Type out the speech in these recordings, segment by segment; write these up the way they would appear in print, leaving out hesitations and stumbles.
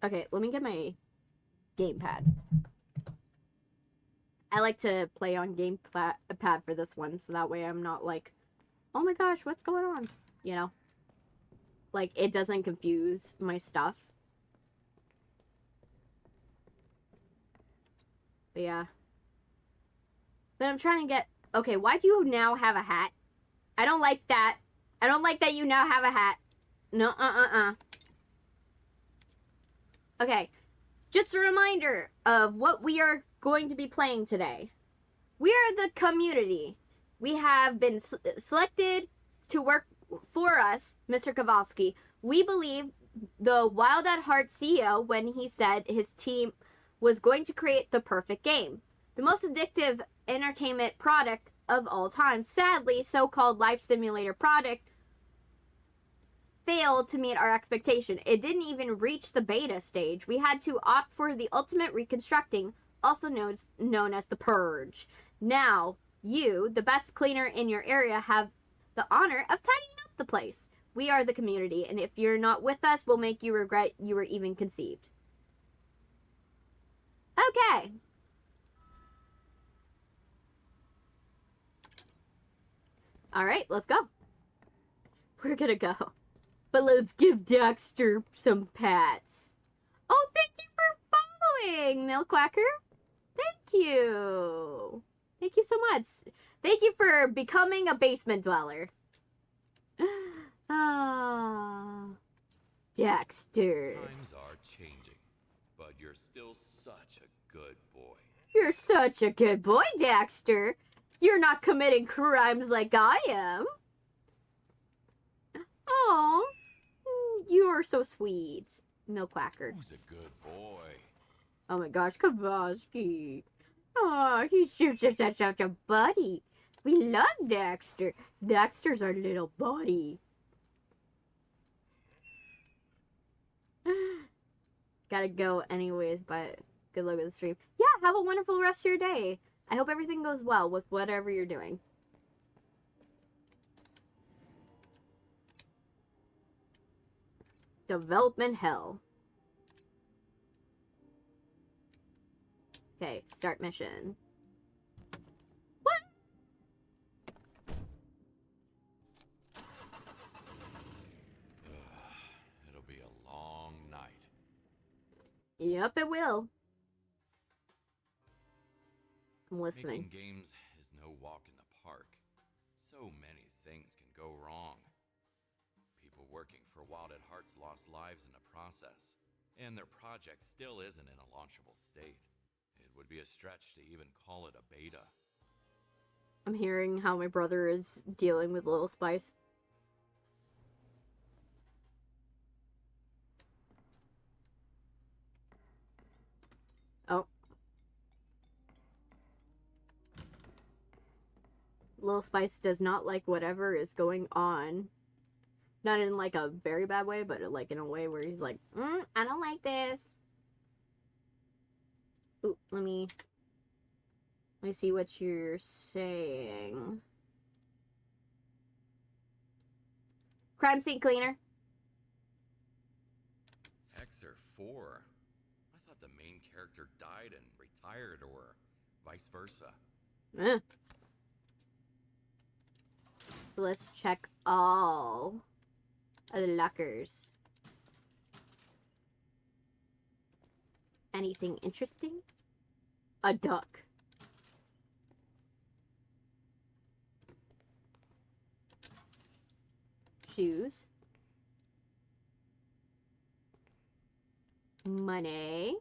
Okay, let me get my gamepad. I like to play on gamepad for this one, so that way I'm not like, oh my gosh, what's going on? You know? Like, it doesn't confuse my stuff. But yeah. But I'm trying to get... Okay, why do you now have a hat? I don't like that. I don't like that you now have a hat. No, Okay, just a reminder of what we are going to be playing today. We are the Communiti. We have been selected to work for us, Mr. Kowalski. We believe the Wild at Heart CEO when he said his team was going to create the perfect game. The most addictive entertainment product of all time. Sadly, so-called life simulator product failed to meet our expectation. It didn't even reach the beta stage. We had to opt for the ultimate reconstructing, also known as the Purge. Now, you, the best cleaner in your area, have the honor of tidying up the place. We are the Communiti, and if you're not with us, we'll make you regret you were even conceived. Okay. Alright, let's go. We're gonna go. But let's give Doxter some pats. Oh, thank you for following, Milkwacker. Thank you. Thank you so much. Thank you for becoming a basement dweller. Ah, Doxter. Times are changing, but you're still such a good boy. You're such a good boy, Doxter. You're not committing crimes like I am. Oh, you are so sweet, Milkwacker. Who's a good boy? Oh my gosh, Kowalski. Oh, he's just such a buddy. We love Doxter. Doxter's our little buddy. Gotta go anyways, but good luck with the stream. Yeah, have a wonderful rest of your day. I hope everything goes well with whatever you're doing. Development hell. Okay, start mission. What? It'll be a long night. Yep, it will. I'm listening. Making games is no walk in the park. So many things can go wrong. People working for Wild at Heart's lost lives in the process, and their project still isn't in a launchable state. It would be a stretch to even call it a beta. I'm hearing how my brother is dealing with Little Spice. Oh. Little Spice does not like whatever is going on. Not in like a very bad way, but like in a way where he's like, I don't like this. Ooh, let me see what you're saying. Crime scene cleaner. X or 4? I thought the main character died and retired, or vice versa. So let's check all of the lockers. Anything interesting? A duck. Shoes. Money.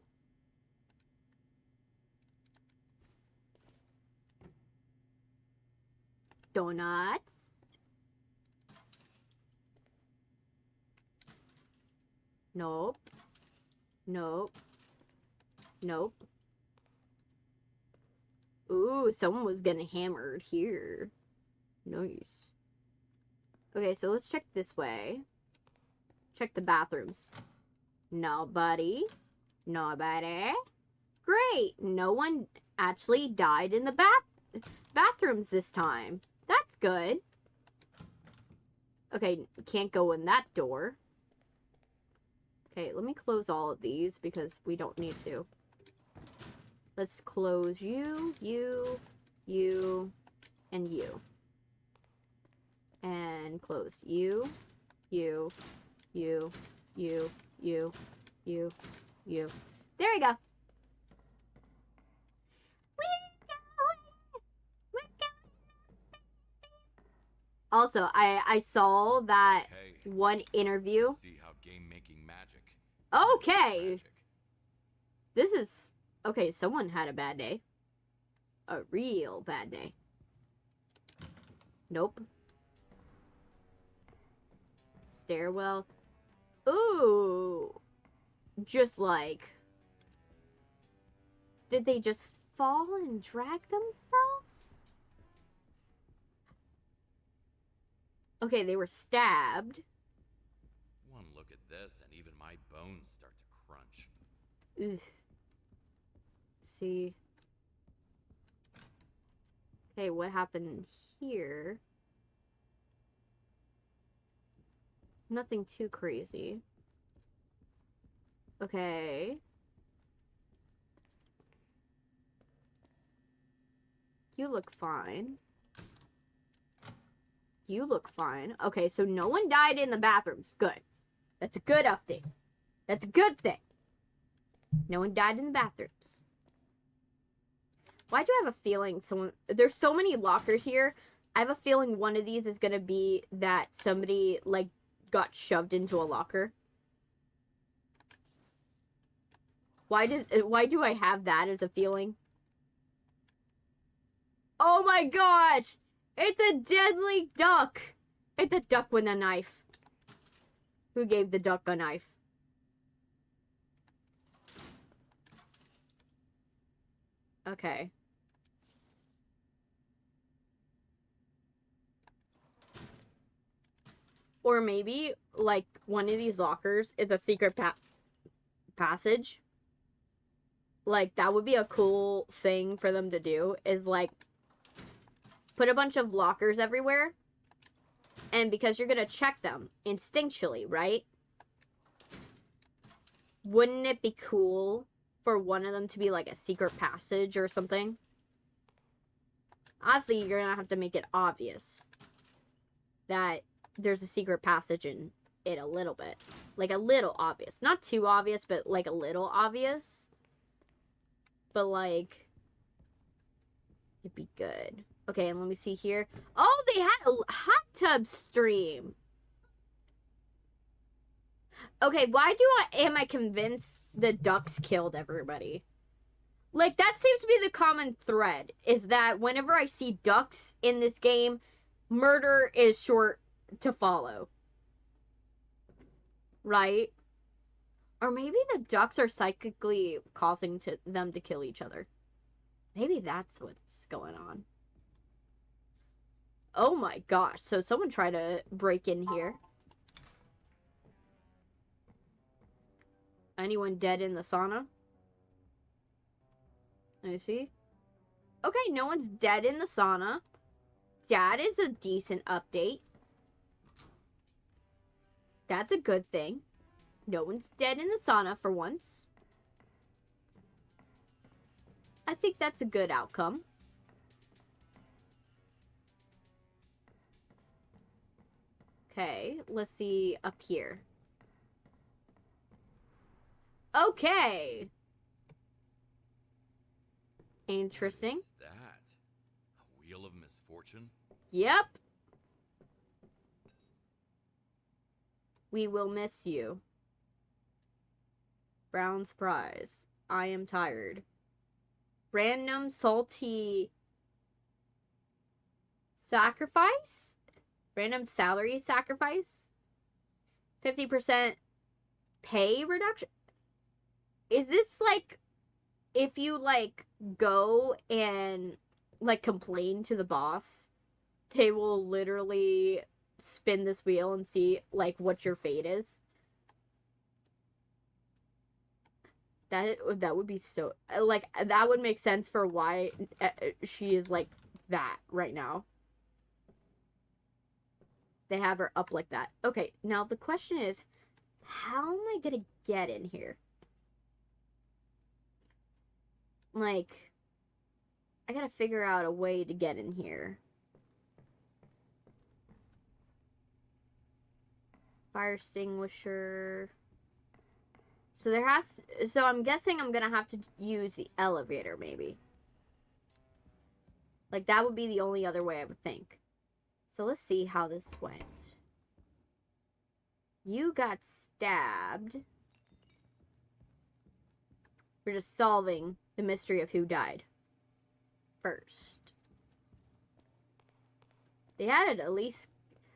Donuts. Nope. Nope. Nope. Ooh, someone was getting hammered here. Nice. Okay, so let's check this way. Check the bathrooms. Nobody. Nobody. Great. No one actually died in the bathrooms this time. That's good. Okay, can't go in that door. Okay, let me close all of these because we don't need to. Let's close you, and you. And close you, you. There we go. Also, I saw that one interview. See how game making magic. Okay. This is okay, someone had a bad day. A real bad day. Nope. Stairwell. Ooh. Just like, did they just fall and drag themselves? Okay, they were stabbed. One look at this and even my bones start to crunch. Ugh. See. Okay, what happened here? Nothing too crazy. Okay. You look fine. You look fine. Okay, so no one died in the bathrooms. Good. That's a good update. That's a good thing. No one died in the bathrooms. Why do I have a feeling someone... There's so many lockers here. I have a feeling one of these is going to be that somebody, like, got shoved into a locker. Why do I have that as a feeling? Oh my gosh! It's a deadly duck! It's a duck with a knife. Who gave the duck a knife? Okay. Or maybe, like, one of these lockers is a secret passage. Like, that would be a cool thing for them to do, is, like, put a bunch of lockers everywhere. And because you're gonna check them instinctually, right? Wouldn't it be cool for one of them to be, like, a secret passage or something? Obviously, you're gonna have to make it obvious that there's a secret passage in it a little bit. Like, a little obvious. Not too obvious, but, like, a little obvious. But, like, it'd be good. Okay, and let me see here. Oh, they had a hot tub stream. Okay, why am I convinced the ducks killed everybody? Like, that seems to be the common thread, is that whenever I see ducks in this game, murder is sure to follow. Right? Or maybe the ducks are psychically causing them to kill each other. Maybe that's what's going on. Oh my gosh, so someone tried to break in here. Anyone dead in the sauna? Let me see. Okay, no one's dead in the sauna. That is a decent update. That's a good thing. No one's dead in the sauna for once. I think that's a good outcome. Okay, let's see up here. Okay. Interesting. What is that? A wheel of misfortune? Yep. We will miss you. Brown's prize. I am tired. Random salty sacrifice? Random salary sacrifice? 50% pay reduction? Is this like if you like go and like complain to the boss, they will literally spin this wheel and see like what your fate is? That would be so, like, that would make sense for why she is like that right now. They have her up like that. Okay, now the question is, how am I gonna get in here? Like, I gotta figure out a way to get in here. Fire extinguisher. So I'm guessing I'm gonna have to use the elevator, maybe. Like, that would be the only other way I would think. So let's see how this went. You got stabbed. We're just solving the mystery of who died first. They had at least...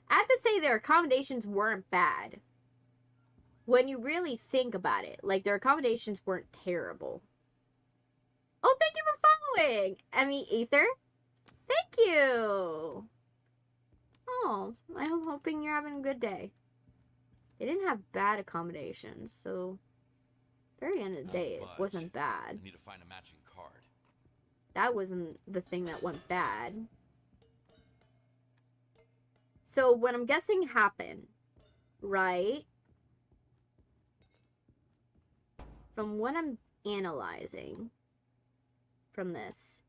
I have to say their accommodations weren't bad. When you really think about it, like, their accommodations weren't terrible. Oh, thank you for following! Emmy Ether. Thank you! Oh, I'm hoping you're having a good day. They didn't have bad accommodations, so... very end of the day, it wasn't bad. I need to find a matching card. That wasn't the thing that went bad. So, what I'm guessing happened, right? From what I'm analyzing from this,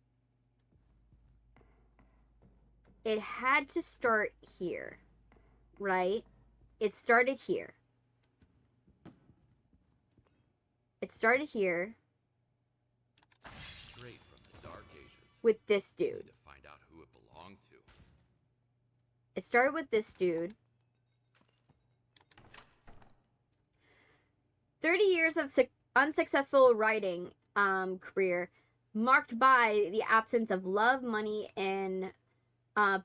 it had to start here, right? It started here. It started here. Straight from the Dark Ages. With this I need dude. to find out who it belonged to. It started with this dude. 30 years of unsuccessful writing career, marked by the absence of love, money, and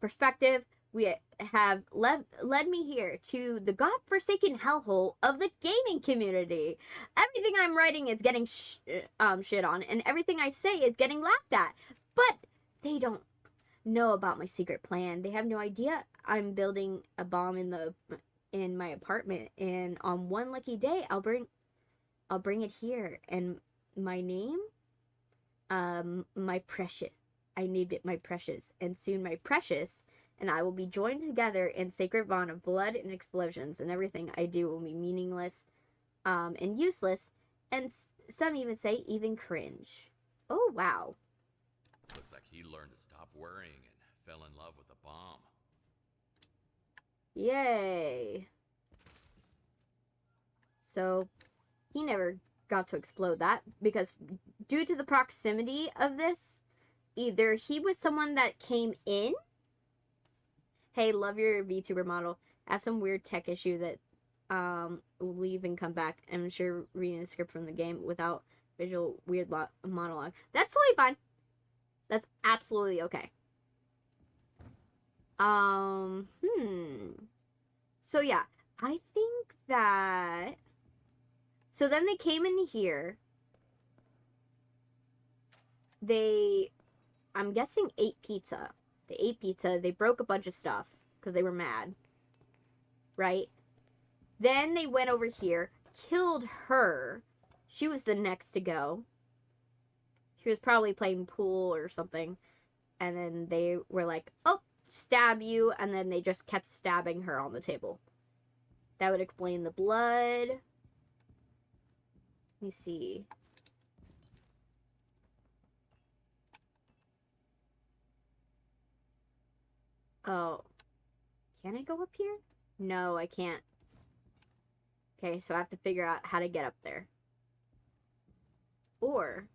perspective, we have led me here to the godforsaken hellhole of the gaming community. Everything I'm writing is getting shit on, and everything I say is getting laughed at. But they don't know about my secret plan. They have no idea I'm building a bomb in my apartment, and on one lucky day, I'll bring it here. And my name, my precious. I named it my precious, and soon my precious and I will be joined together in sacred bond of blood and explosions, and everything I do will be meaningless, and useless, and some even say even cringe. Oh, wow. Looks like he learned to stop worrying and fell in love with a bomb. Yay. So, he never got to explode that, because due to the proximity of this, either he was someone that came in. Hey, love your VTuber model. I have some weird tech issue that leave and come back. I'm sure reading the script from the game without visual weird monologue. That's totally fine. That's absolutely okay. So yeah, I think that... So then they came in here. I'm guessing ate pizza. They ate pizza. They broke a bunch of stuff because they were mad. Right? Then they went over here, killed her. She was the next to go. She was probably playing pool or something. And then they were like, oh, stab you. And then they just kept stabbing her on the table. That would explain the blood. Let me see. Oh. Can I go up here? No, I can't. Okay, so I have to figure out how to get up there. Or...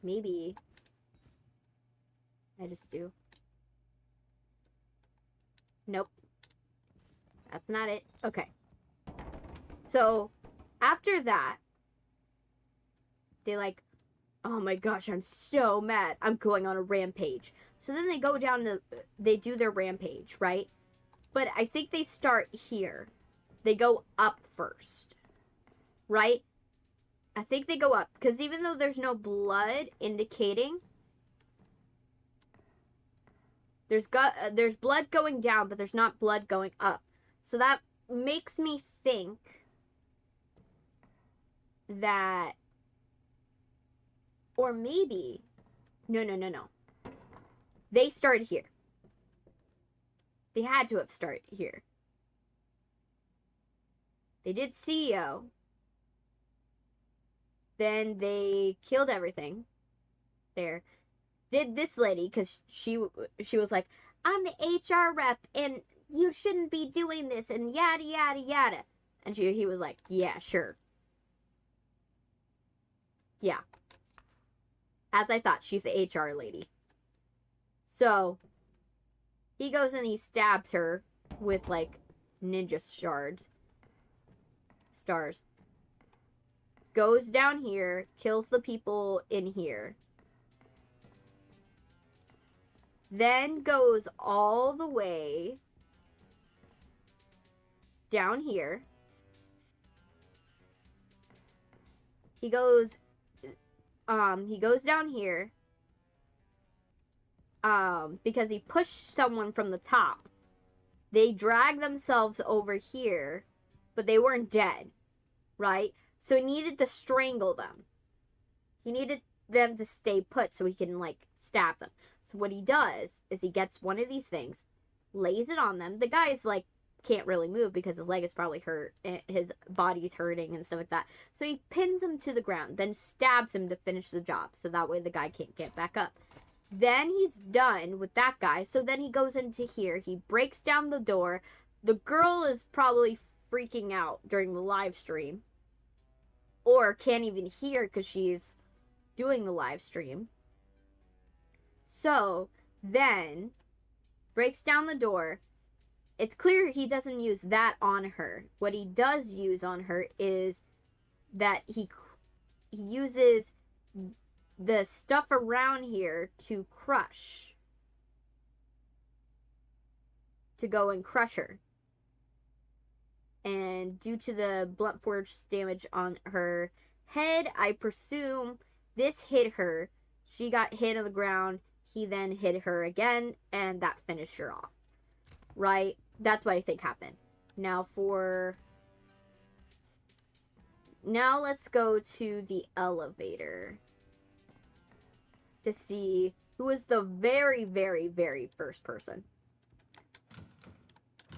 maybe... I just do. Nope. That's not it. Okay. So, after that, they like, oh my gosh, I'm so mad. I'm going on a rampage. So then they go down they do their rampage, right? But I think they start here. They go up first, right? I think they go up, because even though there's no blood indicating, there's blood going down, but there's not blood going up. So that makes me think that, or maybe, no. They started here. They had to have started here. They did CEO. Then they killed everything there. Did this lady, because she was like, I'm the HR rep, and you shouldn't be doing this, and yada, yada, yada. And he was like, yeah, sure. Yeah. As I thought, she's the HR lady. So, he goes and he stabs her with, like, ninja stars. Goes down here, kills the people in here. Then goes all the way down here. He goes down here. Because he pushed someone from the top. They drag themselves over here, but they weren't dead, right? So he needed to strangle them. He needed them to stay put so he can, like, stab them. So what he does is he gets one of these things, lays it on them. The guy's, like, can't really move because his leg is probably hurt, his body's hurting and stuff like that. So he pins him to the ground, then stabs him to finish the job, so that way the guy can't get back up. Then he's done with that guy, so then he goes into here, he breaks down the door. The girl is probably freaking out during the live stream, or can't even hear because she's doing the live stream. So then breaks down the door. It's clear he doesn't use that on her. What he does use on her is that he uses the stuff around here to crush. To go and crush her. And due to the blunt force damage on her head, I presume this hit her. She got hit on the ground. He then hit her again, and that finished her off. Right? That's what I think happened. Now let's go to the elevator to see who is the very, very, very first person.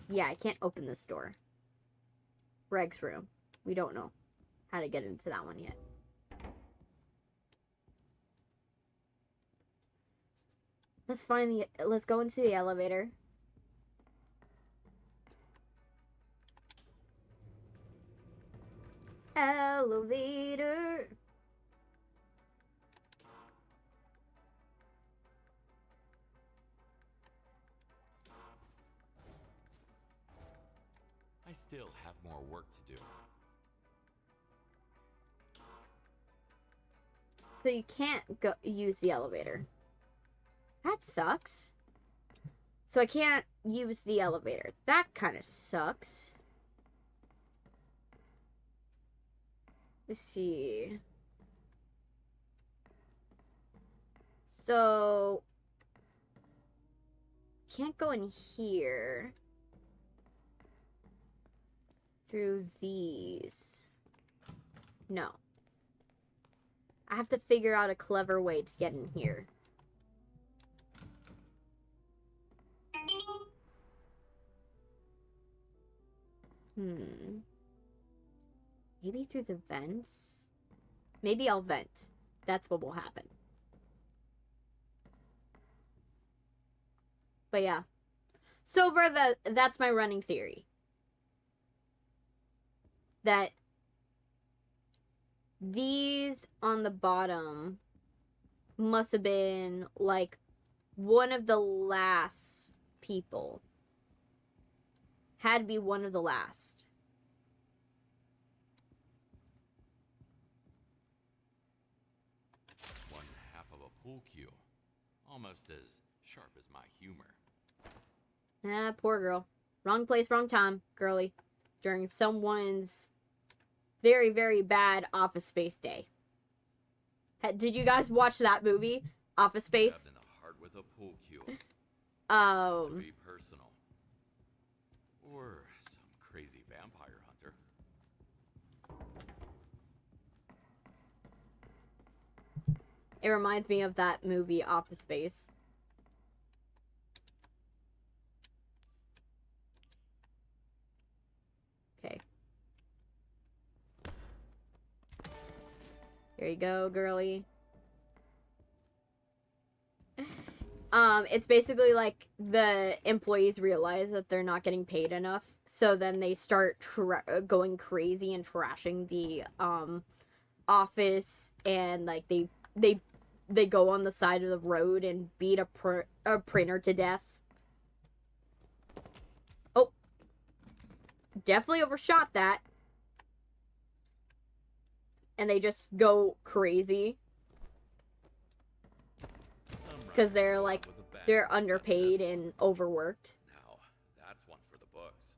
Yeah, I can't open this door. Greg's room. We don't know how to get into that one yet. Let's go into the elevator. Elevator. I still have more work to do. So you can't use the elevator. That sucks. So I can't use the elevator. That kind of sucks. Let's see. So can't go in here through these. No. I have to figure out a clever way to get in here. Maybe through the vents? Maybe I'll vent. That's what will happen. But yeah. So far, that's my running theory. That these on the bottom must have been, like, one of the last people. Had to be one of the last. One half of a pool cue. Almost as sharp as my humor. Ah, poor girl. Wrong place, wrong time, girly. During someone's very, very bad Office Space day. Did you guys watch that movie, Office Space? Stabbed in the heart with a pool cue. To be personal. Or some crazy vampire hunter. It reminds me of that movie, Office Space. There you go, girly. It's basically like the employees realize that they're not getting paid enough, so then they start going crazy and trashing the office, and like they go on the side of the road and beat a printer to death. Oh, definitely overshot that. And they just go crazy because they're like they're underpaid and overworked. Now, that's one for the books.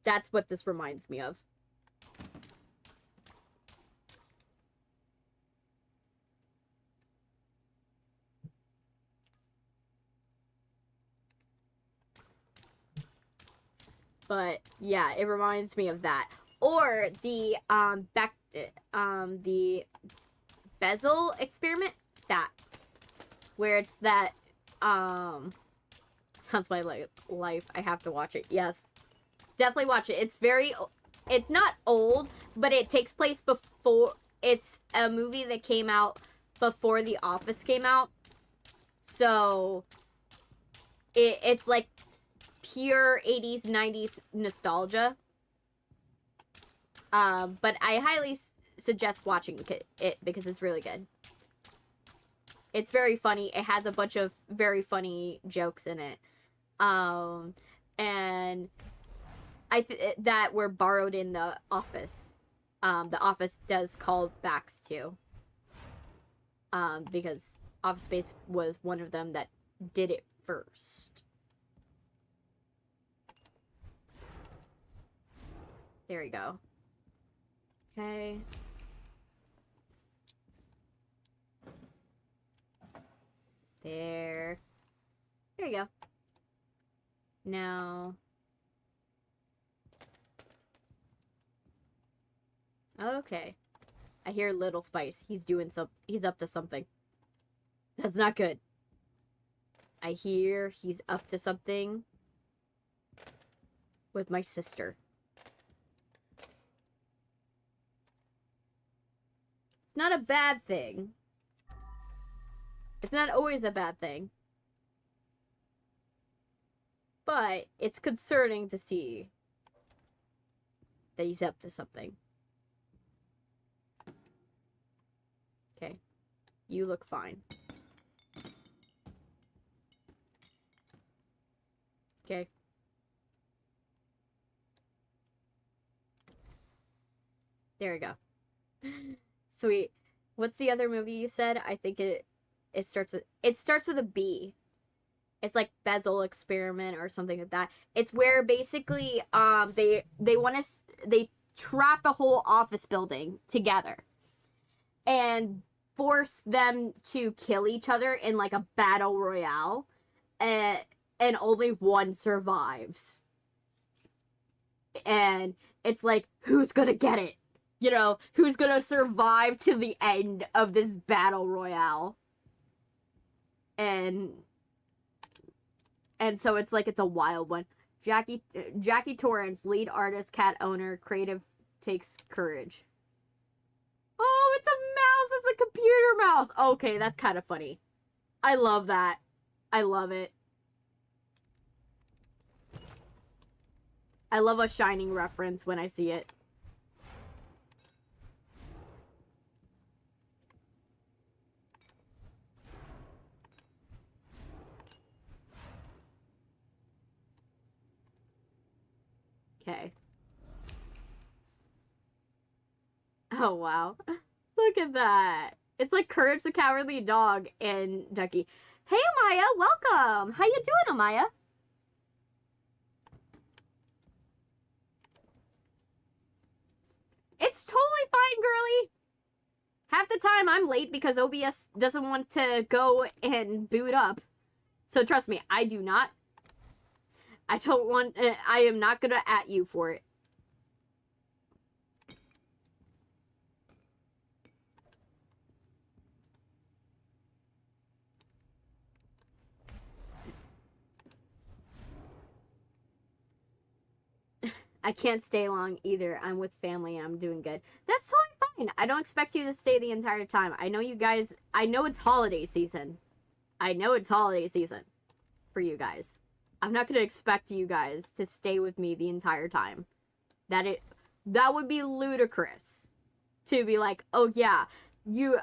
That's what this reminds me of. But yeah, it reminds me of that. Or the the bezel experiment, that where it's that sounds my life. I have to watch it. Yes. Definitely watch it. It's not old, but it takes place before, it's a movie that came out before The Office came out. So it's like pure 80s, 90s nostalgia. But I highly suggest watching it because it's really good. It's very funny. It has a bunch of very funny jokes in it. And that were borrowed in The Office. The Office does callbacks too. Because Office Space was one of them that did it first. There we go. Okay. There you go. Now. Okay. I hear Little Spice. He's up to something. That's not good. I hear he's up to something with my sister. It's not a bad thing. It's not always a bad thing. But it's concerning to see that he's up to something. Okay. You look fine. Okay. There we go. Sweet. What's the other movie you said? I think it starts with a B. It's like Bezel Experiment or something like that. It's where basically they trap a whole office building together and force them to kill each other in like a battle royale, and only one survives. And it's like, who's gonna get it? You know, who's gonna survive to the end of this battle royale? And so it's like, it's a wild one. Jackie Torrance, lead artist, cat owner, creative, takes courage. Oh, it's a mouse. It's a computer mouse. Okay, that's kind of funny. I love that. I love it. I love a Shining reference when I see it. Okay. Oh, wow. Look at that. It's like Courage the Cowardly Dog and Ducky. Hey, Amaya, welcome. How you doing, Amaya? It's totally fine, girly. Half the time I'm late because OBS doesn't want to go and boot up. So trust me, I do not. I don't want... I am not gonna at you for it. I can't stay long either. I'm with family and I'm doing good. That's totally fine. I don't expect you to stay the entire time. I know you guys, I know it's holiday season. I know it's holiday season for you guys. I'm not going to expect you guys to stay with me the entire time. That would be ludicrous to be like, oh yeah, you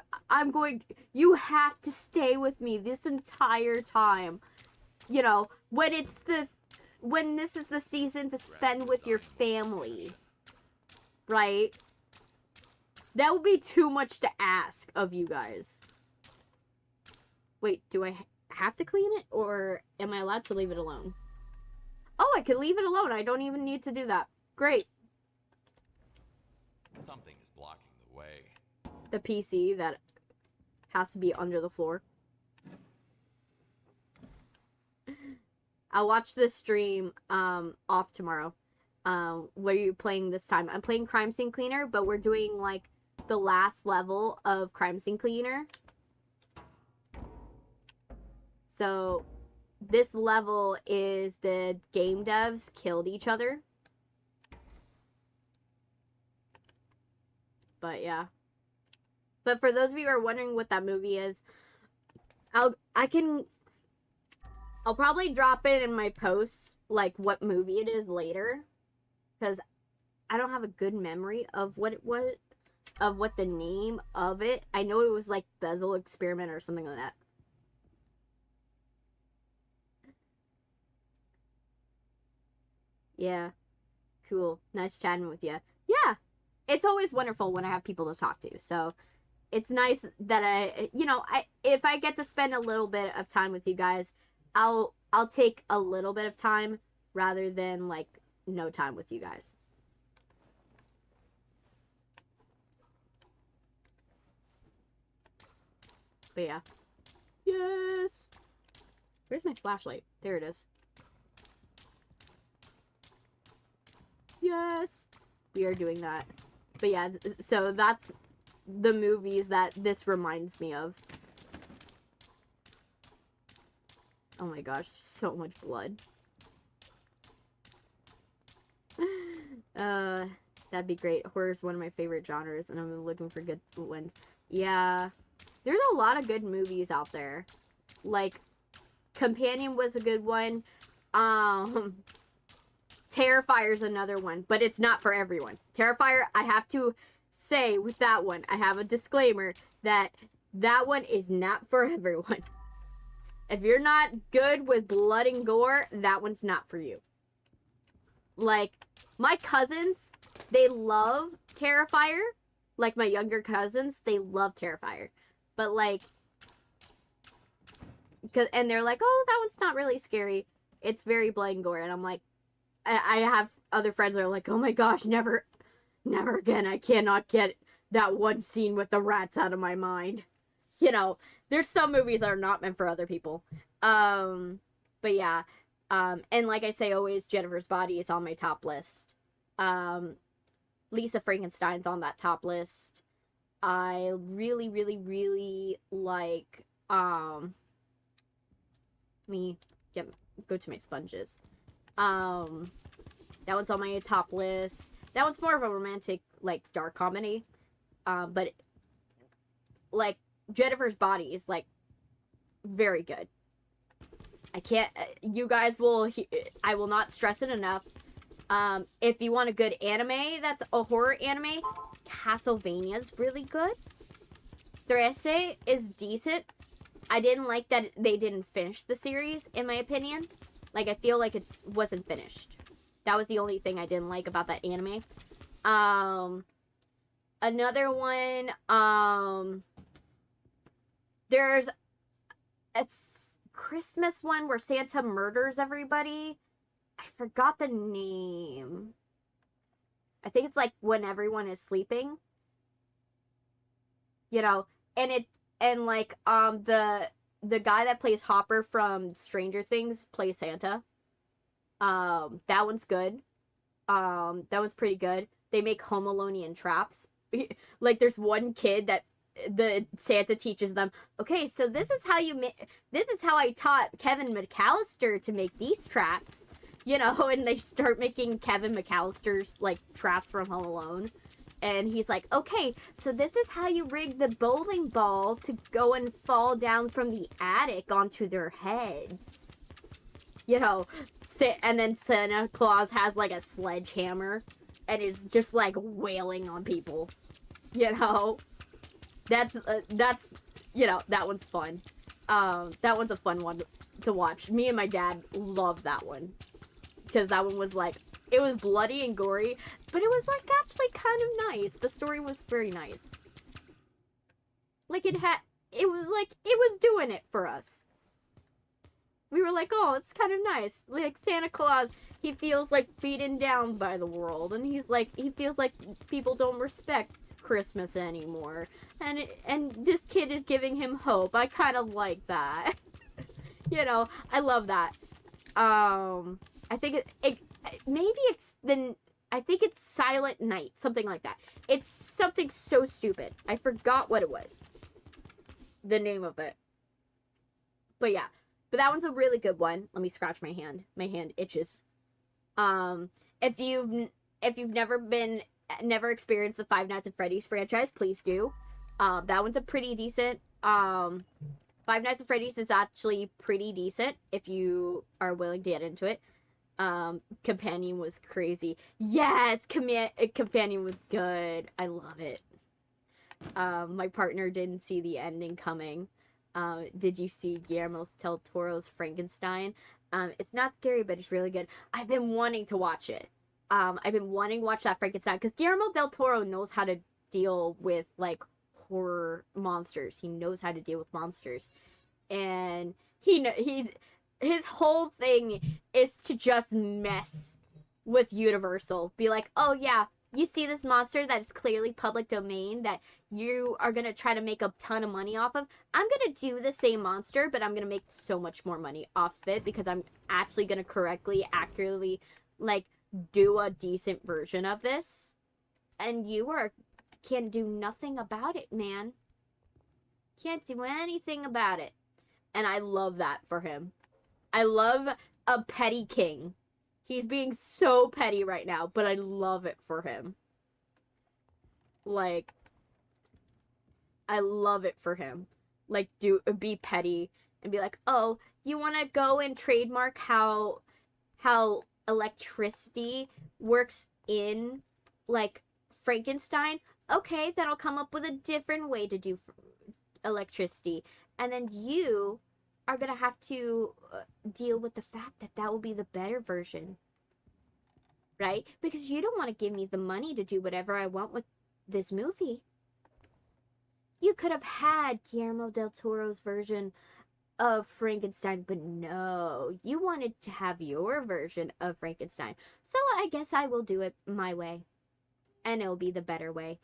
have to stay with me this entire time. You know, when this is the season to spend with your family, right? That would be too much to ask of you guys. Wait, do I have to clean it, or am I allowed to leave it alone? Oh, I can leave it alone. I don't even need to do that. Great. Something is blocking the way. The PC that has to be under the floor. I'll watch this stream off tomorrow. What are you playing this time? I'm playing Crime Scene Cleaner, but we're doing like the last level of Crime Scene Cleaner. So this level is the game devs killed each other. But yeah. But for those of you who are wondering what that movie is, I'll probably drop it in my posts, like what movie it is later, because I don't have a good memory of what it was, of what the name of it. I know it was like Bezel Experiment or something like that. Yeah. Cool. Nice chatting with you. Yeah. It's always wonderful when I have people to talk to. So it's nice that if I get to spend a little bit of time with you guys, I'll take a little bit of time rather than like no time with you guys. But yeah. Yes. Where's my flashlight? There it is. Yes. We are doing that. But yeah, so that's the movies that this reminds me of. Oh my gosh, so much blood. That'd be great. Horror is one of my favorite genres, and I'm looking for good ones. Yeah, there's a lot of good movies out there. Like, Companion was a good one. Terrifier's another one, but it's not for everyone. Terrifier, I have to say with that one, I have a disclaimer that that one is not for everyone. If you're not good with blood and gore, that one's not for you. Like, my cousins, they love Terrifier. Like, my younger cousins, they love Terrifier. But, like, and they're like, oh, that one's not really scary. It's very blood and gore. And I'm like, I have other friends that are like, oh my gosh, never again. I cannot get that one scene with the rats out of my mind. You know, there's some movies that are not meant for other people. But yeah. And like I say always, Jennifer's Body is on my top list. Lisa Frankenstein's on that top list. I really, really, really like, let me go to my sponges. That one's on my top list. That one's more of a romantic, like, dark comedy. But, like, Jennifer's Body is, like, very good. I can't, you guys will, I will not stress it enough. If you want a good anime that's a horror anime, Castlevania's really good. Trece is decent. I didn't like that they didn't finish the series, in my opinion. Like, I feel like it wasn't finished. That was the only thing I didn't like about that anime. Another one, there's a Christmas one where Santa murders everybody. I forgot the name. I think it's like when everyone is sleeping. You know, and the guy that plays Hopper from Stranger Things plays Santa. That one's good. That one's pretty good. They make Home Alone-ian traps. Like, there's one kid that the Santa teaches them, okay, so this is how I taught Kevin McAllister to make these traps. you know, and they start making Kevin McAllister's, like, traps from Home Alone. And he's like, okay, so this is how you rig the bowling ball to go and fall down from the attic onto their heads. You know, and then Santa Claus has, like, a sledgehammer and is just, like, wailing on people. You know? That's, you know, that one's fun. That one's a fun one to watch. Me and my dad loved that one. Because that one was, like, it was bloody and gory, but it was, like, actually kind of nice. The story was very nice. Like, it was doing it for us. We were like, oh, it's kind of nice. Like, Santa Claus, he feels, like, beaten down by the world, and he feels like people don't respect Christmas anymore. And this kid is giving him hope. I kind of like that. You know, I love that. I think I think it's Silent Night, something like that. It's something so stupid. I forgot what it was. The name of it. But yeah. But that one's a really good one. Let me scratch my hand. My hand itches. If you've never experienced the Five Nights at Freddy's franchise, please do. That one's a pretty decent. Five Nights at Freddy's is actually pretty decent if you are willing to get into it. Companion was crazy. Yes, Companion was good. I love it. My partner didn't see the ending coming. Did you see Guillermo del Toro's Frankenstein? It's not scary, but it's really good. I've been wanting to watch it. I've been wanting to watch that Frankenstein because Guillermo del Toro knows how to deal with, like, horror monsters. He knows how to deal with monsters. And his whole thing is to just mess with Universal. Be like, oh yeah, you see this monster that is clearly public domain that you are going to try to make a ton of money off of? I'm going to do the same monster, but I'm going to make so much more money off of it because I'm actually going to accurately, like, do a decent version of this. And you can do nothing about it, man. Can't do anything about it. And I love that for him. I love a petty king. He's being so petty right now, but I love it for him. Like, I love it for him. Like, be petty and be like, oh, you want to go and trademark how electricity works in, like, Frankenstein? Okay, then I'll come up with a different way to do electricity. And then you are going to have to deal with the fact that will be the better version. Right? Because you don't want to give me the money to do whatever I want with this movie. You could have had Guillermo del Toro's version of Frankenstein, but no, you wanted to have your version of Frankenstein. So I guess I will do it my way. And it'll be the better way.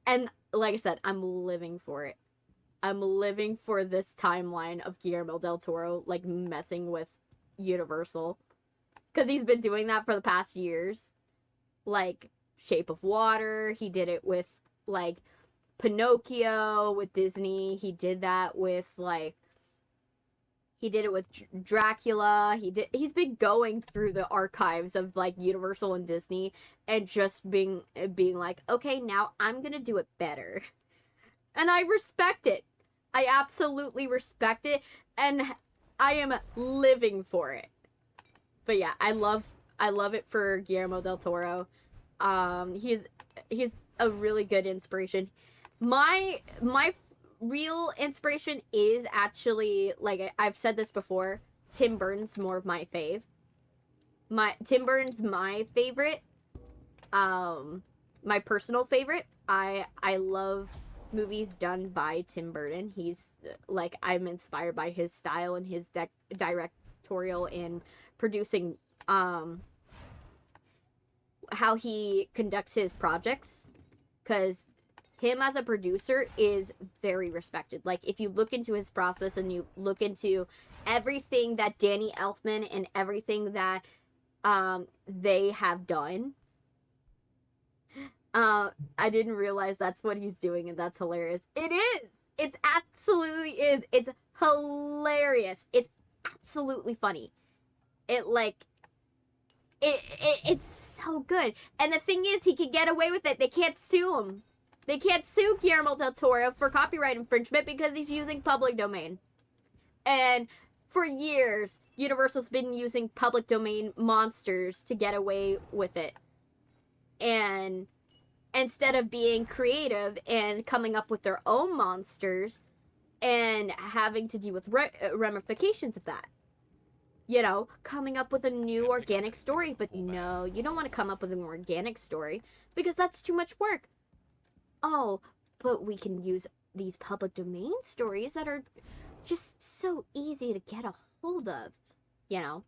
And like I said, I'm living for it. I'm living for this timeline of Guillermo del Toro, like, messing with Universal. Because he's been doing that for the past years. Like, Shape of Water. He did it with, like, Pinocchio with Disney. He did that with, like, he did it with Dracula. He's been going through the archives of, like, Universal and Disney and just being like, okay, now I'm gonna do it better. And I respect it. I absolutely respect it, and I am living for it. But yeah, I love it for Guillermo del Toro. He's a really good inspiration. My real inspiration is actually, like I've said this before, Tim Burton's more of my fave. Tim Burton's my favorite. My personal favorite. I love movies done by Tim Burton. He's, like, I'm inspired by his style and his directorial and producing, how he conducts his projects, because him as a producer is very respected. Like, if you look into his process and you look into everything that Danny Elfman and everything that they have done, I didn't realize that's what he's doing, and that's hilarious. It is! It absolutely is! It's hilarious! It's absolutely funny. It, like, it's so good. And the thing is, he can get away with it. They can't sue him. They can't sue Guillermo del Toro for copyright infringement because he's using public domain. And for years, Universal's been using public domain monsters to get away with it. And instead of being creative and coming up with their own monsters and having to deal with ramifications of that. You know, coming up with a new organic story. But no, you don't want to come up with an organic story because that's too much work. Oh, but we can use these public domain stories that are just so easy to get a hold of, you know?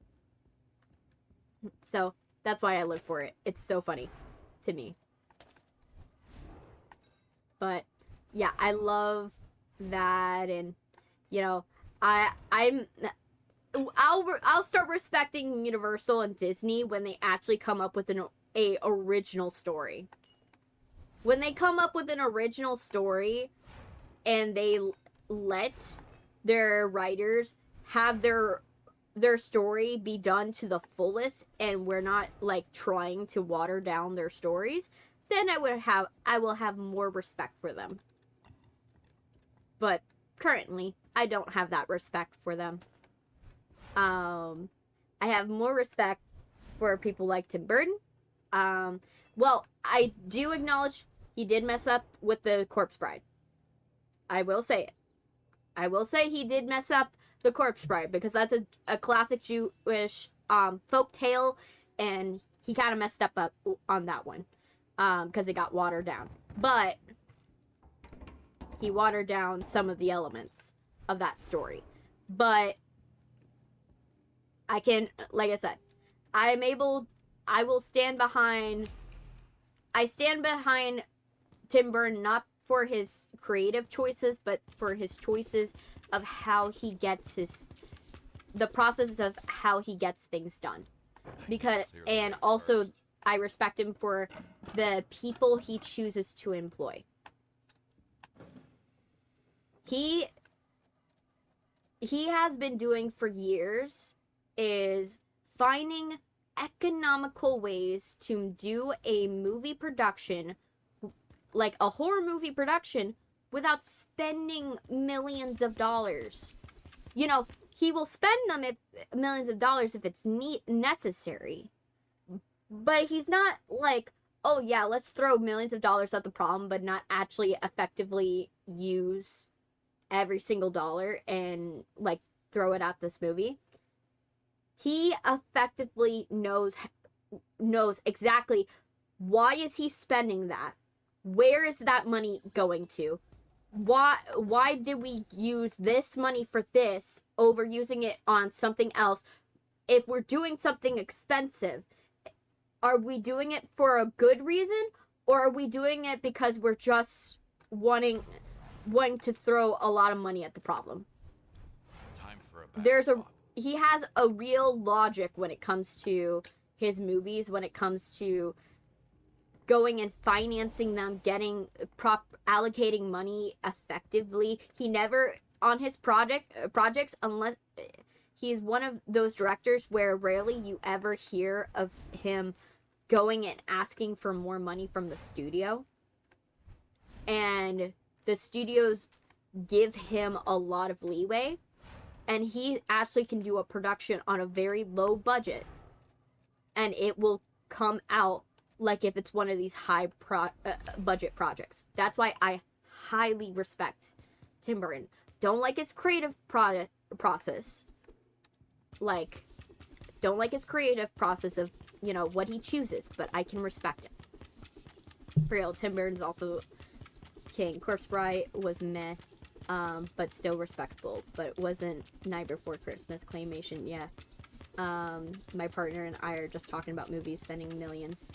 So, that's why I live for it. It's so funny to me. But, yeah, I love that, and, you know, I'll start respecting Universal and Disney when they actually come up with a original story. When they come up with an original story and they let their writers have their story be done to the fullest, and we're not like trying to water down their stories, then I will have more respect for them. But currently, I don't have that respect for them. I have more respect for people like Tim Burton. Well, I do acknowledge he did mess up with the Corpse Bride. I will say it. I will say he did mess up the Corpse Bride because that's a classic Jewish folk tale, and he kind of messed up on that one because it got watered down. But he watered down some of the elements of that story. But I can, like I said, I stand behind Tim Burton, not for his creative choices, but for his choices of how he gets the process of how he gets things done. Because, and also, I respect him for the people he chooses to employ. He has been doing for years is finding economical ways to do a movie production, like a horror movie production, without spending millions of dollars. You know, he will spend millions of dollars if it's necessary. But he's not like, oh yeah, let's throw millions of dollars at the problem, but not actually effectively use every single dollar and like throw it at this movie. He effectively knows exactly why is he spending that? Where is that money going to? Why did we use this money for this over using it on something else? If we're doing something expensive, are we doing it for a good reason, or are we doing it because we're just wanting to throw a lot of money at the problem? Time for a he has a real logic when it comes to his movies, when it comes to going and financing them, allocating money effectively. He never, on his projects, unless he's one of those directors where rarely you ever hear of him going and asking for more money from the studio. And the studios give him a lot of leeway. And he actually can do a production on a very low budget. And it will come out like if it's one of these high budget projects. That's why I highly respect Tim Burton. Don't like his creative process. Like, don't like his creative process of, you know, what he chooses. But I can respect it. For real, Tim Burton's also king. Corpse Bride was meh. But still respectable. But it wasn't Night Before Christmas claymation, yeah. My partner and I are just talking about movies spending millions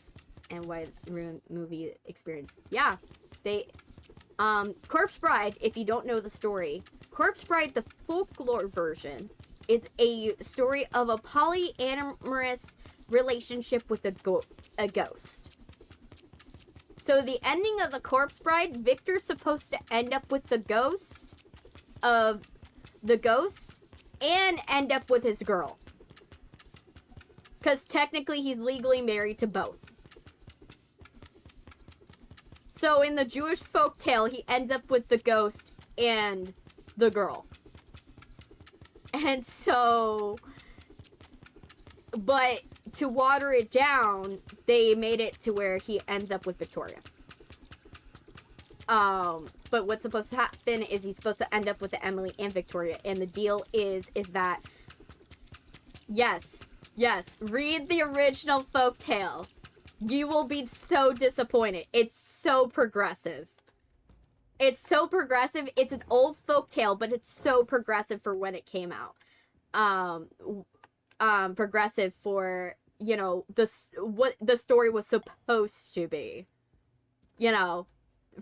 and why it ruined movie experience. Yeah, Corpse Bride, if you don't know the story, Corpse Bride, the folklore version, is a story of a polyamorous relationship with a ghost. So the ending of the Corpse Bride, Victor's supposed to end up with the ghost and end up with his girl. Because technically he's legally married to both. So in the Jewish folktale, he ends up with the ghost and the girl. And so... But to water it down, they made it to where he ends up with Victoria. But what's supposed to happen is he's supposed to end up with Emily and Victoria. And the deal is that... Yes, read the original folktale. You will be so disappointed. It's so progressive. It's so progressive. It's an old folktale, but it's so progressive for when it came out. Progressive for, you know, what the story was supposed to be. You know,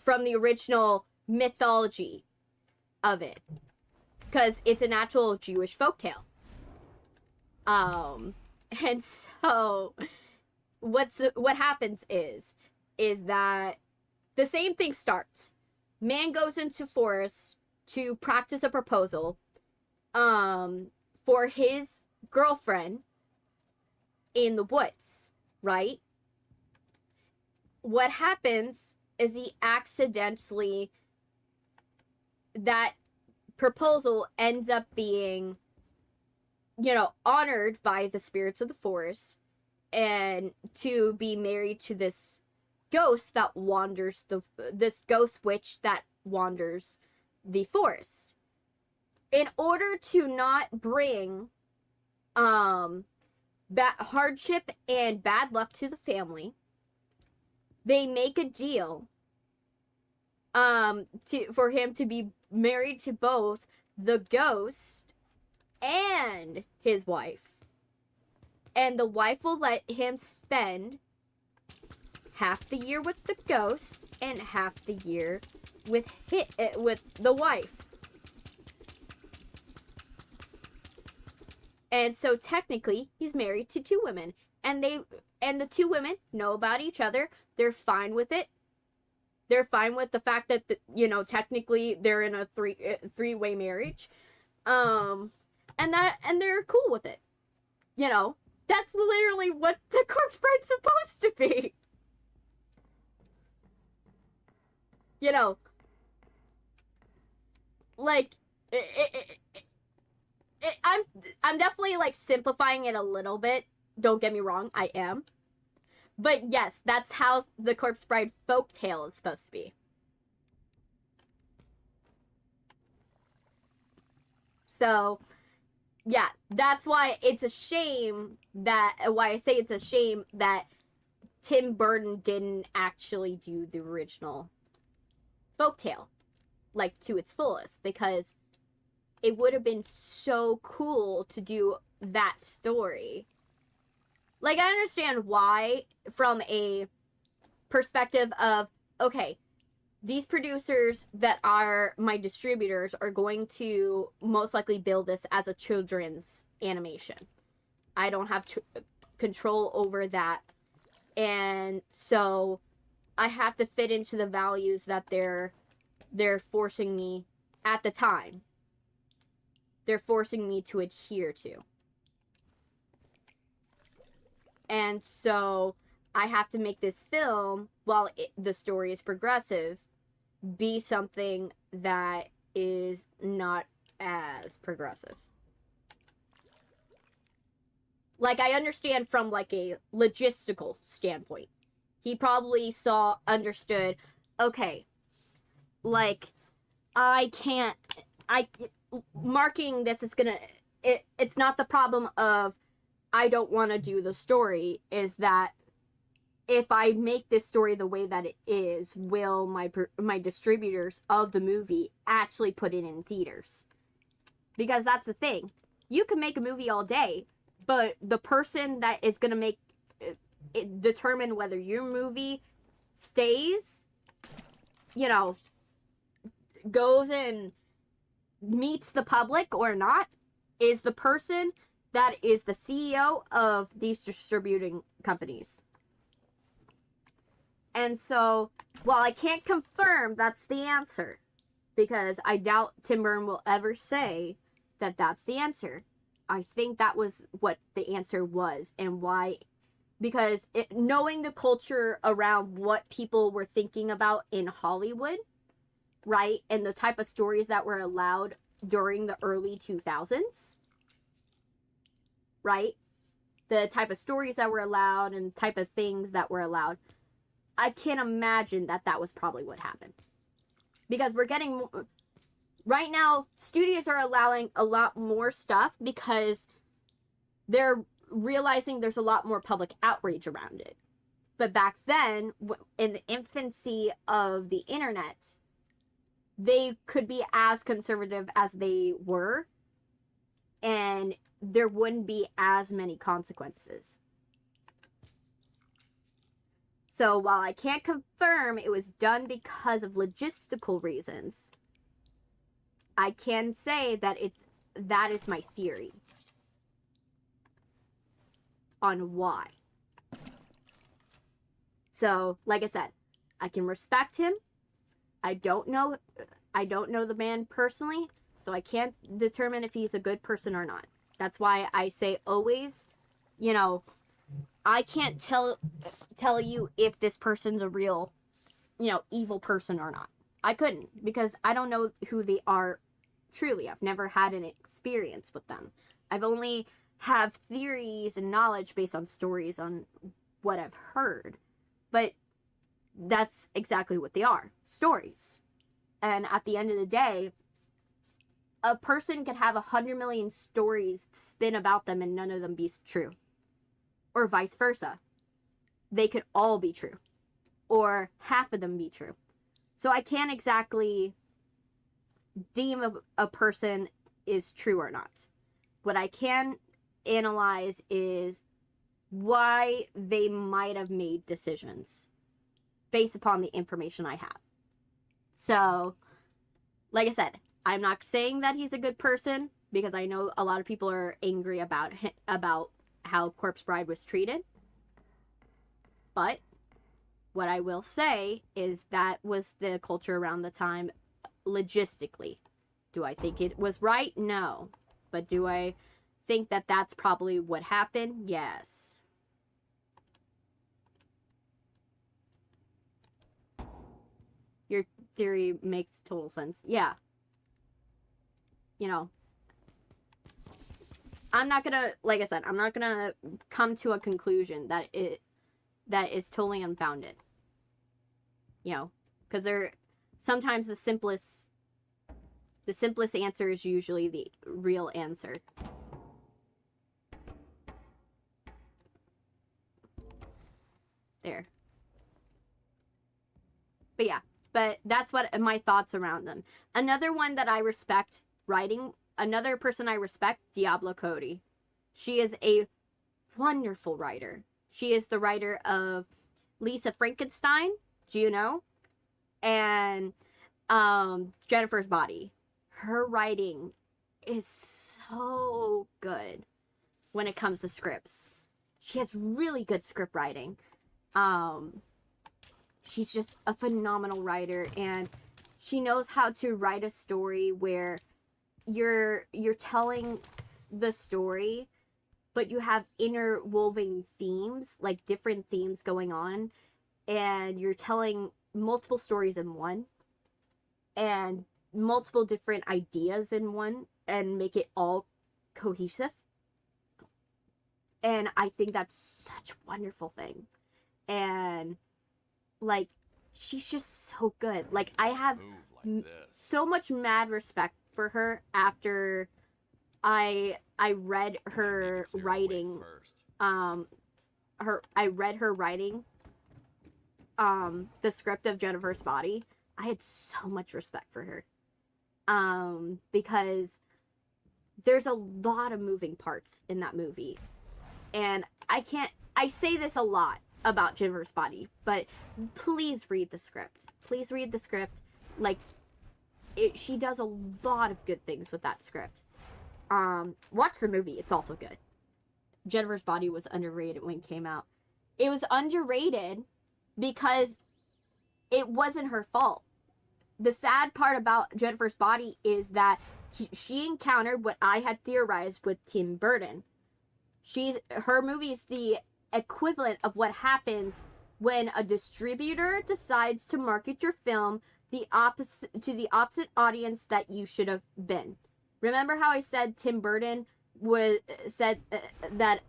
from the original mythology of it. Because it's an actual Jewish folktale. And so what happens is that the same thing starts. Man goes into forest to practice a proposal, for his girlfriend in the woods, right? What happens is he accidentally, that proposal ends up being, you know, honored by the spirits of the forest, and to be married to this ghost that wanders this ghost witch that wanders the forest. In order to not bring hardship and bad luck to the family, they make a deal for him to be married to both the ghost and his wife. And the wife will let him spend half the year with the ghost and half the year with the wife. And so technically, he's married to two women, and the two women know about each other. They're fine with it. They're fine with the fact that you know, technically they're in a three-way marriage. And they're cool with it. You know, that's literally what the corpse bride's supposed to be. You know, like, I'm definitely, like, simplifying it a little bit. Don't get me wrong, I am. But yes, that's how the corpse bride folktale is supposed to be. So, yeah, that's why it's a shame why I say it's a shame that Tim Burton didn't actually do the original folktale, like, to its fullest, because it would have been so cool to do that story. Like, I understand why, from a perspective of, okay, these producers that are my distributors are going to most likely build this as a children's animation. I don't have control over that. And so I have to fit into the values that they're forcing me at the time. They're forcing me to adhere to. And so I have to make this film, while the story is progressive, be something that is not as progressive. Like, I understand from, like, a logistical standpoint. He probably understood, okay, like, marking this is gonna, it's not the problem of I don't want to do the story, is that if I make this story the way that it is, will my distributors of the movie actually put it in theaters? Because that's the thing. You can make a movie all day, but the person that is going to make it determine whether your movie stays, you know, goes and meets the public or not, is the person that is the CEO of these distributing companies. And so, while I can't confirm that's the answer, because I doubt Tim Burton will ever say that that's the answer, I think that was what the answer was, and why, because knowing the culture around what people were thinking about in Hollywood, right, and the type of stories that were allowed during the early 2000s, right, the type of stories that were allowed and type of things that were allowed, I can't imagine that that was probably what happened. Because we're getting... Right now, studios are allowing a lot more stuff because they're realizing there's a lot more public outrage around it. But back then, in the infancy of the internet, they could be as conservative as they were, and there wouldn't be as many consequences. So while I can't confirm it was done because of logistical reasons, I can say that that is my theory on why. So, like I said, I can respect him. I don't know the man personally, so I can't determine if he's a good person or not. That's why I say always, you know, I can't tell you if this person's a real, you know, evil person or not. I couldn't, because I don't know who they are truly. I've never had an experience with them. I've only have theories and knowledge based on stories on what I've heard. But that's exactly what they are. Stories. And at the end of the day, a person could have 100 million stories spin about them and none of them be true. Or vice versa. They could all be true. Or half of them be true. So I can't exactly deem a person is true or not. What I can analyze is why they might have made decisions based upon the information I have. So, like I said, I'm not saying that he's a good person, because I know a lot of people are angry about how Corpse Bride was treated. But what I will say is that was the culture around the time logistically. Do I think it was right? No. But do I think that that's probably what happened? Yes. Your theory makes total sense. Yeah. You know, I'm not gonna, like I said, I'm not gonna come to a conclusion that is totally unfounded. You know, because sometimes the simplest answer is usually the real answer. There. But yeah, but that's what my thoughts around them. Another one that I respect writing, another person I respect, Diablo Cody. She is a wonderful writer. She is the writer of Lisa Frankenstein, Juno, and Jennifer's Body. Her writing is so good when it comes to scripts. She has really good script writing. She's just a phenomenal writer, and she knows how to write a story where you're telling the story, but you have interwoven themes, like different themes going on, and you're telling multiple stories in one, and multiple different ideas in one, and make it all cohesive. And I think that's such a wonderful thing. And like, she's just so good. Like, I have so much mad respect for her after I read her writing. I read her writing the script of Jennifer's Body. I had so much respect for her. Because there's a lot of moving parts in that movie. And I say this a lot about Jennifer's Body, but please read the script. Please read the script. Like, she does a lot of good things with that script. Watch the movie. It's also good. Jennifer's Body was underrated when it came out. It was underrated because it wasn't her fault. The sad part about Jennifer's Body is that she encountered what I had theorized with Tim Burton. Her movie is the equivalent of what happens when a distributor decides to market your film to the opposite audience that you should have been. Remember how I said Tim Burton that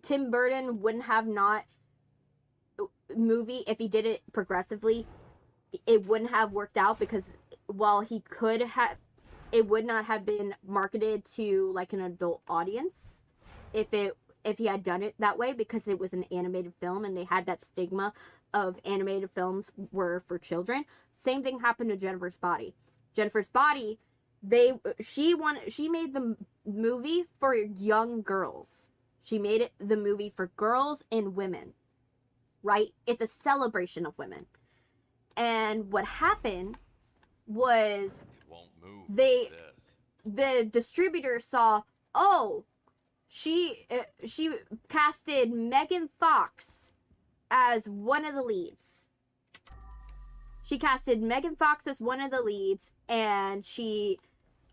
Tim Burton wouldn't have not movie if he did it progressively, it wouldn't have worked out, because while he could have, it would not have been marketed to like an adult audience if he had done it that way, because it was an animated film and they had that stigma of animated films were for children. Same thing happened to Jennifer's Body. Jennifer's Body, she made the movie for young girls. She made the movie for girls and women, right? It's a celebration of women. And what happened was the distributor saw, oh, she casted Megan Fox as one of the leads. She casted Megan Fox as one of the leads, and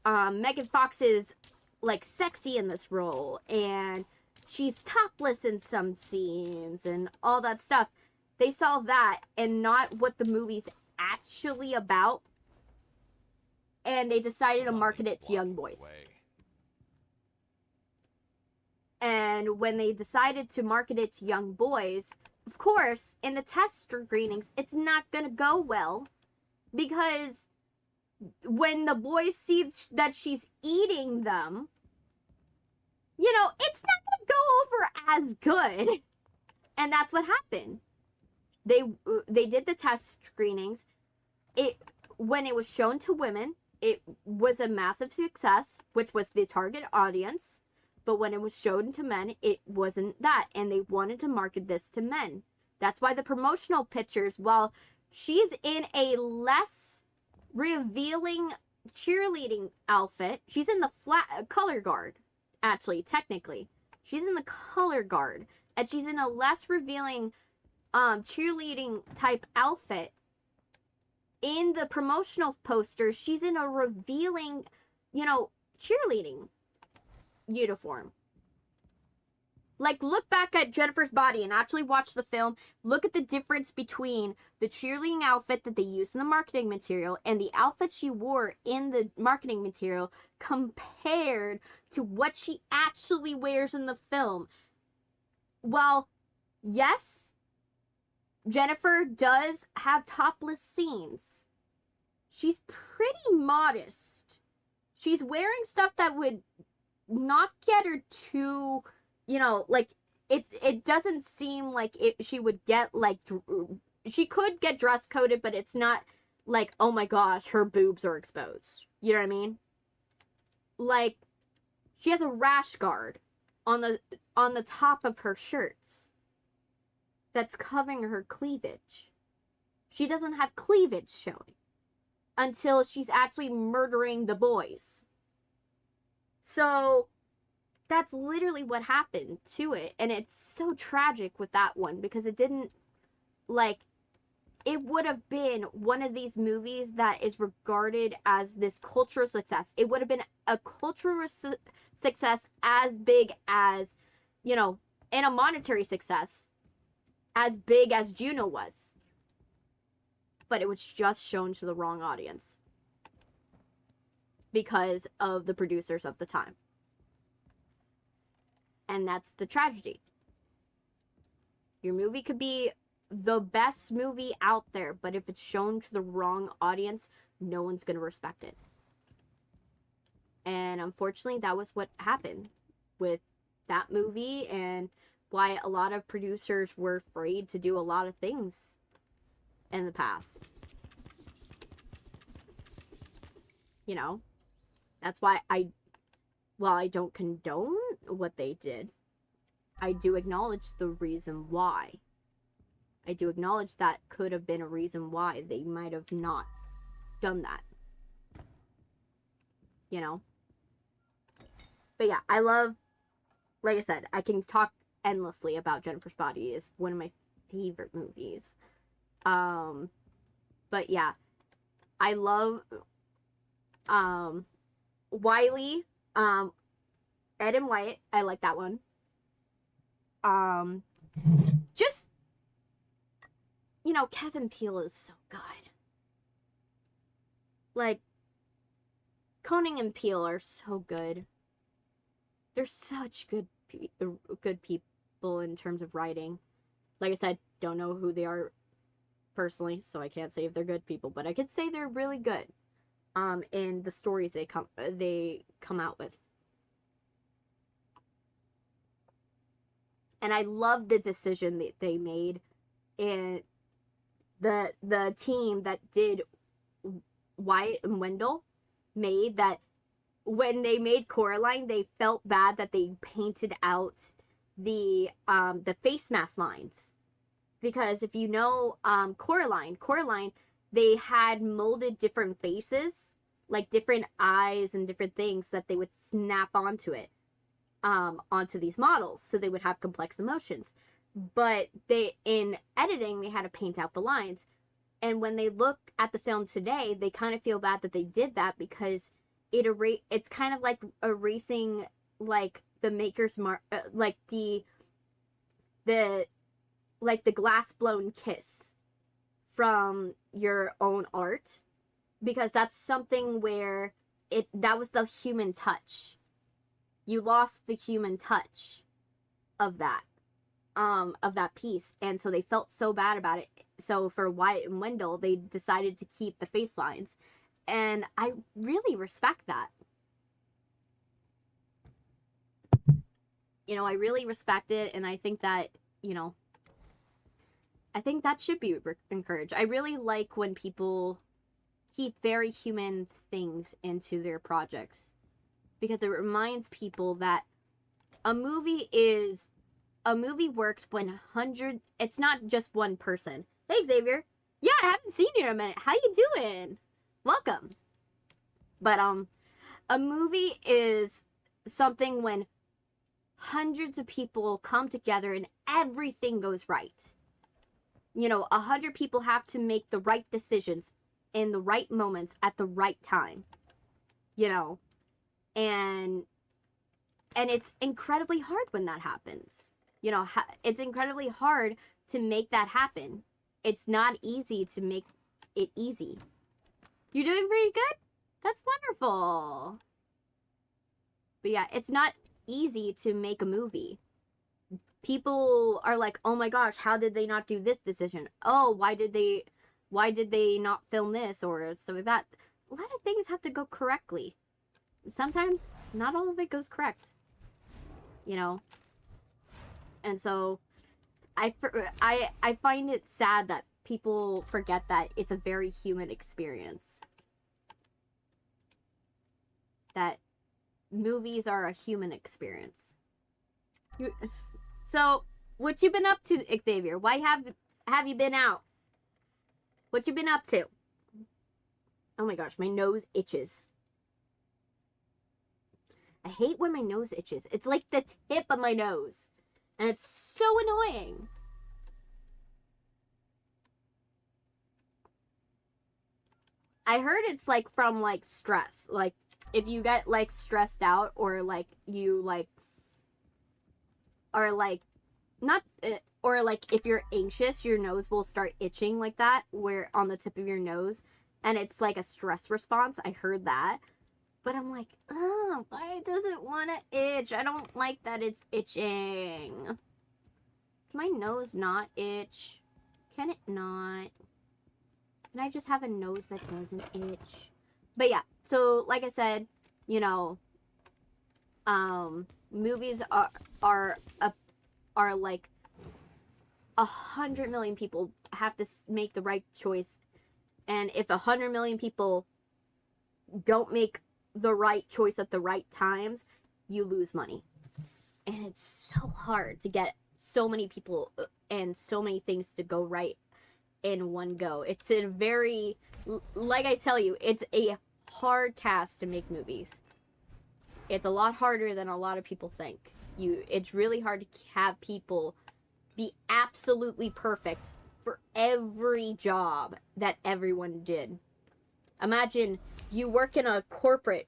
Megan Fox is like sexy in this role, and she's topless in some scenes and all that stuff. They saw that and not what the movie's actually about, and they decided to market it to young boys. And when they decided to market it to young boys, of course, in the test screenings, it's not gonna go well, because when the boys see that she's eating them, it's not gonna go over as good. And that's what happened. They did the test screenings. When it was shown to women, it was a massive success, which was the target audience. But when it was shown to men, it wasn't that. And they wanted to market this to men. That's why the promotional pictures, while she's in a less revealing cheerleading outfit, she's in the flat color guard, actually, technically. She's in the color guard. And she's in a less revealing cheerleading type outfit. In the promotional posters, she's in a revealing, cheerleading uniform. Like, look back at Jennifer's Body and actually watch the film. Look at the difference between the cheerleading outfit that they used in the marketing material and the outfit she wore in the marketing material compared to what she actually wears in the film. Well, yes, Jennifer does have topless scenes. She's pretty modest. She's wearing stuff that would not get her too, it doesn't seem like she would get, she could get dress coded, but it's not like, oh my gosh, her boobs are exposed. You know what I mean? Like, she has a rash guard on the top of her shirts that's covering her cleavage. She doesn't have cleavage showing until she's actually murdering the boys. So that's literally what happened to it. And it's so tragic with that one, because it didn't, it would have been one of these movies that is regarded as this cultural success. It would have been a cultural success as big as, and a monetary success as big as Juno was. But it was just shown to the wrong audience because of the producers of the time. And that's the tragedy. Your movie could be the best movie out there, but if it's shown to the wrong audience, no one's going to respect it. And unfortunately, that was what happened with that movie, and why a lot of producers were afraid to do a lot of things in the past. That's why while I don't condone what they did, I do acknowledge the reason why. I do acknowledge that could have been a reason why they might have not done that. But yeah, I love, like I said, I can talk endlessly about Jennifer's Body. Is one of my favorite movies. But yeah, I love Wiley, Ed and Wyatt, I like that one. Just, you know, Kevin Peele is so good. Like, Coning and Peele are so good. They're such good people in terms of writing. Like I said, don't know who they are personally, so I can't say if they're good people, but I could say they're really good in the stories they come out with. And I love the decision that they made, and the team that did Wyatt and Wendell made that. When they made Coraline, they felt bad that they painted out the face mask lines, because if you know Coraline, they had molded different faces, like different eyes and different things that they would snap onto it, onto these models, so they would have complex emotions. But in editing, they had to paint out the lines, and when they look at the film today, they kind of feel bad that they did that, because it's kind of like erasing like the maker's mark, like the glass blown kiss from your own art, because that's something where that was the human touch. You lost the human touch of that piece, and so they felt so bad about it. So for Wyatt and Wendell, they decided to keep the face lines. And I really respect that. You know, I really respect it, and I think that, you know, I think that should be encouraged. I really like when people keep very human things into their projects, because it reminds people that a movie works when it's not just one person. Hey, Xavier. Yeah, I haven't seen you in a minute. How you doing? Welcome. But a movie is something when hundreds of people come together and everything goes right. You know, 100 people have to make the right decisions in the right moments at the right time. You know, and it's incredibly hard when that happens. You know, it's incredibly hard to make that happen. It's not easy to make it easy. You're doing pretty good? That's wonderful. But yeah, it's not easy to make a movie. People are like, oh my gosh, how did they not do this decision? Oh, why did they not film this or stuff like that? A lot of things have to go correctly. Sometimes not all of it goes correct. You know? And so I find it sad that people forget that it's a very human experience. That movies are a human experience. So, what you been up to, Xavier? Why have you been out? What you been up to? Oh my gosh, my nose itches. I hate when my nose itches. It's like the tip of my nose. And it's so annoying. I heard it's like from like stress. Like if you get like stressed out or like you like are like not or like if you're anxious, your nose will start itching like that, where on the tip of your nose, and it's like a stress response. I heard that. But I'm like, oh, why does it want to itch? I don't like that it's itching. Can my nose not itch? Can it not? Can I just have a nose that doesn't itch? But yeah, so like I said, you know, movies are like 100 million people have to make the right choice, and if 100 million people don't make the right choice at the right times, you lose money. And it's so hard to get so many people and so many things to go right in one go. It's a very, like I tell you, it's a hard task to make movies. It's a lot harder than a lot of people think. It's really hard to have people be absolutely perfect for every job that everyone did. Imagine you work in a corporate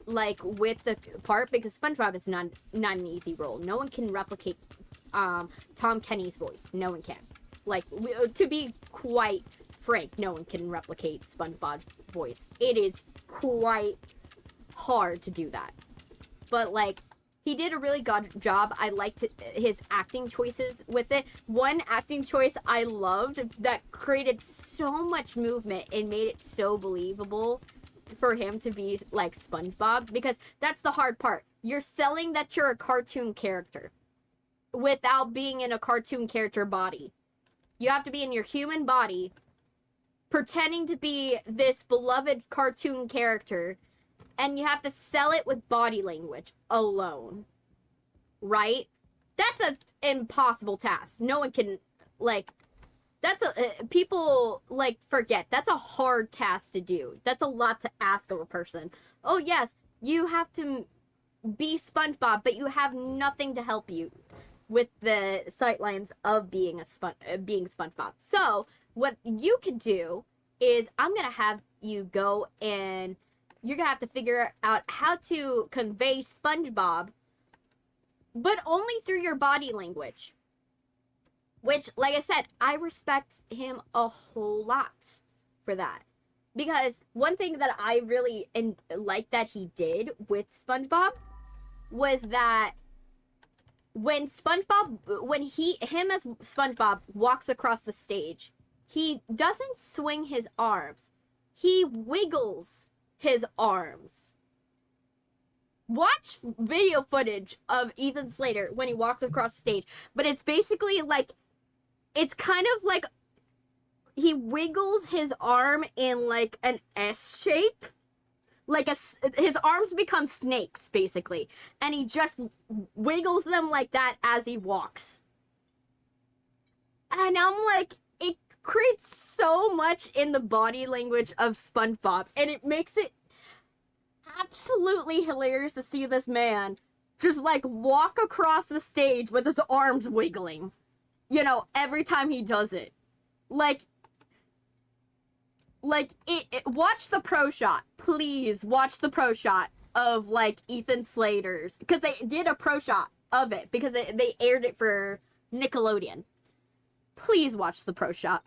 like with the part, because SpongeBob is not an easy role. No one can replicate Tom Kenny's voice. No one can. Like, to be quite frank, no one can replicate SpongeBob's voice. It is quite hard to do that. But like, he did a really good job. I liked his acting choices with it. One acting choice I loved that created so much movement and made it so believable for him to be like SpongeBob, because that's the hard part. You're selling that you're a cartoon character without being in a cartoon character body. You have to be in your human body, pretending to be this beloved cartoon character, and you have to sell it with body language alone. Right? That's an impossible task. No one can, like, that's people, like, forget. That's a hard task to do. That's a lot to ask of a person. Oh, yes, you have to be SpongeBob, but you have nothing to help you with the sightlines of being SpongeBob. So, what you can do is, I'm gonna have you go and you're gonna have to figure out how to convey SpongeBob, but only through your body language. Which, like I said, I respect him a whole lot for that. Because one thing that I really like that he did with SpongeBob was that when him as SpongeBob walks across the stage, he doesn't swing his arms. He wiggles his arms. Watch video footage of Ethan Slater when he walks across the stage, but it's basically like, it's kind of like he wiggles his arm in like an S shape, like his arms become snakes basically, and he just wiggles them like that as he walks. And I'm like, it creates so much in the body language of SpongeBob, and it makes it absolutely hilarious to see this man just like walk across the stage with his arms wiggling, you know, every time he does it. Like watch the pro shot, please watch the pro shot of like Ethan Slater's, because they did a pro shot of it because they aired it for Nickelodeon. Please watch the pro shot.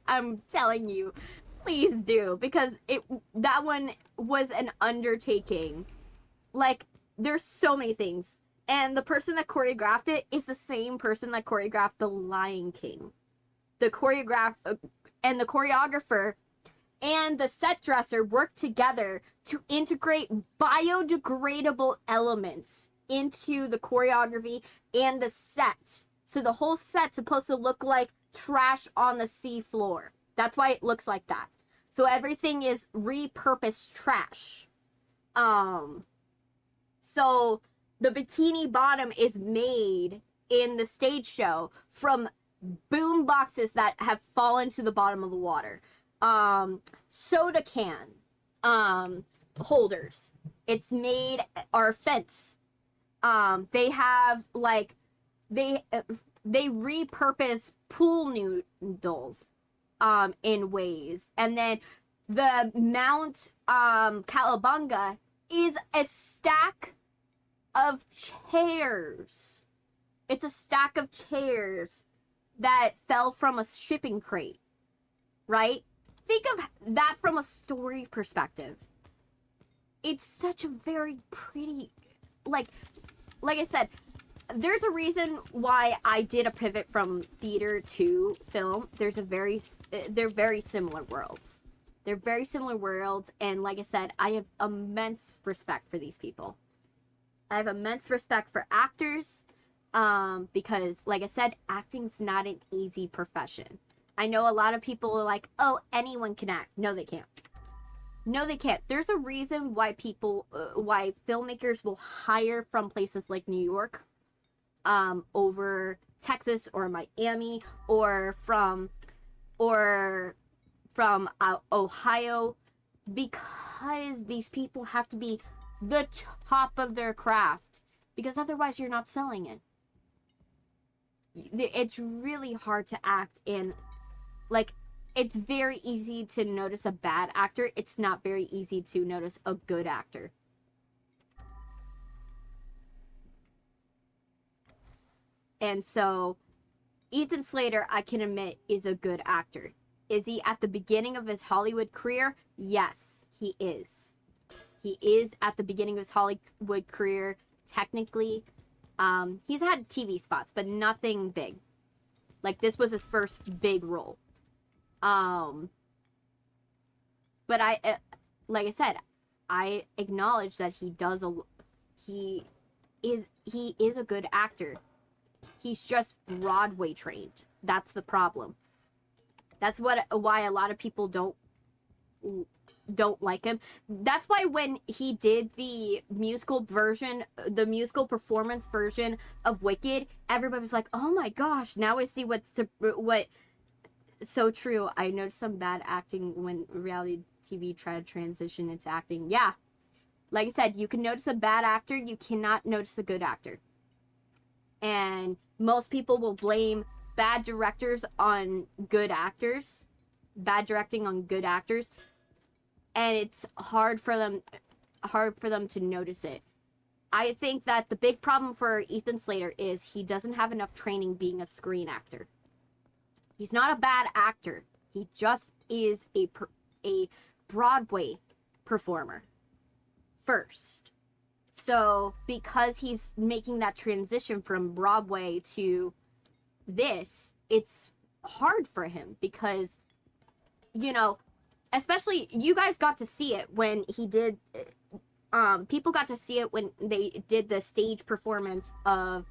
I'm telling you, please do, because that one was an undertaking. Like, there's so many things, and the person that choreographed it is the same person that choreographed The Lion King. The choreographer and the set dresser worked together to integrate biodegradable elements into the choreography and the set. So the whole set's supposed to look like trash on the sea floor. That's why it looks like that. So everything is repurposed trash. So the Bikini Bottom is made in the stage show from boom boxes that have fallen to the bottom of the water. Soda can holders. It's made our fence. They have like they repurpose pool noodles in ways, and then the Mount Calabunga is a stack of chairs. It's a stack of chairs that fell from a shipping crate, right? Think of that from a story perspective. It's such a very pretty, like I said, there's a reason why I did a pivot from theater to film. They're very similar worlds. They're very similar worlds, and like I said, I have immense respect for these people. I have immense respect for actors, because, like I said, acting's not an easy profession. I know a lot of people are like, oh, anyone can act. No, they can't. No, they can't. There's a reason why why filmmakers will hire from places like New York, over Texas or Miami, or from Ohio, because these people have to be the top of their craft, because otherwise you're not selling it. It's really hard to act in, like, it's very easy to notice a bad actor. It's not very easy to notice a good actor. And so Ethan Slater, I can admit, is a good actor. Is he at the beginning of his Hollywood career? Yes, he is. He is at the beginning of his Hollywood career, technically. He's had TV spots, but nothing big. Like, this was his first big role. But like I said, I acknowledge that he is a good actor. He's just Broadway trained. That's the problem. That's why a lot of people don't like him. That's why when he did the musical performance version of Wicked, everybody was like, "Oh my gosh, now I see what." So true. I noticed some bad acting when reality TV tried to transition into acting. Yeah. Like I said, you can notice a bad actor, you cannot notice a good actor. And most people will blame bad directors on good actors, bad directing on good actors, and it's hard for them to notice it. I think that the big problem for Ethan Slater is he doesn't have enough training being a screen actor. He's not a bad actor. He just is a Broadway performer first. So because he's making that transition from Broadway to this, it's hard for him because, you know, especially you guys got to see it when he did, people got to see it when they did the stage performance of,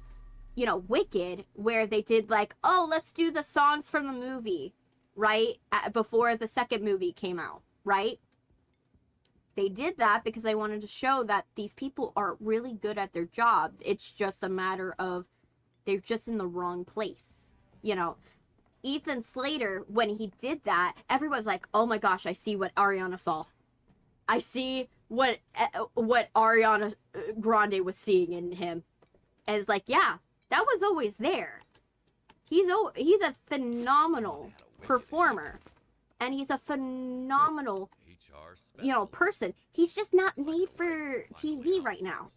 you know, Wicked, where they did like, oh, let's do the songs from the movie, right? Before the second movie came out, right? They did that because they wanted to show that these people are really good at their job. It's just a matter of they're just in the wrong place. You know, Ethan Slater, when he did that, everyone's like, oh my gosh, I see what Ariana saw. I see what Ariana Grande was seeing in him. And it's like, yeah, that was always there. He's a phenomenal performer. And he's a phenomenal, you know, person. He's just not made for TV right now.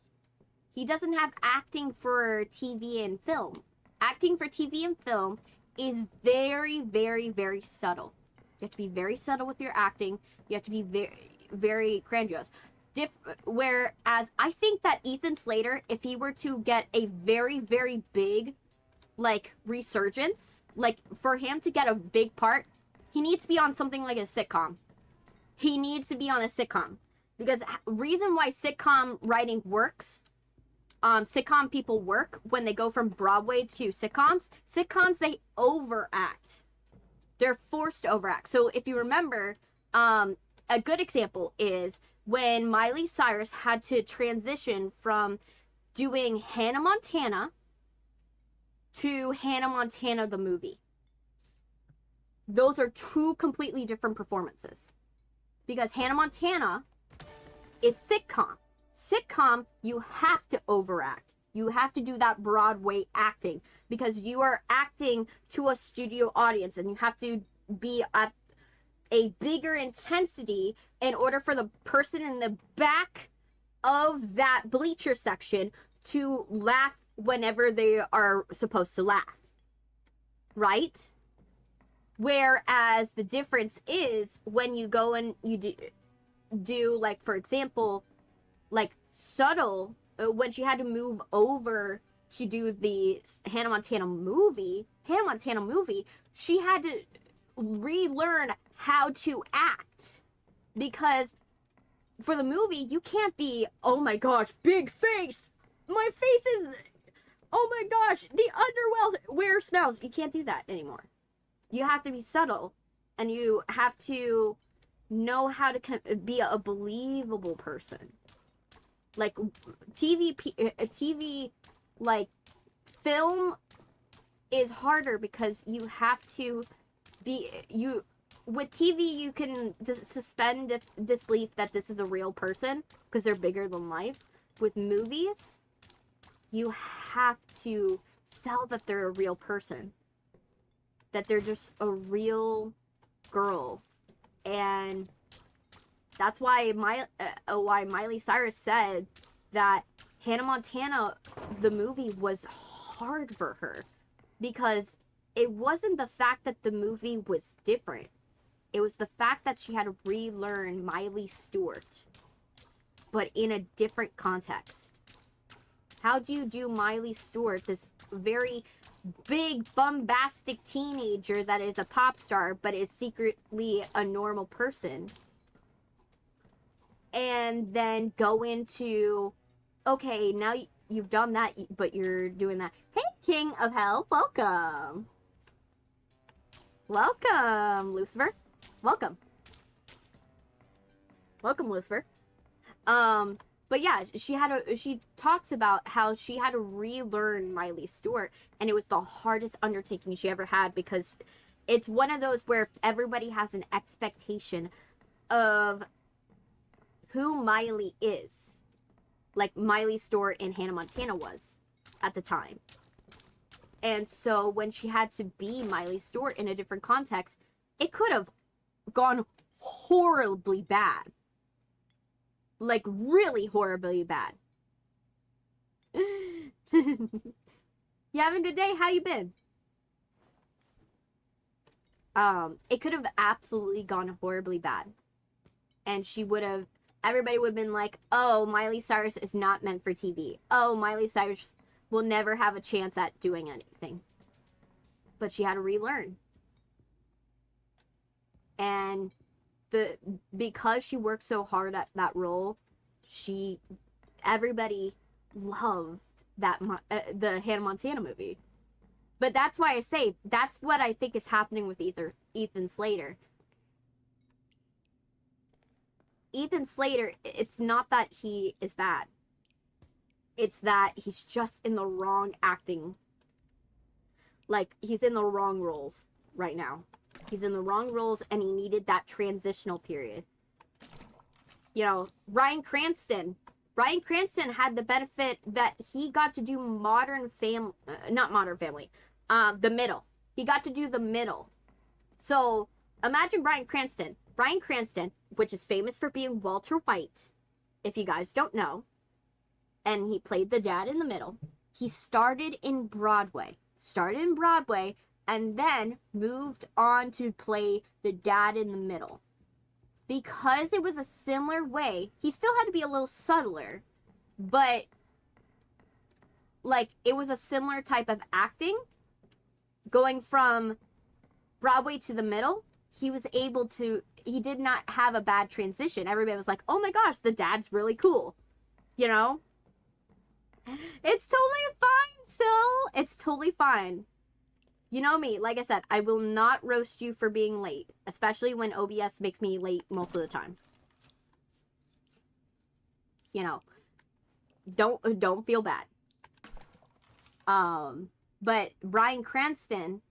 He doesn't have acting for TV and film. Acting for TV and film is very, very, very subtle. You have to be very subtle with your acting. You have to be very, very grandiose. Whereas I think that Ethan Slater, if he were to get a very, very big, like, resurgence, like, for him to get a big part, he needs to be on something like a sitcom. He needs to be on a sitcom. Because reason why sitcom writing works, sitcom people work when they go from Broadway to sitcoms, they overact. They're forced to overact. So if you remember, a good example is when Miley Cyrus had to transition from doing Hannah Montana to Hannah Montana the movie. Those are two completely different performances. Because Hannah Montana is sitcom. Sitcom, you have to overact. You have to do that Broadway acting. Because you are acting to a studio audience. And you have to be at a bigger intensity in order for the person in the back of that bleacher section to laugh whenever they are supposed to laugh. Right? Whereas the difference is when you go and you do like, for example, like subtle, when she had to move over to do the Hannah Montana movie, she had to relearn how to act. Because for the movie, you can't be, oh my gosh, big face. My face is, oh my gosh, the underwear smells. You can't do that anymore. You have to be subtle, and you have to know how to be a believable person. Like, TV, like, film is harder because you have to be, with TV, you can suspend disbelief that this is a real person, because they're bigger than life. With movies, you have to sell that they're a real person. That they're just a real girl. And that's why Miley Cyrus said that Hannah Montana, the movie, was hard for her because it wasn't the fact that the movie was different. It was the fact that she had to relearn Miley Stewart, but in a different context. How do you do Miley Stewart, this very big, bombastic teenager that is a pop star, but is secretly a normal person, and then go into, okay, now you've done that, but you're doing that. Hey, King of Hell, welcome. Welcome, Lucifer. Welcome. Welcome, Lucifer. But yeah, she talks about how she had to relearn Miley Stewart, and it was the hardest undertaking she ever had because it's one of those where everybody has an expectation of who Miley is. Like Miley Stewart in Hannah Montana was at the time. And so when she had to be Miley Stewart in a different context, it could have gone horribly bad. Like, really horribly bad. You having a good day? How you been? It could have absolutely gone horribly bad. And everybody would have been like, oh, Miley Cyrus is not meant for TV. Oh, Miley Cyrus will never have a chance at doing anything. But she had to relearn. And because she worked so hard at that role, everybody loved the Hannah Montana movie. But that's why I say, that's what I think is happening with Ethan Slater. Ethan Slater, it's not that he is bad. It's that he's just in the wrong acting. Like, he's in the wrong roles right now. He's in the wrong roles, and he needed that transitional period. You know, Bryan Cranston had the benefit that he got to do The Middle. He got to do The Middle. So, imagine Bryan Cranston. Bryan Cranston, which is famous for being Walter White, if you guys don't know, and he played the dad in The Middle. He started in Broadway, and then moved on to play the dad in The Middle. Because it was a similar way, he still had to be a little subtler, but, like, it was a similar type of acting. Going from Broadway to The Middle, he did not have a bad transition. Everybody was like, oh my gosh, the dad's really cool. You know? It's totally fine, Syl. It's totally fine. You know me, like I said, I will not roast you for being late, especially when OBS makes me late most of the time. You know, don't feel bad. But Bryan Cranston,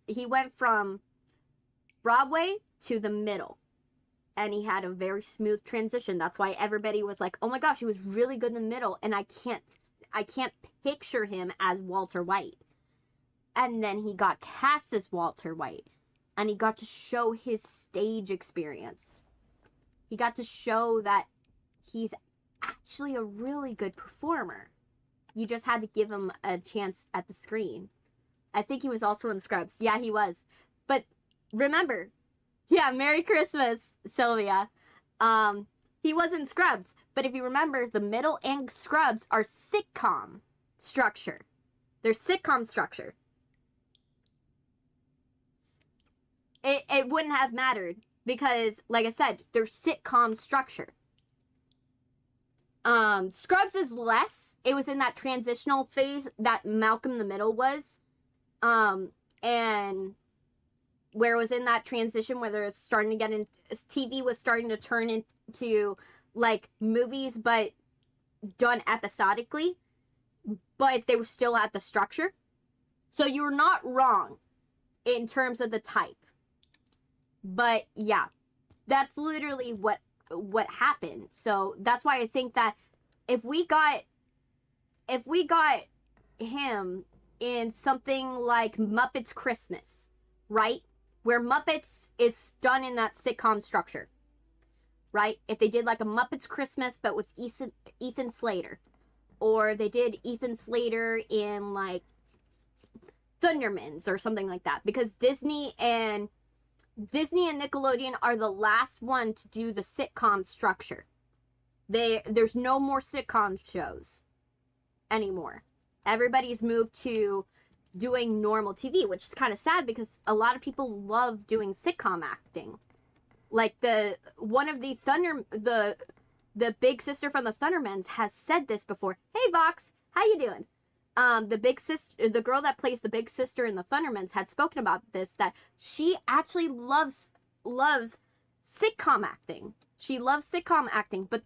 he went from Broadway to The Middle, and he had a very smooth transition. That's why everybody was like, oh my gosh, he was really good in The Middle, and I can't picture him as Walter White. And then he got cast as Walter White. And he got to show his stage experience. He got to show that he's actually a really good performer. You just had to give him a chance at the screen. I think he was also in Scrubs. Yeah, he was. But remember, yeah, Merry Christmas, Sylvia. He was in Scrubs. But if you remember, The Middle and Scrubs are sitcom structure. They're sitcom structure. It wouldn't have mattered because, like I said, they're sitcom structure. Scrubs is less. It was in that transitional phase that Malcolm in the Middle was. And where it was in that transition, whether it's starting to get in, TV was starting to turn into, like, movies, but done episodically. But they were still at the structure. So you were not wrong in terms of the type. But yeah, that's literally what happened. So that's why I think that if we got him in something like Muppets Christmas, right? Where Muppets is done in that sitcom structure, right? If they did like a Muppets Christmas but with Ethan Slater, or they did Ethan Slater in, like, Thundermans or something like that. Because Disney and Nickelodeon are the last one to do the sitcom structure. There's no more sitcom shows anymore. Everybody's moved to doing normal TV, which is kind of sad because a lot of people love doing sitcom acting. Like the big sister from the Thundermans has said this before. Hey Vox, how you doing? The girl that plays the big sister in the Thundermans had spoken about this, that she actually loves sitcom acting. She loves sitcom acting, but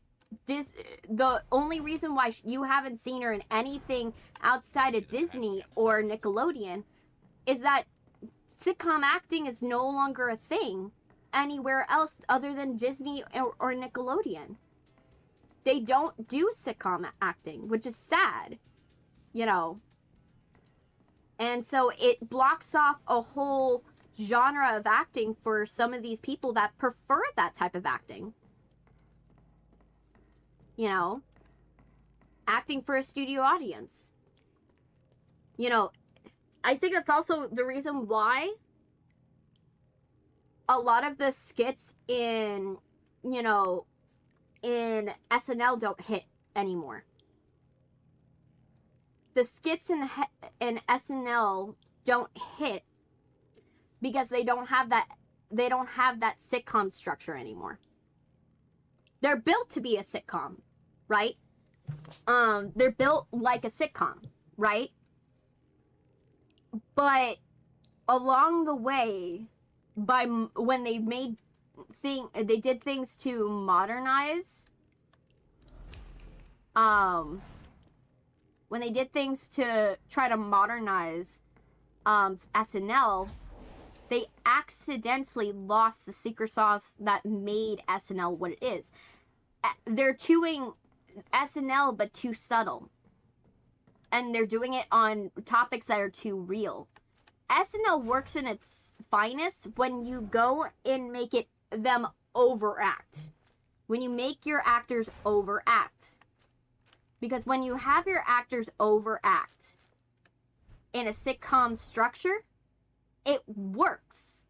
the only reason why you haven't seen her in anything outside of Disney or Nickelodeon is that sitcom acting is no longer a thing anywhere else other than Disney or Nickelodeon. They don't do sitcom acting, which is sad, you know. And so it blocks off a whole genre of acting for some of these people that prefer that type of acting. You know, acting for a studio audience. You know, I think that's also the reason why a lot of the skits in, you know, in SNL don't hit anymore. The skits in SNL don't hit because they don't have that sitcom structure anymore. They're built to be a sitcom, right? They're built like a sitcom, right? But along the way, when they did things to modernize, when they did things to try to modernize SNL, they accidentally lost the secret sauce that made SNL what it is. They're doing SNL but too subtle. And they're doing it on topics that are too real. SNL works in its finest when you go and make them overact. When you make your actors overact. Because when you have your actors overact in a sitcom structure, it works.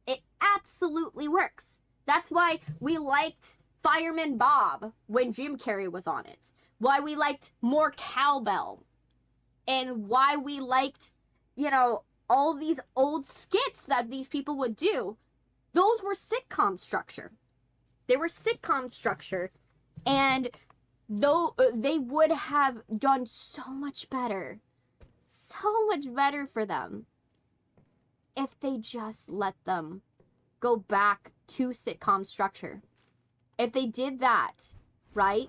It absolutely works. That's why we liked Fireman Bob when Jim Carrey was on it. Why we liked more cowbell. And why we liked, you know, all these old skits that these people would do. Those were sitcom structure. They were sitcom structure. And though they would have done so much better for them if they just let them go back to sitcom structure. If they did that, right?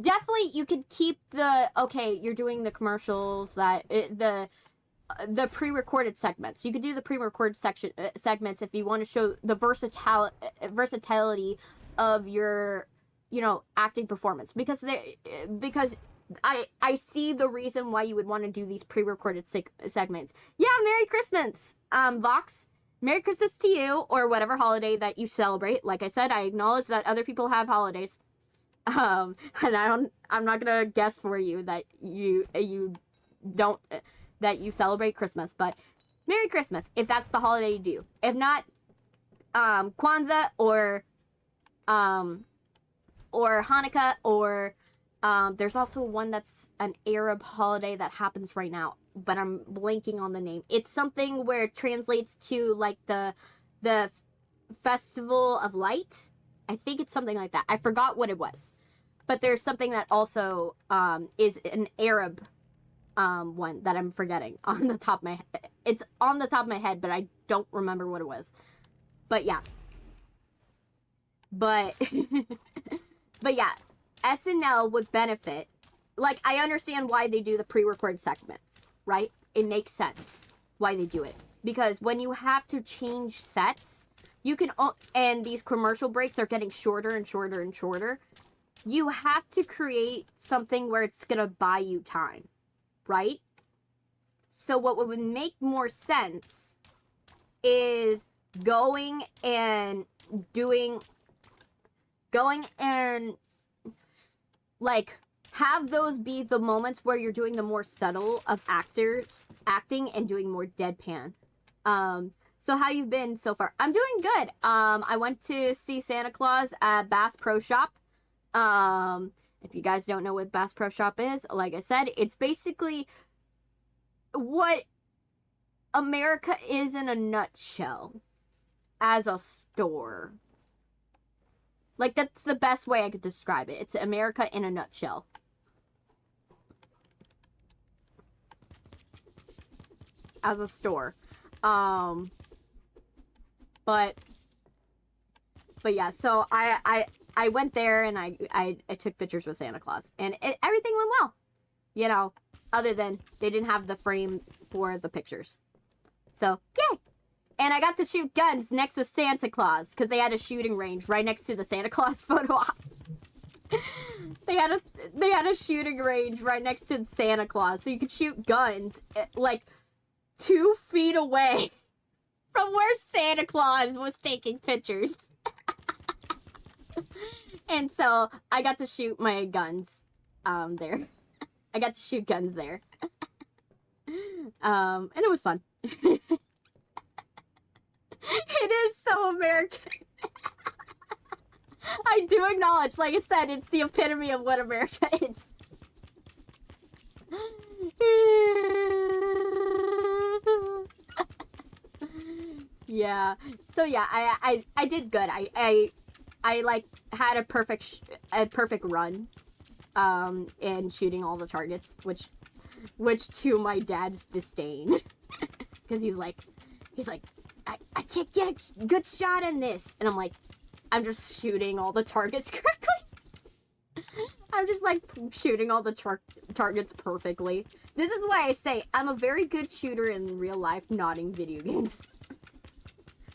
Definitely you could keep you're doing the commercials, the pre-recorded segments. You could do the pre-recorded segments if you want to show the versatility of your, you know, acting performance, because I see the reason why you would want to do these pre-recorded segments. Yeah, Merry Christmas, Vox. Merry Christmas to you, or whatever holiday that you celebrate. Like I said, I acknowledge that other people have holidays. And I'm not gonna guess for you that you don't, that you celebrate Christmas, but Merry Christmas if that's the holiday you do. If not, Kwanzaa or Hanukkah, or there's also one that's an Arab holiday that happens right now, but I'm blanking on the name. It's something where it translates to like the Festival of Light. I think it's something like that. I forgot what it was. But there's something that also is an Arab one that I'm forgetting on the top of my head. It's on the top of my head, but I don't remember what it was. But yeah. But yeah, SNL would benefit. Like, I understand why they do the pre-recorded segments, right? It makes sense why they do it. Because when you have to change sets, you can, and these commercial breaks are getting shorter and shorter and shorter, you have to create something where it's going to buy you time, right? So what would make more sense is going and like have those be the moments where you're doing the more subtle of acting and doing more deadpan. So how you've been so far? I'm doing good. I went to see Santa Claus at Bass Pro Shop. If you guys don't know what Bass Pro Shop is, like I said, it's basically what America is in a nutshell as a store. Like, that's the best way I could describe it. It's America in a nutshell. As a store. But yeah, so I went there and I took pictures with Santa Claus. And everything went well. You know, other than they didn't have the frame for the pictures. So, yay! And I got to shoot guns next to Santa Claus, because they had a shooting range right next to the Santa Claus photo op. They had a shooting range right next to Santa Claus, so you could shoot guns, like, 2 feet away from where Santa Claus was taking pictures. And so, I got to shoot my guns, there. I got to shoot guns there. And it was fun. It is so American. I do acknowledge, like I said, it's the epitome of what America is. Yeah. So yeah, I did good. I like had a perfect run, in shooting all the targets, which to my dad's disdain, because he's like, I can't get a good shot in this, and I'm like, I'm just shooting all the targets correctly. I'm just like shooting all the targets perfectly. This is why I say I'm a very good shooter in real life, not in video games.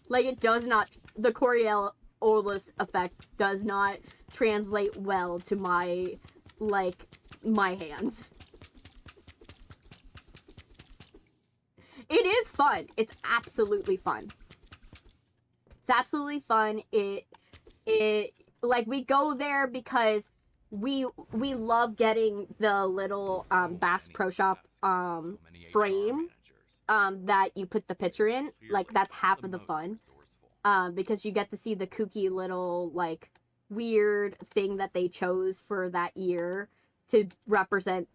Like, it does not, the Coriolis effect does not translate well to my hands. It is fun. It's absolutely fun. It's absolutely fun. It like, we go there because we love getting the little Bass Pro Shop frame that you put the picture in. Like, that's half of the fun. Because you get to see the kooky little, like, weird thing that they chose for that year to represent,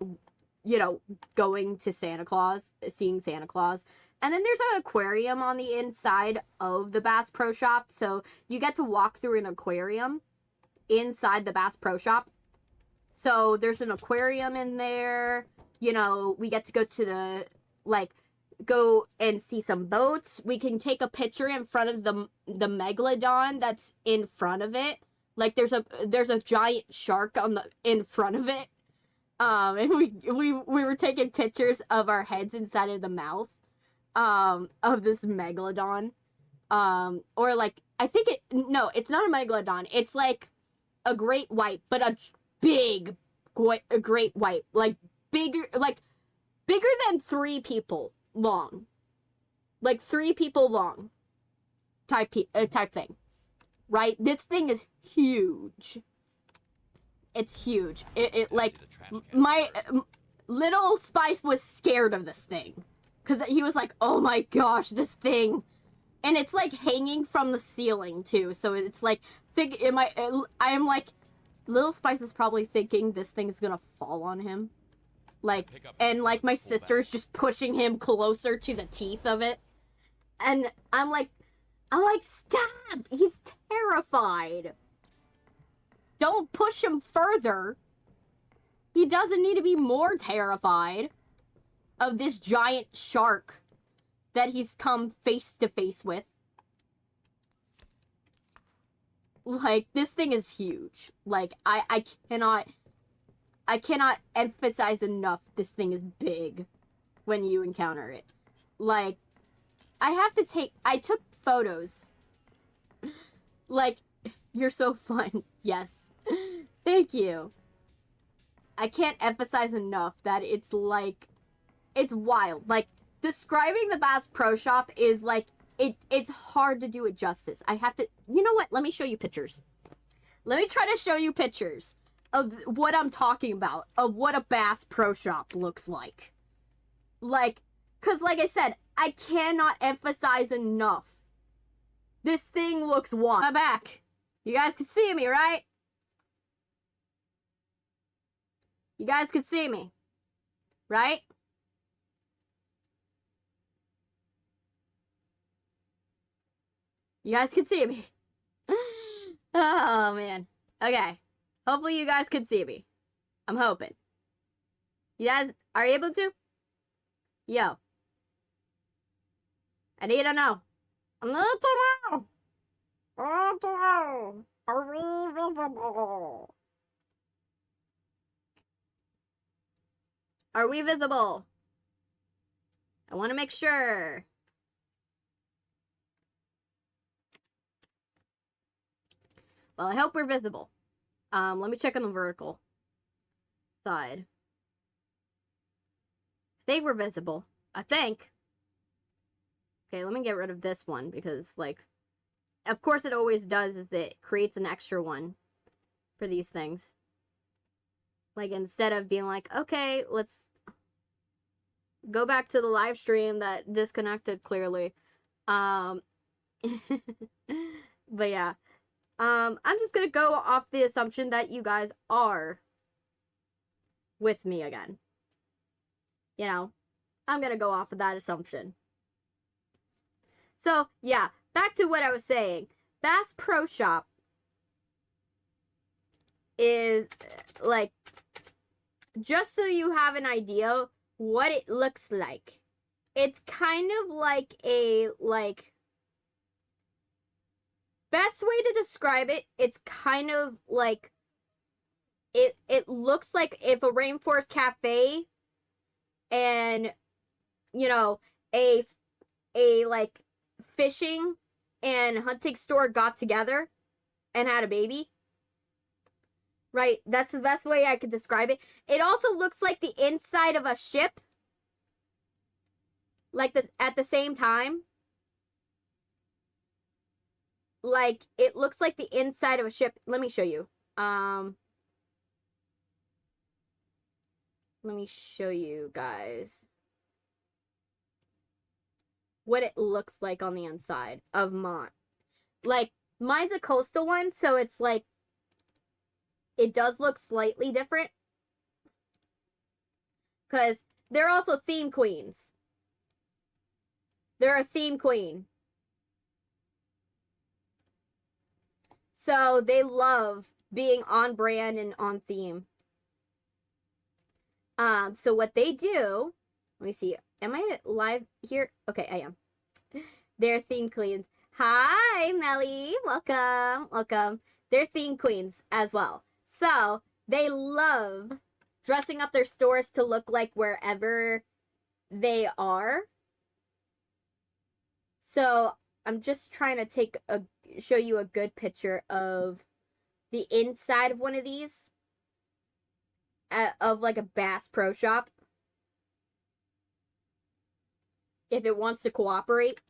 you know, going to Santa Claus, seeing Santa Claus. And then there's an aquarium on the inside of the Bass Pro Shop. So you get to walk through an aquarium inside the Bass Pro Shop. So there's an aquarium in there. You know, we get to go to the, like, go and see some boats. We can take a picture in front of the megalodon that's in front of it. Like, there's a giant shark in front of it. And we were taking pictures of our heads inside of the mouth, of this megalodon. Or, like, I think it's not a megalodon. It's like a great white, but a great white. Like, bigger than 3 people long. Like, 3 people long. Type thing. Right? This thing is huge. It's huge. It like, my little Spice was scared of this thing. Because he was like, oh my gosh, this thing. And it's like hanging from the ceiling too. So it's like, I am like, little Spice is probably thinking this thing's gonna fall on him. Like, and like my sister's just pushing him closer to the teeth of it. And I'm like, stop! He's terrified. Don't push him further. He doesn't need to be more terrified of this giant shark that he's come face to face with. Like, this thing is huge. Like, I cannot emphasize enough this thing is big when you encounter it. Like, I took photos. Like, you're so fun. Yes. Thank you. I can't emphasize enough that it's like, it's wild. Like, describing the Bass Pro Shop is like, it's hard to do it justice. I have to, you know what? Let me show you pictures. Let me try to show you pictures. of what I'm talking about, of what a Bass Pro Shop looks like. Like, because like I said, I cannot emphasize enough. This thing looks wild. I'm back. You guys can see me, right? You guys can see me, right? You guys can see me. Oh, man. Okay. Hopefully you guys can see me. I'm hoping. You guys are able to? Yo. I need to know. I need to know. I need to know. Are we visible? Are we visible? I want to make sure. Well, I hope we're visible. Let me check on the vertical side. I think we're visible. I think. Okay, let me get rid of this one because, like, of course it always does is it creates an extra one for these things. Like, instead of being like, okay, let's go back to the live stream that disconnected clearly. But yeah. I'm just gonna go off the assumption that you guys are with me again. You know, I'm gonna go off of that assumption. So, yeah, back to what I was saying. Bass Pro Shop is, like, just so you have an idea what it looks like. It's kind of like a, like, best way to describe it, it's kind of like, it looks like if a rainforest cafe and, you know, a like, fishing and hunting store got together and had a baby. Right, that's the best way I could describe it. It also looks like the inside of a ship. Like, at the same time. Like, it looks like the inside of a ship. Let me show you. Let me show you guys what it looks like on the inside of mine. Like, mine's a coastal one, so it's like, it does look slightly different. Because they're also theme queens. They're a theme queen. So they love being on brand and on theme. So what they do, let me see. Am I live here? Okay, I am. They're theme queens. Hi, Melly. Welcome. Welcome. They're theme queens as well. So they love dressing up their stores to look like wherever they are. So I'm just trying to show you a good picture of the inside of one of these. Of like a Bass Pro Shop. If it wants to cooperate.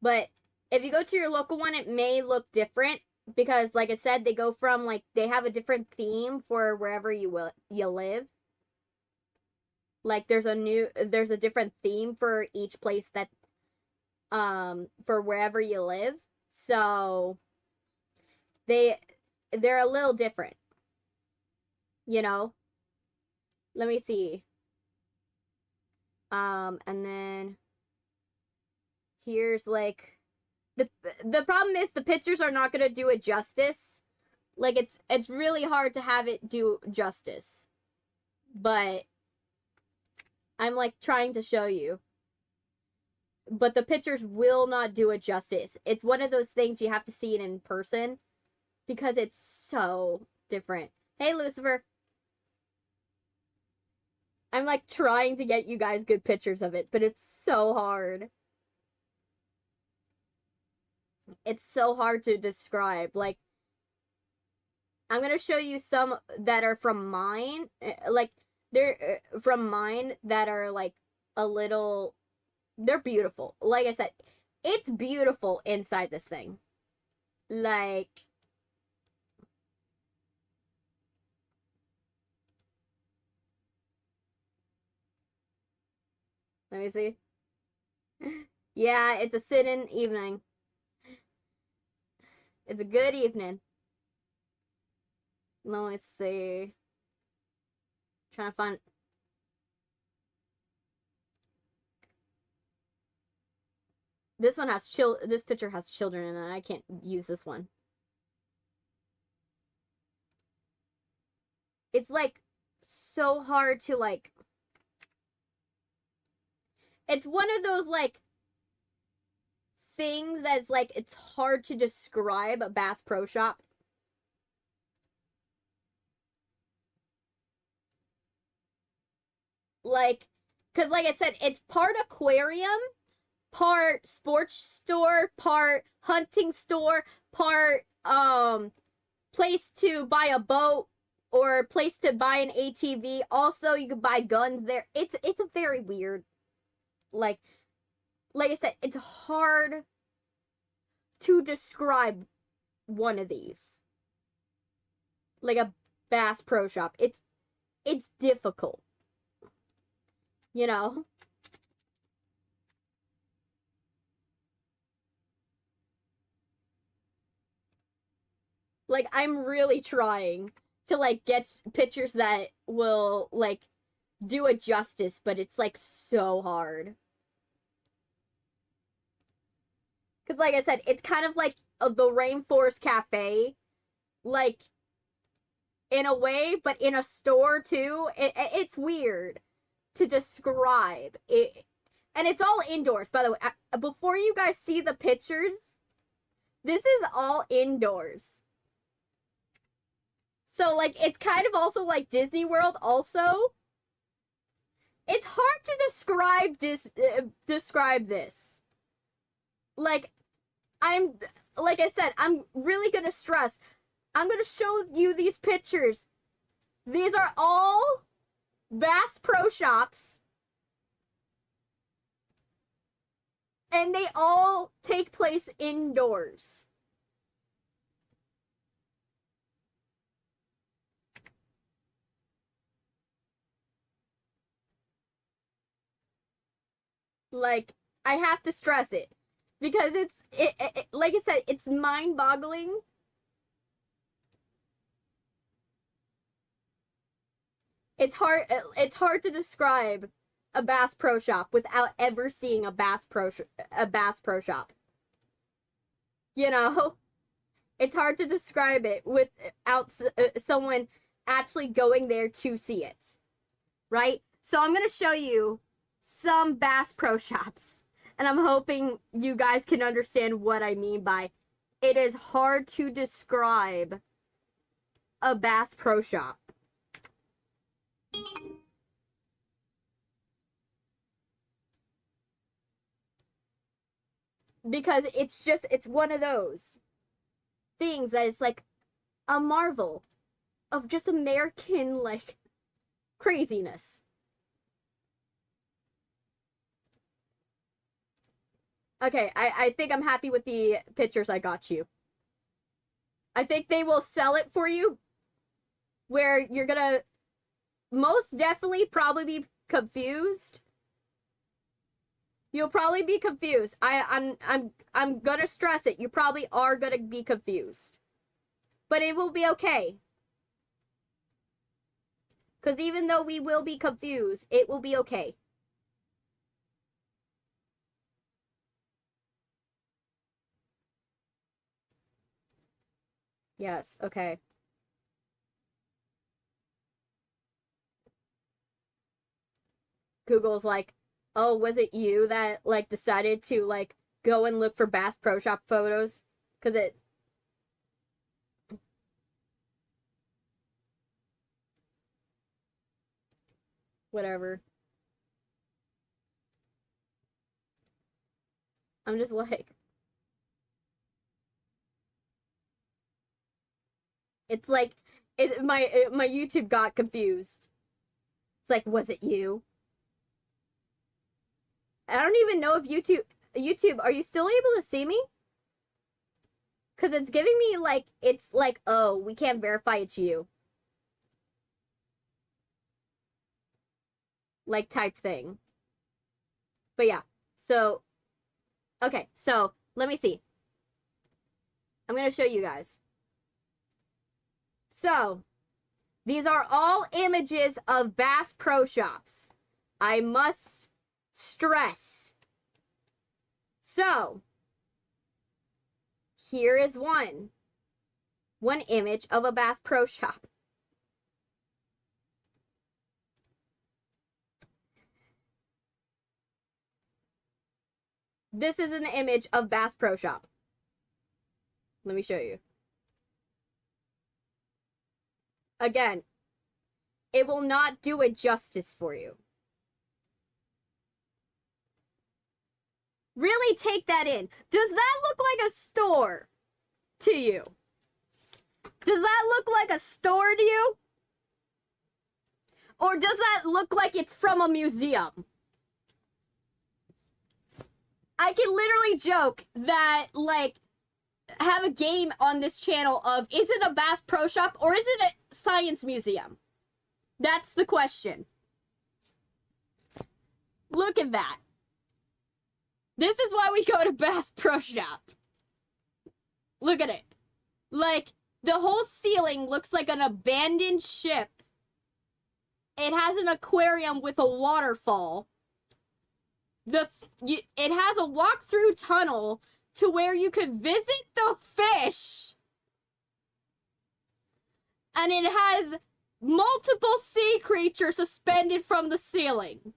But if you go to your local one, it may look different. Because, like I said, they go from, like, they have a different theme for wherever you live. Like, there's a different theme for each place that, for wherever you live. So, they're a little different. You know? Let me see. And then, here's, like, the problem is the pictures are not going to do it justice. Like, it's really hard to have it do justice. But I'm, like, trying to show you. But the pictures will not do it justice. It's one of those things you have to see it in person. Because it's so different. Hey, Lucifer. I'm, like, trying to get you guys good pictures of it. But it's so hard. It's so hard to describe. Like, I'm going to show you some that are from mine. Like, they're from mine that are, like, a little they're beautiful. Like I said, it's beautiful inside this thing. Like, let me see. Yeah, it's a sit-in evening. It's a good evening. Let me see. Trying to find. This one has this picture has children in it. I can't use this one. It's like so hard to like. It's one of those like things that's like it's hard to describe a Bass Pro Shop. Like, cause like I said, it's part aquarium, part sports store, part hunting store, part place to buy a boat or place to buy an ATV. Also, you can buy guns there. It's a very weird, like I said, it's hard to describe one of these. Like a Bass Pro Shop. It's difficult. You know? Like, I'm really trying to, like, get pictures that will, like, do it justice, but it's, like, so hard. Because, like I said, it's kind of like the Rainforest Cafe. Like, in a way, but in a store, too. It's weird to describe it, and it's all indoors, by the way. Before you guys see the pictures, this is all indoors. So like it's kind of also like Disney World also. It's hard to describe this. Like like I said, I'm really going to stress. I'm going to show you these pictures. These are all Bass Pro Shops, and they all take place indoors. Like, I have to stress it because it's like I said, it's mind-boggling. It's hard to describe a Bass Pro Shop without ever seeing a Bass Pro Shop. You know, it's hard to describe it without someone actually going there to see it. Right? So I'm going to show you some Bass Pro Shops, and I'm hoping you guys can understand what I mean by it is hard to describe a Bass Pro Shop. Because it's one of those things that is like a marvel of just American, like, craziness. Okay, I think I'm happy with the pictures I got you. I think they will sell it for you where you're gonna most definitely probably be confused. You'll probably be confused. I'm gonna stress it. You probably are gonna be confused. But it will be okay. Because even though we will be confused, it will be okay. Yes, okay. Google's like, oh, was it you that, like, decided to, like, go and look for Bass Pro Shop photos? Because it... Whatever. I'm just like... It's like, my YouTube got confused. It's like, was it you? I don't even know if YouTube, are you still able to see me? Because it's giving me like, it's like, oh, we can't verify it's you. Like type thing. But yeah, so, okay, so let me see. I'm going to show you guys. So, these are all images of Bass Pro Shops. I must stress. So, here is one image of a Bass Pro Shop. This is an image of Bass Pro Shop. Let me show you. Again, it will not do it justice for you. Really take that in. Does that look like a store to you? Does that look like a store to you? Or does that look like it's from a museum? I can literally joke that, like, have a game on this channel of, is it a Bass Pro Shop or is it a science museum? That's the question. Look at that. This is why we go to Bass Pro Shop. Look at it. Like, the whole ceiling looks like an abandoned ship. It has an aquarium with a waterfall. It has a walk-through tunnel to where you could visit the fish. And it has multiple sea creatures suspended from the ceiling.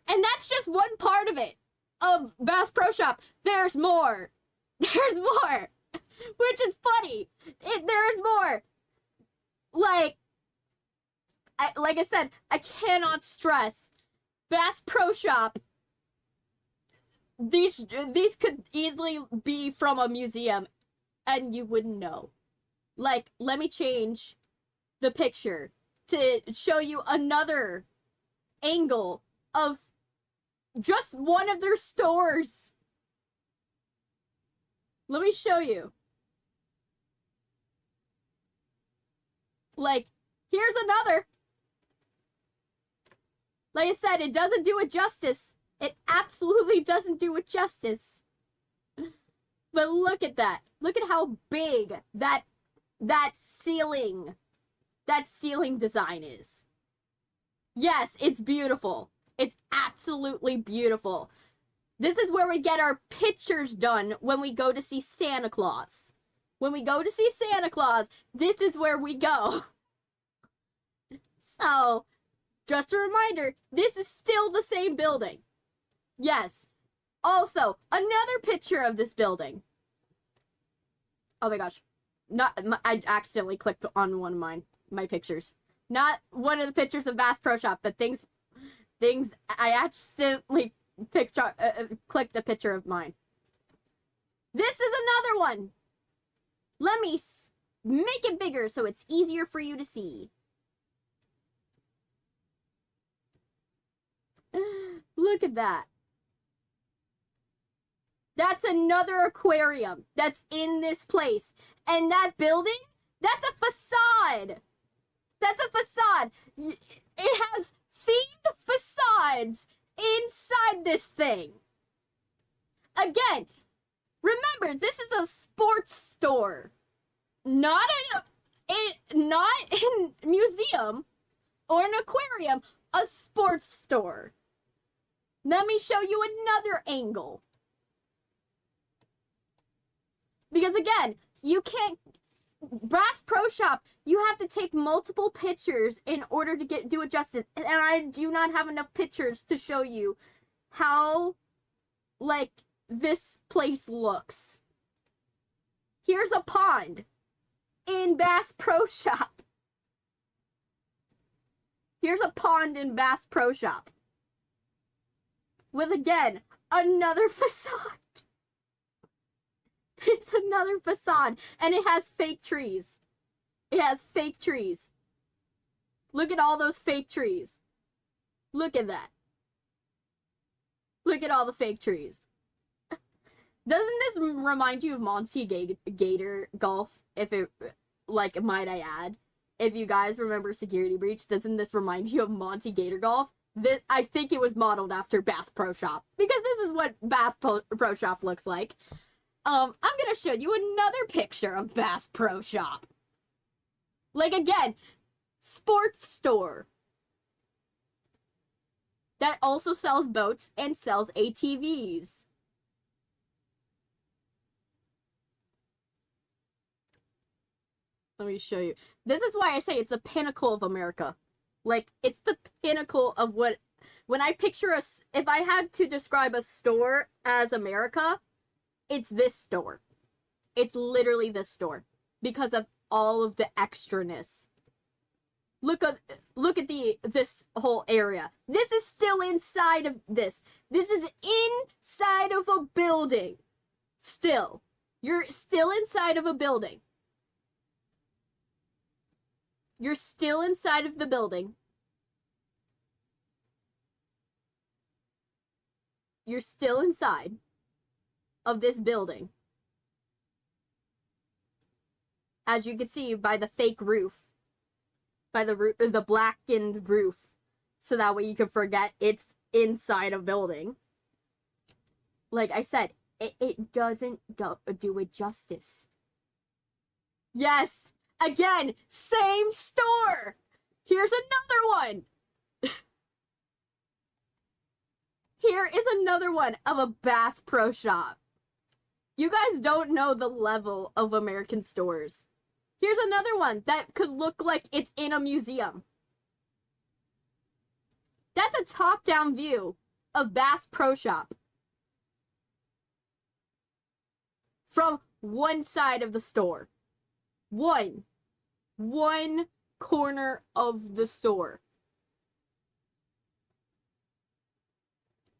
And that's just one part of it. Of Bass Pro Shop. There's more. There's more. Which is funny. There's more. Like I said, I cannot stress. Bass Pro Shop. These could easily be from a museum. And you wouldn't know. Like, let me change the picture to show you another angle of just one of their stores. Let me show you. Like, here's another. Like I said, it doesn't do it justice. It absolutely doesn't do it justice. But look at that. Look at how big that ceiling design is. Yes, it's beautiful. It's absolutely beautiful. This is where we get our pictures done when we go to see Santa Claus. When we go to see Santa Claus, this is where we go. So, just a reminder, this is still the same building. Yes. Also, another picture of this building. Oh my gosh. I accidentally clicked on one of my pictures. Not one of the pictures of Bass Pro Shop, but things I accidentally clicked a picture of mine. This is another one. Let me make it bigger so it's easier for you to see. Look at that. That's another aquarium that's in this place. And that building, that's a facade. That's a facade. It has themed facades inside this thing. Again, remember, this is a sports store. Not in museum or an aquarium, a sports store. Let me show you another angle. Because again, you can't... Bass Pro Shop, you have to take multiple pictures in order to do it justice. And I do not have enough pictures to show you how, like, this place looks. Here's a pond in Bass Pro Shop. Here's a pond in Bass Pro Shop. With, again, another facade. It's another facade. And it has fake trees. It has fake trees. Look at all those fake trees. Look at that. Look at all the fake trees. Doesn't this remind you of Monty Gator Golf? If it, like, might I add, if you guys remember Security Breach, doesn't this remind you of Monty Gator Golf? This, I think it was modeled after Bass Pro Shop, because this is what Bass Pro Shop looks like. I'm gonna show you another picture of Bass Pro Shop. Like, again, sports store that also sells boats and sells ATVs. Let me show you. This is why I say it's a pinnacle of America. Like, it's the pinnacle of what... When I picture if I had to describe a store as America, it's this store. It's literally this store. Because of all of the extraness. Look at this whole area. This is still inside of this. This is inside of a building. Still. You're still inside of a building. You're still inside of the building. You're still inside of this building. As you can see by the fake roof. By the blackened roof. So that way you can forget it's inside a building. Like I said, it doesn't do it justice. Yes! Again, same store! Here's another one! Here is another one of a Bass Pro Shop. You guys don't know the level of American stores. Here's another one that could look like it's in a museum. That's a top-down view of Bass Pro Shop. From one side of the store. One corner of the store.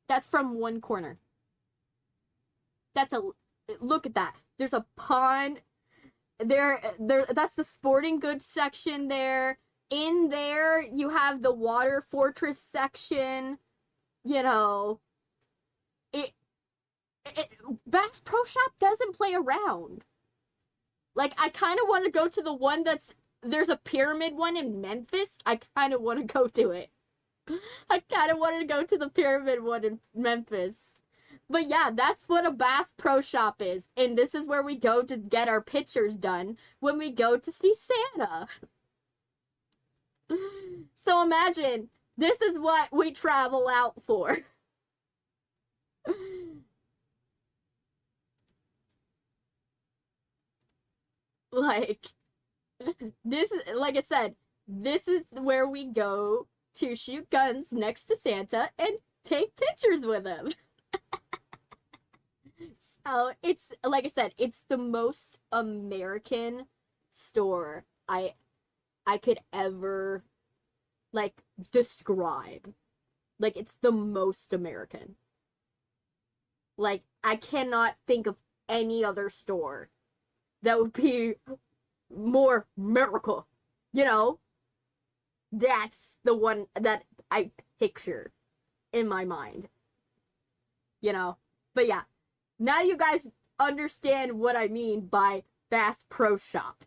That's from one corner. Look at that. There's a pond. That's the sporting goods section there. In there, you have the water fortress section. You know, Bass Pro Shop doesn't play around. Like, I kind of want to go to the one there's a pyramid one in Memphis. I kind of want to go to it. I kind of wanted to go to the pyramid one in Memphis. But yeah, that's what a Bass Pro Shop is. And this is where we go to get our pictures done when we go to see Santa. So imagine, this is what we travel out for. Like, this is, like I said, this is where we go to shoot guns next to Santa and take pictures with him. So it's, like I said, it's the most American store I could ever, like, describe. Like, it's the most American. Like, I cannot think of any other store that would be more America. You know? That's the one that I picture in my mind. You know? But yeah. Now you guys understand what I mean by Bass Pro Shop.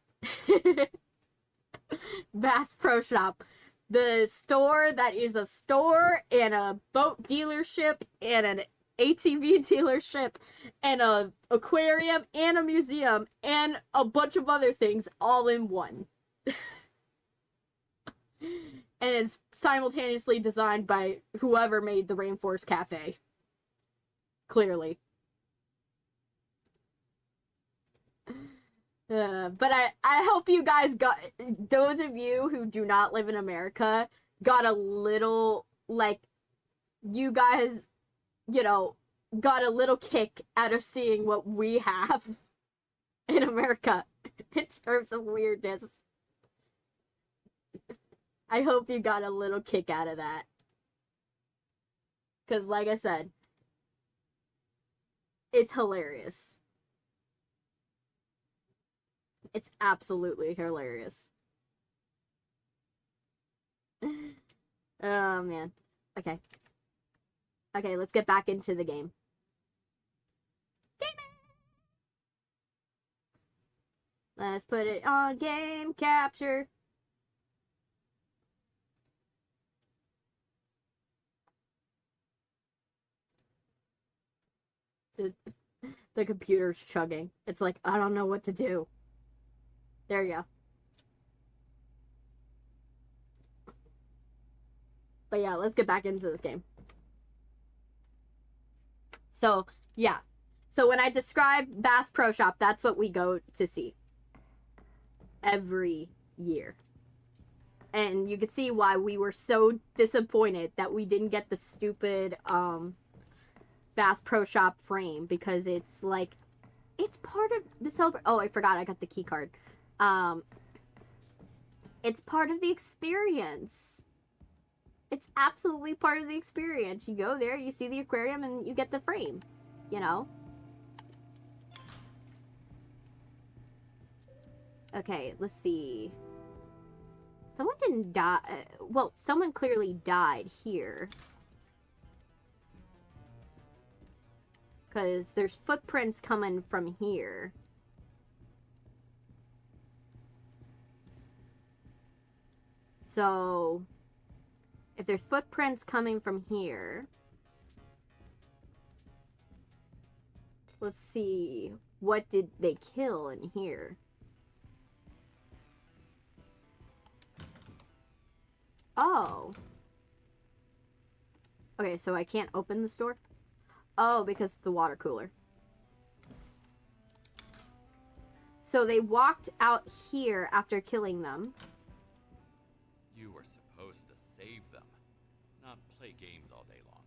Bass Pro Shop. The store that is a store and a boat dealership and an ATV dealership and a aquarium and a museum and a bunch of other things all in one. And it's simultaneously designed by whoever made the Rainforest Cafe. Clearly. But I hope you guys got, those of you who do not live in America, got a little, like, you guys, you know, got a little kick out of seeing what we have in America in terms of weirdness. I hope you got a little kick out of that. Because, like I said, it's hilarious. It's absolutely hilarious. Oh, man. Okay. Okay, let's get back into the game. Let's put it on game capture. The computer's chugging. It's like, I don't know what to do. There you go. But yeah, let's get back into this game. So, yeah. So when I describe Bass Pro Shop, that's what we go to see. Every year. And you can see why we were so disappointed that we didn't get the stupid Bass Pro Shop frame, because it's like, it's part of the celebration. Oh, I forgot I got the key card. It's part of the experience. It's absolutely part of the experience. You go there, you see the aquarium, and you get the frame, you know? Okay, let's see. Someone didn't die. Well, someone clearly died here. Because there's footprints coming from here. So, if there's footprints coming from here, let's see. What did they kill in here? Oh. Okay, so I can't open the store? Oh, because of the water cooler. So they walked out here after killing them. You were supposed to save them, not play games all day long.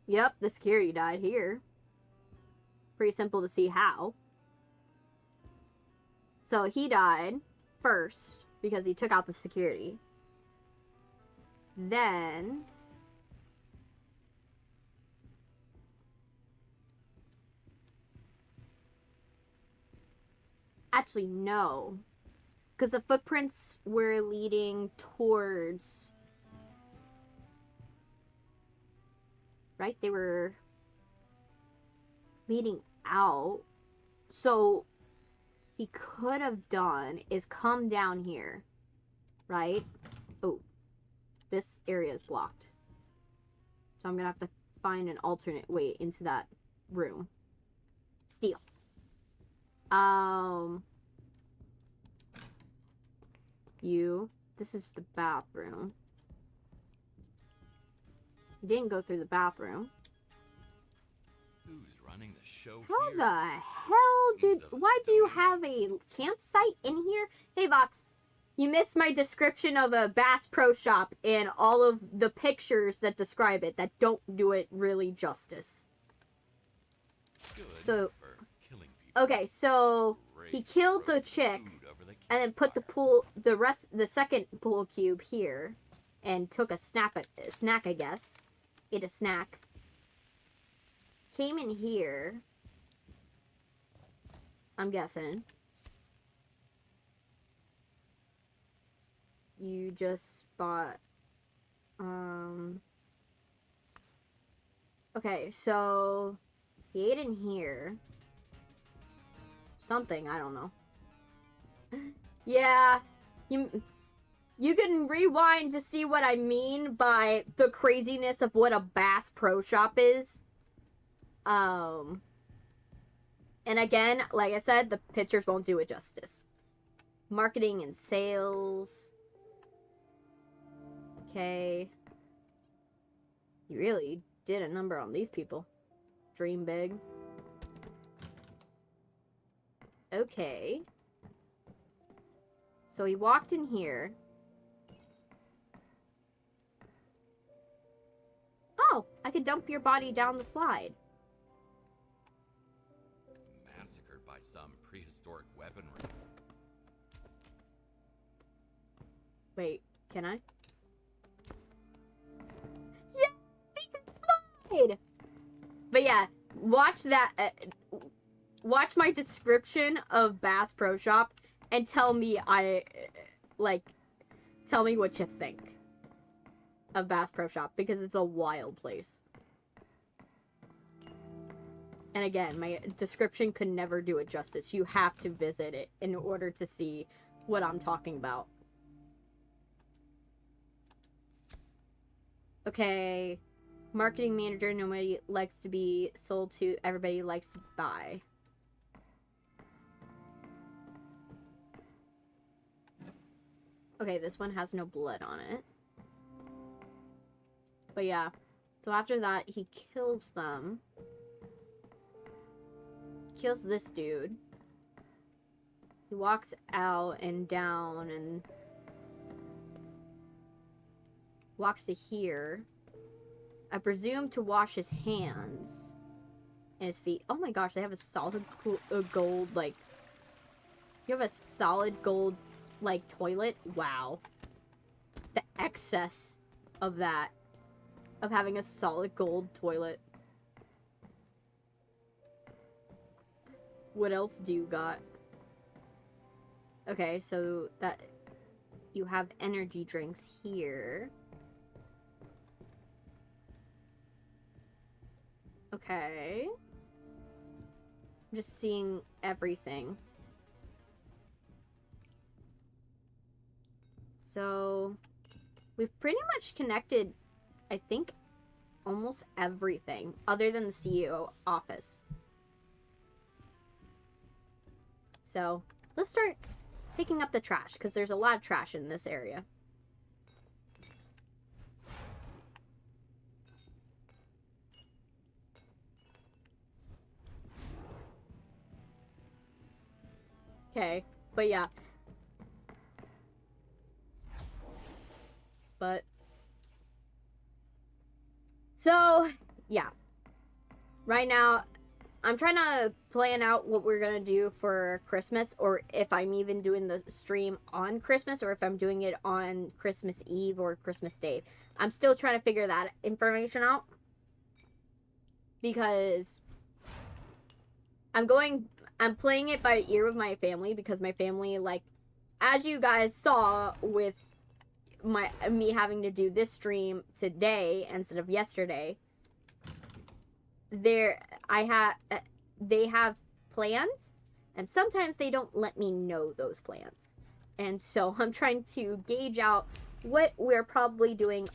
Yep, the security died here. Pretty simple to see how. So he died first because he took out the security. Then actually, no. Because the footprints were leading towards... Right? They were leading out. So, he could have done is come down here. Right? Oh. This area is blocked. So I'm going to have to find an alternate way into that room. Steal. This is the bathroom. You didn't go through the bathroom. Who's running the show How here? the hell why do you have a campsite in here? Hey, Vox, you missed my description of a Bass Pro Shop and all of the pictures that describe it that don't do it really justice. Good So, for killing people. okay, so he killed the chick and then put the second pool cube here and took a snack, I guess. Ate a snack. Came in here, I'm guessing. You just bought, okay, so he ate in here. Something, I don't know. Yeah, you can rewind to see what I mean by the craziness of what a Bass Pro Shop is. And again, like I said, the pictures won't do it justice. Marketing and sales. Okay. You really did a number on these people. Dream big. Okay. So he walked in here. Oh, I could dump your body down the slide. Massacred by some prehistoric weaponry. Wait, can I? Yeah, he can slide! But yeah, watch that. Watch my description of Bass Pro Shop and tell me tell me what you think. of Bass Pro Shop because it's a wild place. And again, my description could never do it justice. You have to visit it in order to see what I'm talking about. Okay. Marketing manager, nobody likes to be sold to, everybody likes to buy. Okay, this one has no blood on it. But yeah. So after that, he kills them. Kills this dude. He walks out and down and walks to here. I presume to wash his hands and his feet. Oh my gosh, they have a solid gold, like... You have a solid gold, like, toilet? Wow. The excess of that. Of having a solid gold toilet. What else do you got? Okay, so that... You have energy drinks here. Okay. I'm just seeing everything. So, we've pretty much connected, I think, almost everything, other than the CEO office. So, let's start picking up the trash, because there's a lot of trash in this area. Okay, but yeah. But, so, yeah. Right now, I'm trying to plan out what we're gonna do for Christmas, or if I'm even doing the stream on Christmas, or if I'm doing it on Christmas Eve or Christmas Day. I'm still trying to figure that information out. Because I'm playing it by ear with my family, because my family, like, as you guys saw with me having to do this stream today instead of yesterday, they have plans, and sometimes they don't let me know those plans. And so I'm trying to gauge out what we're probably doing,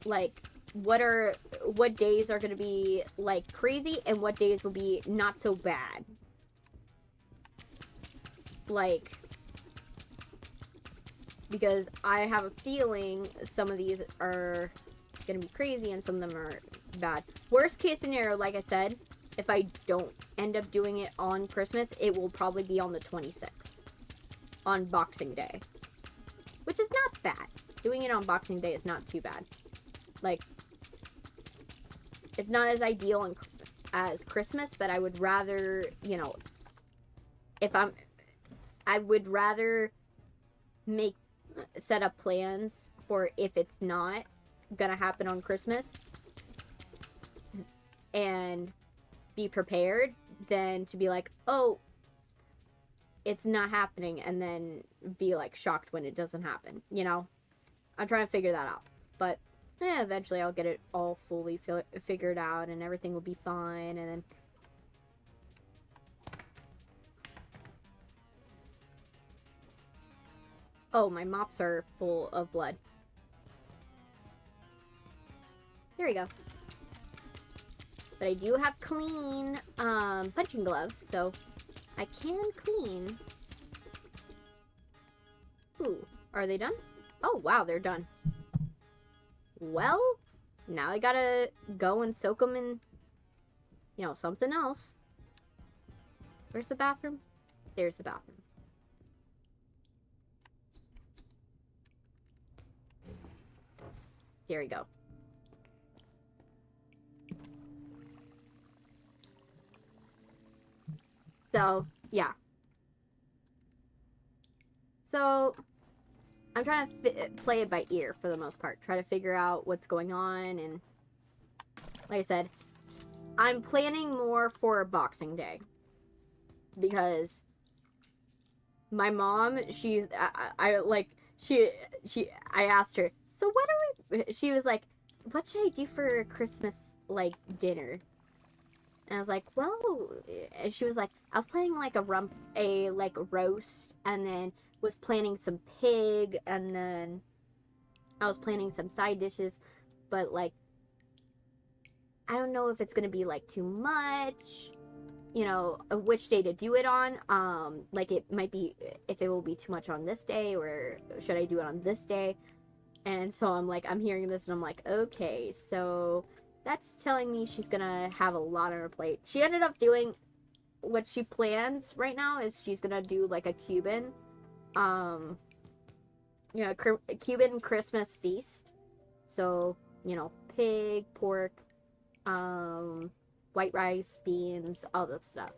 like, what days are going to be, like, crazy, and what days will be not so bad. Like, because I have a feeling some of these are going to be crazy and some of them are bad. Worst case scenario, like I said, if I don't end up doing it on Christmas, it will probably be on the 26th. On Boxing Day. Which is not bad. Doing it on Boxing Day is not too bad. Like, it's not as ideal as Christmas, but I would rather, you know, I would rather set up plans for if it's not gonna happen on Christmas and be prepared than to be like, oh, it's not happening, and then be like shocked when it doesn't happen, you know? I'm trying to figure that out, but eventually I'll get it all fully figured out and everything will be fine. And then oh, my mops are full of blood. There we go. But I do have clean punching gloves, so I can clean. Ooh, are they done? Oh, wow, they're done. Well, now I gotta go and soak them in, you know, something else. Where's the bathroom? There's the bathroom. Here we go. So, yeah. So, I'm trying to play it by ear for the most part. Try to figure out what's going on, and like I said, I'm planning more for Boxing Day. Because my mom, she's, I asked her, so what are we, she was like, what should I do for Christmas, like, dinner? And I was like, well, and she was like, I was planning like a roast, and then was planning some pig, and then I was planning some side dishes, but like, I don't know if it's gonna be like too much, you know, which day to do it on. Like it might be, if it will be too much on this day, or should I do it on this day? And so I'm like, I'm hearing this and I'm like, okay, so that's telling me she's gonna have a lot on her plate. She ended up doing what she plans right now is she's gonna do like a Cuban, you know, Cuban Christmas feast. So, you know, pig, pork, white rice, beans, all that stuff.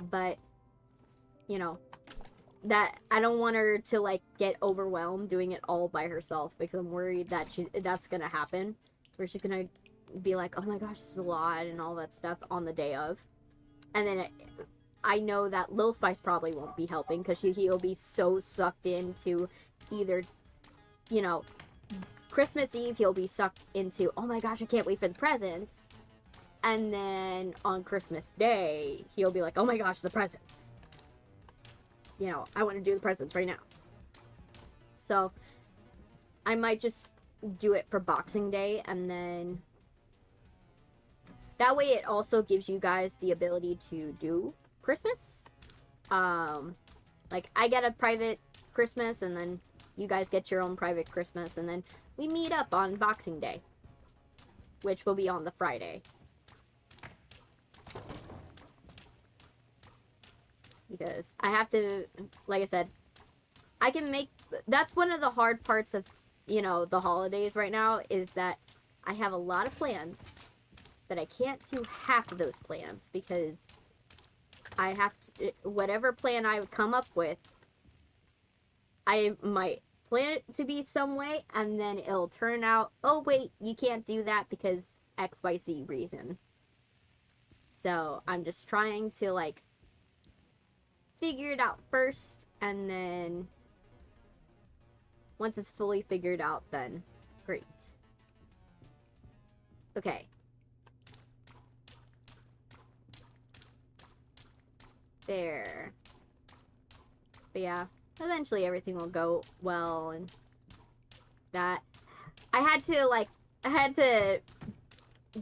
But, you know, that I don't want her to like get overwhelmed doing it all by herself, because I'm worried that that's gonna happen, where she's gonna be like, oh my gosh, this is a lot and all that stuff on the day of. And then I know that Lil Spice probably won't be helping, because he'll be so sucked into either, you know, Christmas Eve he'll be sucked into, oh my gosh, I can't wait for the presents, and then on Christmas Day he'll be like, oh my gosh, the presents. You know, I want to do the presents right now. So, I might just do it for Boxing Day, and then that way it also gives you guys the ability to do Christmas. Like, I get a private Christmas, and then you guys get your own private Christmas, and then we meet up on Boxing Day, which will be on the Friday. Because I have to, like I said, I can make, that's one of the hard parts of, you know, the holidays right now, is that I have a lot of plans, but I can't do half of those plans, because I have to, whatever plan I would come up with, I might plan it to be some way, and then it'll turn out, oh wait, you can't do that because XYZ reason. So I'm just trying to like figure it out first, and then once it's fully figured out, then great. Okay. There. But yeah, eventually everything will go well, and that I had to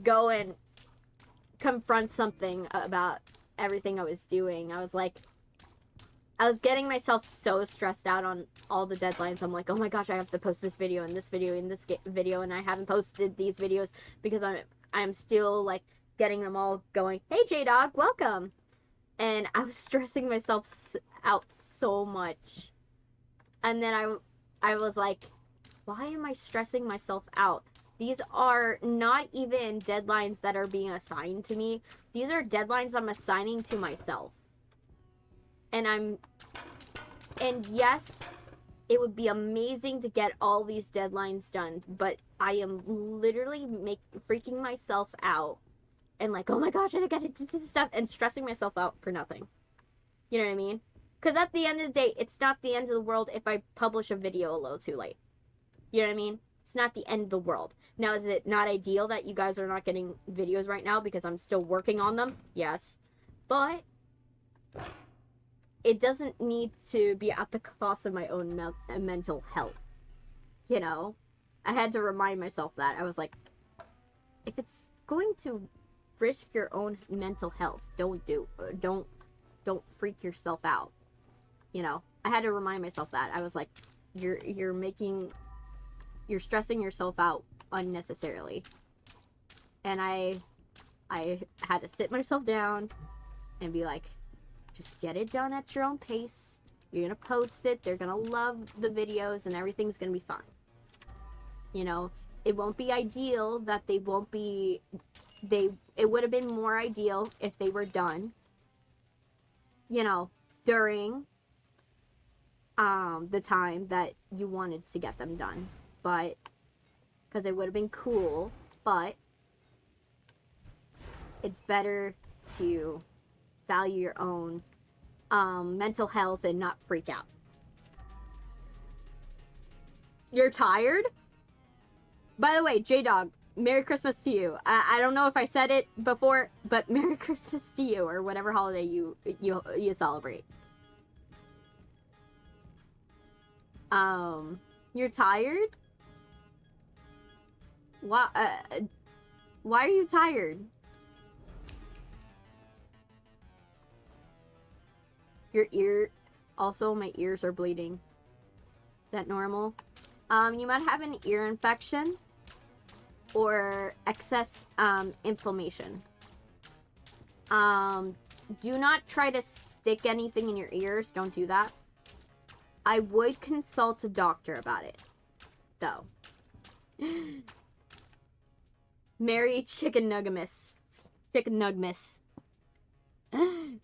go and confront something about everything I was doing. I was getting myself so stressed out on all the deadlines. I'm like, oh my gosh, I have to post this video and this video and this video, and I haven't posted these videos because I'm still like getting them all going. Hey J-Dog, welcome. And I was stressing myself out so much. And then I was like, why am I stressing myself out? These are not even deadlines that are being assigned to me. These are deadlines I'm assigning to myself. And yes, it would be amazing to get all these deadlines done, but I am literally freaking myself out and like, oh my gosh, I gotta do this stuff, and stressing myself out for nothing. You know what I mean? Because at the end of the day, it's not the end of the world if I publish a video a little too late. You know what I mean? It's not the end of the world. Now, is it not ideal that you guys are not getting videos right now because I'm still working on them? Yes. But it doesn't need to be at the cost of my own mental health. You know? I had to remind myself that. I was like, if it's going to risk your own mental health, don't freak yourself out. You know? I had to remind myself that. I was like, you're stressing yourself out unnecessarily. And I had to sit myself down and be like, just get it done at your own pace. You're gonna post it, they're gonna love the videos, and everything's gonna be fine. You know, it won't be ideal that it would have been more ideal if they were done, you know, during the time that you wanted to get them done. But because it would have been cool, but it's better to value your own mental health and not freak out. You're tired? By the way, J-Dog, Merry Christmas to you. I don't know if I said it before, but Merry Christmas to you, or whatever holiday you celebrate. You're tired? Why are you tired? Your ear... Also, my ears are bleeding. Is that normal? You might have an ear infection or excess inflammation. Do not try to stick anything in your ears. Don't do that. I would consult a doctor about it, though. Merry Chicken Nuggamus. Chicken Nugmas.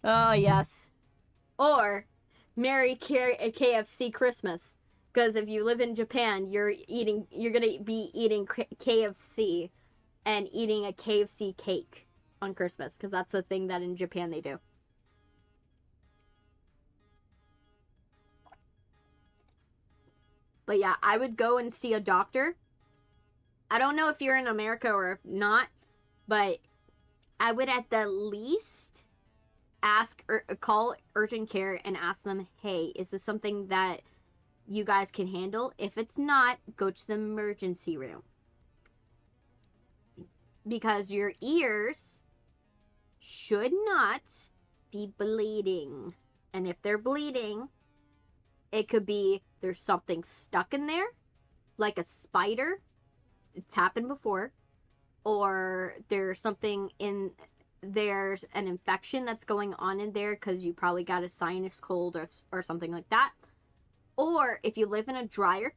Oh, yes. Or, Merry KFC Christmas. Because if you live in Japan, you're gonna be eating KFC and eating a KFC cake on Christmas. Because that's a thing that in Japan they do. But yeah, I would go and see a doctor. I don't know if you're in America or if not, but I would at the least call urgent care and ask them, hey, is this something that you guys can handle? If it's not, go to the emergency room. Because your ears should not be bleeding. And if they're bleeding, it could be there's something stuck in there, like a spider. It's happened before. Or there's something there's an infection that's going on in there because you probably got a sinus cold or something like that. Or if you live in a drier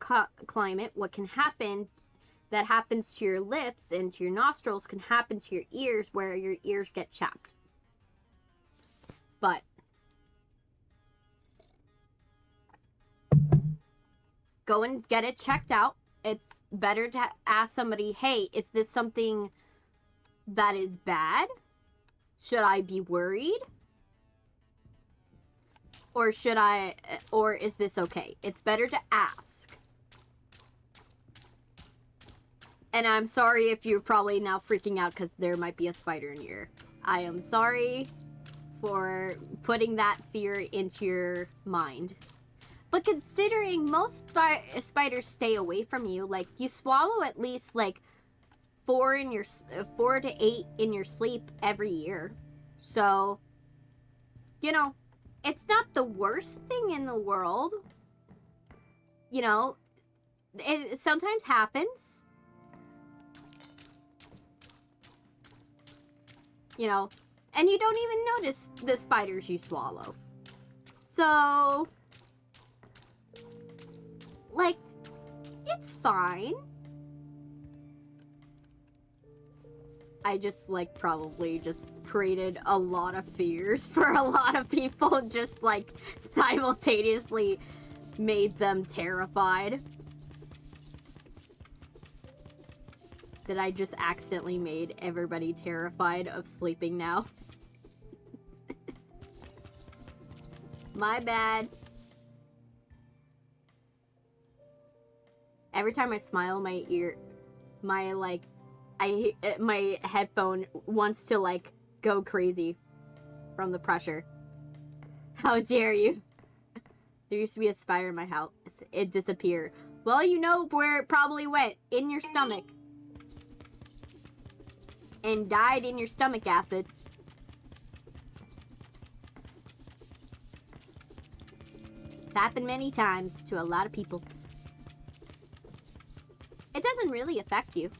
climate, what can happen that happens to your lips and to your nostrils can happen to your ears, where your ears get chapped. But go and get it checked out. It's better to ask somebody, hey, is this something that is bad? Should I be worried? Or is this okay? It's better to ask. And I'm sorry if you're probably now freaking out because there might be a spider in your ear. I am sorry for putting that fear into your mind. But considering most spiders stay away from you, like, you swallow at least, like, 4 to 8 in your sleep every year. So, you know, it's not the worst thing in the world. You know, it sometimes happens. You know, and you don't even notice the spiders you swallow. So, like, it's fine. I just, like, probably just created a lot of fears for a lot of people, just, like, simultaneously made them terrified. That I just accidentally made everybody terrified of sleeping now. My bad. Every time I smile, my headphone wants to, like, go crazy from the pressure. How dare you? There used to be a spider in my house. It disappeared. Well, you know where it probably went. In your stomach. And died in your stomach acid. It's happened many times to a lot of people. It doesn't really affect you.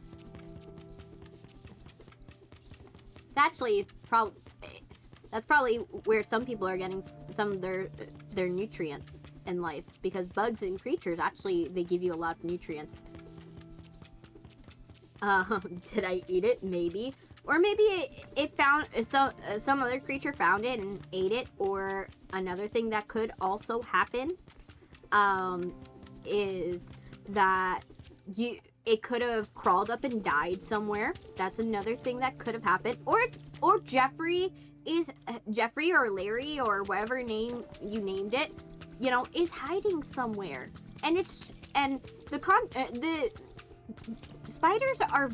It's actually that's probably where some people are getting some of their nutrients in life, because bugs and creatures actually, they give you a lot of nutrients. Did I eat it? Maybe. Or maybe it found some other creature found it and ate it. Or another thing that could also happen is that it could have crawled up and died somewhere. That's another thing that could have happened. Or Jeffrey or Larry or whatever name you named it, you know, is hiding somewhere. And and the spiders are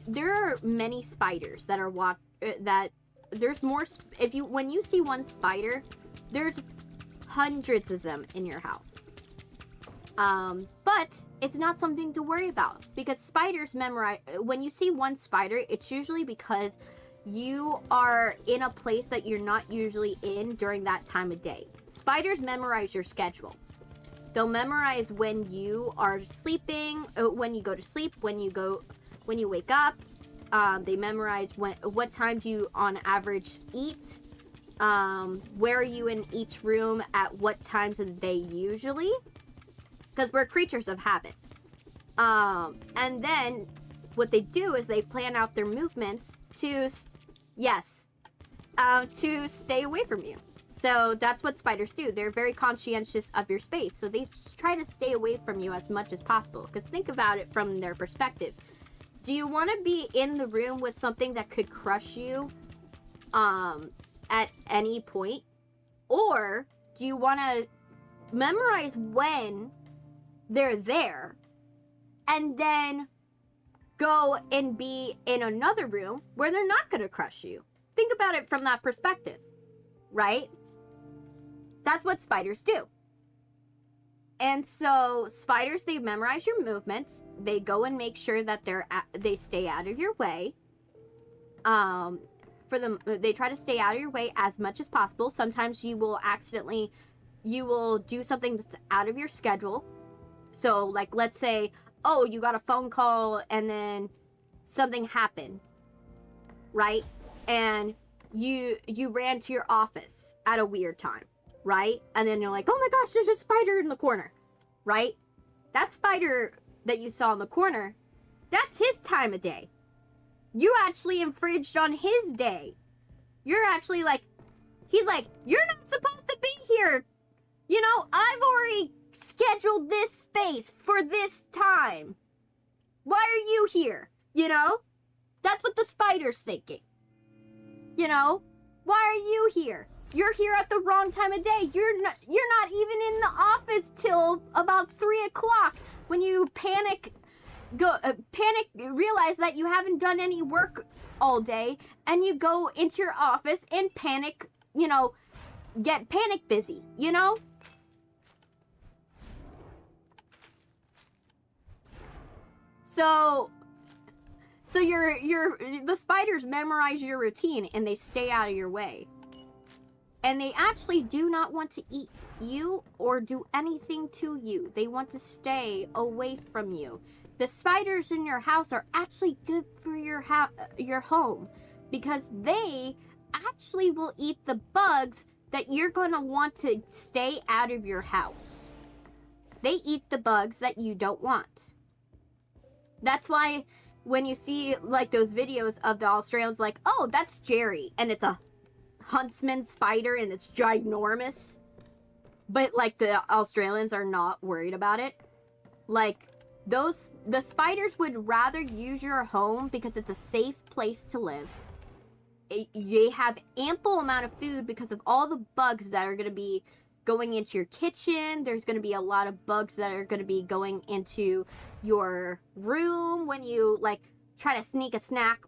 there are many spiders that are that there's more. When you see one spider, there's hundreds of them in your house. But it's not something to worry about, because spiders memorize. When you see one spider, it's usually because you are in a place that you're not usually in during that time of day. Spiders memorize your schedule. They'll memorize when you are sleeping, when you go to sleep, when you wake up. They memorize what time do you on average eat, where are you in each room at what times of the day usually, because we're creatures of habit. And then what they do is they plan out their movements to stay away from you. So that's what spiders do. They're very conscientious of your space. So they just try to stay away from you as much as possible. Because think about it from their perspective. Do you want to be in the room with something that could crush you at any point? Or do you want to memorize when they're there and then go and be in another room where they're not going to crush you? Think about it from that perspective, right? That's what spiders do. And so spiders, they memorize your movements. They go and make sure that they stay out of your way. They try to stay out of your way as much as possible. Sometimes you will do something that's out of your schedule. So like, let's say, oh, you got a phone call and then something happened, right? And you ran to your office at a weird time, right? And then you're like, oh my gosh, there's a spider in the corner, right? That spider that you saw in the corner, that's his time of day. You actually infringed on his day. You're actually like, he's like, you're not supposed to be here. You know, I've already scheduled this space for this time. Why are you here? You know? That's what the spider's thinking. You know? Why are you here? You're here at the wrong time of day. You're not even in the office till about 3 o'clock when you realize that you haven't done any work all day, and you go into your office and get panic busy, you know? So the spiders memorize your routine and they stay out of your way. And they actually do not want to eat you or do anything to you. They want to stay away from you. The spiders in your house are actually good for your home, because they actually will eat the bugs that you're going to want to stay out of your house. They eat the bugs that you don't want. That's why when you see like those videos of the Australians, like, oh, that's Jerry, and it's a huntsman spider and it's ginormous, but like the Australians are not worried about it. Like, the spiders would rather use your home because it's a safe place to live. They have ample amount of food because of all the bugs that are going to be going into your kitchen. There's going to be a lot of bugs that are going to be going into your room when you like try to sneak a snack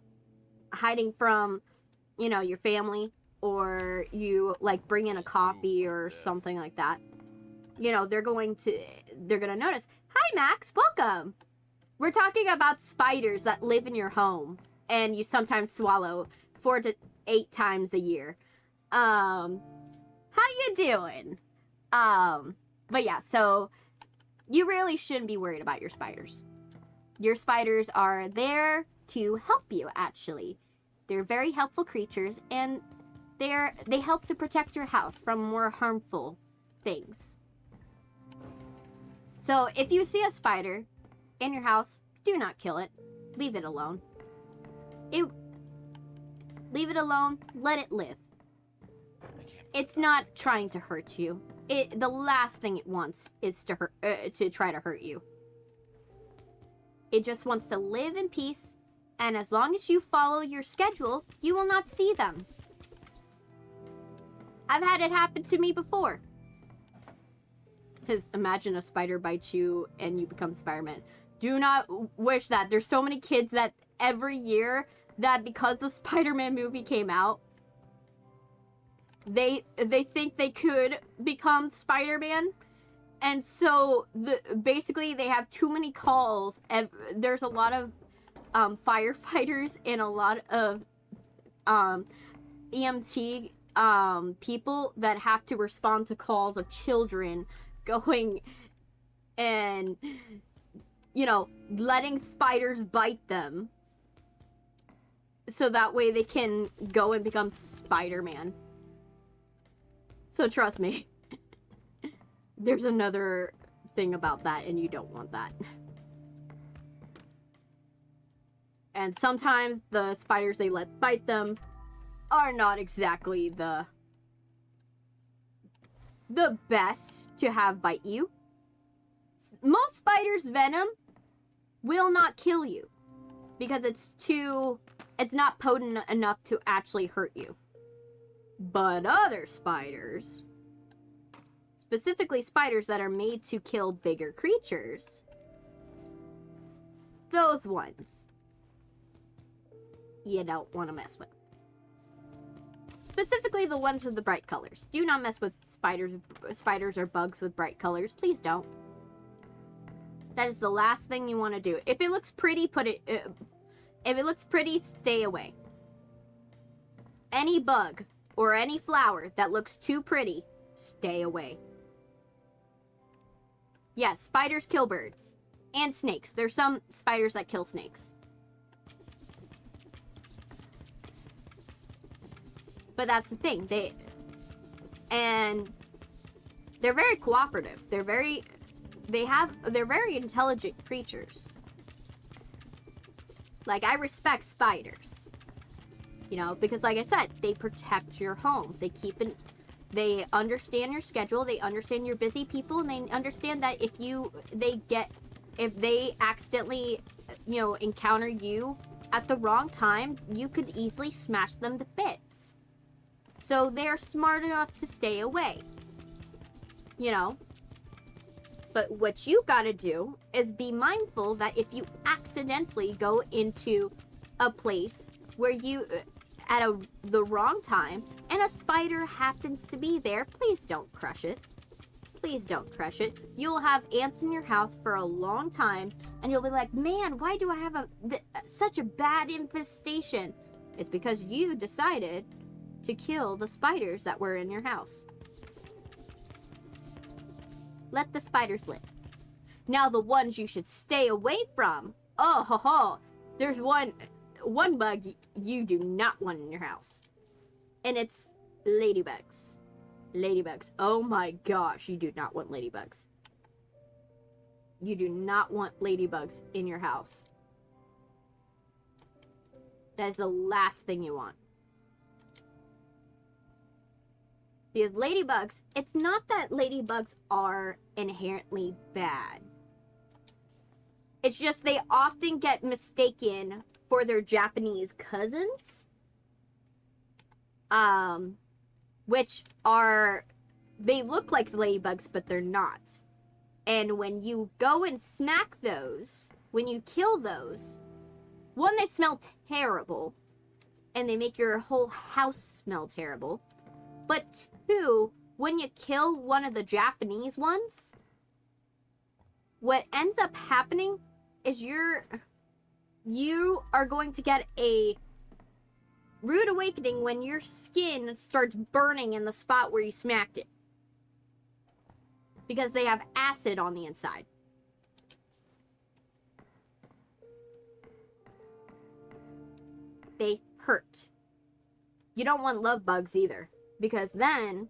hiding from, your family, or you like bring in a coffee or something like that. They're going to notice. Hi, Max. Welcome. We're talking about spiders that live in your home and you sometimes swallow 4 to 8 times a year. How you doing? But yeah, so you really shouldn't be worried about your spiders. Your spiders are there to help you, actually. They're very helpful creatures, and they help to protect your house from more harmful things. So if you see a spider in your house, do not kill it. Leave it alone. Leave it alone. Let it live. It's not trying to hurt you. The last thing it wants is to try to hurt you. It just wants to live in peace, and as long as you follow your schedule, you will not see them. I've had it happen to me before. Imagine a spider bites you and you become Spider-Man. Do not wish that. There's so many kids that every year that because the Spider-Man movie came out, they think they could become Spider-Man. And so basically they have too many calls, and there's a lot of firefighters and a lot of EMT people that have to respond to calls of children going and, you know, letting spiders bite them so that way they can go and become Spider-Man. So trust me, there's another thing about that and you don't want that. And sometimes the spiders they let bite them are not exactly the best to have bite you. Most spiders' venom will not kill you because it's not potent enough to actually hurt you. But other spiders, specifically spiders that are made to kill bigger creatures, those ones you don't want to mess with. Specifically the ones with the bright colors. Do not mess with spiders or bugs with bright colors. Please don't. That is the last thing you want to do. If it looks pretty, if it looks pretty, stay away. Any bug or any flower that looks too pretty, stay away. Yes, spiders kill birds. And snakes. There's some spiders that kill snakes. But that's the thing. They're very cooperative. They're very intelligent creatures. Like, I respect spiders. You know, because like I said, they protect your home. They understand your schedule, they understand you're busy people, and they understand that if they accidentally, you know, encounter you at the wrong time, you could easily smash them to bits. So they're smart enough to stay away. You know? But what you gotta do is be mindful that if you accidentally go into a place where you, at the wrong time, and a spider happens to be there, please don't crush it. Please don't crush it. You'll have ants in your house for a long time, and you'll be like, man, why do I have such a bad infestation? It's because you decided to kill the spiders that were in your house. Let the spiders live. Now the ones you should stay away from. Oh, ho, ho. There's one bug you do not want in your house. And it's ladybugs. Ladybugs. Oh my gosh, you do not want ladybugs. You do not want ladybugs in your house. That is the last thing you want. Because ladybugs, it's not that ladybugs are inherently bad. It's just they often get mistaken for their Japanese cousins. Which are, they look like ladybugs, but they're not. And when you go and smack those, when you kill those, one, they smell terrible. And they make your whole house smell terrible. But two, when you kill one of the Japanese ones, what ends up happening is you are going to get a rude awakening when your skin starts burning in the spot where you smacked it. Because they have acid on the inside. They hurt. You don't want love bugs either. Because then,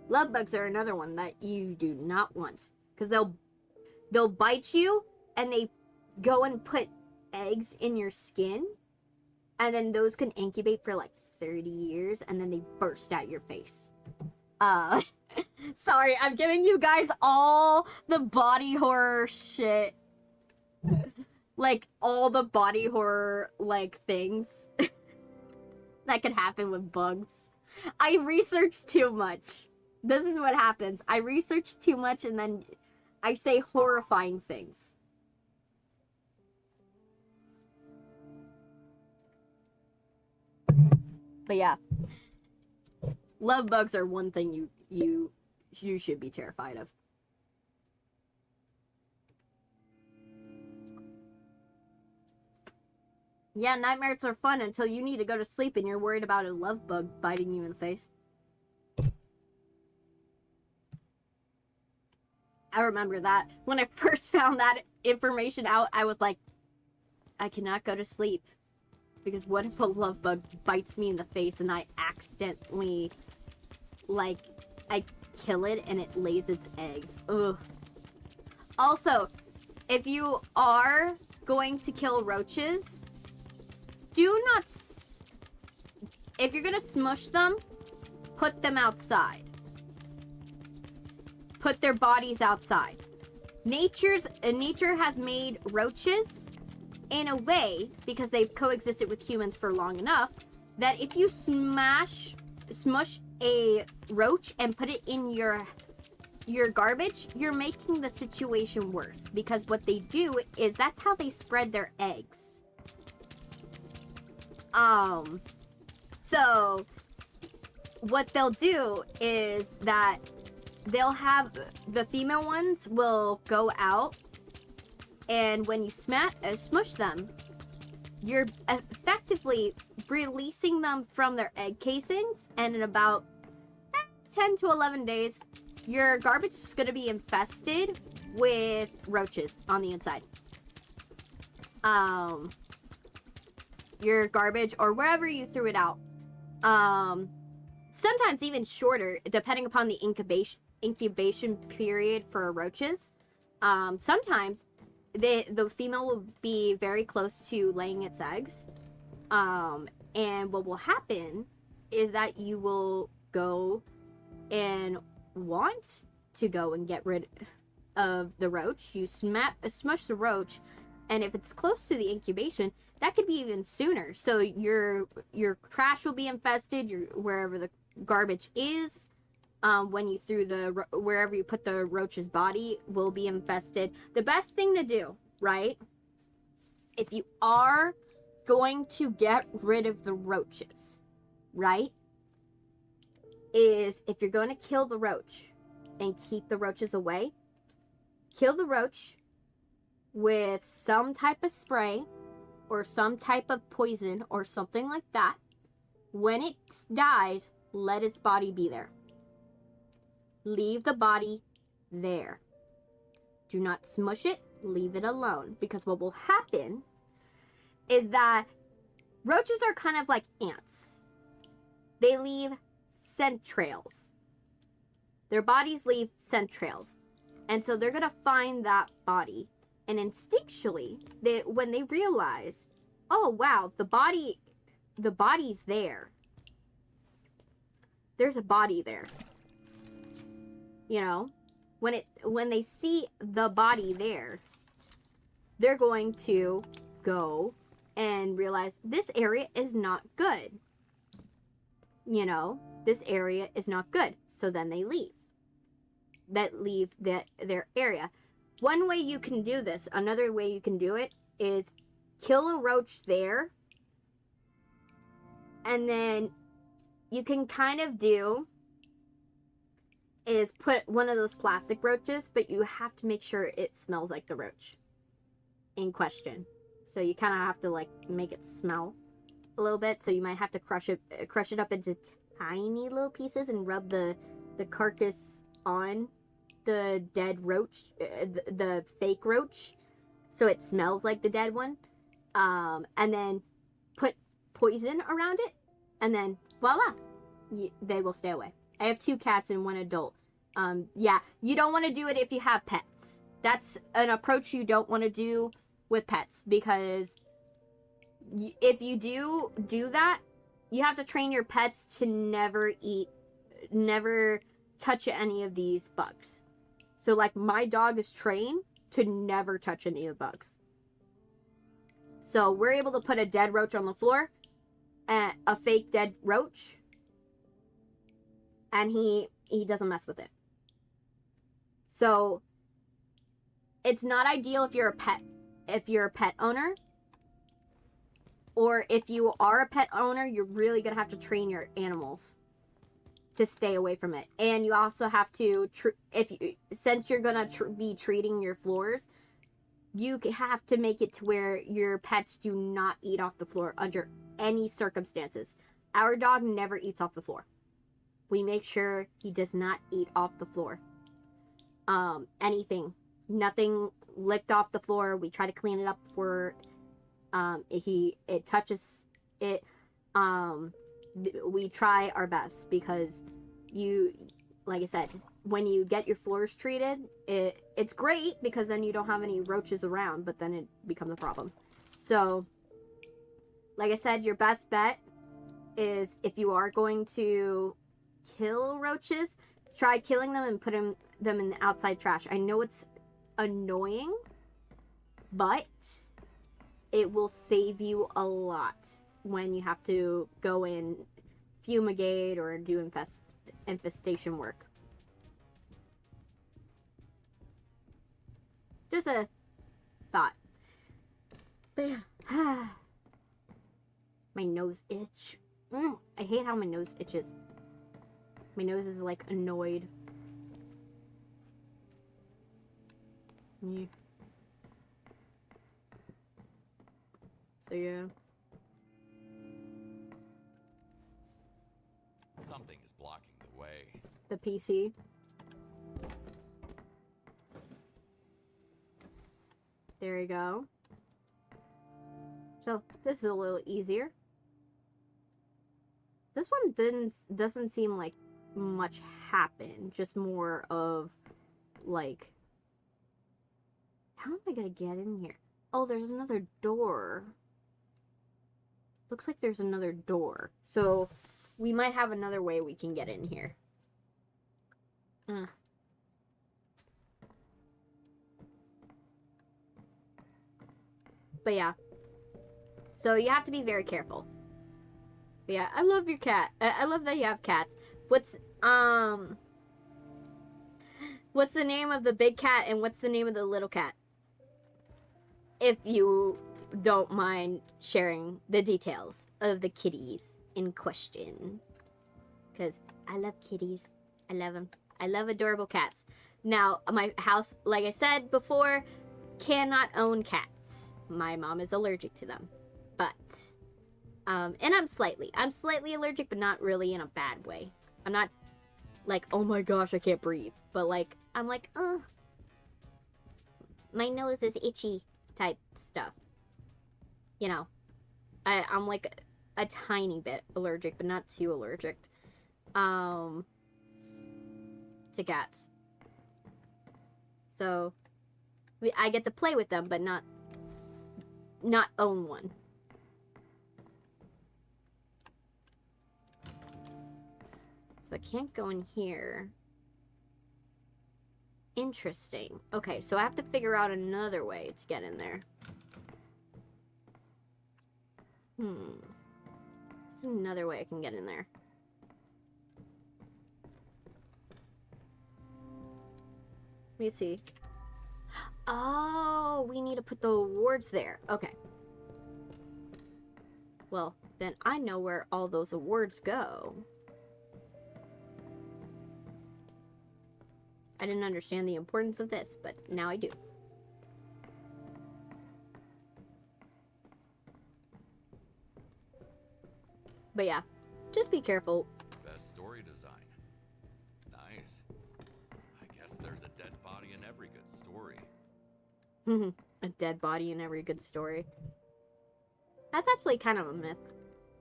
love bugs are another one that you do not want. Because they'll bite you, and they go and put eggs in your skin. And then those can incubate for like 30 years, and then they burst out your face. Sorry, I'm giving you guys all the body horror shit. Like, all the body horror, like, things that could happen with bugs. I researched too much. This is what happens. I research too much and then I say horrifying things. But yeah. Love bugs are one thing you should be terrified of. Yeah, nightmares are fun until you need to go to sleep and you're worried about a love bug biting you in the face. I remember that. When I first found that information out, I was like, I cannot go to sleep. Because what if a love bug bites me in the face and I accidentally, like, I kill it and it lays its eggs. Ugh. Also, if you are going to kill roaches, do not, if you're gonna smush them, put them outside. Put their bodies outside. Nature has made roaches in a way, because they've coexisted with humans for long enough, that if you smush a roach and put it in your garbage, you're making the situation worse. Because what they do is that's how they spread their eggs. So what they'll do is that they'll have the female ones will go out, and when you smush them, you're effectively releasing them from their egg casings, and in about 10 to 11 days, your garbage is going to be infested with roaches on the inside. Your garbage or wherever you threw it out. Sometimes even shorter, depending upon the incubation period for roaches. Sometimes the female will be very close to laying its eggs. And what will happen is that you will go and want to go and get rid of the roach. You smush the roach, and if it's close to the incubation, that could be even sooner. So your trash will be infested, wherever the garbage is. When you threw wherever you put the roach's body will be infested. The best thing to do, right, if you are going to get rid of the roaches, right, is if you're going to kill the roach and keep the roaches away, kill the roach with some type of spray or some type of poison or something like that. When it dies, let its body be there. Leave the body there. Do not smush it. Leave it alone. Because what will happen is that roaches are kind of like ants. They leave scent trails. Their bodies leave scent trails. And so they're going to find that body. And instinctually, when they realize, oh wow, the body's there. There's a body there. You know, when they see the body there, they're going to go and realize this area is not good. You know, this area is not good. So then they leave. Leave their area. One way you can do this, another way you can do it, is kill a roach there. And then you can kind of do is put one of those plastic roaches, but you have to make sure it smells like the roach in question. So you kind of have to like make it smell a little bit. So you might have to crush it up into tiny little pieces and rub the carcass on the dead roach, the fake roach, so it smells like the dead one. And then put poison around it, and then voila, they will stay away. I have 2 cats and 1 adult. Yeah, you don't want to do it if you have pets. That's an approach you don't want to do with pets, because if you do that, you have to train your pets to never touch any of these bugs. So like my dog is trained to never touch any of the bugs. So we're able to put a dead roach on the floor, a fake dead roach, and he doesn't mess with it. So it's not ideal if you're a pet owner, or if you are a pet owner, you're really gonna have to train your animals to stay away from it. And you also have to, since you're gonna be treating your floors, you have to make it to where your pets do not eat off the floor under any circumstances. Our dog never eats off the floor. We make sure he does not eat off the floor. Anything, nothing licked off the floor. We try to clean it up before it touches it. We try our best, because like I said, when you get your floors treated, it's great because then you don't have any roaches around, but then it becomes a problem. So, like I said, your best bet is, if you are going to kill roaches, try killing them and putting them in the outside trash. I know it's annoying, but it will save you a lot when you have to go in, fumigate, or do infestation work. Just a thought. But yeah. My nose itch. I hate how my nose itches. My nose is like annoyed. Yeah. So yeah. Something is blocking the way. The PC. There we go. So this is a little easier. This one doesn't seem like much happened. Just more of like, how am I gonna get in here? Oh, there's another door. Looks like there's another door. So we might have another way we can get in here. But yeah. So you have to be very careful. But yeah, I love your cat. I love that you have cats. What's the name of the big cat and what's the name of the little cat? If you don't mind sharing the details of the kitties in question. Because I love kitties. I love them. I love adorable cats. Now, my house, like I said before, cannot own cats. My mom is allergic to them. But, and I'm slightly allergic, but not really in a bad way. I'm not like, oh my gosh, I can't breathe. But like, I'm like, my nose is itchy type stuff. You know, I'm like a tiny bit allergic, but not too allergic. To cats. So, I get to play with them, but not own one. So I can't go in here. Interesting. Okay, so I have to figure out another way to get in there. There's another way I can get in there. Let me see. Oh, we need to put the awards there. Okay. Well, then I know where all those awards go. I didn't understand the importance of this, but now I do. But yeah, just be careful. Best story design. Nice. I guess there's a dead body in every good story. A dead body in every good story. That's actually kind of a myth.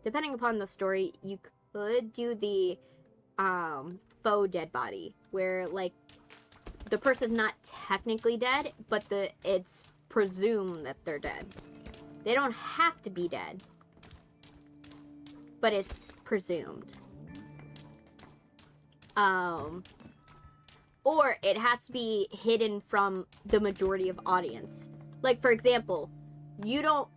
Depending upon the story, you could do the faux dead body, where like the person's not technically dead, but it's presumed that they're dead. They don't have to be dead, but it's presumed. Or it has to be hidden from the majority of audience. Like, for example, you don't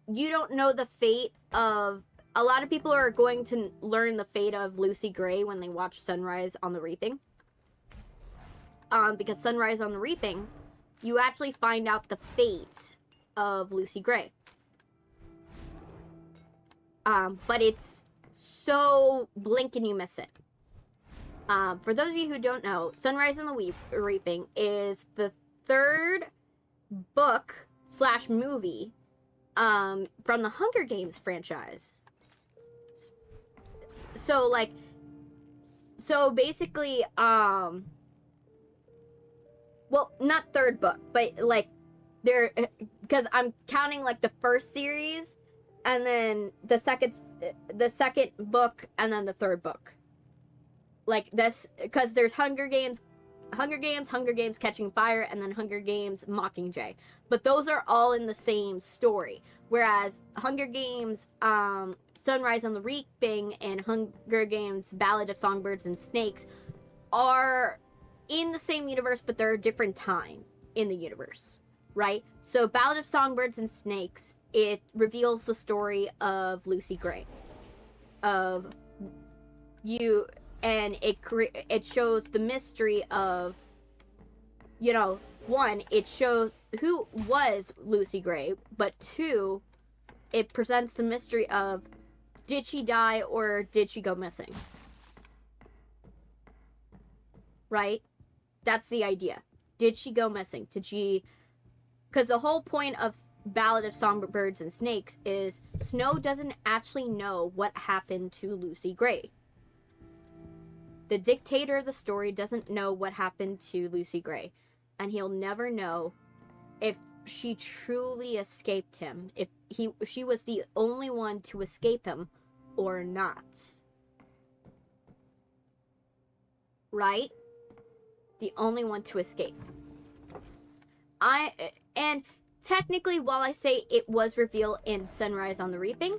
know the fate of a lot of people are going to learn the fate of Lucy Gray when they watch Sunrise on the Reaping. Because Sunrise on the Reaping, you actually find out the fate of Lucy Gray. But it's so blink and you miss it. For those of you who don't know, Sunrise on the Reaping is the third book / movie from the Hunger Games franchise. So basically, well, not third book, but like there, because I'm counting like the first series, and then the second book, and then the third book. Like this, because there's Hunger Games Catching Fire, and then Hunger Games Mockingjay. But those are all in the same story. Whereas Hunger Games Sunrise on the Reaping and Hunger Games Ballad of Songbirds and Snakes are in the same universe, but they're a different time in the universe, right? So Ballad of Songbirds and Snakes, it reveals the story of Lucy Gray. And it shows the mystery of, you know, one, it shows who was Lucy Gray, but two, it presents the mystery of, did she die or did she go missing? Right? That's the idea. Did she go missing? Because the whole point of Ballad of Songbirds and Snakes is Snow doesn't actually know what happened to Lucy Gray. The dictator of the story doesn't know what happened to Lucy Gray, and he'll never know if she truly escaped him, if she was the only one to escape him or not. Right? The only one to escape. And technically, while I say it was revealed in Sunrise on the Reaping,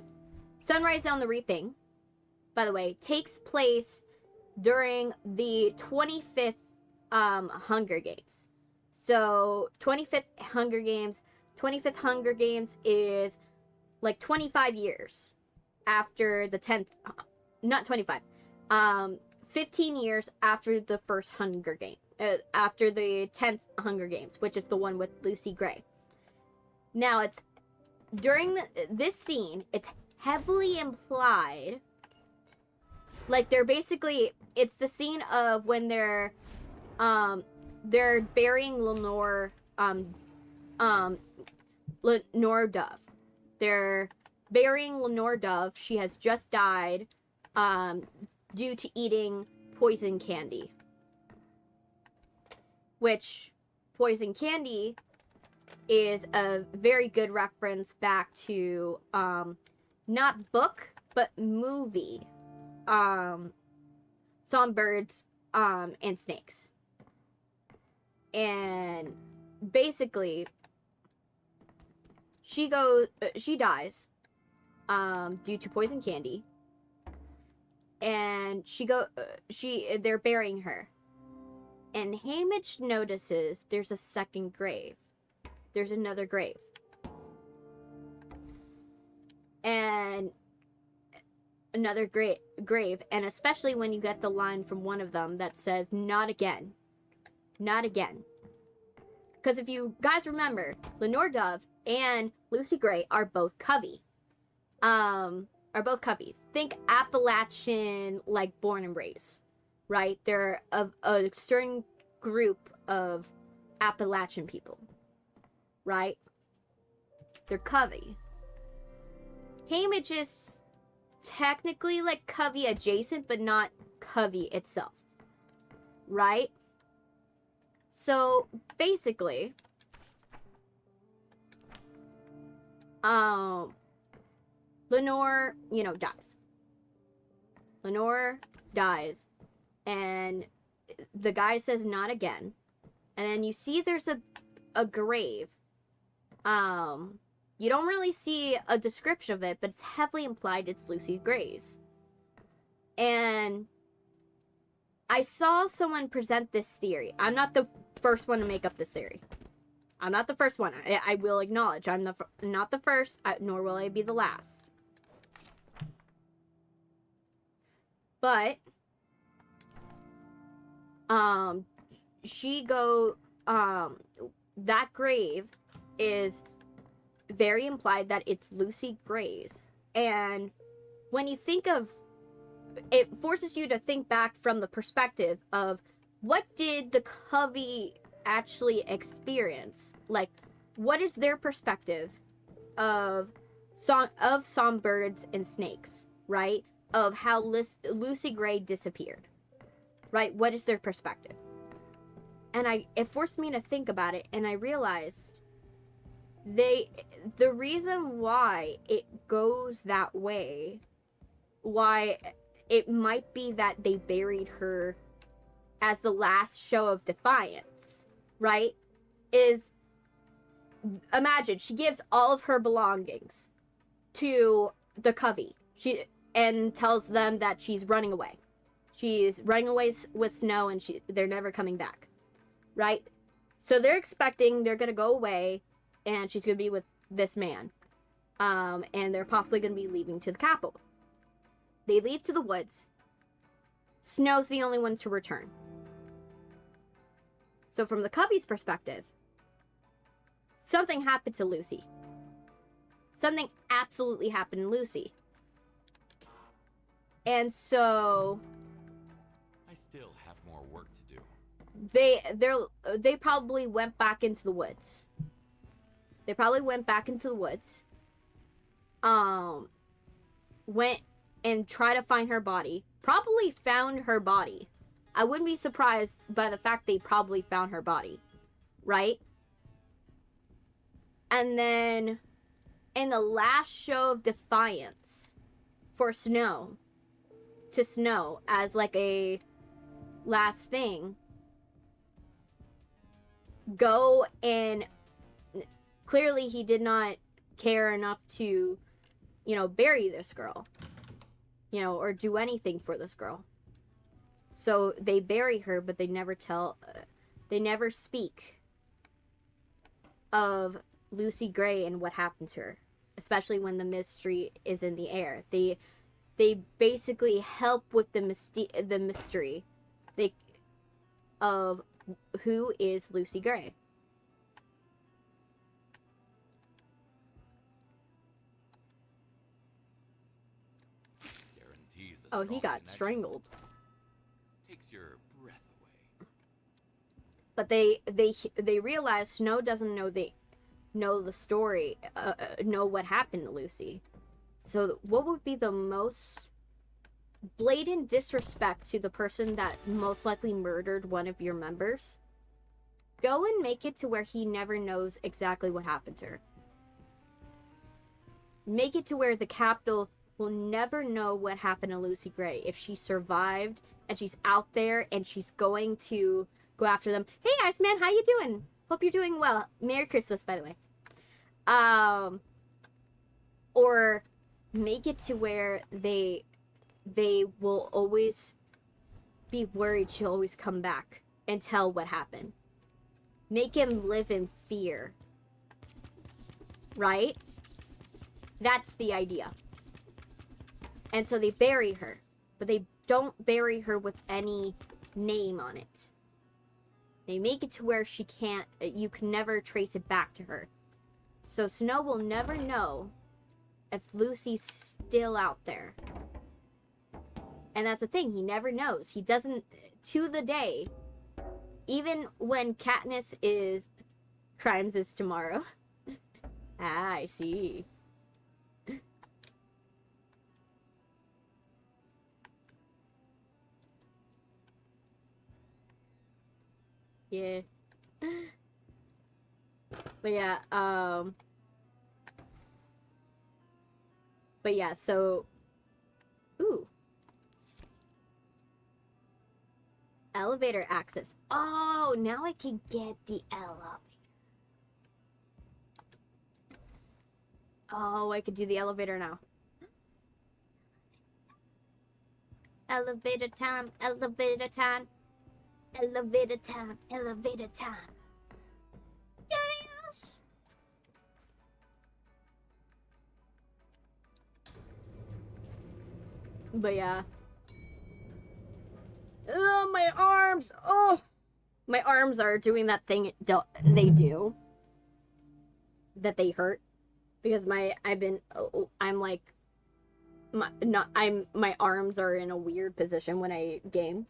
by the way, takes place during the 25th Hunger Games. So 25th Hunger Games is like 25 years after the 10th, not 25, 15 years after the first Hunger Game, after the 10th Hunger Games, which is the one with Lucy Gray. Now, it's during this scene, it's heavily implied, like they're basically, it's the scene of when they're burying Lenore Dove. They're burying Lenore Dove. She has just died due to eating poison candy. Which, poison candy is a very good reference back to not book, but movie Songbirds and Snakes. And basically, she dies due to poison candy, and they're burying her, and Haymitch notices there's a second grave. There's another grave, and another grave, and especially when you get the line from one of them that says, "Not again. Not again." Because if you guys remember, Lenore Dove and Lucy Gray are both Covey. Think Appalachian, like, born and raised, right? They're of a certain group of Appalachian people, right? They're Covey. Haymitch is technically like Covey adjacent, but not Covey itself, right? So basically, Lenore, dies. Lenore dies, and the guy says, "Not again." And then you see there's a grave. You don't really see a description of it, but it's heavily implied it's Lucy Gray's. And I saw someone present this theory. I'm not the first one to make up this theory. I'm not the first one. I will acknowledge I'm not the first, nor will I be the last. But that grave is very implied that it's Lucy Gray's. And when you think of it, forces you to think back from the perspective of what did the Covey actually experience? Like, what is their perspective of songbirds and snakes, right? Of how Lucy Gray disappeared, right? What is their perspective? And it forced me to think about it, and I realized the reason why it goes that way, why it might be that they buried her as the last show of defiance, right? Is, imagine, she gives all of her belongings to the Covey. And tells them that she's running away. She's running away with Snow, and they're never coming back, right? So they're expecting they're gonna go away, and she's gonna be with this man, and they're possibly gonna be leaving to the capital. They leave to the woods. Snow's the only one to return. So from the Covey's perspective, something happened to Lucy. Something absolutely happened to Lucy. And so I still have more work to do. They probably went back into the woods. Went and tried to find her body. Probably found her body. I wouldn't be surprised by the fact they probably found her body, right? And then in the last show of defiance for Snow, as like a last thing, go and clearly he did not care enough to, bury this girl, or do anything for this girl. So they bury her, but they never speak of Lucy Gray and what happened to her, especially when the mystery is in the air. They basically help with the mystery of who is Lucy Gray. Guarantees Oh, he got strangled. Takes your breath away. But they realize Snow doesn't know the story, know what happened to Lucy. So what would be the most blatant disrespect to the person that most likely murdered one of your members? Go and make it to where he never knows exactly what happened to her. Make it to where the capital will never know what happened to Lucy Gray. If she survived and she's out there and she's going to go after them. Hey, Iceman, how you doing? Hope you're doing well. Merry Christmas, by the way. Or make it to where they will always be worried she'll always come back and tell what happened. Make him live in fear. Right? That's the idea. And so they bury her. But they don't bury her with any name on it. They make it to where you can never trace it back to her. So Snow will never know if Lucy's still out there. And that's the thing, he never knows. He doesn't, to the day, even when Katniss is, crimes is tomorrow. Ah, I see. Yeah. But yeah, so, ooh. Elevator access. Oh, now I can get the elevator. Oh, I could do the elevator now. Elevator time, elevator time. Elevator time, elevator time. Yes! But yeah. Ugh, my arms! Oh! My arms are doing that thing they do. That they hurt. Because my arms are in a weird position when I game.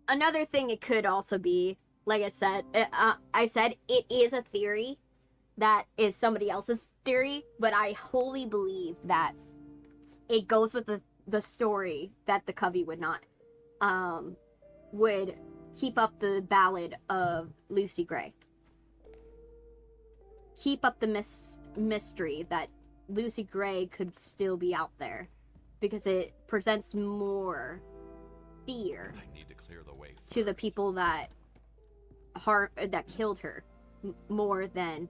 Another thing it could also be, like I said it is a theory that is somebody else's theory, but I wholly believe that it goes with the story that the Covey would not, would keep up the ballad of Lucy Gray. Keep up the mystery that Lucy Gray could still be out there. Because it presents more fear I need to clear the way to the people that killed her. More than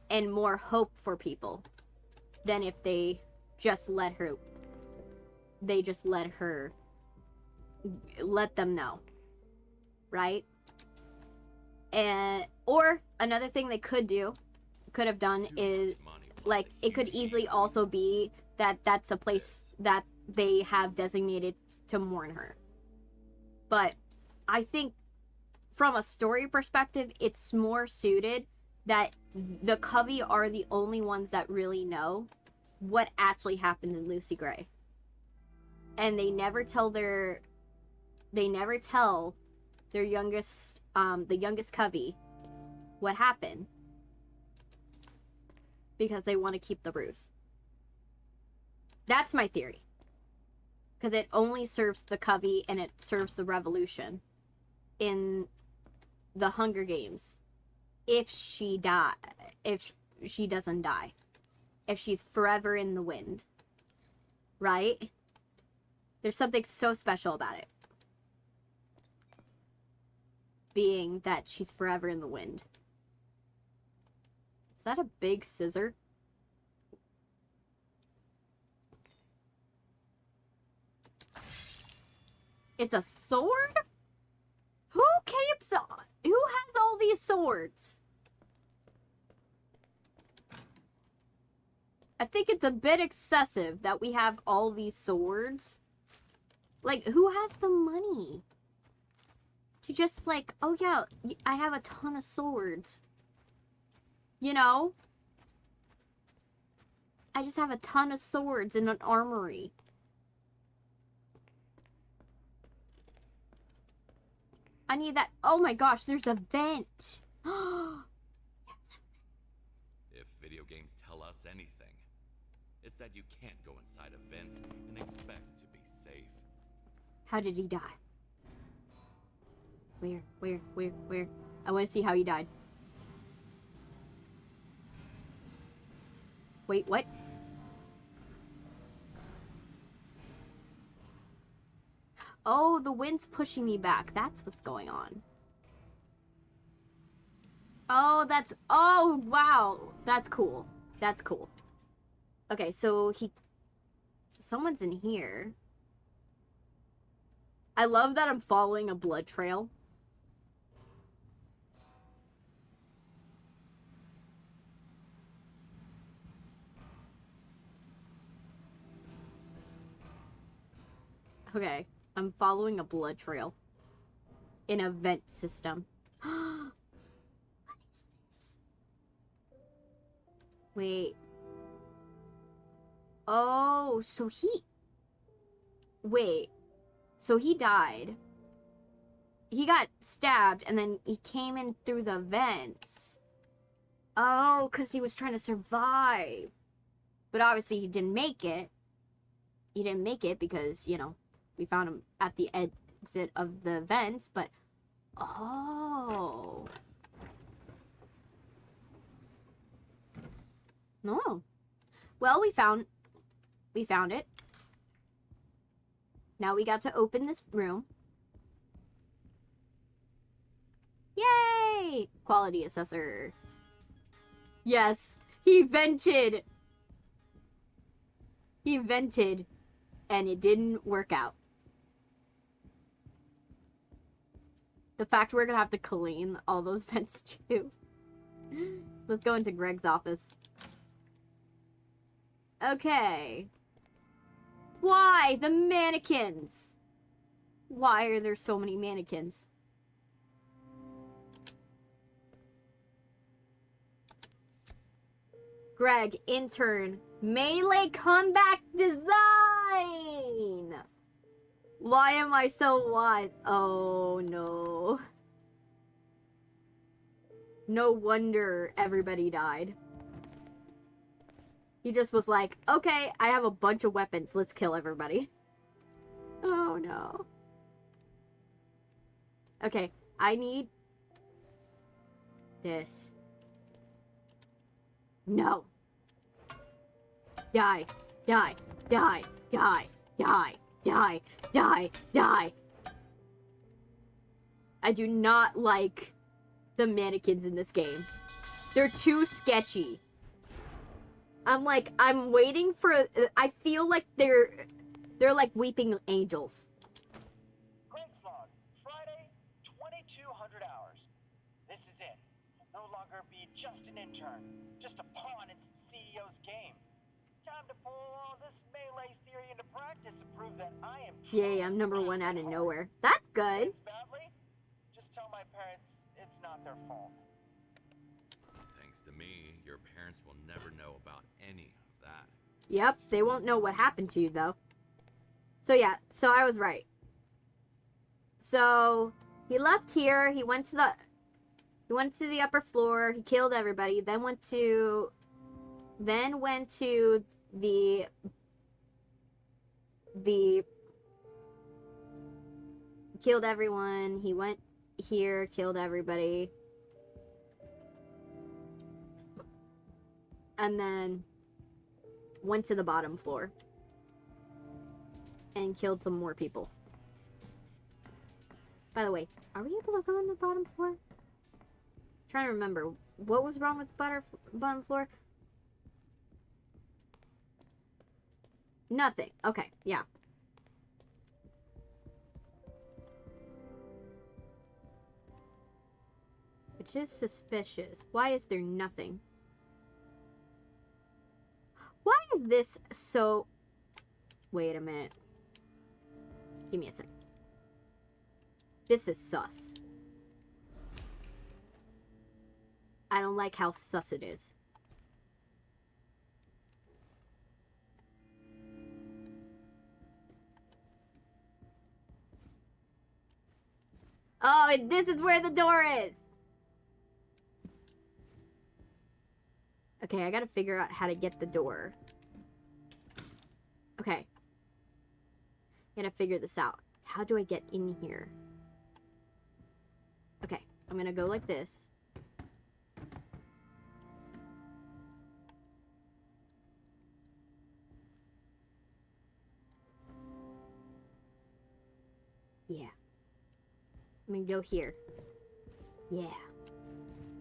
and more hope for people than if they just let them know. Right? And or another thing they could have done is, like, it could easily also be that that's a place that they have designated to mourn her. But I think from a story perspective, it's more suited that the Covey are the only ones that really know what actually happened in Lucy Gray. And they never tell the youngest Covey what happened. Because they want to keep the ruse. That's my theory. Because it only serves the Covey and it serves the revolution in the Hunger Games. If she doesn't die. If she's forever in the wind. Right? There's something so special about it. Being that she's forever in the wind. Is that a big scissor? It's a sword? Who has all these swords? I think it's a bit excessive that we have all these swords. Like, who has the money to just, like, oh yeah, I have a ton of swords. You know? I just have a ton of swords in an armory. I need that. Oh my gosh, there's a vent. If video games tell us anything, it's that you can't go inside a vent and expect to be safe. How did he die? Where? I want to see how he died. Wait, what? Oh, the wind's pushing me back. That's what's going on. Oh, oh, wow. That's cool. That's cool. Okay, so someone's in here. I love that I'm following a blood trail. Okay, I'm following a blood trail in a vent system. What is this? Wait. Oh, so wait. So he died. He got stabbed and then he came in through the vents. Oh, because he was trying to survive. But obviously he didn't make it. He didn't make it because, you know, we found him at the exit of the vents, but... Oh. No. Well, we found it. Now we got to open this room. Yay! Quality assessor. Yes, he vented. He vented, and it didn't work out. The fact we're gonna have to clean all those vents too. Let's go into Greg's office. Okay. Why? The mannequins. Why are there so many mannequins? Greg, intern, melee comeback design! Why am I so wise? Oh no. No wonder everybody died. He just was like, okay, I have a bunch of weapons, let's kill everybody. Oh no. Okay, I need this. No. Die. Die. Die. Die. Die. Die. Die. Die. I do not like the mannequins in this game. They're too sketchy. I'm waiting for, I feel like they're like weeping angels. Greg's log, Friday, 2200 hours. This is it. No longer be just an intern, just a pawn in CEO's game. Time to pull all this melee theory into practice and prove that I am. Yay, I'm number one out of nowhere. That's good. Badly? Just tell my parents it's not their fault. Thanks to me, your parents will never know about any of that. Yep, they won't know what happened to you though. So yeah, so I was right. So he left here, he went to the upper floor, he killed everybody, then went to the killed everyone, he went here, killed everybody. And then went to the bottom floor and killed some more people. By the way, are we able to go on the bottom floor? I'm trying to remember what was wrong with the bottom floor. Nothing. Okay, yeah. Which is suspicious. Why is there nothing? Why is this so... Wait a minute. Give me a second. This is sus. I don't like how sus it is. Oh, this is where the door is! Okay, I gotta figure out how to get the door. Okay. Gotta figure this out. How do I get in here? Okay, I'm gonna go like this. Yeah. I'm gonna go here. Yeah.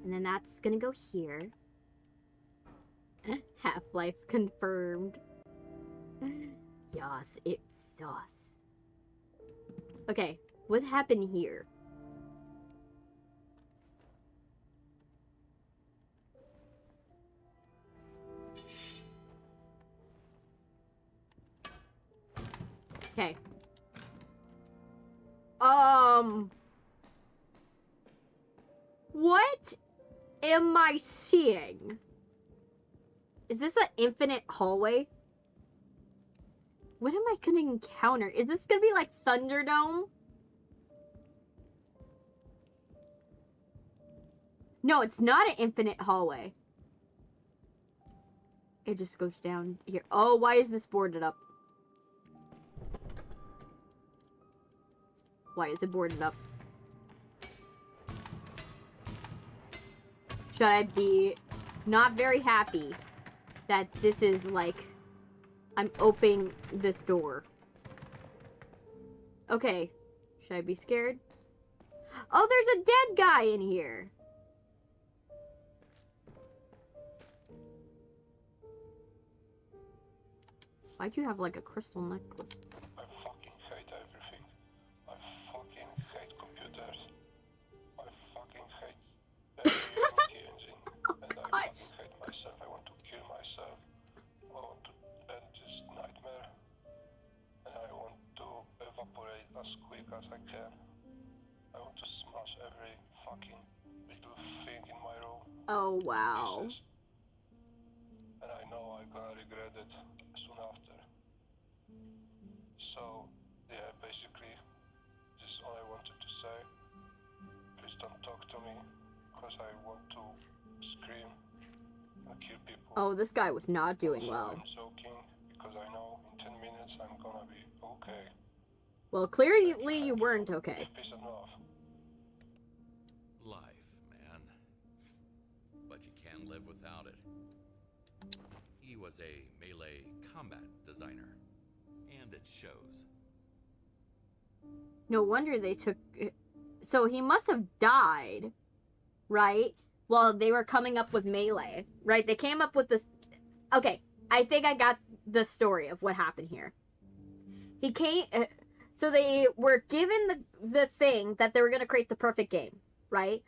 And then that's gonna go here. Half-Life confirmed. Yes, it's sus. Okay, what happened here? Okay. What am I seeing? Is this an infinite hallway? What am I gonna encounter? Is this gonna be like Thunderdome? No, it's not an infinite hallway. It just goes down here. Oh, why is this boarded up? Why is it boarded up? Should I be not very happy that this is like... I'm opening this door. Okay. Should I be scared? Oh, there's a dead guy in here. Why'd you have like a crystal necklace? I fucking hate everything. I fucking hate computers. I fucking hate the Unity engine. And I fucking hate myself. I want to kill myself. I want to as I can. I want to smash every fucking little thing in my room. Oh, wow. Pieces. And I know I'm gonna regret it soon after. So, yeah, basically, this is all I wanted to say. Please don't talk to me, because I want to scream and kill people. Oh, this guy was not doing well. I'm joking, because I know in 10 minutes I'm gonna be okay. Well, clearly you weren't okay. Peace and love. Life, man. But you can't live without it. He was a melee combat designer, and it shows. No wonder they took... So he must have died, right? While they were coming up with melee, right? They came up with this... Okay, I think I got the story of what happened here. He came... So they were given the thing that they were going to create the perfect game, right?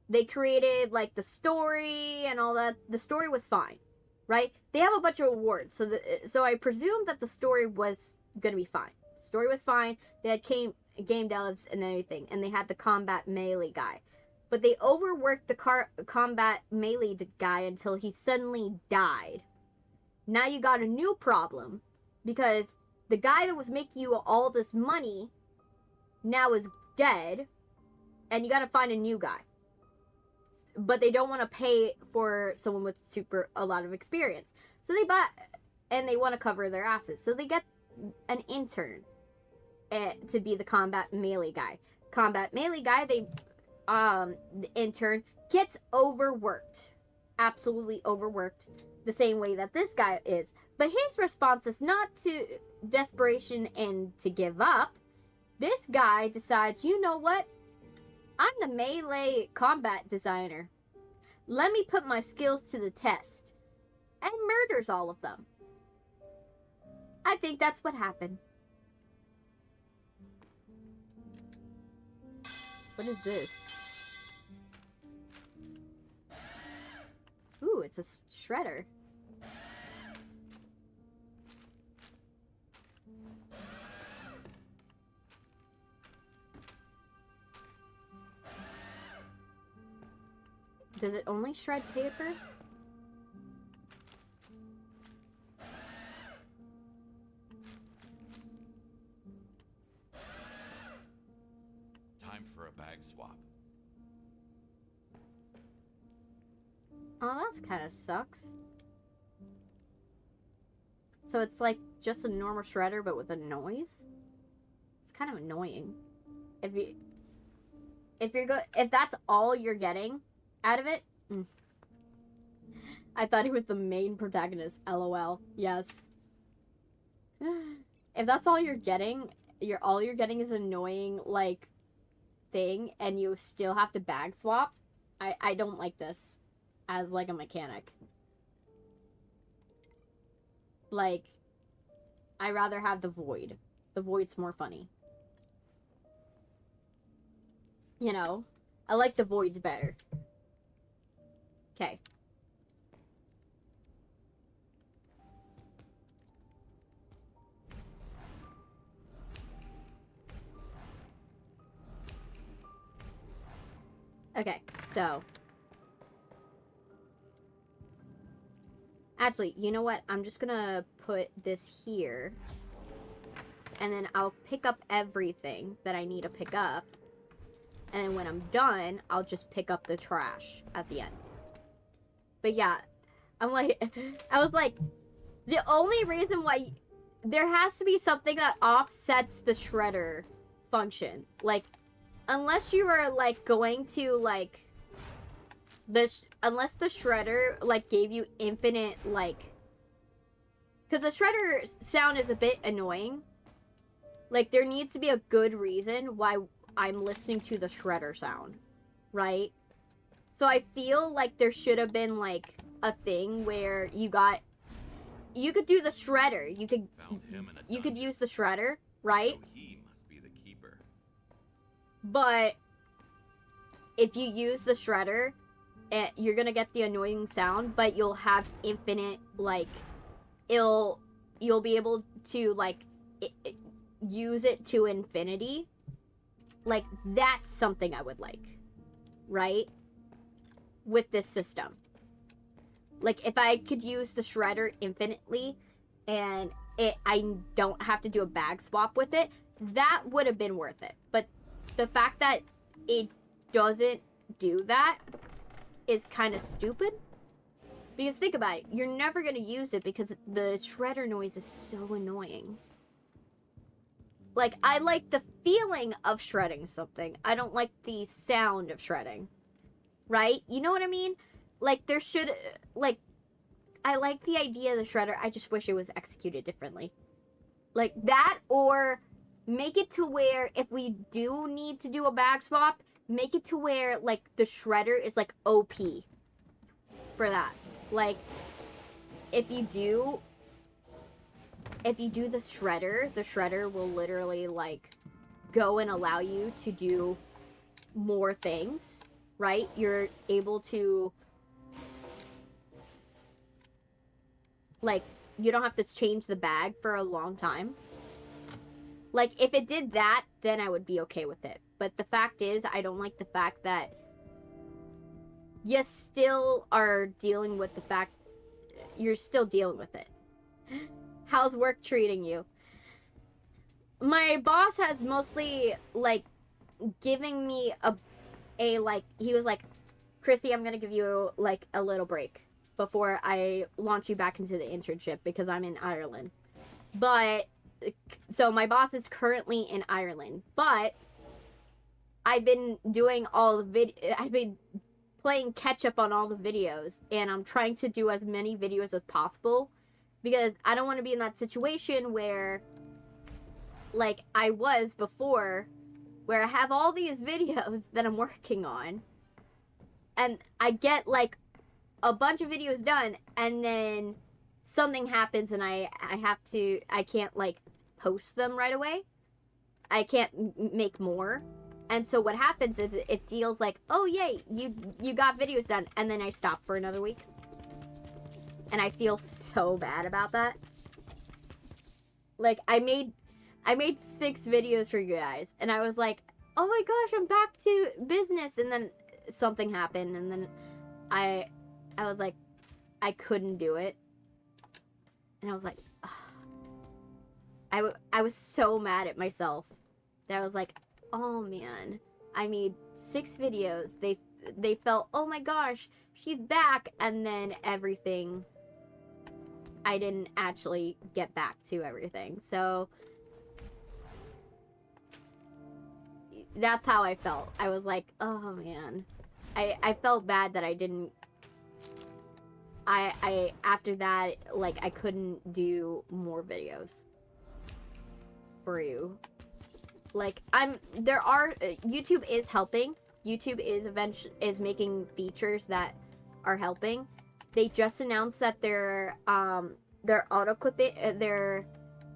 They created, like, the story and all that. The story was fine, right? They have a bunch of awards, so I presume that the story was going to be fine. The story was fine. They had game devs and everything, and they had the combat melee guy. But they overworked the combat melee guy until he suddenly died. Now you got a new problem, because the guy that was making you all this money now is dead, and you gotta find a new guy. But they don't want to pay for someone with a lot of experience. So they buy, and they want to cover their asses. So they get an intern to be the combat melee guy. Combat melee guy, the intern gets overworked. Absolutely overworked. The same way that this guy is. But his response is not to desperation and to give up. This guy decides, you know what? I'm the melee combat designer. Let me put my skills to the test. And murders all of them. I think that's what happened. What is this? Ooh, it's a shredder. Does it only shred paper? Time for a bag swap. Oh, that kind of sucks. So it's like just a normal shredder, but with a noise? It's kind of annoying. If that's all you're getting out of it, I thought he was the main protagonist. LOL. Yes. If that's all you're getting, all you're getting is an annoying like thing, and you still have to bag swap. I don't like this as like a mechanic. Like, I rather have the void. The void's more funny. You know, I like the voids better. Okay. Okay, so. Actually, you know what? I'm just gonna put this here. And then I'll pick up everything that I need to pick up. And then when I'm done, I'll just pick up the trash at the end. But yeah, I was like, the only reason why there has to be something that offsets the shredder function. Like, unless you are like going to like unless the shredder like gave you infinite like, because the shredder sound is a bit annoying. Like, there needs to be a good reason why I'm listening to the shredder sound, right? So I feel like there should have been like a thing where you could do the shredder. You could use the shredder, right? So he must be the keeper. But if you use the shredder, you're gonna get the annoying sound, but you'll have infinite like, you'll be able to like use it to infinity, like, that's something I would like, right? With this system. Like, if I could use the shredder infinitely, and I don't have to do a bag swap with it, that would have been worth it. But the fact that it doesn't do that is kind of stupid. Because think about it, you're never going to use it because the shredder noise is so annoying. Like, I like the feeling of shredding something. I don't like the sound of shredding. Right? You know what I mean? Like, there should, like, I like the idea of the shredder, I just wish it was executed differently. Like, that, or make it to where, if we do need to do a bag swap, make it to where, like, the shredder is, like, OP. For that. Like, if you do the shredder will literally, like, go and allow you to do more things, right? You're able to, like, you don't have to change the bag for a long time. Like, if it did that, then I would be okay with it. But the fact is, I don't like the fact that you still are dealing with the fact, you're still dealing with it. How's work treating you? My boss has mostly, like, giving me a like, he was like, Chrissy, I'm gonna give you, like, a little break before I launch you back into the internship because I'm in Ireland. But, so my boss is currently in Ireland, but I've been doing all the I've been playing catch up on all the videos, and I'm trying to do as many videos as possible because I don't want to be in that situation where, like, I was before, where I have all these videos that I'm working on, and I get, like, a bunch of videos done, and then something happens, and I can't, like, post them right away. I can't make more. And so what happens is it feels like, oh yay, you got videos done, and then I stop for another week. And I feel so bad about that. Like, I made 6 videos for you guys, and I was like, oh my gosh, I'm back to business, and then something happened, and then I was like, I couldn't do it. And I was like, ugh. I was so mad at myself that I was like, oh man, I made 6 videos. They felt, oh my gosh, she's back, and then everything, I didn't actually get back to everything. So that's how I felt. I was like, oh man. I felt bad that I didn't, after that, like, I couldn't do more videos for you. Like, YouTube is helping. YouTube is making features that are helping. They just announced that their auto clipping,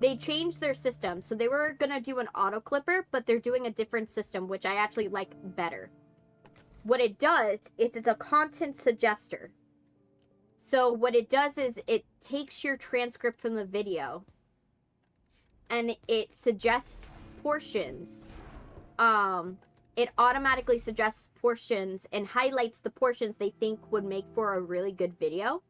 they changed their system. So they were gonna do an auto clipper, but they're doing a different system, which I actually like better. What it does is it's a content suggester. So what it does is it takes your transcript from the video and it suggests portions. It automatically suggests portions and highlights the portions they think would make for a really good video.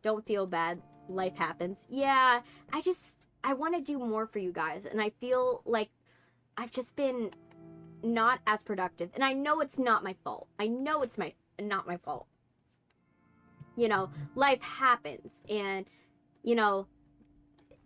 Don't feel bad. Life happens. Yeah, I want to do more for you guys, and I feel like I've just been not as productive. And I know it's not my fault. I know it's not my fault. You know, life happens, and, you know,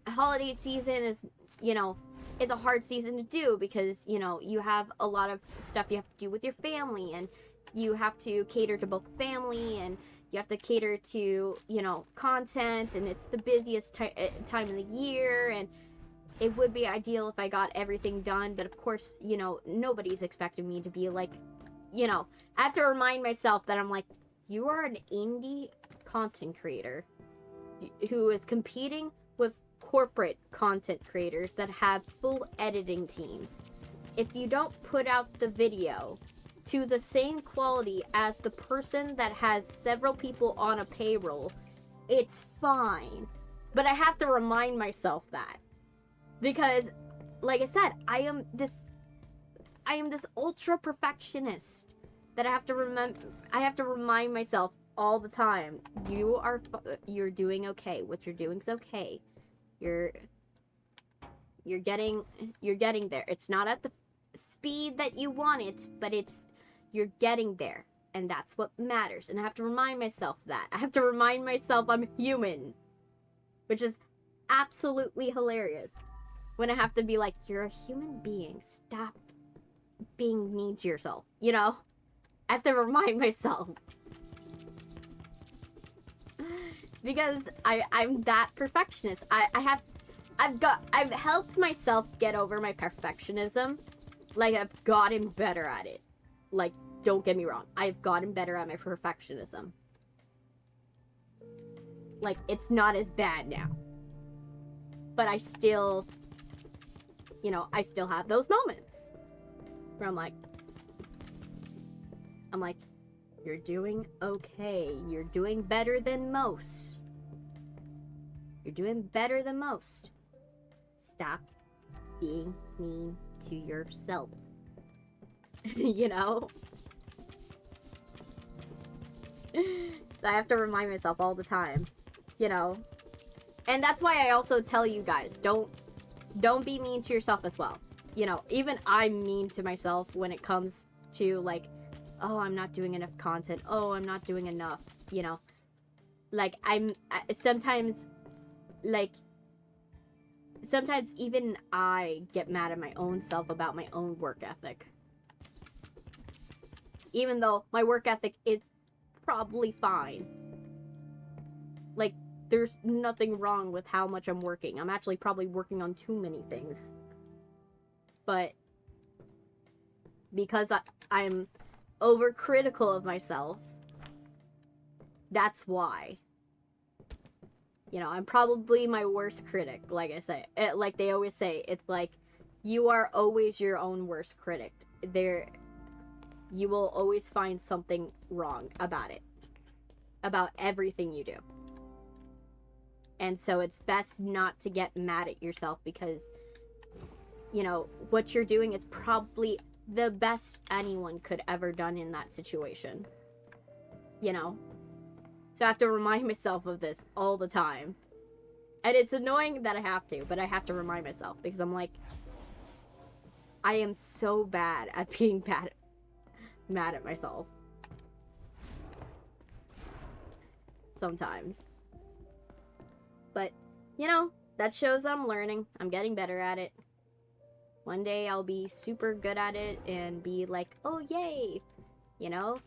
holiday season is, you know, it's a hard season to do because, you know, you have a lot of stuff you have to do with your family, and you have to cater to both family, and you have to cater to, you know, content, and it's the busiest time of the year, and it would be ideal if I got everything done, but of course, you know, nobody's expecting me to be like, you know, I have to remind myself that I'm like, you are an indie content creator who is competing with corporate content creators that have full editing teams. If you don't put out the video to the same quality as the person that has several people on a payroll, it's fine. But I have to remind myself that. Because, like I said, I am this ultra perfectionist that I have to remind myself all the time. You're doing okay. What you're doing is okay. You're getting there. It's not at the speed that you want it, but you're getting there, and that's what matters. And I have to remind myself that. I have to remind myself I'm human, which is absolutely hilarious. When I have to be like, you're a human being. Stop being mean to yourself. You know? I have to remind myself. Because I'm that perfectionist. I've helped myself get over my perfectionism. Like, I've gotten better at it. Like, don't get me wrong. I've gotten better at my perfectionism. Like, it's not as bad now. But I still, I still have those moments. Where I'm like, you're doing okay. You're doing better than most. You're doing better than most. Stop being mean to yourself. You know? So I have to remind myself all the time. You know? And that's why I also tell you guys, don't be mean to yourself as well. You know, even I'm mean to myself when it comes to, like, oh, I'm not doing enough content. Oh, I'm not doing enough. You know? Like, sometimes even I get mad at my own self about my own work ethic. Even though my work ethic is probably fine. Like, there's nothing wrong with how much I'm working. I'm actually probably working on too many things. But because I'm overcritical of myself, that's why. You know, I'm probably my worst critic, like I say. Like they always say, it's like, you are always your own worst critic. You will always find something wrong about it. About everything you do. And so it's best not to get mad at yourself because, you know, what you're doing is probably the best anyone could ever done in that situation. You know? So I have to remind myself of this all the time. And it's annoying that I have to, but I have to remind myself because I'm like, I am so bad at being mad at myself. Sometimes. But, you know, that shows that I'm learning. I'm getting better at it. One day I'll be super good at it and be like, oh, yay! You know?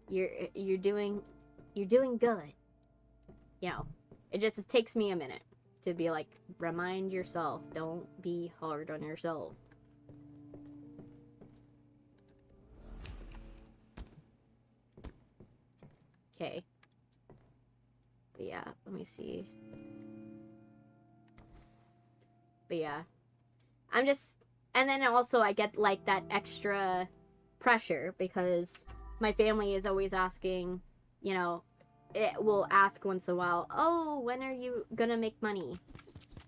You're doing good. You know, it just takes me a minute to be like, remind yourself, don't be hard on yourself. Okay. But yeah, let me see. But yeah. I'm just, and then also I get like that extra pressure because my family is always asking, you know, it will ask once in a while, oh, when are you gonna make money?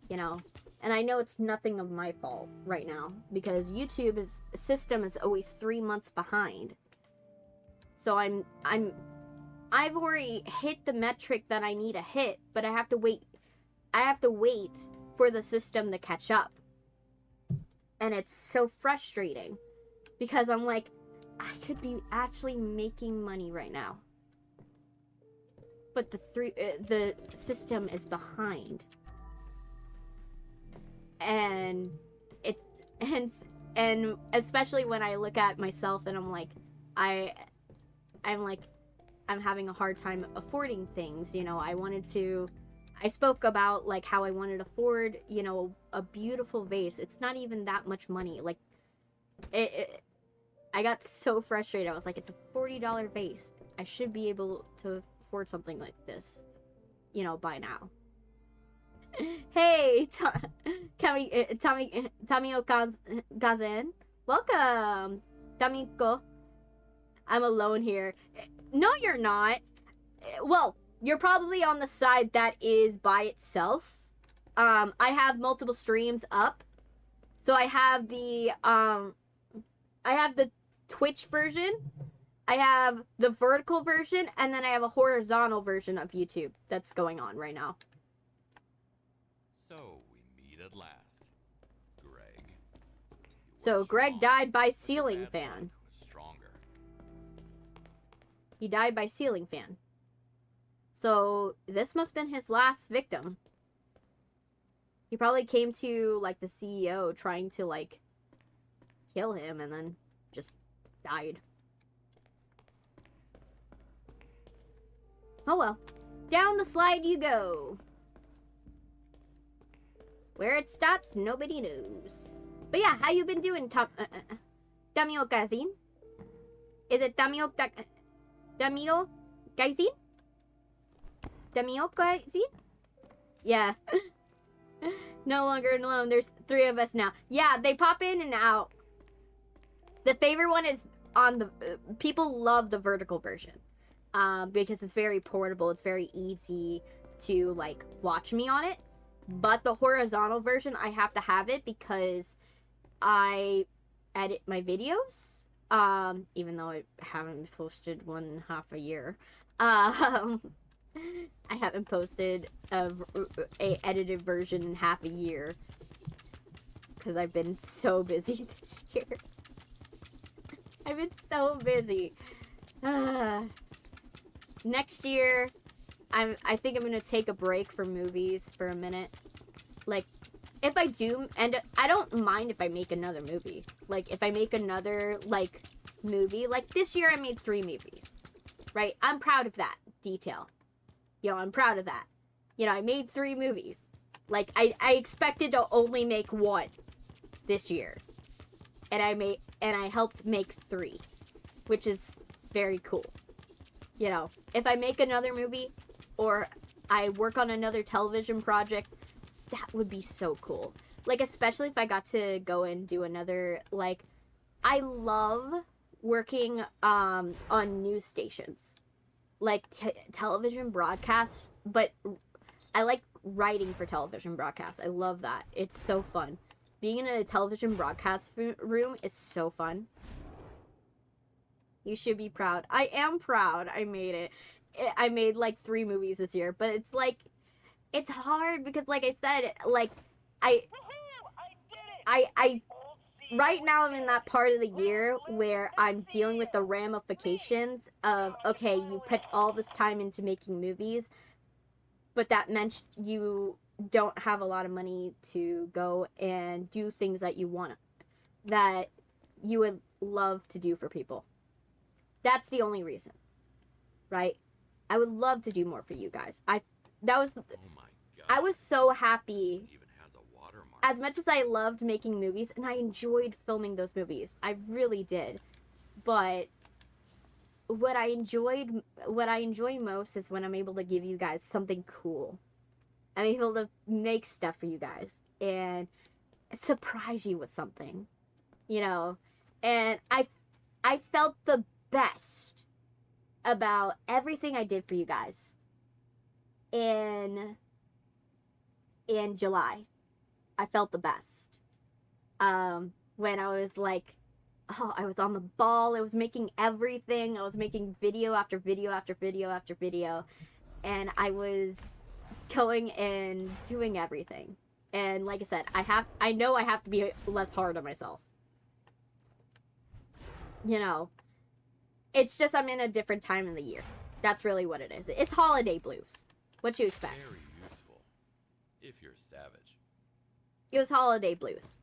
You know, and I know it's nothing of my fault right now because YouTube's system is always 3 months behind. So I've already hit the metric that I need to hit, but I have to wait for the system to catch up. And it's so frustrating because I'm like, I could be actually making money right now. But the system is behind. And and especially when I look at myself and I'm like, I'm having a hard time affording things, you know. I spoke about like how I wanted to afford, you know, a beautiful vase. It's not even that much money. Like I got so frustrated. I was like, it's a $40 vase. I should be able to afford something like this, you know, by now. Hey, Tamio Gazen. Welcome, Tamiko. I'm alone here. No, you're not. Well, you're probably on the side that is by itself. I have multiple streams up. So I have the Twitch version, I have the vertical version, and then I have a horizontal version of YouTube that's going on right now. So we meet at last, Greg. So Greg died by ceiling fan. He died by ceiling fan. So this must have been his last victim. He probably came to, like, the CEO trying to, like, kill him and then just died. Oh well. Down the slide you go. Where it stops, nobody knows. But yeah, how you been doing, Tamio Gazin? Is it Tamio Gazin? Tamio Gazin? Yeah. No longer alone. There's 3 of us now. Yeah, they pop in and out. The favorite one is on the... people love the vertical version. Because it's very portable. It's very easy to, like, watch me on it. But the horizontal version, I have to have it because I edit my videos. Even though I haven't posted one in half a year. I haven't posted a edited version in half a year. Because I've been so busy this year. I've been so busy. Next year, I think I'm gonna take a break from movies for a minute. Like, if I do, and I don't mind if I make another movie. Like, if I make another, like, movie. Like, this year I made 3 movies. Right? I'm proud of that detail. You know, I'm proud of that. You know, I made 3 movies. Like, I expected to only make 1 this year. And I helped make 3. Which is very cool. You know, if I make another movie or I work on another television project, that would be so cool. Like, especially if I got to go and do another, like, I love working on news stations. Like, television broadcasts, but I like writing for television broadcasts. I love that. It's so fun. Being in a television broadcast room is so fun. You should be proud. I am proud I made it. I made, like, 3 movies this year. But it's, like, it's hard because, like I said, like, right now I'm in that part of the year where I'm dealing with the ramifications of, okay, you put all this time into making movies, but that meant you don't have a lot of money to go and do things that you want, that you would love to do for people. That's the only reason, right? I would love to do more for you guys. I was so happy. Even has a watermark. As much as I loved making movies, and I enjoyed filming those movies, I really did. But what I enjoy most is when I'm able to give you guys something cool. I'm able to make stuff for you guys and surprise you with something, you know. And I felt the best about everything I did for you guys in July. I felt the best when I was like, oh, I was on the ball. I was making everything. I was making video after video after video after video, and I was going and doing everything. And like I said, I know I have to be less hard on myself. You know, it's just I'm in a different time in the year. That's really what it is. It's holiday blues. What you expect? Very useful, if you're savage. It was holiday blues.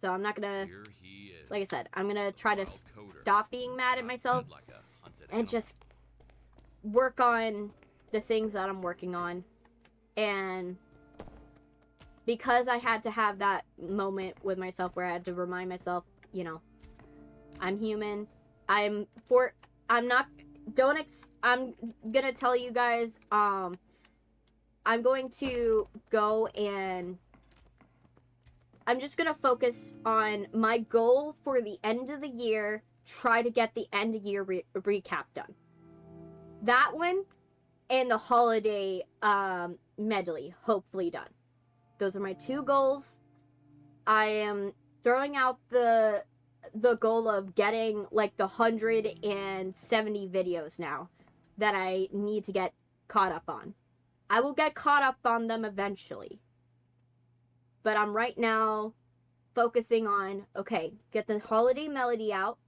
So I'm not gonna, Here he is, like I said, I'm gonna try to wild coder, stop being mad at myself like a hunted and animal. just work on the things that I'm working on. And because I had to have that moment with myself where I had to remind myself, you know, I'm human. I'm gonna tell you guys, I'm going to go and I'm just gonna focus on my goal for the end of the year, try to get the end of year recap done. That one and the holiday medley hopefully done. Those are my 2 goals. I am throwing out the goal of getting like the 170 videos now that I need to get caught up on. I will get caught up on them eventually. But I'm right now focusing on, okay, get the holiday medley out,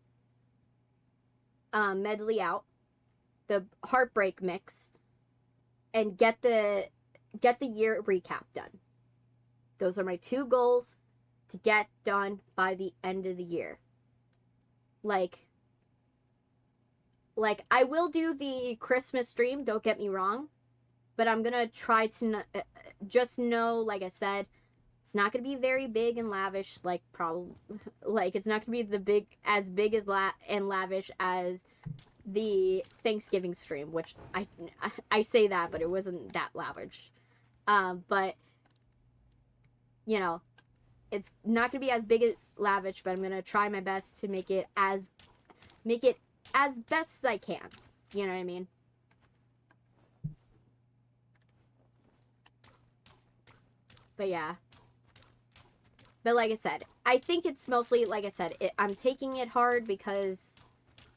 the heartbreak mix, and get the year recap done. Those are my 2 goals to get done by the end of the year. Like I will do the Christmas stream, don't get me wrong, but I'm gonna try to just know, like I said, it's not gonna be very big and lavish, like it's not gonna be as big as lavish as the Thanksgiving stream, which I say that, but it wasn't that lavish. But you know, it's not gonna be as big as lavish, but I'm gonna try my best to make it as best as I can. You know what I mean? But yeah. But like I said, I think it's mostly, like I said, I'm taking it hard because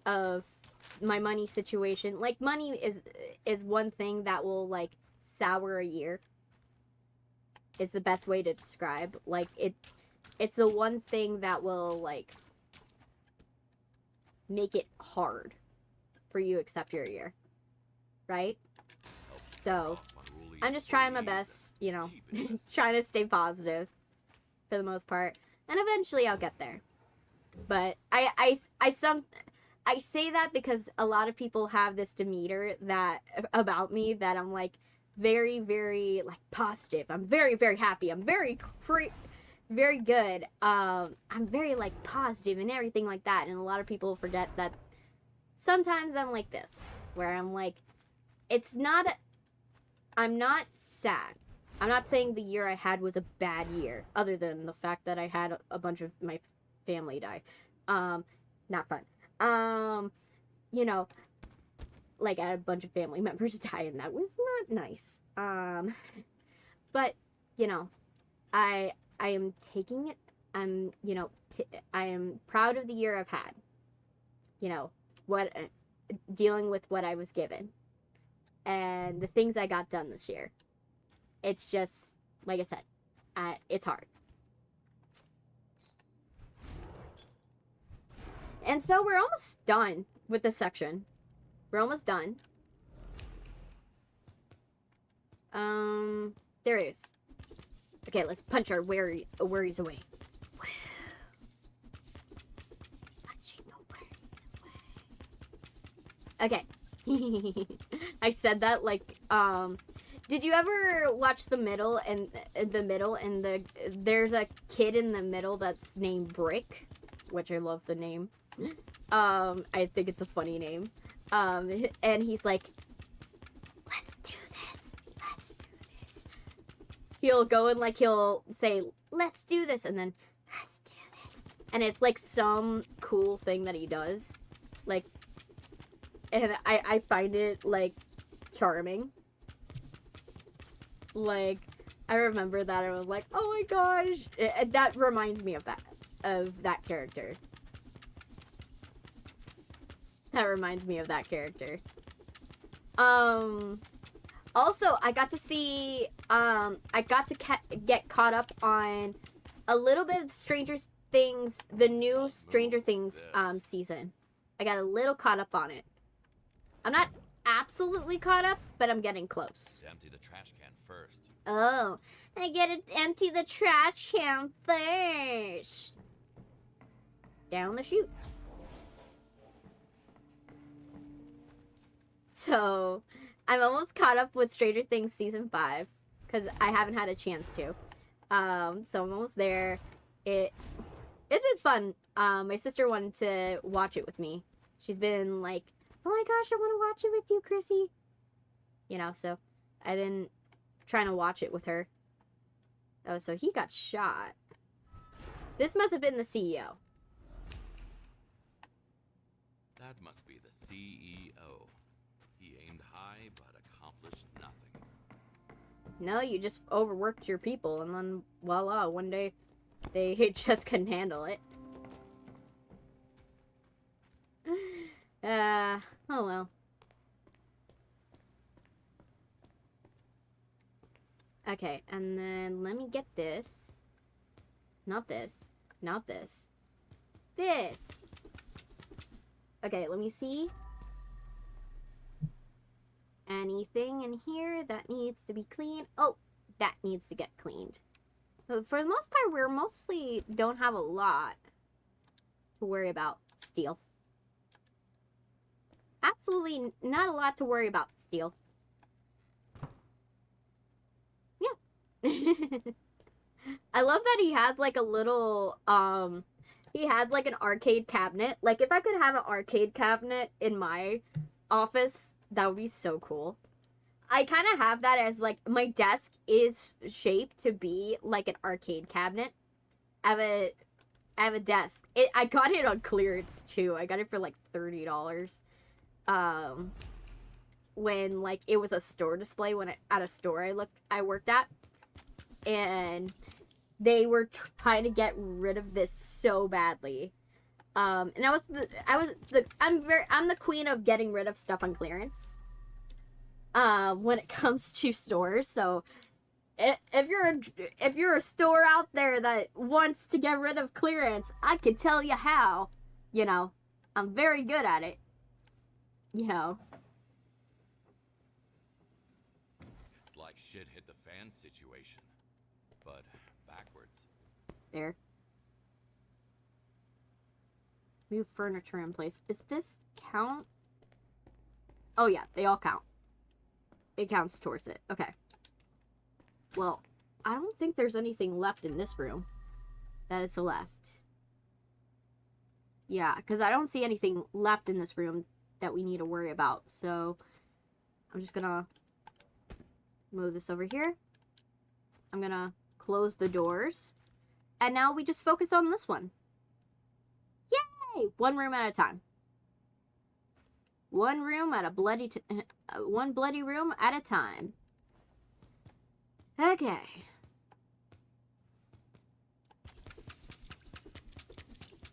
of my money situation. Like, money is one thing that will, like, sour a year. Is the best way to describe. Like, it's the one thing that will, like, make it hard for you to accept your year. Right? So, I'm just trying my best, you know, trying to stay positive for the most part, and eventually I'll get there. But I say that because a lot of people have this demeanor about me that I'm like very, very like positive. I'm very, very happy. I'm very good. I'm very like positive and everything like that. And a lot of people forget that sometimes I'm like this, where I'm like, I'm not sad. I'm not saying the year I had was a bad year, other than the fact that I had a bunch of my family die. Not fun. You know, like I had a bunch of family members die, and that was not nice. But, you know, I am taking it, I am proud of the year I've had. You know, dealing with what I was given. And the things I got done this year. It's just, like I said, it's hard. And so we're almost done with this section. We're almost done. There it is. Okay, let's punch our worries away. Punching the worries away. Okay. I said that like, did you ever watch The Middle and there's a kid in the middle that's named Brick, which I love the name. I think it's a funny name. And he's like, let's do this. He'll go and like, he'll say, let's do this. And then, let's do this. And it's like some cool thing that he does. Like, and I find it like charming. Like, I remember that I was like, oh my gosh. That reminds me of that character. That reminds me of that character. Also, I got to see, get caught up on a little bit of Stranger Things, the new Stranger Things, season. I got a little caught up on it. I'm not absolutely caught up, but I'm getting close. Empty the trash can first. Oh, I gotta empty the trash can first. Down the chute. So, I'm almost caught up with Stranger Things Season 5, because I haven't had a chance to. So I'm almost there. It's been fun. My sister wanted to watch it with me. She's been like, oh my gosh, I want to watch it with you, Chrissy. You know, so I've been trying to watch it with her. Oh, so he got shot. This must have been the CEO. That must be the CEO. He aimed high but accomplished nothing. No, you just overworked your people, and then voila, one day they just couldn't handle it. Oh well. Okay, and then let me get this. Not this. Not this. This! Okay, let me see. Anything in here that needs to be cleaned? Oh, that needs to get cleaned. But for the most part, we're mostly don't have a lot to worry about. Steel. Absolutely not a lot to worry about. Steel. Yeah. I love that he had like a little, he had like an arcade cabinet. Like if I could have an arcade cabinet in my office, that would be so cool. I kind of have that as like, my desk is shaped to be like an arcade cabinet. I have a desk. I got it on clearance too. I got it for like $30. When like it was a store display at a store I worked at, and they were trying to get rid of this so badly. And I'm the queen of getting rid of stuff on clearance. When it comes to stores, so if you're a store out there that wants to get rid of clearance, I could tell you how. You know, I'm very good at it. You know. It's like shit hit the fan situation, but backwards. There. Move furniture in place. Is this count? Oh yeah, they all count. It counts towards it. Okay. Well, I don't think there's anything left in this room that is left. Yeah, because I don't see anything left in this room that we need to worry about. So, I'm just gonna move this over here. I'm gonna close the doors. And now we just focus on this one. Yay! One room at a time. One room at a bloody... one bloody room at a time. Okay.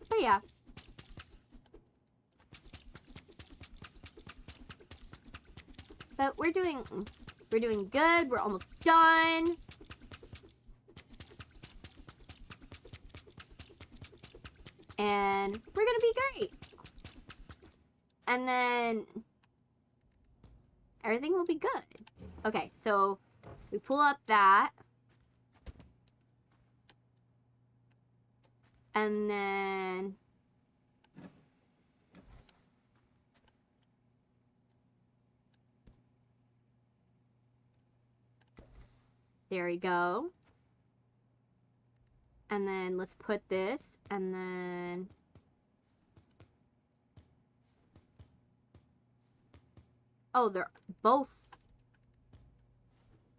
But yeah. But we're doing good. We're almost done. And we're gonna be great. And then everything will be good. Okay, so we pull up that. And then there we go. And then let's put this, and then oh, they're both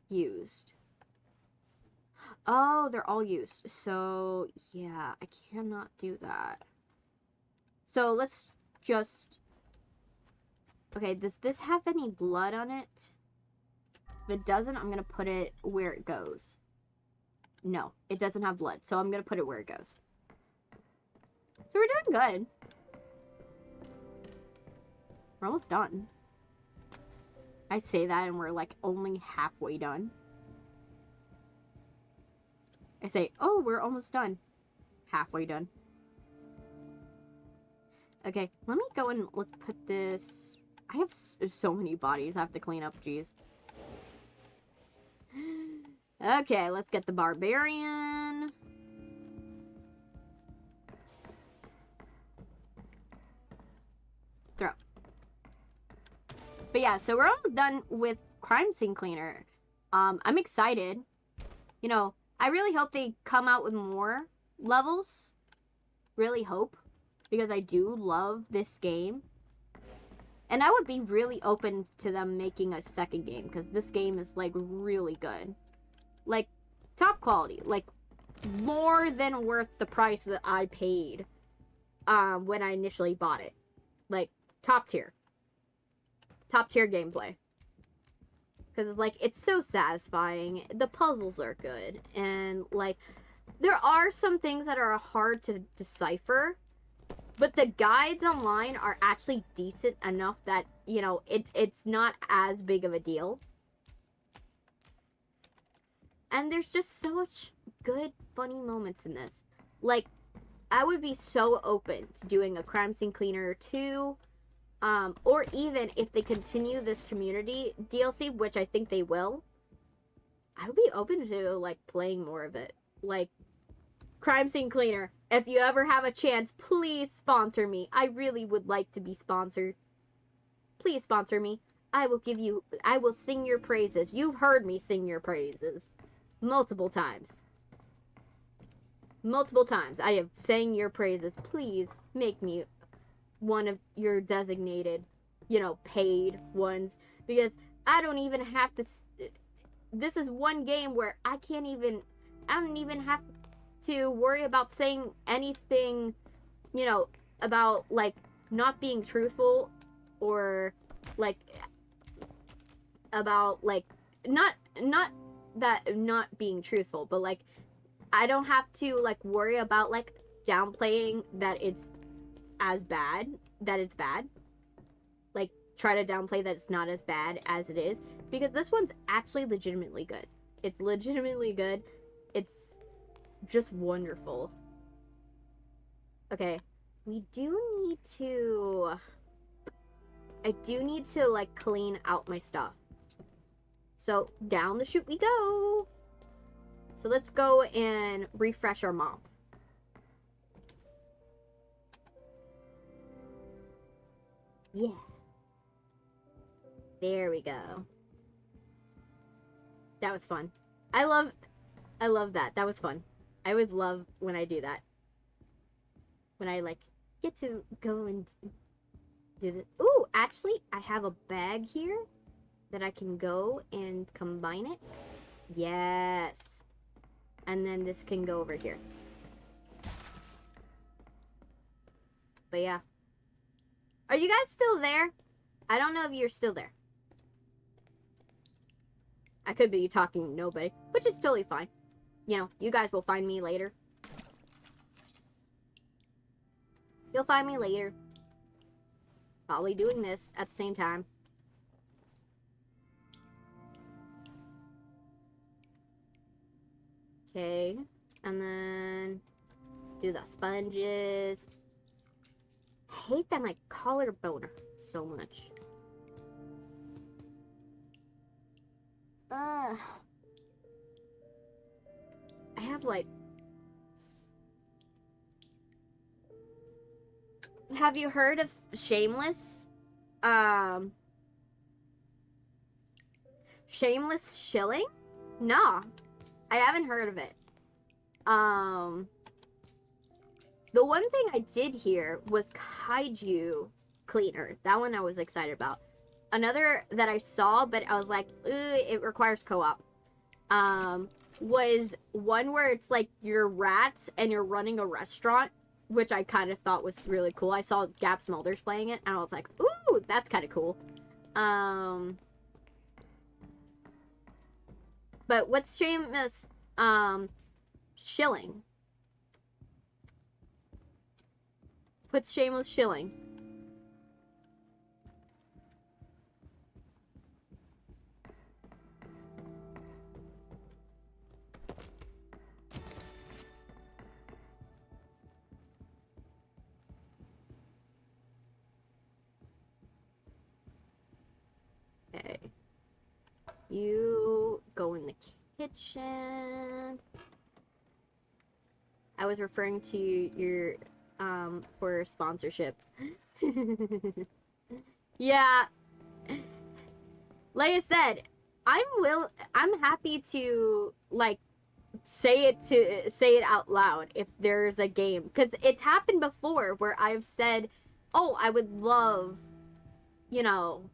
used. Oh, they're all used. So, yeah, I cannot do that. So, let's just... Okay, does this have any blood on it? If it doesn't, I'm going to put it where it goes. No, it doesn't have blood, so I'm going to put it where it goes. So, we're doing good. We're almost done. I say that and we're like only halfway done. I say, oh, we're almost done. Halfway done. Okay, let me go and let's put this... I have so many bodies I have to clean up, jeez. Okay, let's get the barbarian. Throw. But yeah, so we're almost done with Crime Scene Cleaner. I'm excited. You know, I really hope they come out with more levels. Really hope. Because I do love this game. And I would be really open to them making a second game. Because this game is, like, really good. Like, top quality. Like, more than worth the price that I paid when I initially bought it. Like, top tier. top tier gameplay. Because, like, it's so satisfying. The puzzles are good. And, like, there are some things that are hard to decipher. But the guides online are actually decent enough that, you know, it's not as big of a deal. And there's just so much good, funny moments in this. Like, I would be so open to doing a crime scene cleaner 2. Or even if they continue this community DLC, which I think they will, I would be open to, like, playing more of it. Like, crime scene cleaner, if you ever have a chance, please sponsor me. I really would like to be sponsored. Please sponsor me. I will sing your praises. You've heard me sing your praises. Multiple times. Multiple times. I have sang your praises. Please make me one of your designated, you know, paid ones, because I don't even have to, this is one game where I don't even have to worry about saying anything, you know, about, like, not being truthful, or, like, about, like, not that not being truthful, but, like, I don't have to, like, worry about, like, downplaying that it's as bad, that it's bad. Like, try to downplay that it's not as bad as it is. Because this one's actually legitimately good. It's legitimately good. It's just wonderful. Okay. I do need to, like, clean out my stuff. So, down the chute we go. So let's go and refresh our mop. Yeah. There we go. That was fun. I love that. That was fun. I would love when I do that. When I, like, get to go and do this. Ooh, actually, I have a bag here that I can go and combine it. Yes. And then this can go over here. But yeah. Are you guys still there? I don't know if you're still there. I could be talking to nobody, which is totally fine. You know, you guys will find me later. You'll find me later. Probably doing this at the same time. Okay. And then do the sponges. I hate that my collarbone hurts so much. Ugh. I have, like... Have you heard of Shameless? Shameless Shilling? No. I haven't heard of it. The one thing I did hear was Kaiju Cleaner. That one I was excited about. Another that I saw, but I was like, it requires co-op. Was one where it's like you're rats and you're running a restaurant, which I kind of thought was really cool. I saw Gap Smulders playing it, and I was like, ooh, that's kind of cool. But what's Shameless, Shilling? What's Shameless Shilling? Okay. You go in the kitchen. I was referring to your, for sponsorship. Yeah. Like I said, I'm happy to, like, say it out loud if there's a game. Because it's happened before where I've said, oh, I would love, you know,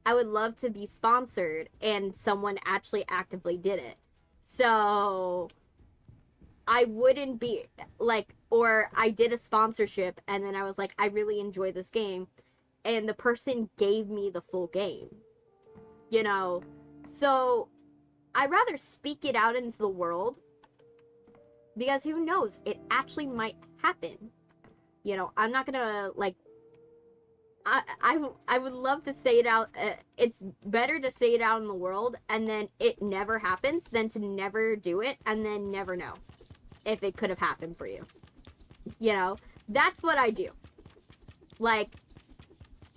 I would love to be sponsored, and someone actually actively did it. So I wouldn't be like, or I did a sponsorship and then I was like, I really enjoy this game, and the person gave me the full game, you know? So I'd rather speak it out into the world, because who knows, it actually might happen. You know, I'm not gonna, like, I would love to say it out. It's better to say it out in the world and then it never happens than to never do it and then never know if it could have happened for you. You know, that's what I do. Like,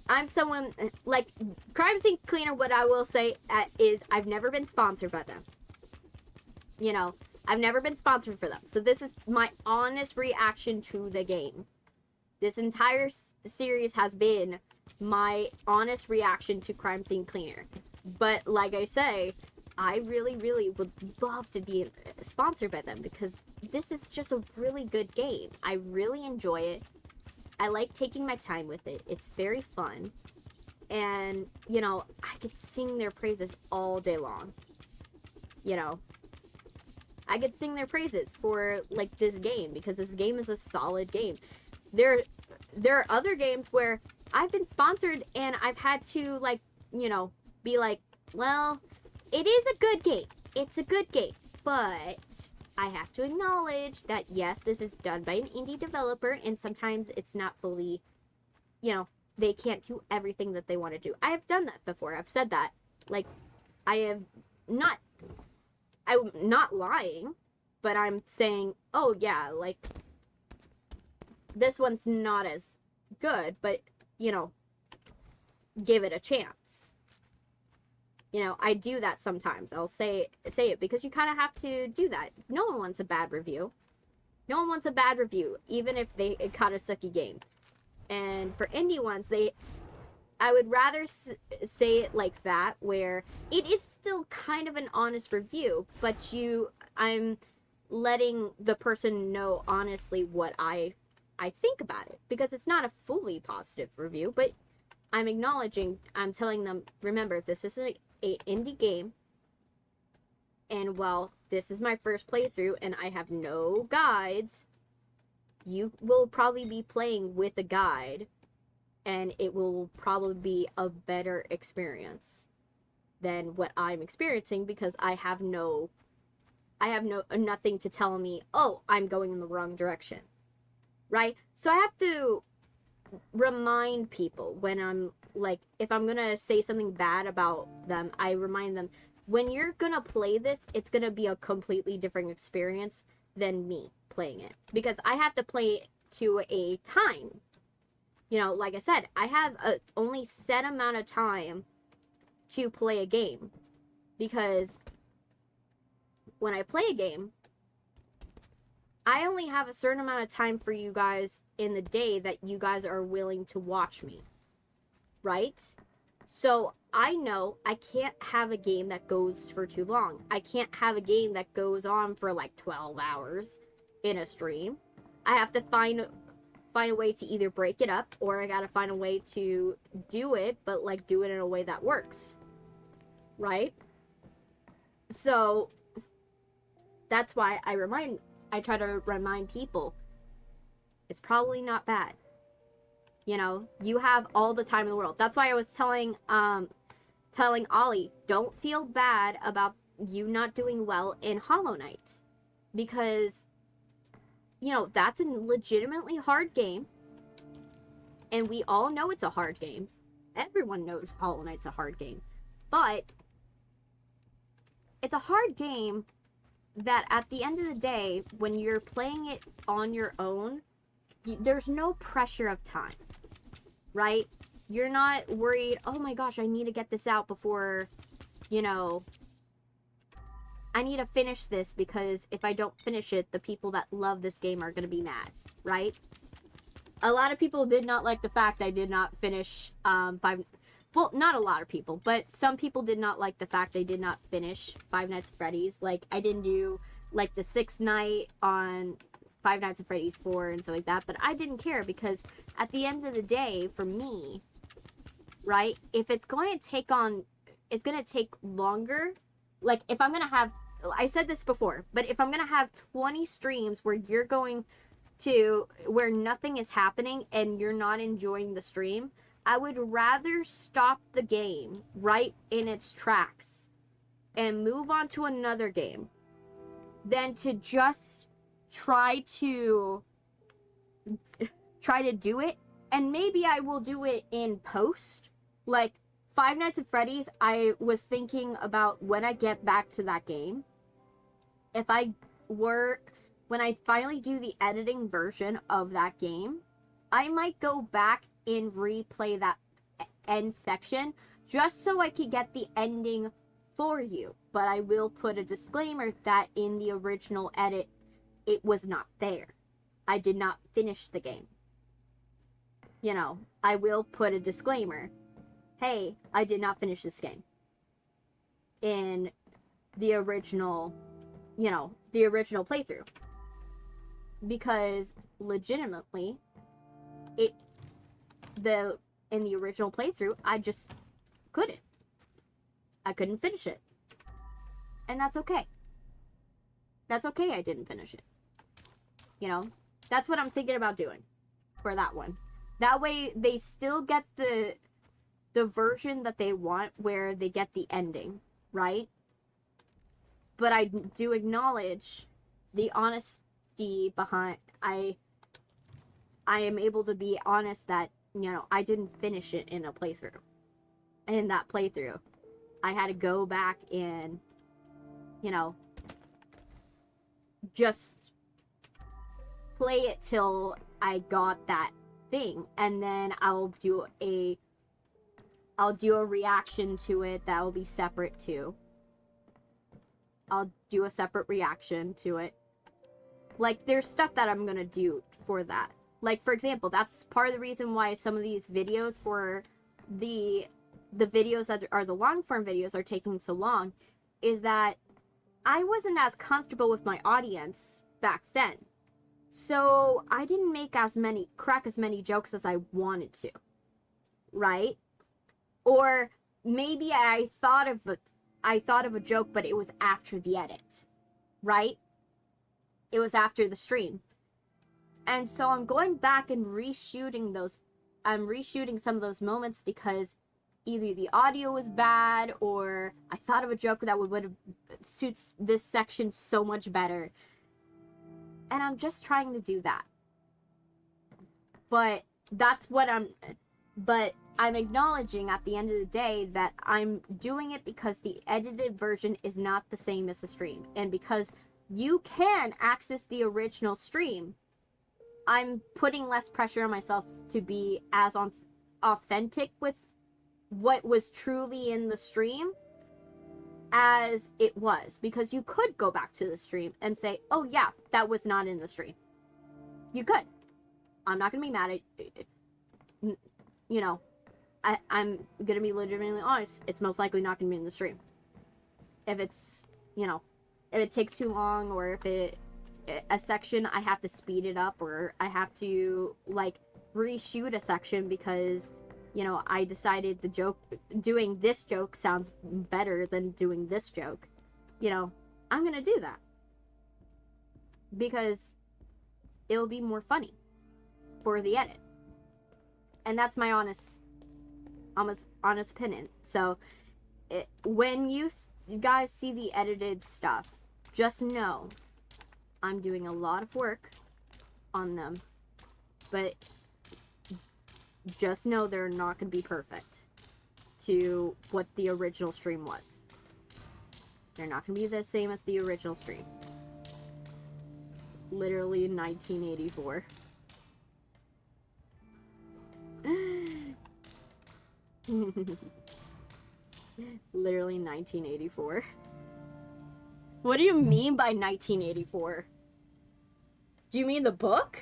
I'm someone, like, Crime Scene Cleaner, what I will say is I've never been sponsored by them. You know, I've never been sponsored for them. So this is my honest reaction to the game. This entire series has been my honest reaction to Crime Scene Cleaner. But like I say, I really, really would love to be sponsored by them because this is just a really good game. I really enjoy it. I like taking my time with it. It's very fun. And, you know, I could sing their praises all day long. You know, I could sing their praises for, like, this game because this game is a solid game. There are other games where I've been sponsored and I've had to, like, you know, be like, well, it is a good game. It's a good game. But I have to acknowledge that, yes, this is done by an indie developer and sometimes it's not fully, you know, they can't do everything that they want to do. I have done that before. I've said that. Like, I'm not lying, but I'm saying, oh, yeah, like, this one's not as good, but, you know, give it a chance. You know, I do that sometimes. I'll say it because you kind of have to do that. No one wants a bad review. No one wants a bad review, even if it got a sucky game. And for indie ones, I would rather say it like that, where it is still kind of an honest review, but I'm letting the person know honestly what I think about it, because it's not a fully positive review, but I'm telling them, remember, this is an indie game, and while this is my first playthrough and I have no guides, you will probably be playing with a guide, and it will probably be a better experience than what I'm experiencing, because I have nothing to tell me, oh, I'm going in the wrong direction. Right? So I have to remind people when I'm, like, if I'm gonna say something bad about them, I remind them, when you're gonna play this, it's gonna be a completely different experience than me playing it. Because I have to play it to a time. You know, like I said, I have a only set amount of time to play a game. Because when I play a game, I only have a certain amount of time for you guys in the day that you guys are willing to watch me. Right? So I know I can't have a game that goes for too long. I can't have a game that goes on for like 12 hours in a stream. I have to find a way to either break it up, or I gotta find a way to do it, but like do it in a way that works. Right? So that's why I try to remind people, it's probably not bad. You know, you have all the time in the world. That's why I was telling Ollie, don't feel bad about you not doing well in Hollow Knight. Because, you know, that's a legitimately hard game. And we all know it's a hard game. Everyone knows Hollow Knight's a hard game. But it's a hard game that at the end of the day, when you're playing it on your own, there's no pressure of time, right? You're not worried, oh my gosh, I need to get this out before, you know, I need to finish this, because if I don't finish it, the people that love this game are going to be mad, right? A lot of people did not like the fact I did not finish well, not a lot of people, but some people did not like the fact I did not finish Five Nights at Freddy's. Like, I didn't do, like, the 6th night on Five Nights at Freddy's 4 and stuff like that, but I didn't care, because at the end of the day, for me, right, if it's going to take longer, like, if I'm going to have, I said this before, but if I'm going to have 20 streams where you're going to, where nothing is happening and you're not enjoying the stream, I would rather stop the game right in its tracks and move on to another game than to just try to do it. And maybe I will do it in post. Like, Five Nights at Freddy's, I was thinking about when I get back to that game. When I finally do the editing version of that game, I might go back and replay that end section just so I could get the ending for you. But I will put a disclaimer that in the original edit, it was not there. I did not finish the game. You know, I will put a disclaimer. Hey, I did not finish this game. In the original, the original playthrough. Because legitimately, in the original playthrough, I just couldn't. I couldn't finish it. And that's okay. That's okay I didn't finish it. That's what I'm thinking about doing for that one. That way, they still get the version that they want where they get the ending, right? But I do acknowledge the honesty behind... I am able to be honest that, I didn't finish it in a playthrough. And in that playthrough, I had to go back and, just play it till I got that thing, and then I'll do a reaction to it that will be separate too. I'll do a separate reaction to it. Like, there's stuff that I'm gonna do for that. Like, for example, that's part of the reason why some of these videos for the videos that are the long form videos are taking so long, is that I wasn't as comfortable with my audience back then. So I didn't crack as many jokes as I wanted to, right? Or maybe I thought of a joke, but it was after the edit, right? It was after the stream. And so I'm going back and reshooting some of those moments because either the audio was bad or I thought of a joke that would suits this section so much better. And I'm just trying to do that. But I'm acknowledging at the end of the day that I'm doing it because the edited version is not the same as the stream. And because you can access the original stream, I'm putting less pressure on myself to be as authentic with what was truly in the stream as it was, because you could go back to the stream and say, oh yeah, that was not in the stream. You could. I'm not gonna be mad at I'm gonna be legitimately honest, it's most likely not gonna be in the stream. If it's, if it takes too long, or if a section I have to speed it up, or I have to reshoot a section because I decided doing this joke sounds better than doing this joke. I'm gonna do that. Because it'll be more funny for the edit. And that's my honest opinion. So, when you guys see the edited stuff, just know I'm doing a lot of work on them. But just know they're not going to be perfect to what the original stream was. They're not going to be the same as the original stream. Literally 1984. Literally 1984. What do you mean by 1984? Do you mean the book?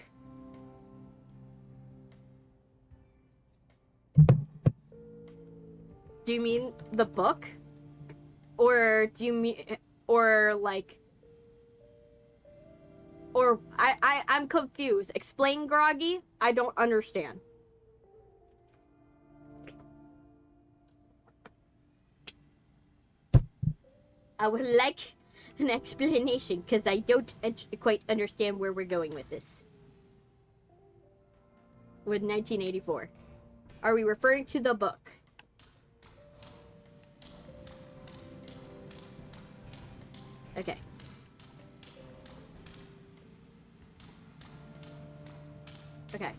Do you mean the book? Or do you mean, I'm confused. Explain, Groggy. I don't understand. I would like an explanation, because I don't quite understand where we're going with this. With 1984. are we referring to the book? Okay. Okay.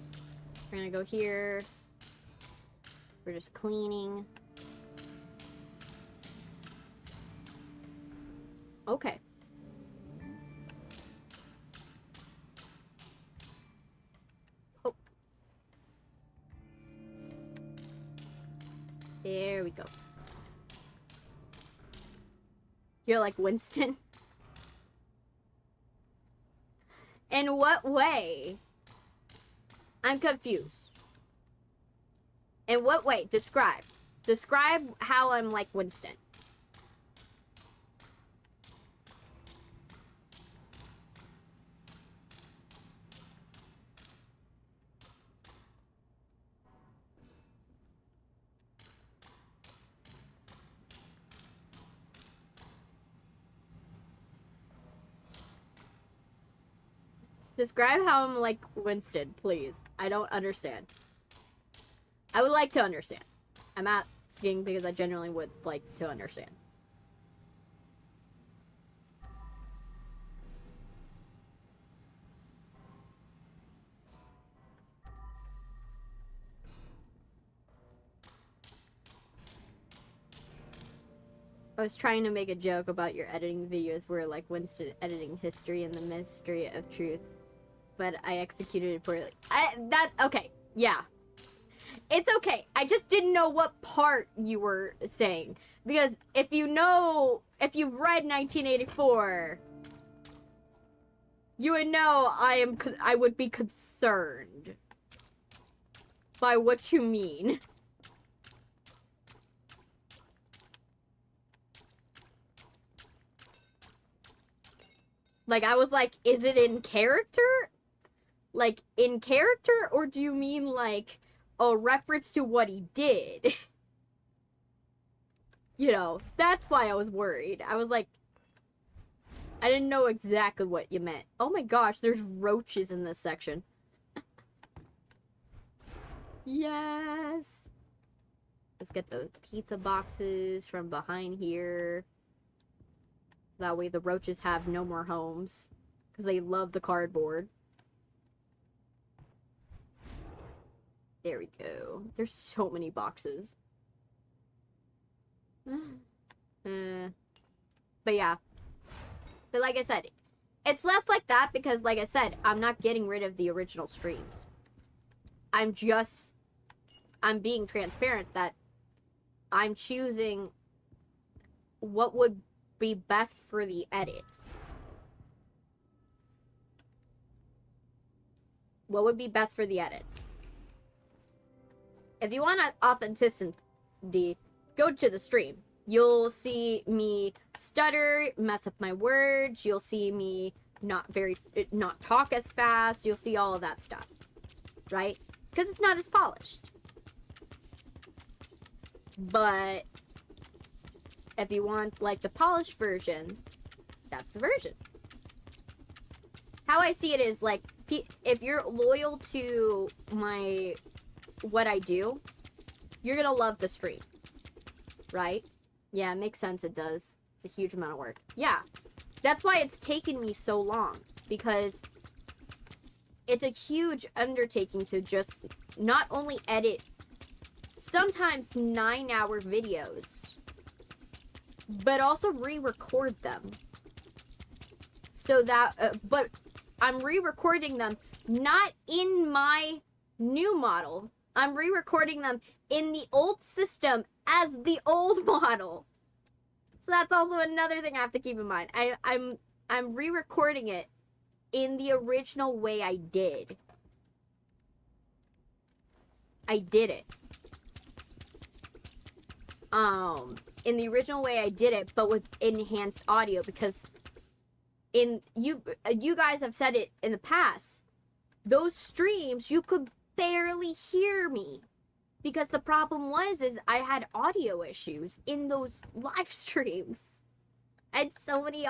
We're gonna go here. We're just cleaning. Okay. Oh. There we go. You're like Winston. In what way? I'm confused. In what way? Describe. Describe how I'm like Winston. Describe how I'm like Winston, please. I don't understand. I would like to understand. I'm asking because I genuinely would like to understand. I was trying to make a joke about your editing videos where like Winston editing history and the mystery of truth, but I executed it poorly. Okay, yeah. It's okay. I just didn't know what part you were saying. Because if you've read 1984, you would know I would be concerned by what you mean. Like, I was like, is it in character? Like, in character? Or do you mean, like, a reference to what he did? You know, that's why I was worried. I was like, I didn't know exactly what you meant. Oh my gosh, there's roaches in this section. Yes. Let's get the pizza boxes from behind here. So that way the roaches have no more homes. Because they love the cardboard. There we go. There's so many boxes. But yeah. But like I said, it's less like that because, like I said, I'm not getting rid of the original streams. I'm being transparent that I'm choosing what would be best for the edit. What would be best for the edit? If you want authenticity, go to the stream. You'll see me stutter, mess up my words. You'll see me not talk as fast. You'll see all of that stuff, right? Because it's not as polished. But if you want like the polished version, that's the version. How I see it is like, if you're loyal to what I do, you're gonna love the stream, right? Yeah, it makes sense. It does. It's a huge amount of work. Yeah, that's why it's taken me so long, because it's a huge undertaking to just not only edit sometimes 9-hour videos, but also re-record them. So that, but I'm re-recording them not in my new model. I'm re-recording them in the old system as the old model. So that's also another thing I have to keep in mind. I'm re-recording it in the original way I did. I did it. In the original way I did it, but with enhanced audio, because you guys have said it in the past, those streams you could barely hear me, because the problem is I had audio issues in those live streams. I had so many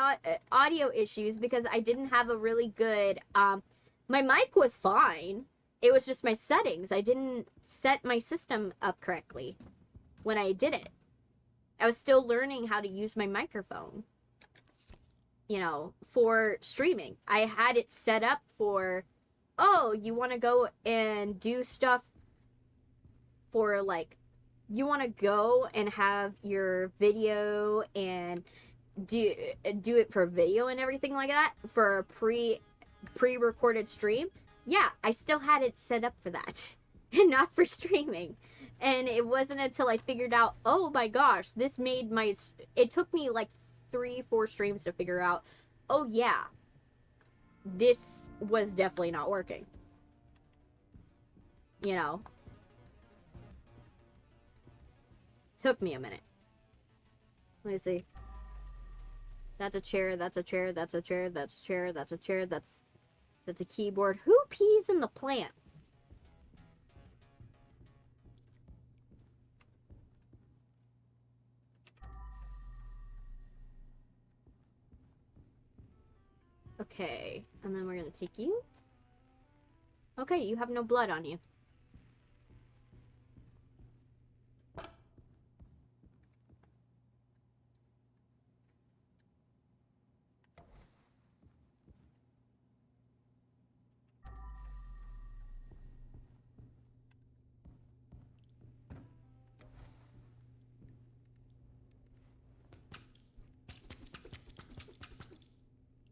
audio issues because I didn't have a really good my mic was fine, It was just my settings. I didn't set my system up correctly when I did it. I was still learning how to use my microphone, you know, for streaming. I had it set up for, oh, you want to go and do stuff for, like, you want to go and have your video and do it for video and everything like that for a pre-recorded stream. Yeah, I still had it set up for that and not for streaming. And it wasn't until I figured out, oh my gosh, this made my, it took me like 3-4 streams to figure out, oh yeah, this was definitely not working. You know, took me a minute. Let me see. That's a chair, that's a chair, that's a chair, that's a chair, that's a chair, that's a keyboard. Who pees in the plant? Okay, and then we're gonna take you. Okay, you have no blood on you.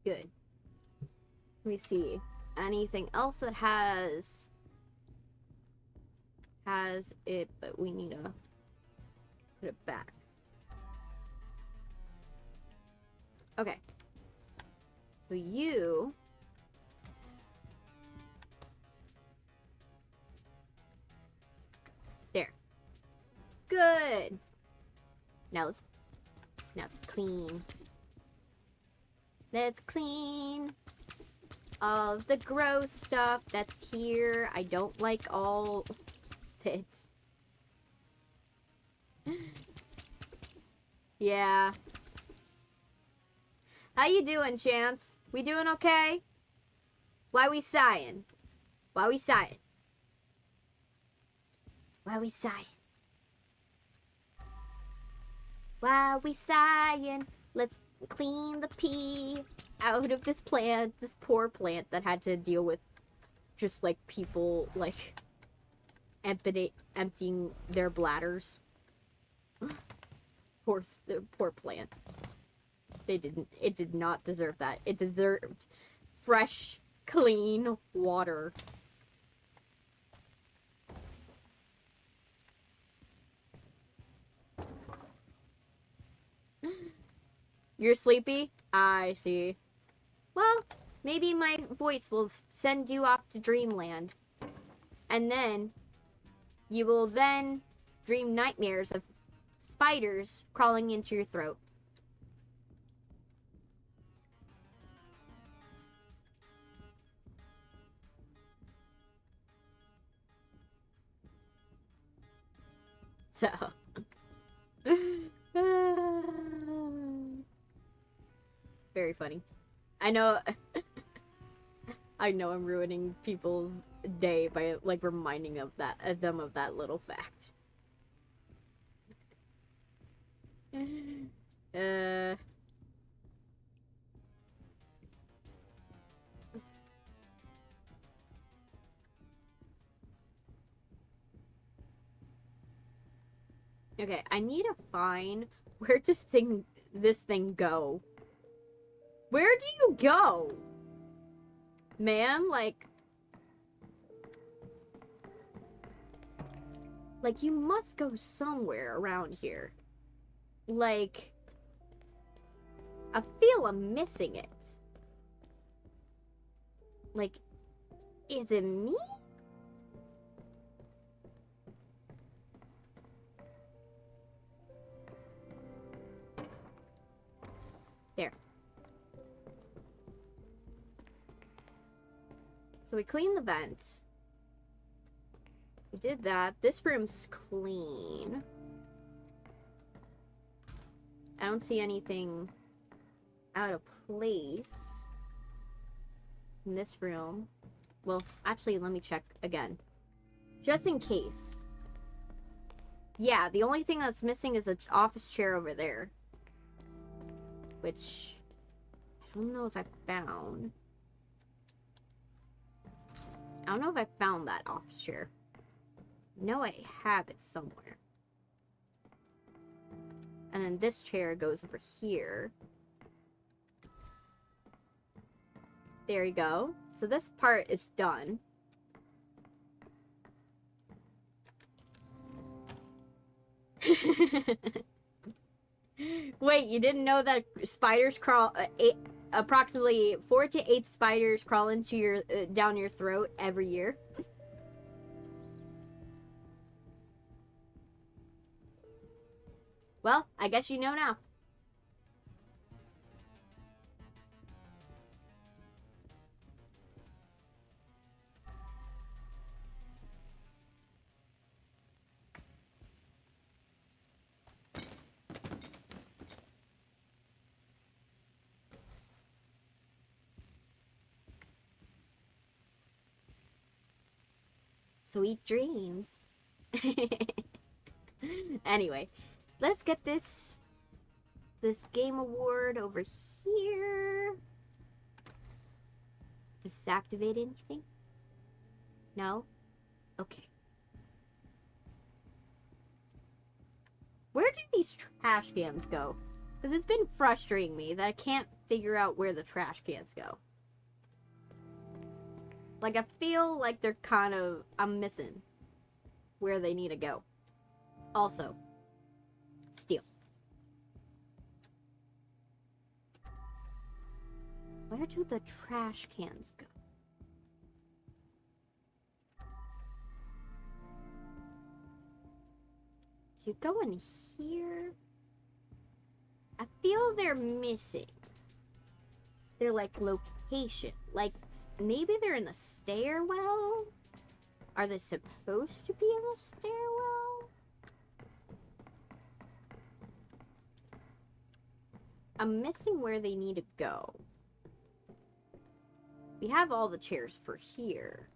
Good. Let me see. Anything else that has it, but we need to put it back. Okay. So you there. Good. Now let's clean. Let's clean all of the gross stuff that's here. I don't like all of it. Yeah. How you doing, Chance? We doing okay? Why we sighing? Why we sighing? Why we sighing? Why we sighing? Let's clean the pee out of this plant, this poor plant that had to deal with just like people like emptying their bladders. Poor plant. It did not deserve that. It deserved fresh, clean water. You're sleepy? I see. Well, maybe my voice will send you off to dreamland. And then, you will then dream nightmares of spiders crawling into your throat. So... very funny. I know I know I'm ruining people's day by like reminding them of that little fact. Okay, I need to find where does this thing go? Where do you go? Man, like you must go somewhere around here. Like, I feel I'm missing it. Like, is it me? There. So we cleaned the vent. We did that. This room's clean. I don't see anything out of place in this room. Well, actually, let me check again. Just in case. Yeah, the only thing that's missing is an office chair over there. Which... I don't know if I found. I don't know if I found that office chair. No, I have it somewhere. And then this chair goes over here. There you go. So this part is done. Wait, you didn't know that spiders crawl... approximately 4 to 8 spiders crawl into your... down your throat every year? Well, I guess you know now. Sweet dreams. Anyway, let's get this game award over here. Disactivate anything? No? Okay. Where do these trash cans go? Because it's been frustrating me that I can't figure out where the trash cans go. Like, I feel like they're kind of... I'm missing where they need to go. Also, steel. Where do the trash cans go? Do you go in here? I feel they're missing. They're like location. Like, maybe they're in the stairwell? Are they supposed to be in the stairwell? I'm missing where they need to go. We have all the chairs for here.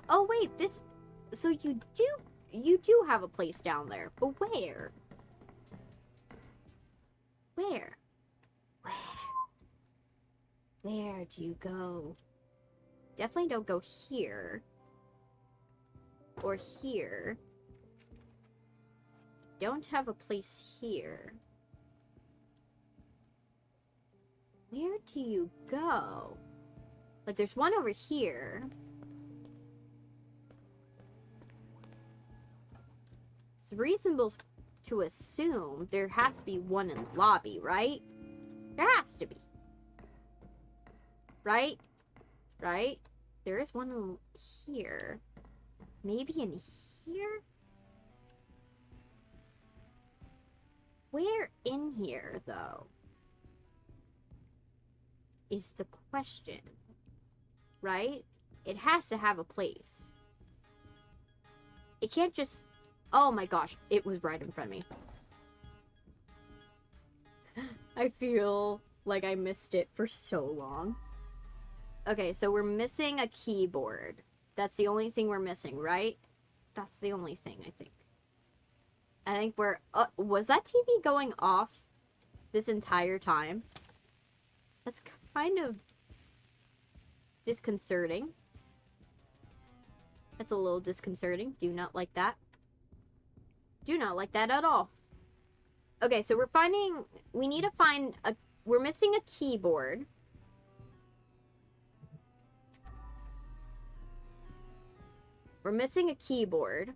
Oh wait, this... So you do have a place down there, but where? Where? Where do you go? Definitely don't go here. Or here. Don't have a place here. Where do you go? Like, there's one over here. It's reasonable to assume there has to be one in the lobby, right? There has to be. Right? Right? There is one in here. Maybe in here? Where in here, though? Is the question. Right? It has to have a place. It can't just... Oh my gosh, it was right in front of me. I feel like I missed it for so long. Okay, so we're missing a keyboard. That's the only thing we're missing, right? That's the only thing, I think. I think we're... was that TV going off this entire time? That's kind of disconcerting. That's a little disconcerting. Do not like that. Do not like that at all. Okay, so we're finding... We need to find a... We're missing a keyboard. We're missing a keyboard.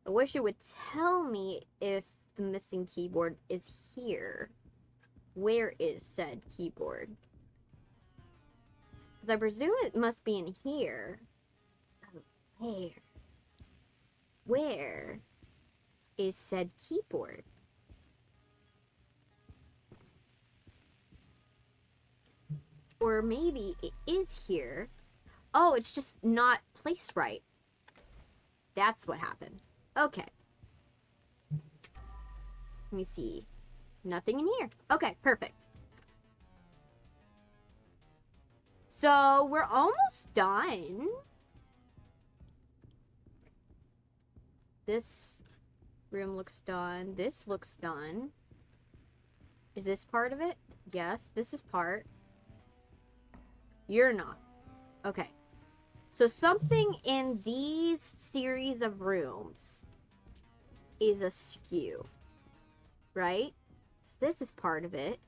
I wish it would tell me if the missing keyboard is here. Where is said keyboard? Because I presume it must be in here. Oh, where? Where is said keyboard? Or maybe it is here. Oh, it's just not placed right. That's what happened. Okay. Let me see. Nothing in here. Okay, perfect. So we're almost done. This room looks done. This looks done. Is this part of it? Yes, this is part. You're not. Okay. So something in these series of rooms is askew. Right? So this is part of it.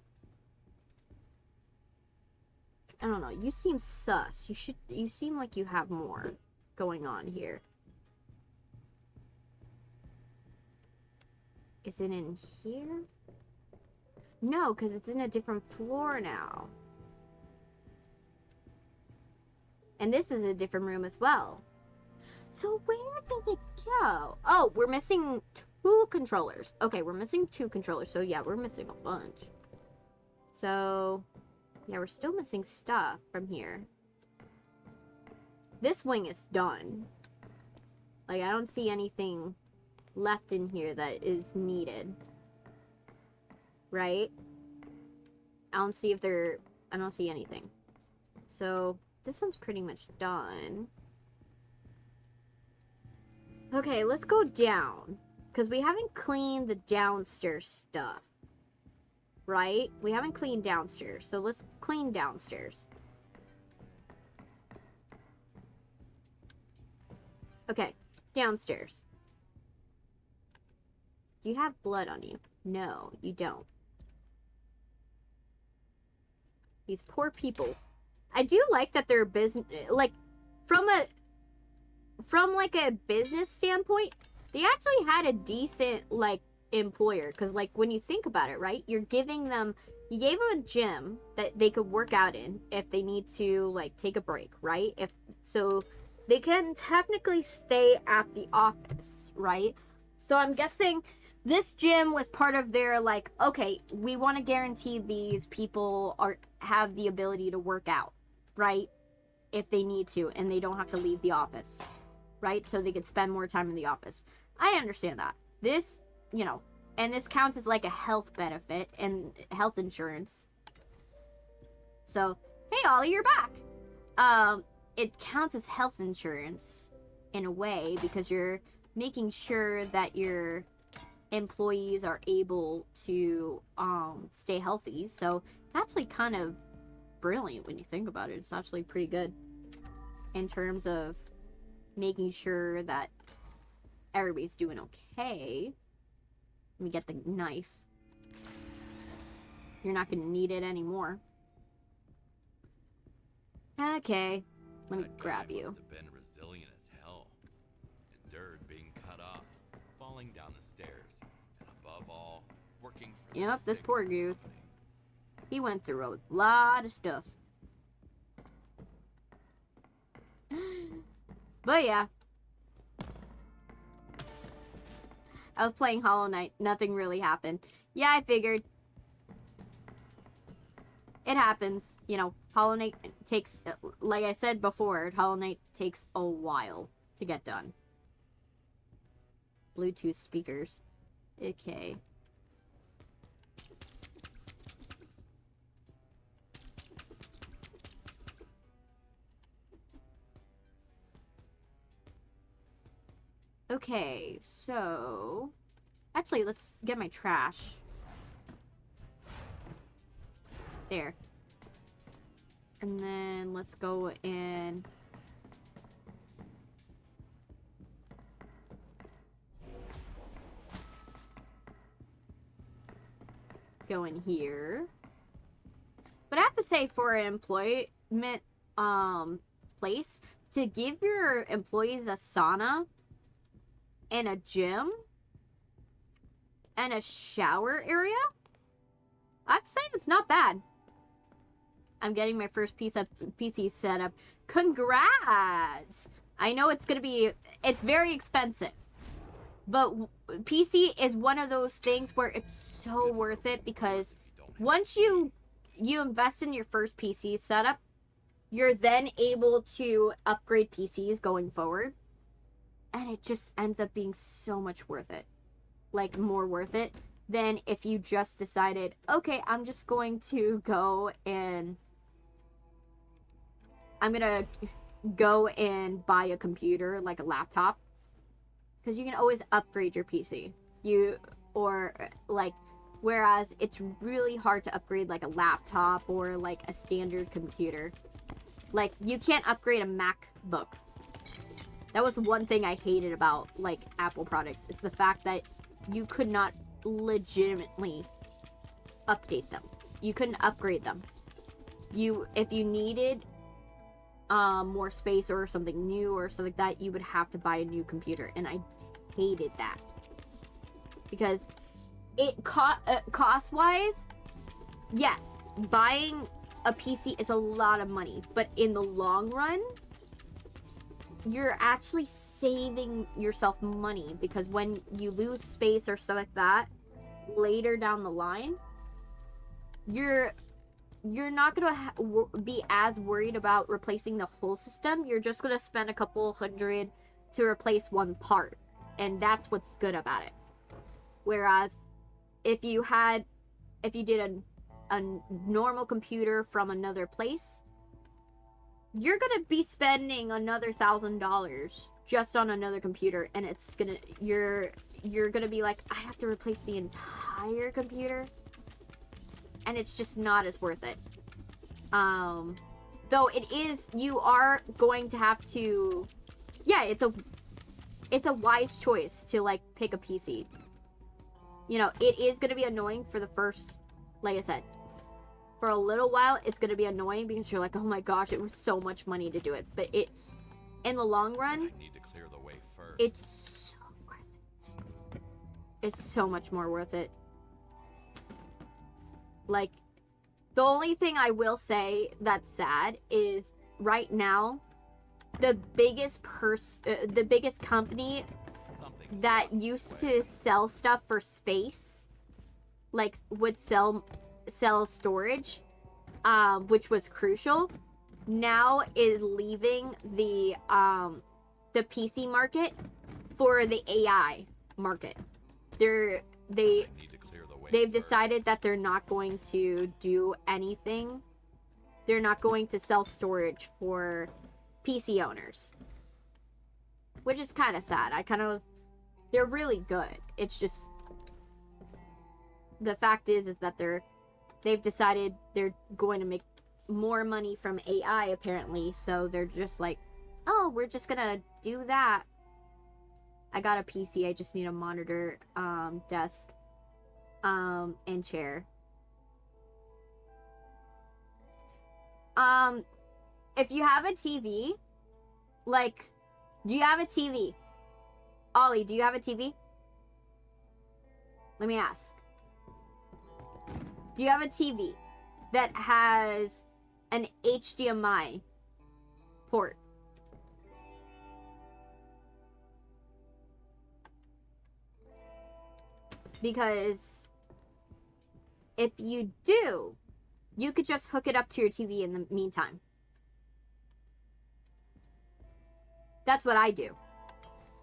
I don't know. You seem sus. You seem like you have more going on here. Is it in here? No, because it's in a different floor now. And this is a different room as well. So where does it go? Oh, we're missing 2 controllers. Okay, we're missing 2 controllers. So yeah, we're missing a bunch. So yeah, we're still missing stuff from here. This wing is done. Like, I don't see anything left in here that is needed. Right? I don't see anything. So this one's pretty much done. Okay, let's go down. Because we haven't cleaned the downstairs stuff. Right? We haven't cleaned downstairs. So let's clean downstairs. Okay, downstairs. Do you have blood on you? No, you don't. These poor people. I do like that they're business, like, from like a business standpoint, they actually had a decent, like, employer. Because, like, when you think about it, right, you gave them a gym that they could work out in if they need to, like, take a break, right? So they can technically stay at the office, right? So I'm guessing this gym was part of their, like, okay, we want to guarantee these people have the ability to work out, right? If they need to, and they don't have to leave the office, right? So they could spend more time in the office. I understand that. This, you know, and this counts as, like, a health benefit and health insurance. So, hey, Ollie, you're back. It counts as health insurance in a way because you're making sure that your employees are able to stay healthy. So it's actually kind of brilliant when you think about it. It's actually pretty good in terms of making sure that everybody's doing okay. Let me get the knife. You're not gonna need it anymore. Okay, let me grab you. Must have been resilient as hell. Endured being cut off, falling down the stairs, and above all, working for Yep, this sick poor dude. company. He went through a lot of stuff. But yeah. I was playing Hollow Knight. Nothing really happened. Yeah, I figured. It happens. You know, Hollow Knight takes, like I said before, Hollow Knight takes a while to get done. Bluetooth speakers. Okay. Okay, so actually, let's get my trash. There. And then let's go and go in here. But I have to say, for an employment place, to give your employees a sauna and a gym and a shower area, I'd say it's not bad. I'm getting my first PC set up. Congrats! I know it's very expensive. But PC is one of those things where it's so worth it because once you invest in your first PC setup, you're then able to upgrade PCs going forward. And it just ends up being so much worth it. Like, more worth it than if you just decided, okay, I'm just going to go and I'm gonna go and buy a computer, like a laptop, because you can always upgrade your PC. Whereas it's really hard to upgrade like a laptop or like a standard computer. Like, you can't upgrade a MacBook. That was one thing I hated about like Apple products, is the fact that you could not legitimately update them. You couldn't upgrade them. If you needed more space or something new or something like that, you would have to buy a new computer, and I hated that, because it cost wise, yes, buying a PC is a lot of money, but in the long run, you're actually saving yourself money, because when you lose space or stuff like that later down the line, you're not gonna be as worried about replacing the whole system. You're just gonna spend a couple $100 to replace one part, and that's what's good about it. Whereas if you did a normal computer from another place, you're gonna be spending another $1,000 just on another computer, and you're gonna be like, I have to replace the entire computer, and it's just not as worth it. Though you are going to have to, yeah, it's a wise choice to like pick a PC. You know, it is gonna be annoying for the first, like I said, for a little while, it's gonna be annoying because you're like, oh my gosh, it was so much money to do it. But it's, in the long run, I need to clear the way first. it's so worth it. It's so much more worth it. Like, the only thing I will say that's sad is right now, the biggest company that used to sell stuff for space, like would sell storage, which was crucial, now is leaving the PC market for the AI market. They've decided that they're not going to do anything. They're not going to sell storage for PC owners, which is kind of sad. They're really good. It's just, the fact is that they've decided they're going to make more money from AI apparently, so they're just like, oh, we're just gonna do that. I got a PC, I just need a monitor, desk, and chair. If you have a TV, like, do you have a TV? Ollie, do you have a TV? Let me ask. Do you have a TV that has an HDMI port? Because if you do, you could just hook it up to your TV in the meantime. That's what I do.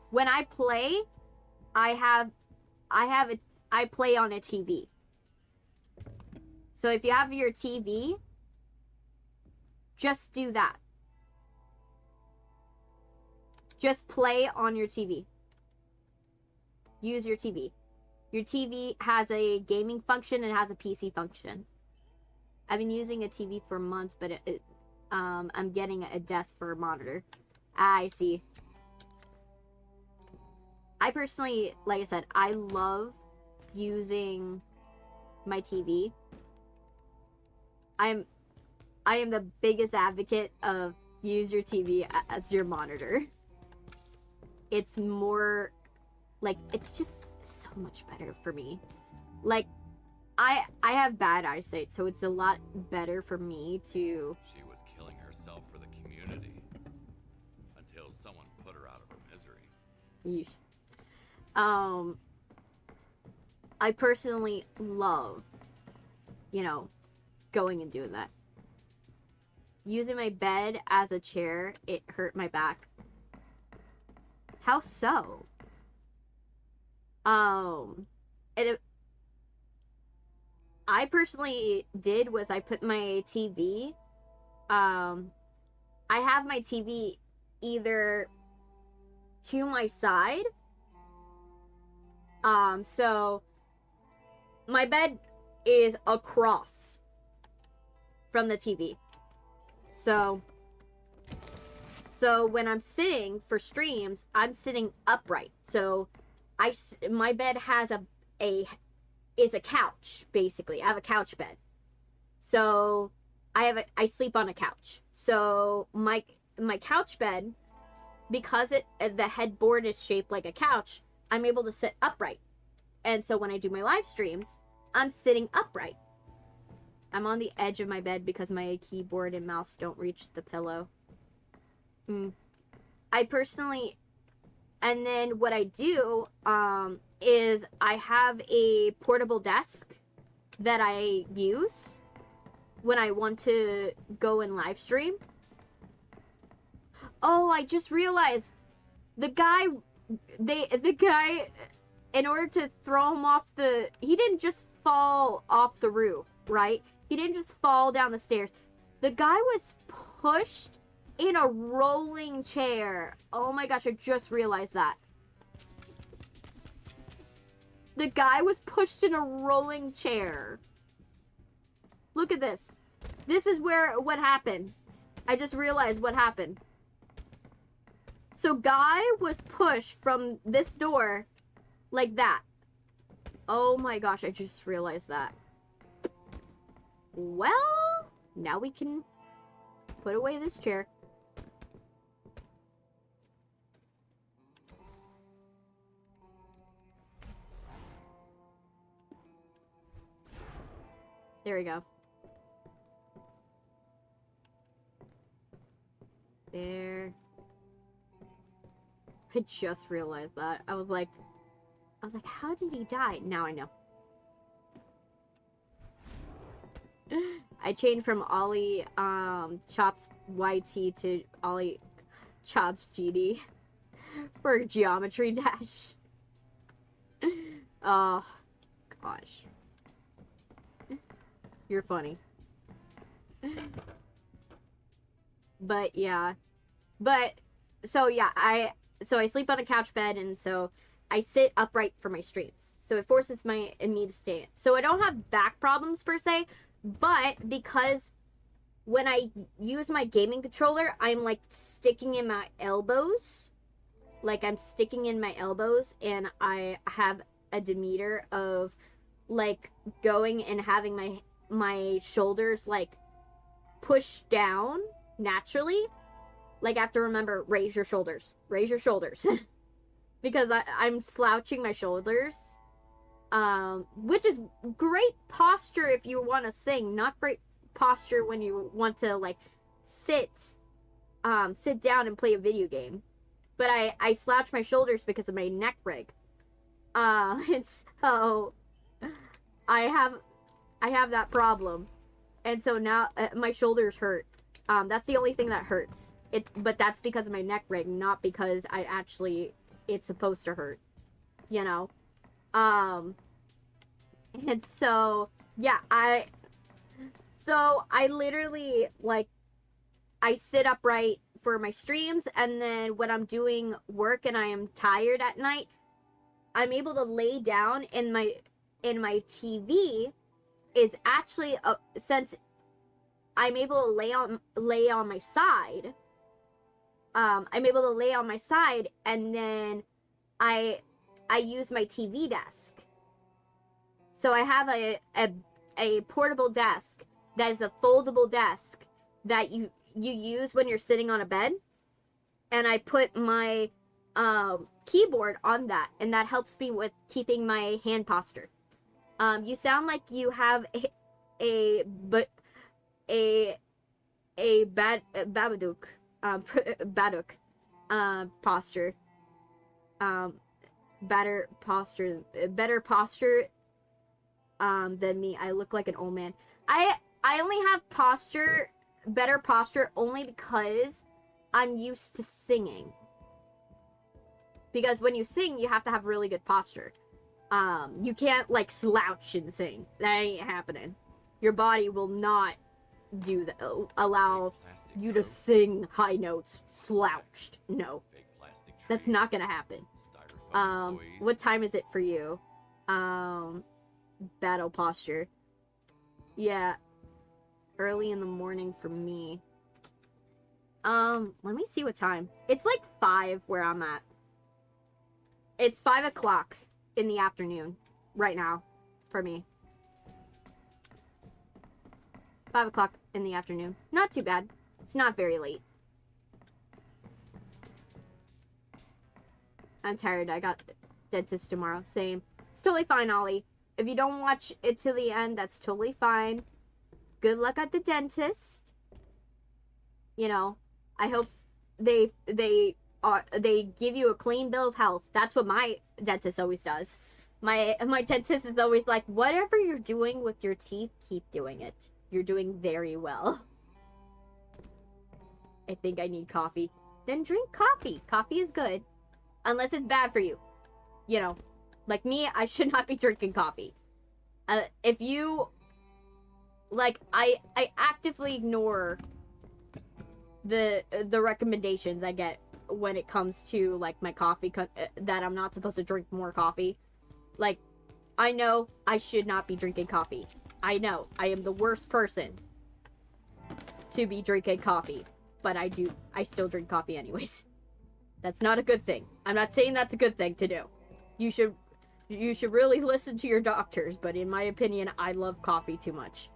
When I play, I play on a TV. So if you have your TV, just do that. Just play on your TV. Use your TV. Your TV has a gaming function and has a PC function. I've been using a TV for months, but I'm getting a desk for a monitor. I see. I personally, like I said, I love using my TV. I am the biggest advocate of use your TV as your monitor. It's more, like, it's just so much better for me. Like, I have bad eyesight, so it's a lot better for me to... She was killing herself for the community until someone put her out of her misery. Yeesh. I personally love, you know, going and doing that. Using my bed as a chair, it hurt my back. How so? I personally did was I put my TV, I have my TV either to my side. So my bed is across from the TV. So when I'm sitting for streams, I'm sitting upright. So my bed has is a couch, basically. I have a couch bed. So I sleep on a couch. So my couch bed, because the headboard is shaped like a couch, I'm able to sit upright. And so when I do my live streams, I'm sitting upright. I'm on the edge of my bed because my keyboard and mouse don't reach the pillow. I personally, and then what I do is I have a portable desk that I use when I want to go and live stream. Oh, I just realized the guy, in order to throw him off he didn't just fall off the roof, right? He didn't just fall down the stairs. The guy was pushed in a rolling chair. Oh my gosh, I just realized that. The guy was pushed in a rolling chair. Look at this. This is what happened. I just realized what happened. So guy was pushed from this door like that. Oh my gosh, I just realized that. Well, now we can put away this chair. There we go. There. I just realized that. I was like, how did he die? Now I know. I changed from Ollie Chops YT to Ollie Chops GD for Geometry Dash. Oh, gosh. You're funny. But yeah. So yeah, I sleep on a couch bed, and so I sit upright for my streams. So it forces me to stay. So I don't have back problems per se, but because when I use my gaming controller, I'm like sticking in my elbows. Like I'm sticking in my elbows, and I have a demeanor of like going and having my shoulders like pushed down naturally. Like I have to remember, raise your shoulders. Raise your shoulders. Because I'm slouching my shoulders. Which is great posture if you want to sing. Not great posture when you want to like sit down and play a video game. But I slouch my shoulders because of my neck rig. And so I have that problem. And so now my shoulders hurt. That's the only thing that hurts. But that's because of my neck rig, not because it's supposed to hurt, you know? And so, yeah, I literally, like, I sit upright for my streams, and then when I'm doing work and I am tired at night, I'm able to lay down, and my TV is actually, since I'm able to lay on my side, I'm able to lay on my side, and then I use my TV desk. So I have a portable desk that is a foldable desk that you use when you're sitting on a bed, and I put my keyboard on that, and that helps me with keeping my hand posture. You sound like you have a Babadook. Baduk posture. Better posture than me. I look like an old man. I only have better posture only because I'm used to singing. Because when you sing, you have to have really good posture. You can't like slouch and sing. That ain't happening. Your body will not do that. Allow Plastic you to trophy, sing high notes slouched. No, fake plastic that's trees, not gonna happen. styrofoam employees. What time is it for you? Battle posture. Yeah, early in the morning for me. Let me see what time. It's like 5 where I'm at. It's 5 o'clock in the afternoon right now for me. 5 o'clock in the afternoon. Not too bad. It's not very late. I'm tired. I got dentist tomorrow. Same. It's totally fine, Ollie. If you don't watch it to the end, that's totally fine. Good luck at the dentist. You know, I hope they give you a clean bill of health. That's what my dentist always does. My dentist is always like, whatever you're doing with your teeth, keep doing it. You're doing very well. I think I need coffee. Then drink coffee. Coffee is good. Unless it's bad for you. You know, like me, I should not be drinking coffee. If you, like, I actively ignore the recommendations I get when it comes to, like, my coffee, that I'm not supposed to drink more coffee. Like, I know I should not be drinking coffee. I know I am the worst person to be drinking coffee, but I still drink coffee anyways. That's not a good thing. I'm not saying that's a good thing to do. You should really listen to your doctors, but in my opinion, I love coffee too much.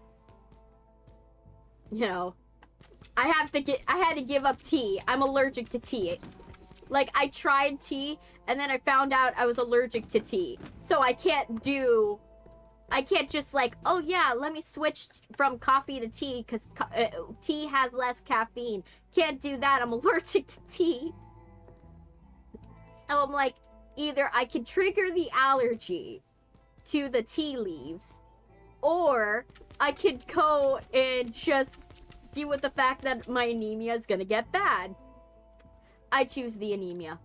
You know, I had to give up tea. I'm allergic to tea. Like, I tried tea, and then I found out I was allergic to tea. So I can't just like, oh yeah, let me switch from coffee to tea, because tea has less caffeine. Can't do that, I'm allergic to tea. So I'm like, either I can trigger the allergy to the tea leaves, or I could go and just deal with the fact that my anemia is gonna get bad. I choose the anemia.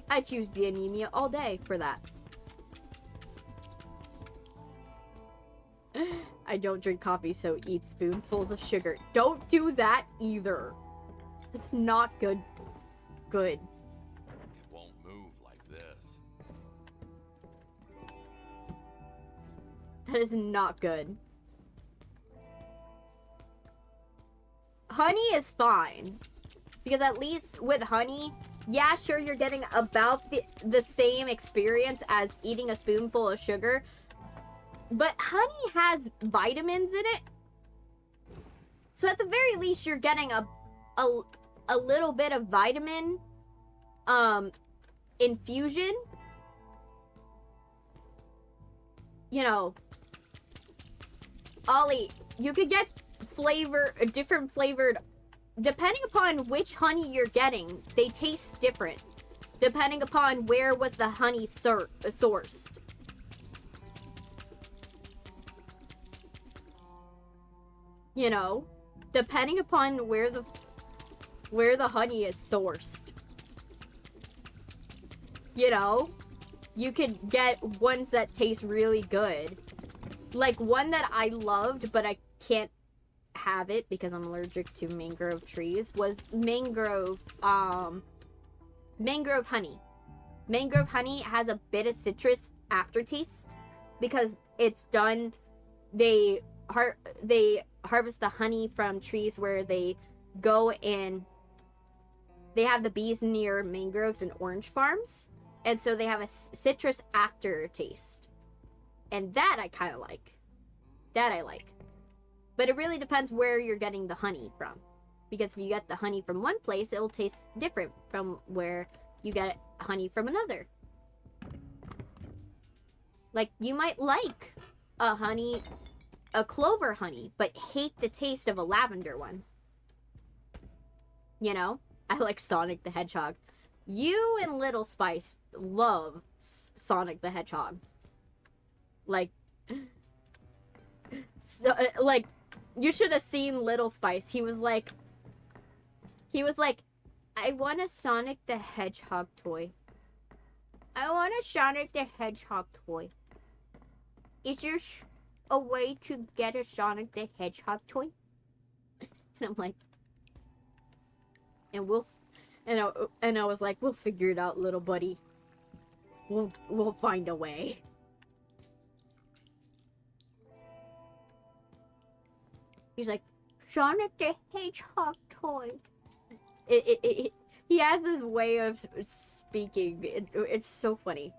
I choose the anemia all day for that. I don't drink coffee, so eat spoonfuls of sugar. Don't do that either. It's not good. Good. It won't move like this. That is not good. Honey is fine. Because at least with honey, yeah, sure, you're getting about the same experience as eating a spoonful of sugar. But honey has vitamins in it. So at the very least, you're getting a little bit of vitamin infusion. You know, Ollie, you could get different flavored, depending upon which honey you're getting, they taste different. Depending upon where was the honey sourced. You know, depending upon where the honey is sourced. You know, you could get ones that taste really good. Like one that I loved, but I can't have it because I'm allergic to mangrove trees, was mangrove honey. Mangrove honey has a bit of citrus aftertaste because it's done, they harvest the honey from trees where they go and they have the bees near mangroves and orange farms, and so they have a citrus aftertaste, and that I kind of like. That I like. But it really depends where you're getting the honey from, because if you get the honey from one place, it'll taste different from where you get honey from another. Like, you might like a clover honey, but hate the taste of a lavender one. You know? I like Sonic the Hedgehog. You and Little Spice love Sonic the Hedgehog. Like, so, like, you should have seen Little Spice. He was like, I want a Sonic the Hedgehog toy. I want a Sonic the Hedgehog toy. is there a way to get a Sonic the Hedgehog toy? And I'm like, and I was like, we'll figure it out, little buddy. We'll find a way. He's like, Sonic the Hedgehog toy. He has this way of speaking. It's so funny.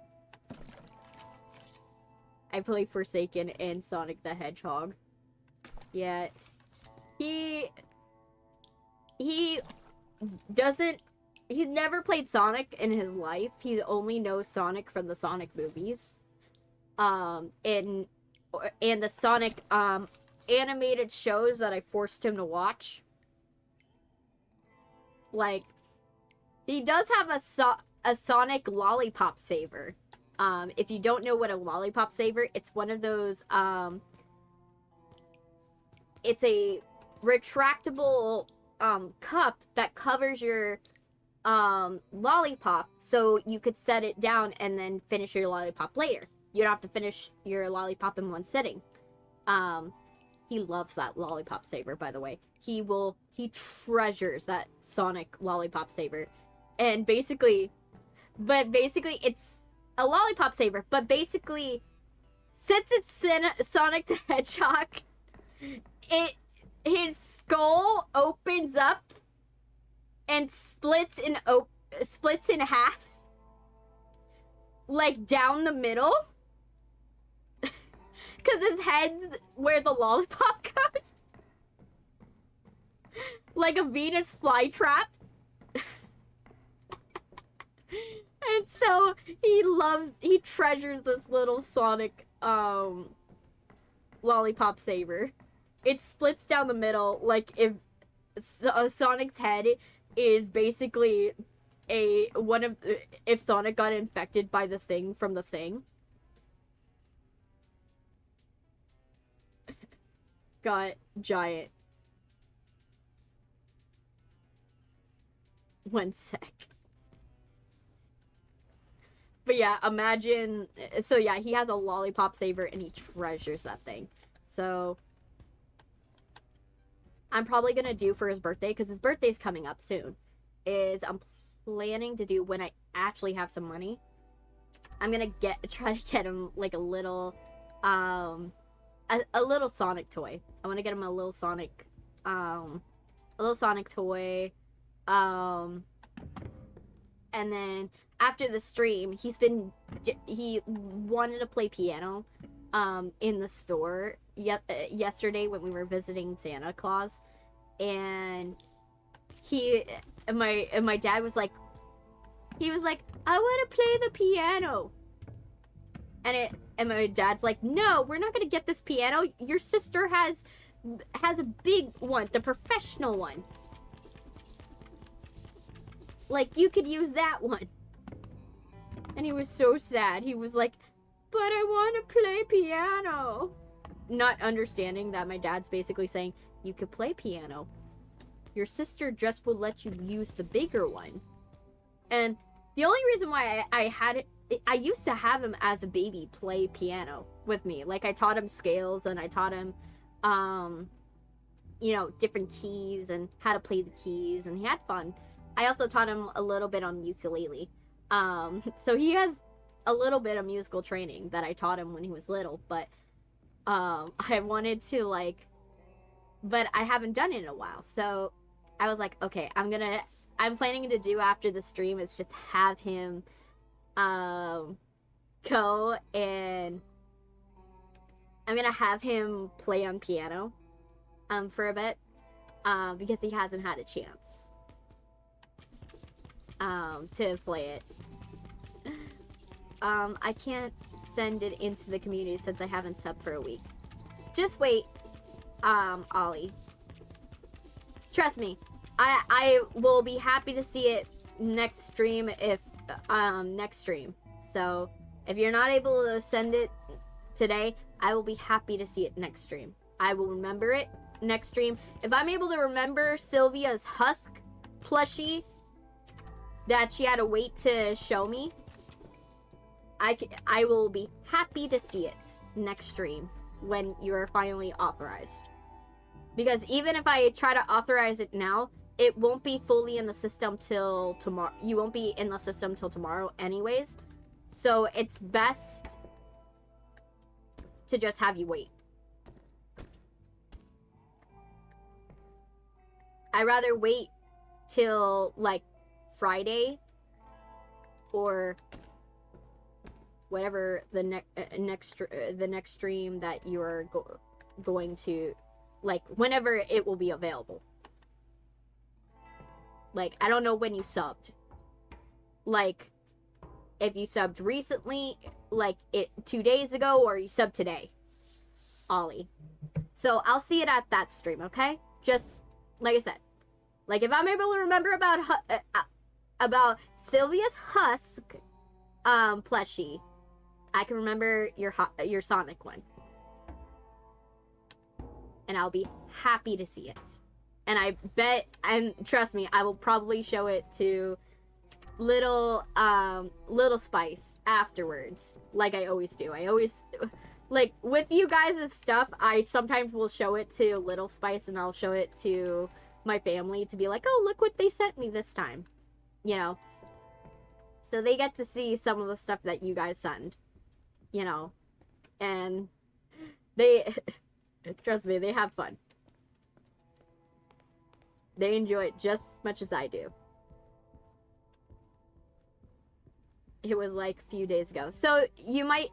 I play Forsaken and Sonic the Hedgehog. Yeah. He's never played Sonic in his life. He only knows Sonic from the Sonic movies. And the Sonic, animated shows that I forced him to watch. Like, he does have a Sonic lollipop saver. If you don't know what a lollipop saver, it's one of those, it's a retractable, cup that covers your, lollipop, so you could set it down and then finish your lollipop later. You don't have to finish your lollipop in one sitting. He loves that lollipop saver, by the way. He treasures that Sonic lollipop saver. And basically, it's a lollipop saver, but basically, since it's Sonic the Hedgehog, his skull opens up and splits in half, like down the middle, because his head's where the lollipop goes, like a Venus flytrap. And so he treasures this little Sonic lollipop saver. It splits down the middle, like if Sonic's head is basically if Sonic got infected by the Thing from the Thing. Got giant. One sec. But yeah, imagine, so yeah, he has a lollipop saver and he treasures that thing. So I'm probably gonna do for his birthday, because his birthday's coming up soon, is I'm planning to do, when I actually have some money, I'm gonna try to get him like a little little Sonic toy. I want to get him a little Sonic toy, and then after the stream, he wanted to play piano in the store yesterday when we were visiting Santa Claus, and my dad was like, I want to play the piano, and my dad's like, no, we're not gonna get this piano. Your sister has a big one, the professional one. Like, you could use that one. And he was so sad. He was like, but I want to play piano. Not understanding that my dad's basically saying, you could play piano. Your sister just will let you use the bigger one. And the only reason why I used to have him as a baby play piano with me. Like, I taught him scales and I taught him, different keys and how to play the keys, and he had fun. I also taught him a little bit on ukulele. So he has a little bit of musical training that I taught him when he was little, but I wanted to, but I haven't done it in a while. So I was like, okay, I'm planning to do after the stream is just have him go, and I'm gonna have him play on piano for a bit, because he hasn't had a chance to play it. I can't send it into the community since I haven't subbed for a week. Just wait, Ollie. Trust me, I will be happy to see it next stream next stream. So if you're not able to send it today, I will be happy to see it next stream. I will remember it next stream. If I'm able to remember Sylvia's Husk plushie that she had to wait to show me, I will be happy to see it. next stream when you're finally authorized. Because even if I try to authorize it now, it won't be fully in the system till tomorrow. You won't be in the system till tomorrow anyways. So it's best to just have you wait. I'd rather wait till like Friday or whatever the next stream that you're going to, like, whenever it will be available. Like, I don't know when you subbed. Like, if you subbed recently, like 2 days ago, or you subbed today, Ollie. So I'll see it at that stream, okay? Just like I said, like if I'm able to remember about Sylvia's Husk plushie, I can remember your Sonic one, and I'll be happy to see it. And I bet, and trust me, I will probably show it to Little Spice afterwards, like I always do. I always, like, with you guys' stuff, I sometimes will show it to Little Spice, and I'll show it to my family to be like, oh, look what they sent me this time, you know? So they get to see some of the stuff that you guys send, you know? And they, trust me, they have fun. They enjoy it just as much as I do. It was like a few days ago. So you might,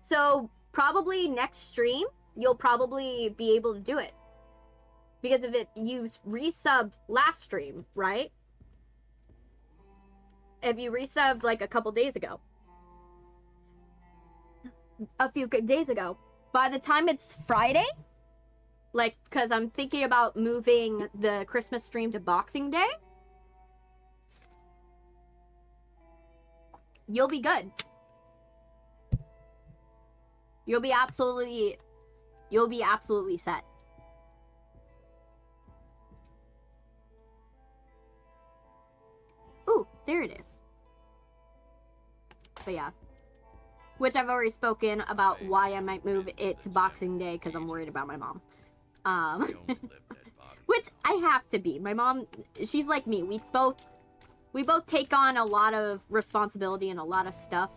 so probably next stream, you'll probably be able to do it. Because if you resubbed last stream, right? If you resubbed like a couple days ago. A few days ago. By the time it's Friday, like, because I'm thinking about moving the Christmas stream to Boxing Day, you'll be good. You'll be absolutely set. Ooh, there it is. But yeah. Which I've already spoken about why I might move it to Boxing Day, because I'm worried about my mom. Which I have to be. My mom, she's like me. We both take on a lot of responsibility and a lot of stuff.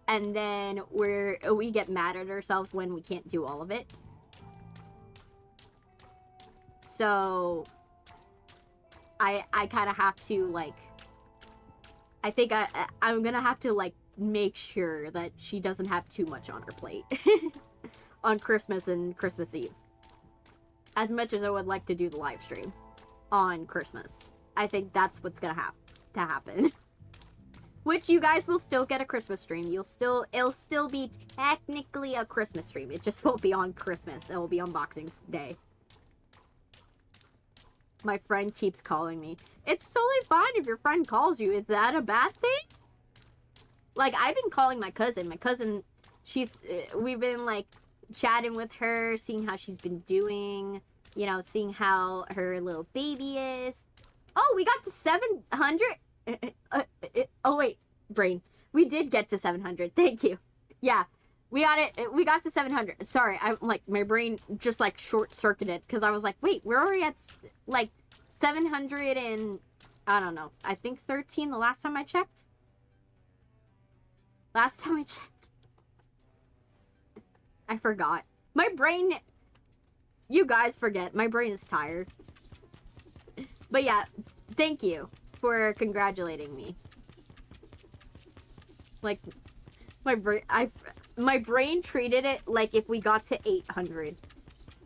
And then we get mad at ourselves when we can't do all of it. So I kind of have to, like, I think I'm gonna have to, like, make sure that she doesn't have too much on her plate on Christmas and Christmas Eve. As much as I would like to do the live stream on Christmas, I think that's what's gonna have to happen. Which you guys will still get a Christmas stream. It'll still be technically a Christmas stream. It just won't be on Christmas. It will be on Boxing Day. My friend keeps calling me. It's totally fine if your friend calls you. Is that a bad thing? Like, I've been calling my cousin. My cousin, we've been, like, chatting with her, seeing how she's been doing, you know, seeing how her little baby is. Oh, we got to 700? Oh, wait, brain. We did get to 700. Thank you. Yeah, we got it. We got to 700. Sorry, I'm, like, my brain just, like, short-circuited, because I was like, wait, we're already at, like, 700 and, I don't know, I think 13 the last time I checked. Last time I checked. I forgot. My brain... You guys forget. My brain is tired. But yeah, thank you for congratulating me. Like, my brain treated it like if we got to 800.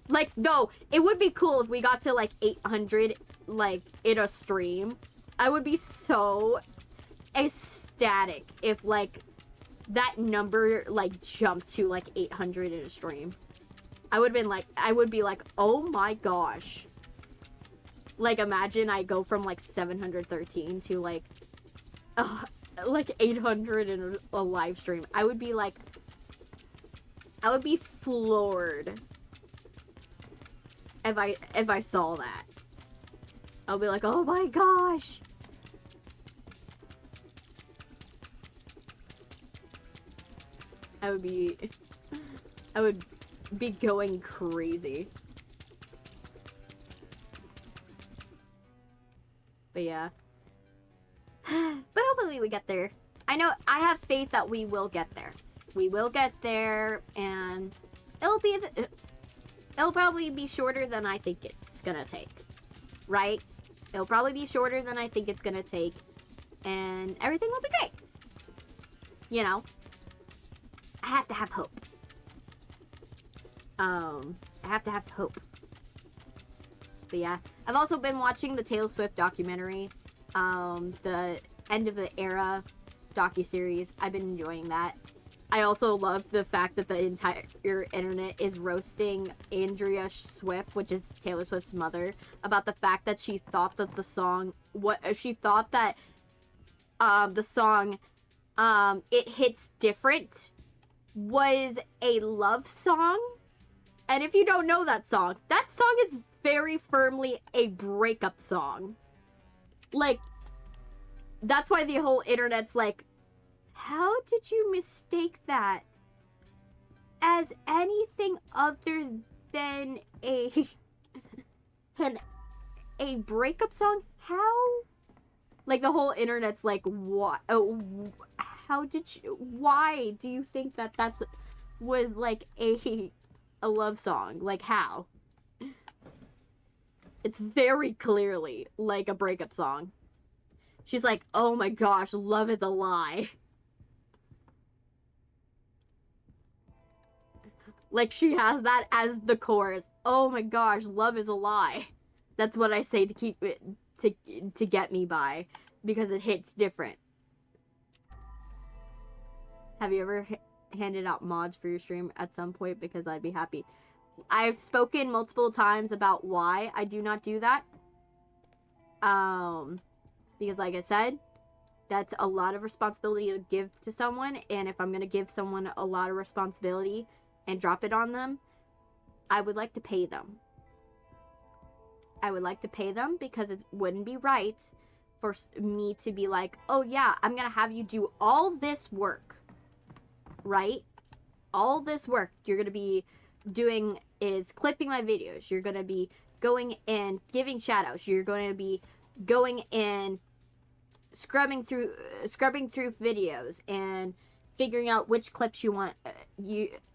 Like, no, it would be cool if we got to, like, 800, like, in a stream. I would be so ecstatic if, like, that number, like, jumped to, like, 800 in a stream. I would be like, oh my gosh. Like, imagine I go from, like, 713 to, like 800 in a live stream. I would be, like, I would be floored if I saw that. I'll be like, oh my gosh. I would be I would be going crazy. But yeah. But hopefully we get there. I know, I have faith that we will get there. We will get there, and it'll probably be shorter than I think it's gonna take. Right? It'll probably be shorter than I think it's gonna take, and everything will be great. You know? I have to have hope. I have to have hope. But yeah, I've also been watching the Taylor Swift documentary, the End of the Era docuseries. I've been enjoying that. I also love the fact that the entire internet is roasting Andrea Swift, which is Taylor Swift's mother, about the fact that she thought that the song, the song, It Hits Different was a love song. And if you don't know that song is very firmly a breakup song. Like, that's why the whole internet's like, how did you mistake that as anything other than a breakup song? How? Like, the whole internet's like, what? Oh, how did you? Why do you think that was like a love song? Like, how? It's very clearly like a breakup song. She's like, oh my gosh, love is a lie. Like, she has that as the chorus. Oh my gosh, love is a lie. That's what I say to keep it, to get me by. Because it hits different. Have you ever handed out mods for your stream at some point? Because I'd be happy. I've spoken multiple times about why I do not do that. Because like I said, that's a lot of responsibility to give to someone. And if I'm going to give someone a lot of responsibility and drop it on them, I would like to pay them. I would like to pay them because it wouldn't be right for me to be like, oh yeah, I'm going to have you do all this work. Right? All this work you're going to be doing is clipping my videos. You're going to be going and giving shoutouts. You're going to be going and scrubbing through videos and figuring out which clips you want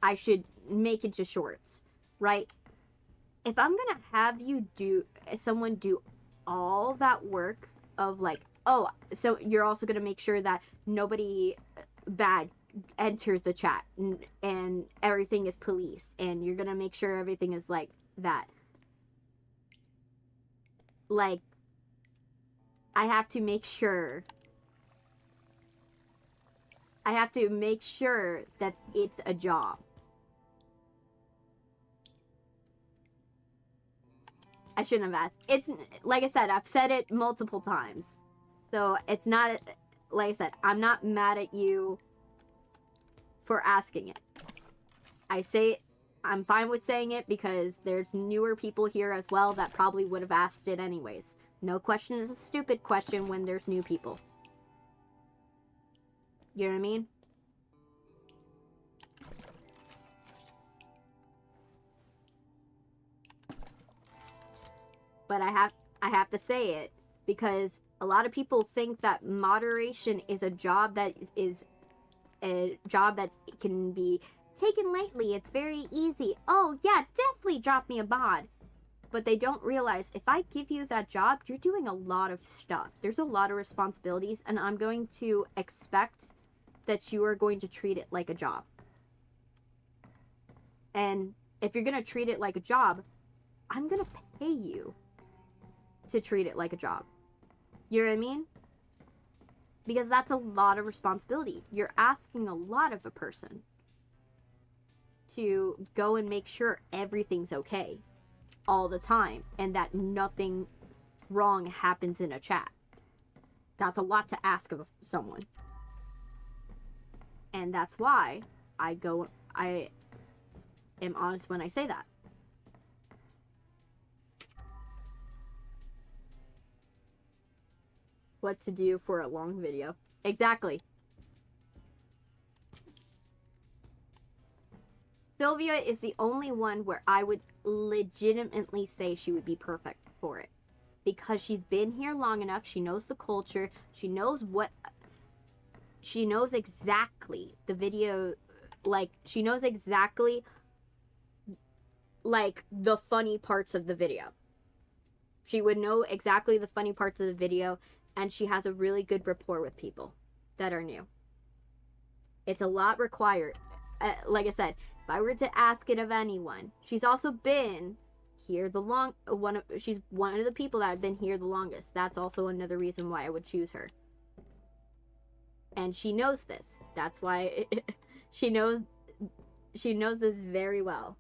I should make into shorts, right? If I'm going to have someone do all that work of like, oh, so you're also going to make sure that nobody bad enters the chat and everything is policed, and you're gonna make sure everything is like that. Like, I have to make sure that it's a job. I shouldn't have asked. It's like I said, I've said it multiple times, so it's not, like I said, I'm not mad at you for asking it. I'm fine with saying it because there's newer people here as well that probably would have asked it anyways. No question is a stupid question when there's new people. You know what I mean? But I have to say it because a lot of people think that moderation is a job that can be taken lightly. It's very easy. Oh yeah, definitely drop me a mod. But they don't realize if I give you that job, you're doing a lot of stuff. There's a lot of responsibilities, and I'm going to expect that you are going to treat it like a job. And if you're going to treat it like a job, I'm going to pay you to treat it like a job. You know what I mean? Because that's a lot of responsibility. You're asking a lot of a person to go and make sure everything's okay all the time and that nothing wrong happens in a chat. That's a lot to ask of someone. And that's why I am honest when I say that. What to do for a long video. Exactly. Sylvia is the only one where I would legitimately say she would be perfect for it. Because she's been here long enough, she knows the culture, she knows exactly the video, like, she knows exactly, like, the funny parts of the video. She would know exactly the funny parts of the video, and she has a really good rapport with people that are new. It's a lot required. Like I said, if I were to ask it of anyone, she's also been here she's one of the people that have been here the longest. That's also another reason why I would choose her. And she knows this. That's why she knows this very well.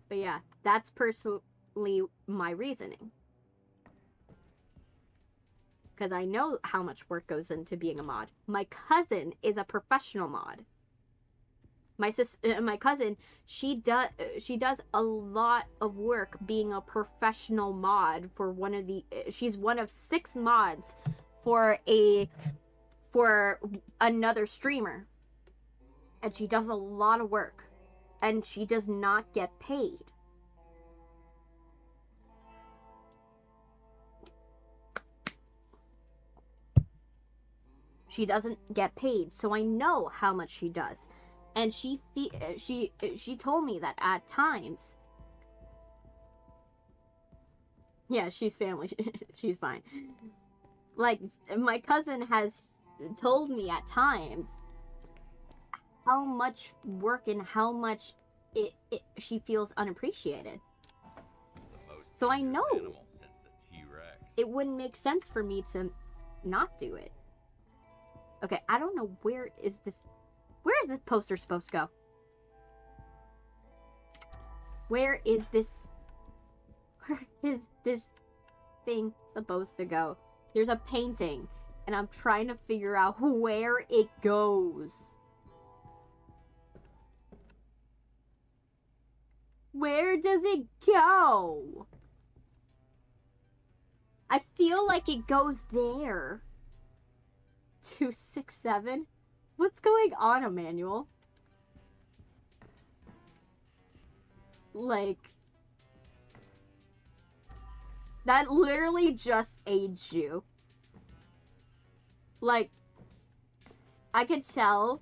But yeah, that's personally my reasoning. Because I know how much work goes into being a mod. My cousin is a professional mod. My cousin, she does a lot of work being a professional mod for she's one of 6 mods for another streamer. And she does a lot of work. And she does not get paid. She doesn't get paid, so I know how much she does. And she told me that at times, yeah, she's family. She's fine. Like, my cousin has told me at times how much work and how much she feels unappreciated. So I know it wouldn't make sense for me to not do it. Okay, I don't know where is this poster supposed to go? Where is this thing supposed to go? There's a painting, and I'm trying to figure out where it goes. Where does it go? I feel like it goes there. 267? What's going on, Emmanuel? Like, that literally just aged you. Like, I could tell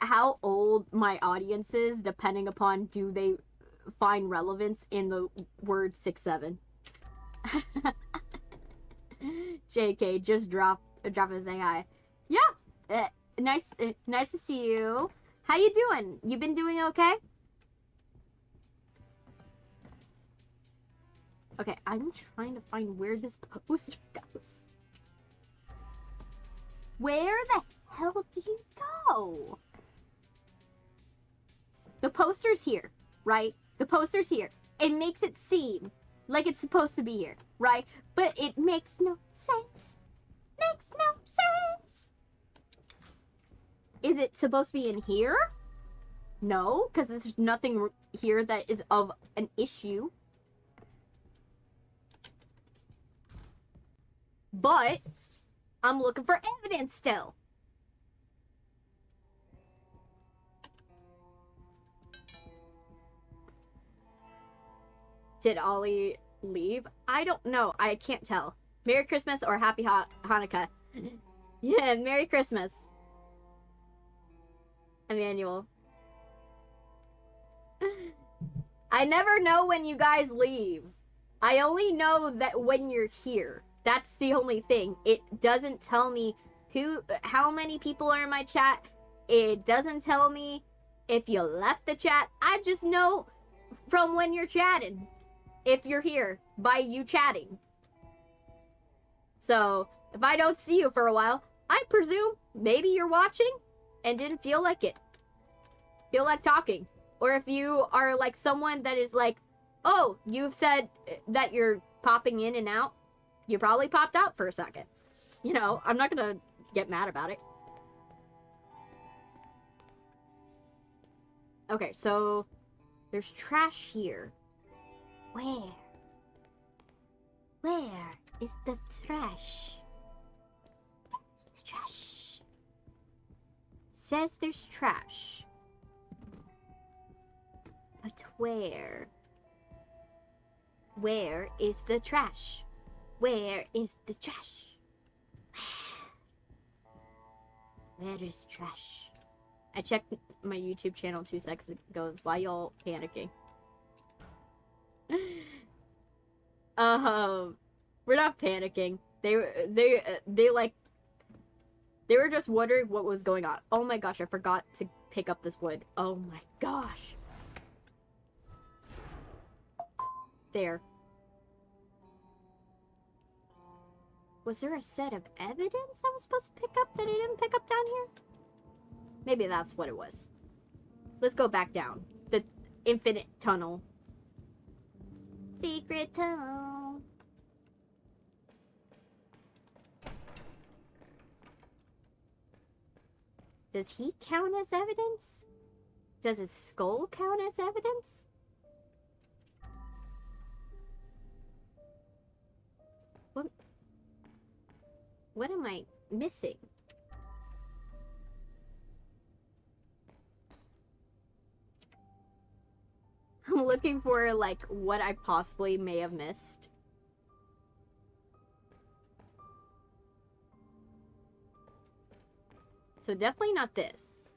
how old my audience is depending upon do they find relevance in the word 6'7". JK, just drop and say hi. Yeah, nice to see you. How you doing? You been doing okay? Okay, I'm trying to find where this poster goes. Where the hell do you go? The poster's here, right? The poster's here. It makes it seem like it's supposed to be here, right? But it makes no sense. Makes no sense. Is it supposed to be in here? No, because there's nothing here that is of an issue. But I'm looking for evidence still. Did Ollie leave? I don't know. I can't tell. Merry Christmas or Happy Hanukkah. Yeah, Merry Christmas. Emmanuel. I never know when you guys leave. I only know that when you're here. That's the only thing. It doesn't tell me how many people are in my chat. It doesn't tell me if you left the chat. I just know from when you're chatting. If you're here by you chatting. So, if I don't see you for a while, I presume maybe you're watching and didn't feel like it. Feel like talking. Or if you are like someone that is like, oh, you've said that you're popping in and out. You probably popped out for a second. You know, I'm not gonna get mad about it. Okay, so there's trash here. Where? Where is the trash? Where's the trash? Says there's trash. But where? Where is the trash? Where is the trash? Where is trash? I checked my YouTube channel 2 seconds ago. Why y'all panicking? We're not panicking. They were just wondering what was going on. Oh my gosh, I forgot to pick up this wood. Oh my gosh. There. Was there a set of evidence I was supposed to pick up that I didn't pick up down here? Maybe that's what it was. Let's go back down. The infinite tunnel. Secret tunnel. Does he count as evidence? Does his skull count as evidence? What am I missing? I'm looking for, like, what I possibly may have missed. So definitely not this.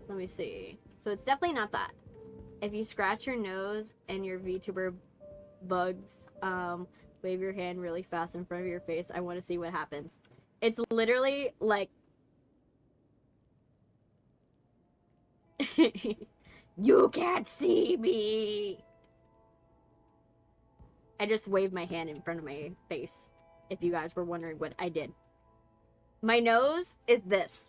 Let me see. So it's definitely not that. If you scratch your nose and your VTuber bugs, wave your hand really fast in front of your face, I want to see what happens. It's literally like... You can't see me! I just waved my hand in front of my face, if you guys were wondering what I did. My nose is this.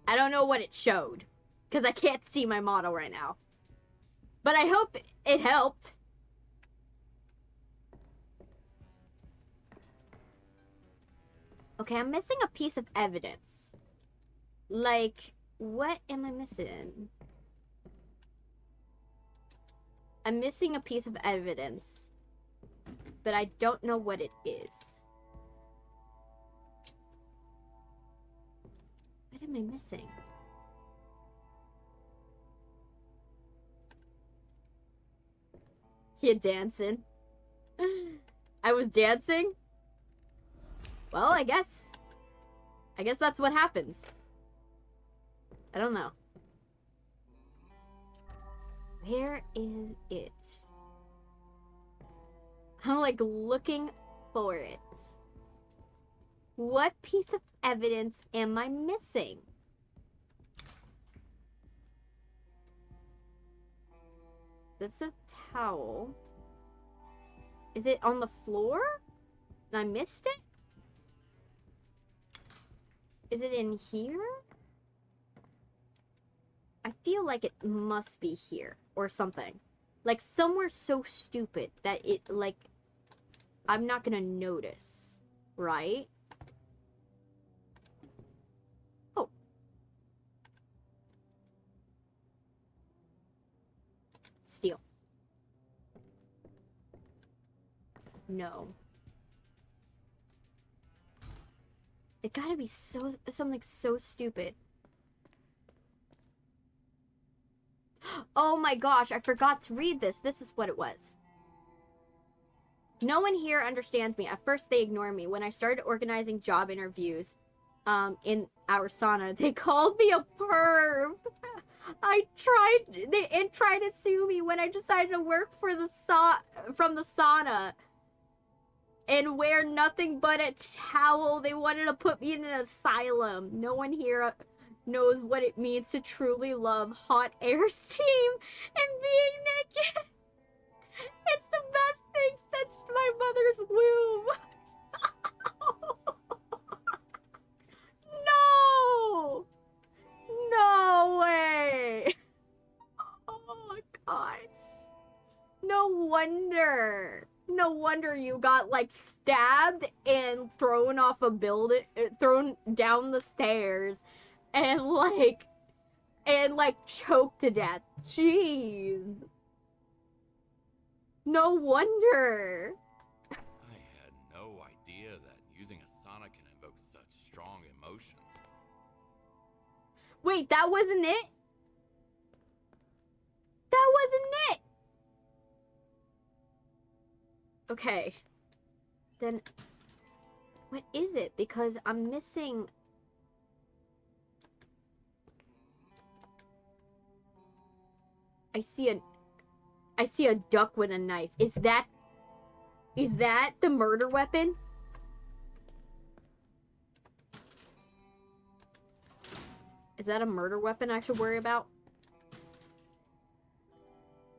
I don't know what it showed, because I can't see my model right now. But I hope it helped. Okay, I'm missing a piece of evidence. Like, what am I missing? I'm missing a piece of evidence, but I don't know what it is. What am I missing? You dancing? I was dancing? Well, I guess that's what happens. I don't know. Where is it? I'm like looking for it. What piece of evidence am I missing? That's a towel. Is it on the floor? And I missed it? Is it in here? I feel like it must be here or something. Like somewhere so stupid that it, like, I'm not gonna notice, right? Oh. Steal. No. It gotta be something so stupid. Oh my gosh, I forgot to read this. This is what it was. No one here understands me. At first, they ignore me. When I started organizing job interviews in our sauna, they called me a perv. They tried to sue me when I decided to work for from the sauna and wear nothing but a towel. They wanted to put me in an asylum. No one here knows what it means to truly love hot air steam and being naked. It's the best thing since my mother's womb. No! No way! Oh my gosh. No wonder no wonder you got, like, stabbed and thrown off a building, thrown down the stairs, and, like, choked to death. Jeez. No wonder. I had no idea that using a Sonic can invoke such strong emotions. Wait, that wasn't it? That wasn't it! Okay. Then, what is it? Because I'm missing... I see a duck with a knife. Is that the murder weapon? Is that a murder weapon I should worry about?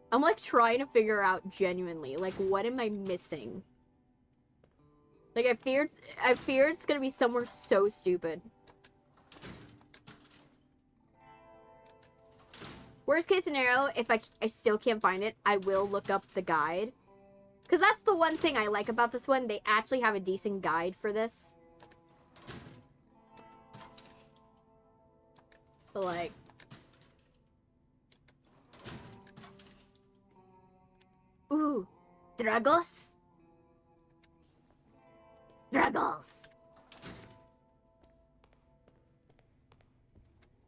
I'm, like, trying to figure out genuinely, like, what am I missing? Like, I fear it's gonna be somewhere so stupid. Worst case scenario, if I still can't find it, I will look up the guide. Because that's the one thing I like about this one. They actually have a decent guide for this. But, like... Ooh. Dragos? Dragos!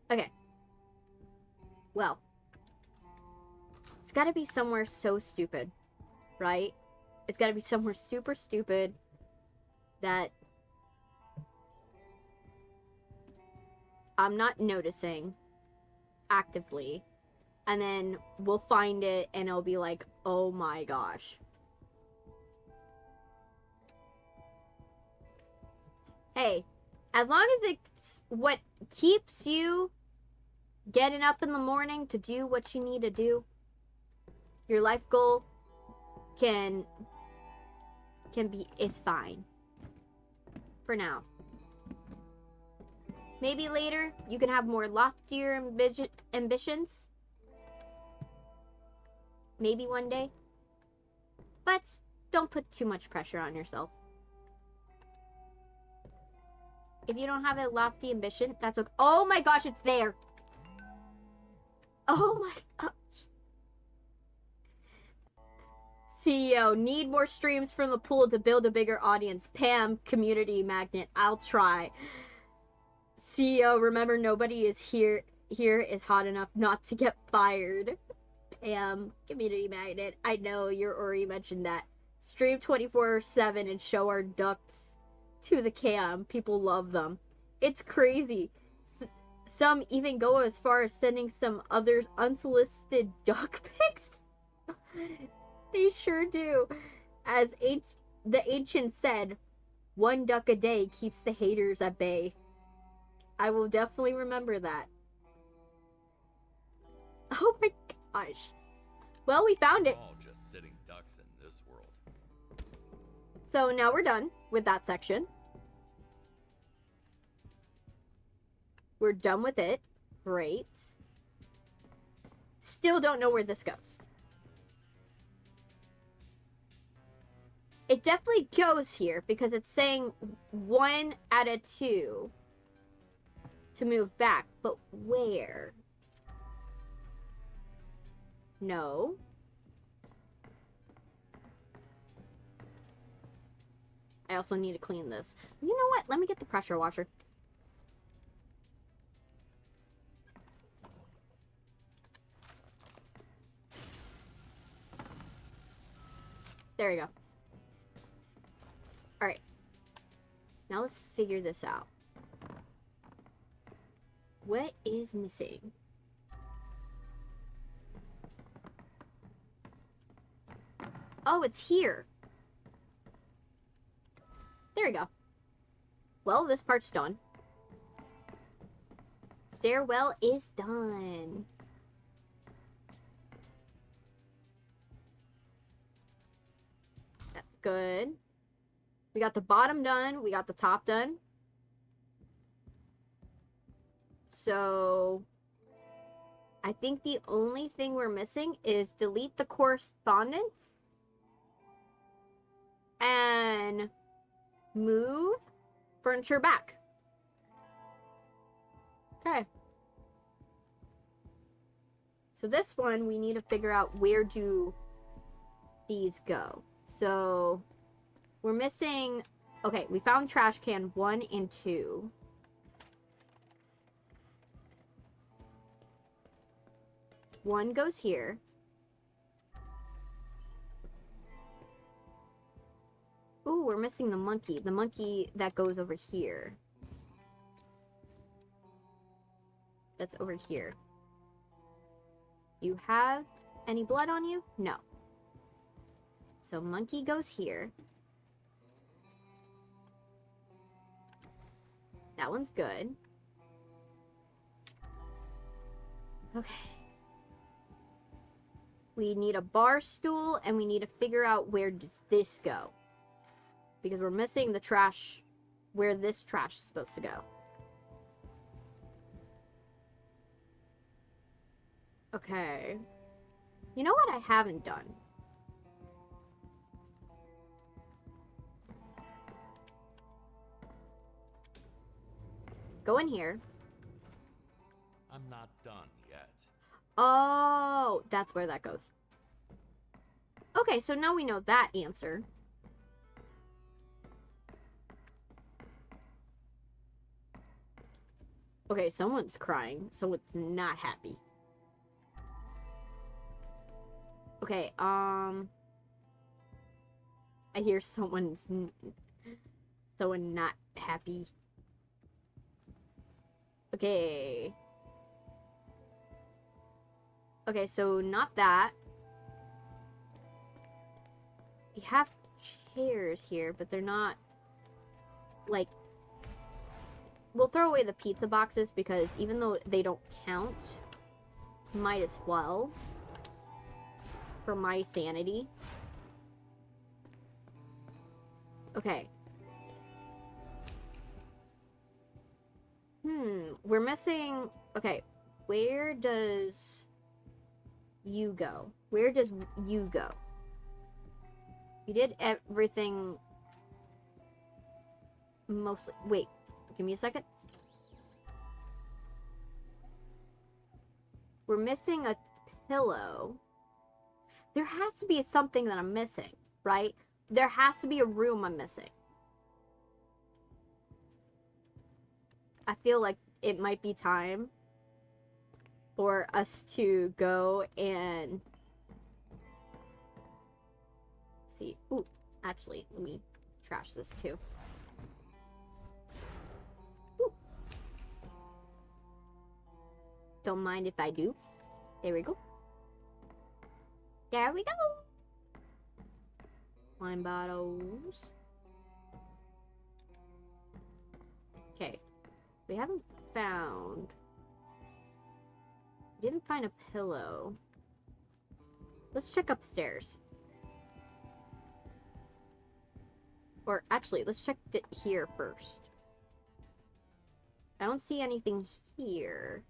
Okay. Well. It's gotta be somewhere so stupid. Right? It's gotta be somewhere super stupid that I'm not noticing actively. And then we'll find it and it'll be like, oh my gosh. Hey, as long as it's what keeps you getting up in the morning to do what you need to do, your life goal is fine. For now. Maybe later you can have more loftier ambitions. Maybe one day. But don't put too much pressure on yourself. If you don't have a lofty ambition, that's okay. Oh my gosh, it's there. Oh my gosh. CEO, need more streams from the pool to build a bigger audience. Pam, community magnet. I'll try. CEO, remember nobody is here is hot enough not to get fired. Pam, community magnet. I know you already mentioned that. Stream 24/7 and show our ducks to the cam. People love them. It's crazy. Some even go as far as sending some others unsolicited duck pics. They sure do. As the ancient said, one duck a day keeps the haters at bay. I will definitely remember that. Oh my gosh. Well, we found it. All just sitting ducks in this world. So now we're done with that section. We're done with it. Great. Still don't know where this goes. It definitely goes here because it's saying 1 out of 2 to move back. But where? No. I also need to clean this. You know what? Let me get the pressure washer. There we go. Alright. Now let's figure this out. What is missing? Oh, it's here. There we go. Well, this part's done. Stairwell is done. That's good. We got the bottom done. We got the top done. So I think the only thing we're missing is delete the correspondence. and move furniture back. Okay. So this one, we need to figure out where do these go. So we're missing... Okay, we found trash can 1 and 2. One goes here. Ooh, we're missing the monkey. The monkey that goes over here. That's over here. You have any blood on you? No. So monkey goes here. That one's good. Okay. We need a bar stool, and we need to figure out where does this go. Because we're missing the trash, where this trash is supposed to go. Okay. You know what I haven't done? Go in here. I'm not done yet. Oh, that's where that goes. Okay, so now we know that answer. Okay, someone's crying. Someone's not happy. Okay, I hear someone not happy. Okay. Okay, so not that. We have chairs here, but they're not, like... We'll throw away the pizza boxes because even though they don't count, might as well. For my sanity. Okay. We're missing... Okay, where does you go? Where does you go? We did everything... Mostly... Wait, give me a second. We're missing a pillow. There has to be something that I'm missing, right? There has to be a room I'm missing. I feel like it might be time for us to go and see. Ooh, actually, let me trash this too. Ooh. Don't mind if I do. There we go. There we go. Wine bottles. Okay. We haven't found... We didn't find a pillow. Let's check upstairs. Or actually, let's check it here first. I don't see anything here,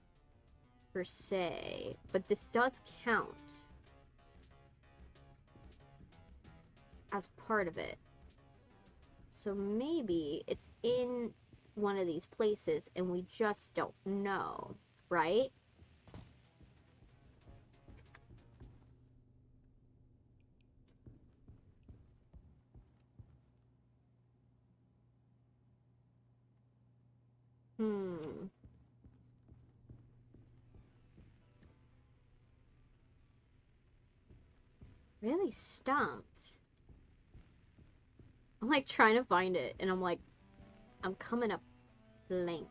per se. But this does count as part of it. So maybe it's in one of these places and we just don't know, right? Really stumped. I'm like trying to find it and I'm like, I'm coming up blank.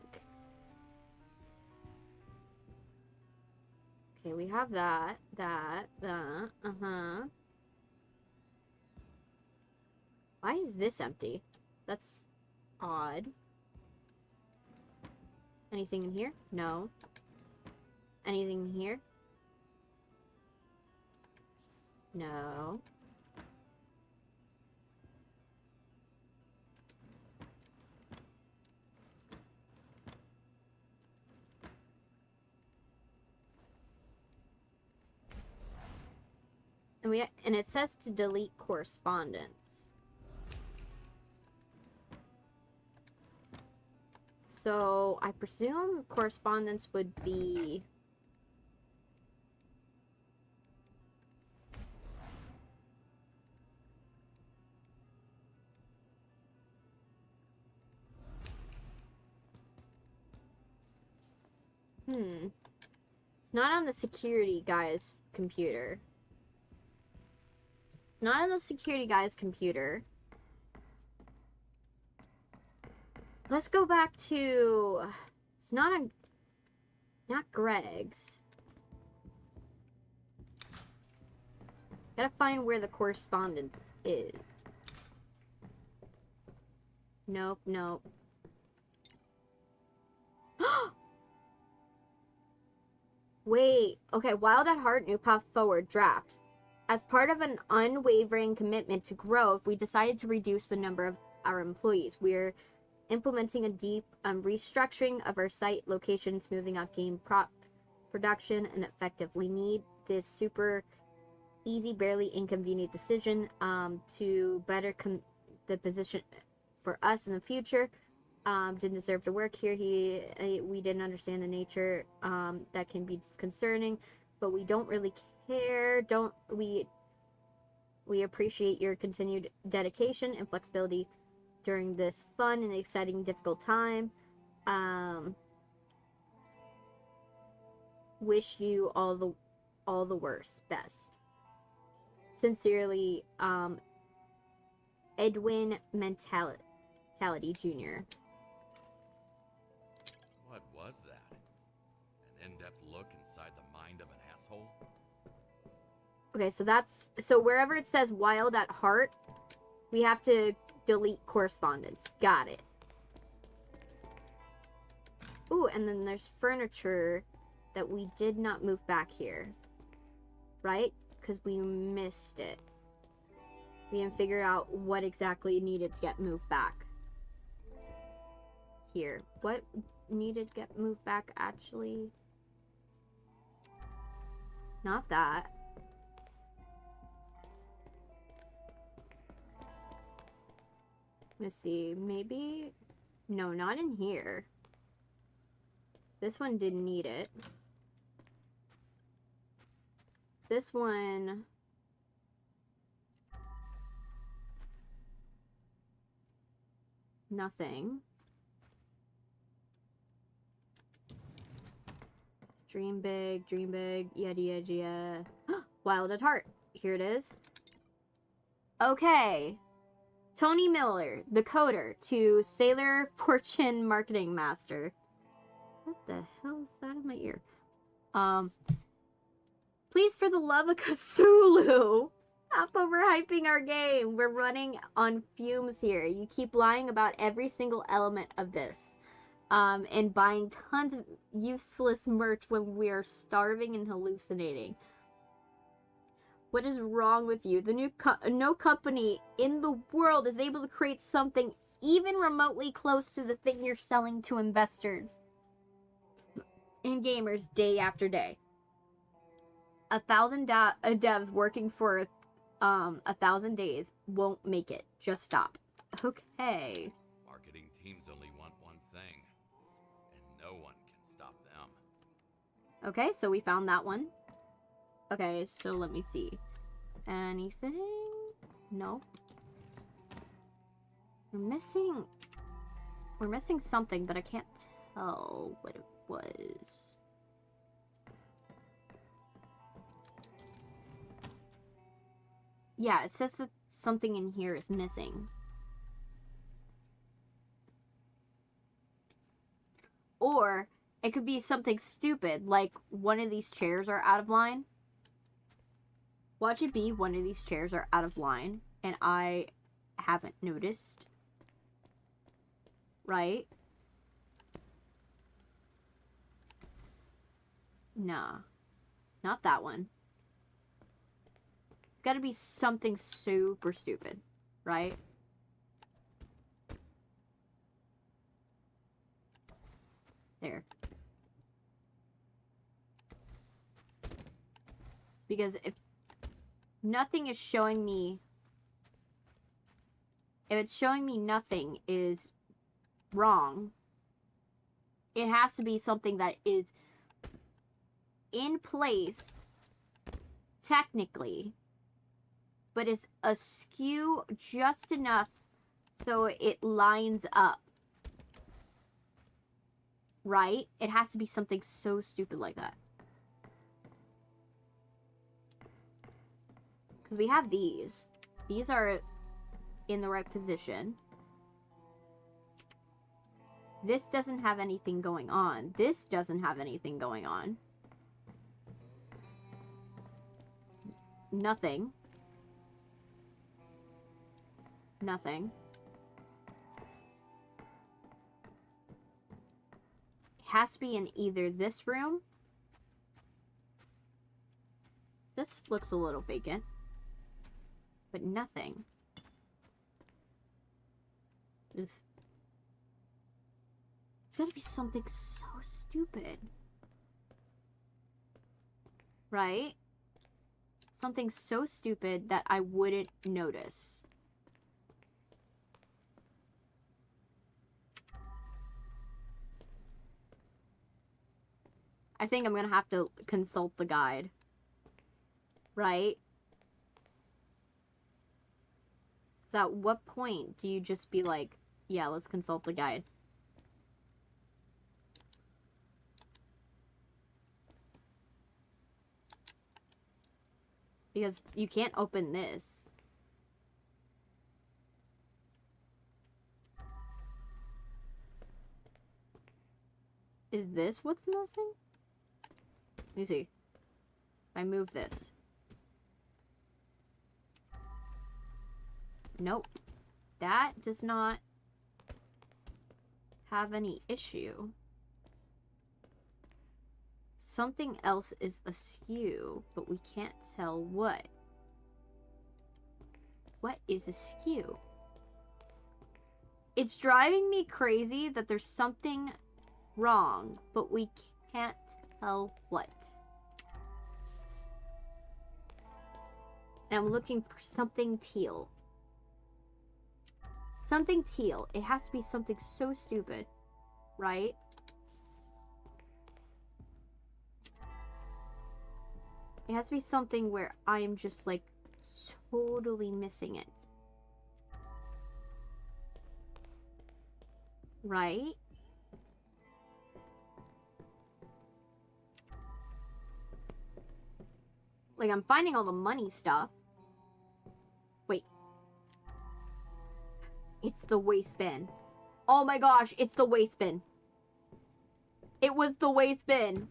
Okay, we have that. Why is this empty? That's odd. Anything in here? No. Anything in here? No. And it says to delete correspondence. So I presume correspondence would be... It's not on the security guy's computer. It's not on the security guy's computer. Let's go back to... It's not on... Not Greg's. Gotta find where the correspondence is. Nope, nope. Wait. Okay, Wild at Heart, New Path Forward, draft. As part of an unwavering commitment to growth, we decided to reduce the number of our employees. We're implementing a deep restructuring of our site location, smoothing out game production, and effective. We need this super easy, barely inconvenient decision to better the position for us in the future. Didn't deserve to work here. We didn't understand the nature that can be concerning, but we don't really care. We appreciate your continued dedication and flexibility during this fun and exciting, difficult time. Wish you all the worst, best. Sincerely, Edwin Mentality Jr. What was that? An in-depth look inside the mind of an asshole? Okay, so wherever it says Wild at Heart, we have to delete correspondence. Got it. Ooh, and then there's furniture that we did not move back here. Right? Because we missed it. We didn't figure out what exactly needed to get moved back. Here. What needed to get moved back, actually? Not that. Let's see. Maybe... No, not in here. This one didn't need it. This one... Nothing. Dream big, yada yada yada. Wild at Heart. Here it is. Okay. Tony Miller, the coder, to Sailor Fortune Marketing Master. What the hell is that in my ear? Please, for the love of Cthulhu, stop overhyping our game. We're running on fumes here. You keep lying about every single element of this. And buying tons of useless merch when we are starving and hallucinating. What is wrong with you? No company in the world is able to create something even remotely close to the thing you're selling to investors and gamers day after day. 1,000 devs working for 1,000 days won't make it. Just stop. Okay. Marketing teams only want one thing, and no one can stop them. Okay, so we found that one. Okay, so let me see. Anything? Nope. We're missing something, but I can't tell what it was. Yeah, it says that something in here is missing. Or it could be something stupid, like one of these chairs are out of line. Watch it be one of these chairs are out of line, and I haven't noticed. Right? Nah. Not that one. It's gotta be something super stupid. Right? There. Because if nothing is showing me... If it's showing me nothing is wrong, It has to be something that is in place, technically, but is askew just enough so it lines up. Right? It has to be something so stupid like that. Because we have these. These are in the right position. This doesn't have anything going on. This doesn't have anything going on. Nothing. Nothing. It has to be in either this room. This looks a little vacant. But nothing. Ugh. It's gotta be something so stupid. Right? Something so stupid that I wouldn't notice. I think I'm gonna have to consult the guide. Right? So at what point do you just be like, yeah, let's consult the guide? Because you can't open this. Is this what's missing? Let me see. If I move this. Nope. That does not have any issue. Something else is askew, but we can't tell what. What is askew? It's driving me crazy that there's something wrong, but we can't tell what. And I'm looking for something teal. Something teal. It has to be something so stupid, right? It has to be something where I am just like totally missing it. Right? Like, I'm finding all the money stuff. Wait. It's the waste bin. Oh my gosh, it's the waste bin. It was the waste bin.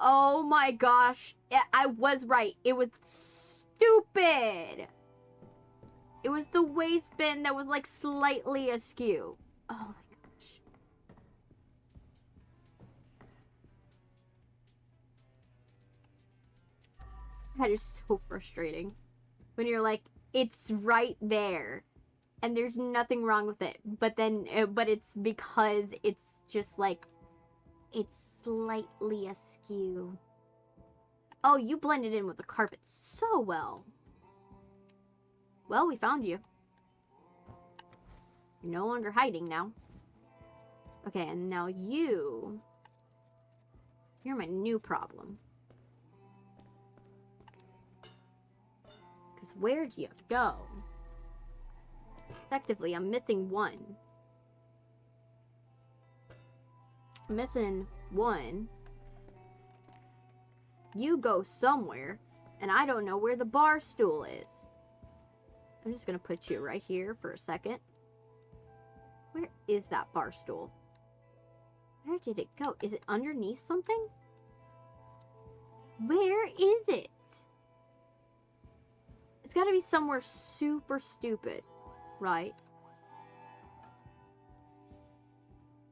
Oh my gosh. I was right. It was stupid. It was the waste bin that was like slightly askew. Oh my gosh. That is so frustrating. When you're like, it's right there. And there's nothing wrong with it. But then, but it's because it's just like, it's slightly askew. Oh, you blended in with the carpet so well. Well, we found you. You're no longer hiding now. Okay, and now you're my new problem. Because where do you go? Effectively, I'm missing one. I'm missing one. You go somewhere, and I don't know where the bar stool is. I'm just gonna put you right here for a second. Where is that bar stool? Where did it go? Is it underneath something? Where is it? It's gotta be somewhere super stupid, right?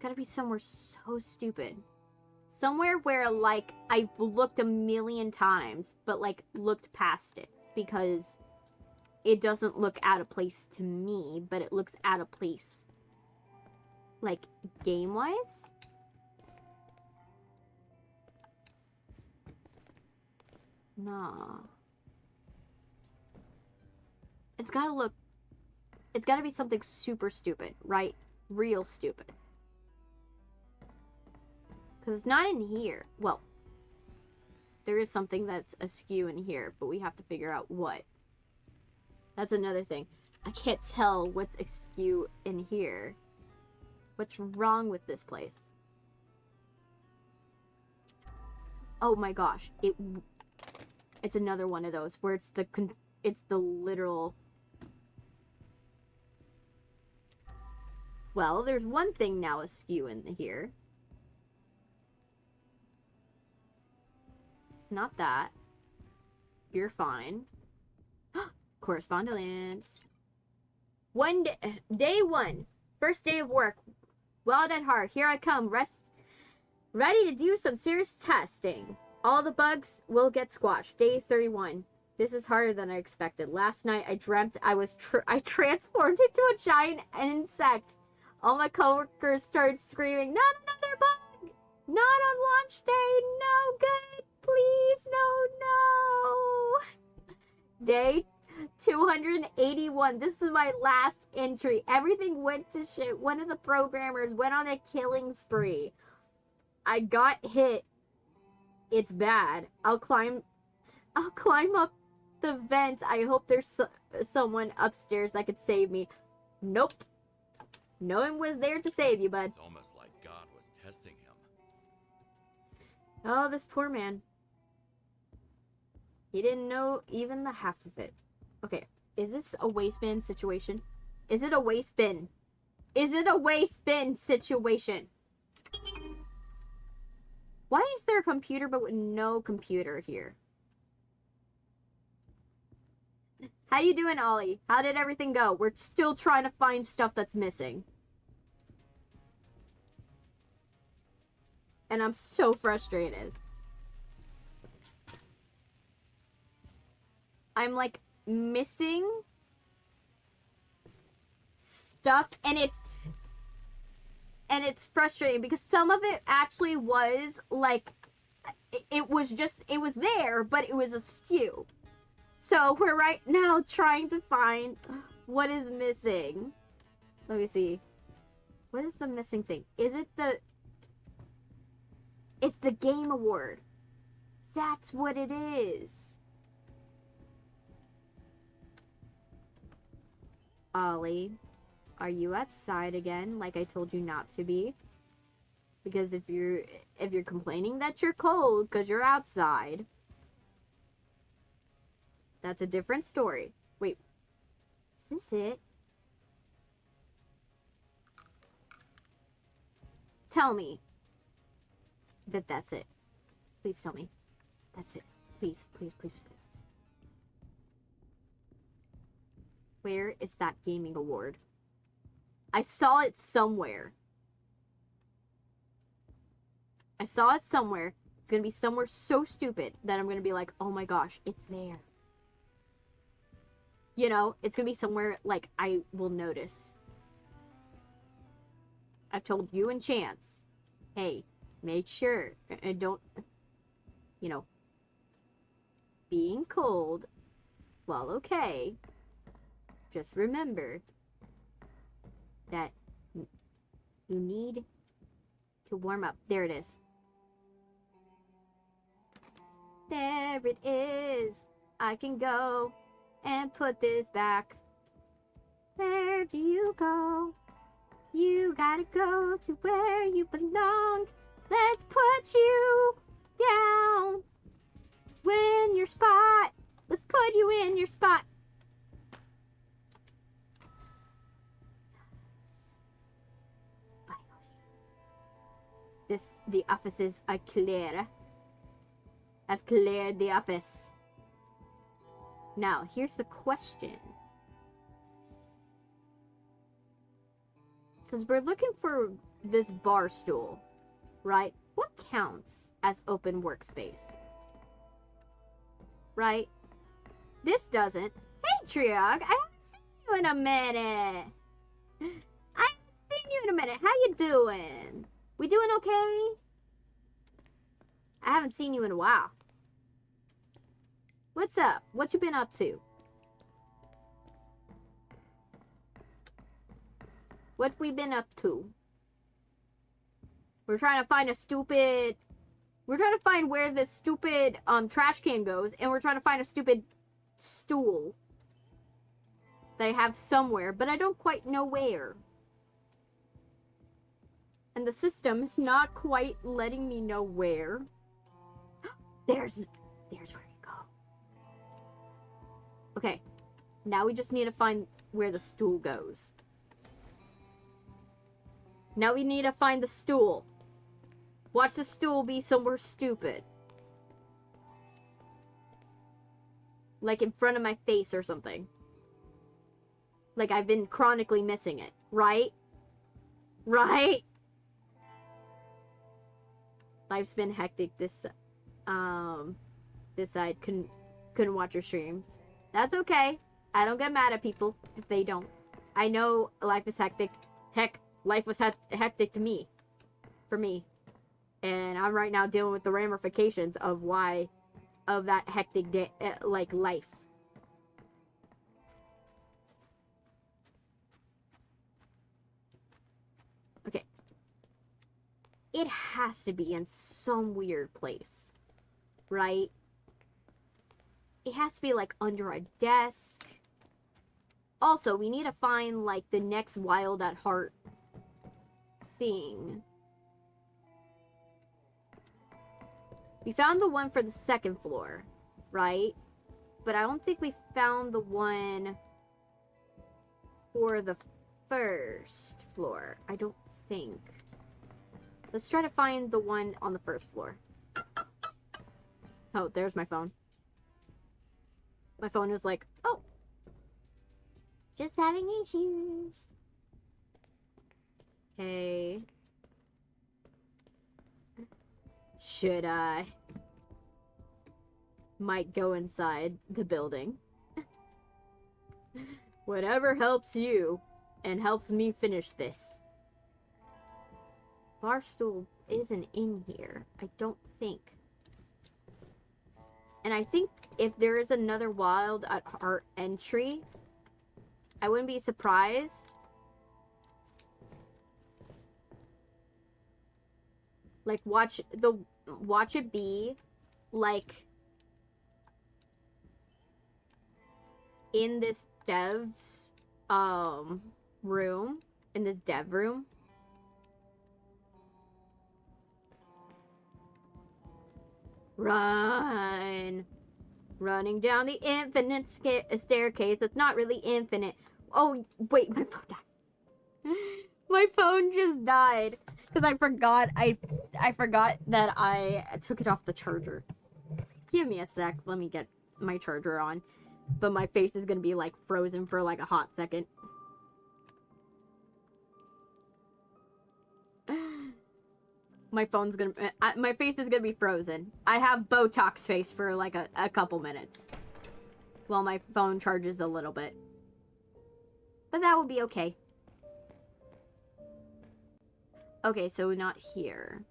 Gotta be somewhere so stupid. Somewhere where, like, I've looked a million times, but, like, looked past it. Because it doesn't look out of place to me, but it looks out of place, like, game-wise? Nah. It's gotta be something super stupid, right? Real stupid. Because it's not in here. Well, there is something that's askew in here, but we have to figure out what. That's another thing. I can't tell what's askew in here. What's wrong with this place? Oh my gosh. It's another one of those where it's the literal... Well, there's one thing now askew in here. Not that. You're fine. Correspondence. Day one. First day of work. Well at heart. Here I come. Ready to do some serious testing. All the bugs will get squashed. Day 31. This is harder than I expected. Last night I dreamt I transformed into a giant insect. All my coworkers started screaming, "Not another bug! Not on launch day! No good! Please, no!" Day 281. This is my last entry. Everything went to shit. One of the programmers went on a killing spree. I got hit. It's bad. I'll climb up the vent. I hope there's someone upstairs that could save me. Nope. No one was there to save you, bud. It's almost like God was testing him. Oh, this poor man. He didn't know even the half of it. Okay, is this a waste bin situation? Is it a waste bin? Is it a waste bin situation? Why is there a computer but with no computer here? How you doing, Ollie? How did everything go? We're still trying to find stuff that's missing. And I'm so frustrated. I'm like missing stuff, and it's frustrating because some of it actually was like it was there, but it was askew. So we're right now trying to find what is missing. Let me see. What is the missing thing? Is it it's the game award. That's what it is. Ollie, are you outside again like I told you not to be? Because if you're complaining that you're cold because you're outside, that's a different story. Wait, is this it? Tell me that that's it. Please tell me that's it. Please, please, please, please. Where is that gaming award? I saw it somewhere. I saw it somewhere. It's gonna be somewhere so stupid that I'm gonna be like, oh my gosh, it's there. You know, it's gonna be somewhere like I will notice. I've told you and Chance, hey, make sure and don't, you know, being cold, well, okay. Just remember that you need to warm up. There it is. There it is. I can go and put this back. Where do you go? You gotta go to where you belong. Let's put you down. Win your spot. Let's put you in your spot. The offices are clear. I've cleared the office. Now, here's the question. Since we're looking for this bar stool, right? What counts as open workspace? Right? This doesn't. Hey, Triog, I haven't seen you in a minute. How you doing? We doing okay? I haven't seen you in a while. What's up? What you been up to? What we been up to? We're trying to find a stupid... We're trying to find where this stupid trash can goes, and we're trying to find a stupid stool that I have somewhere, but I don't quite know where. And the system is not quite letting me know where. There's where you go. Okay, now we just need to find where the stool goes. Now we need to find the stool. Watch the stool be somewhere stupid. Like in front of my face or something. Like I've been chronically missing it. Right? Right? Life's been hectic this side. Couldn't watch your streams. That's okay. I don't get mad at people if they don't. I know life is hectic. Heck, life was hectic to me. For me. And I'm right now dealing with the ramifications of that hectic day, like life. Okay. It has to be in some weird place, right? It has to be like under a desk. Also, we need to find like the next Wild at Heart thing. We found the one for the second floor, right? But I don't think we found the one for the first floor. I don't think. Let's try to find the one on the first floor. Oh, there's my phone. My phone is like, oh, just having issues. Okay. Should I? Might go inside the building. Whatever helps you and helps me finish this. Barstool isn't in here, I don't think. And I think if there is another Wild at Heart entry, I wouldn't be surprised. Like, watch it be, like, in this dev's, room. In this dev room. Run! Running down the infinite staircase. It's not really infinite. Oh, wait, my phone died. My phone just died. Because I forgot that I took it off the charger. Give me a sec. Let me get my charger on. But my face is going to be, like, frozen for, like, a hot second. My phone's gonna... my face is gonna be frozen. I have Botox face for, like, a couple minutes. While my phone charges a little bit. But that will be okay. Okay, so not here.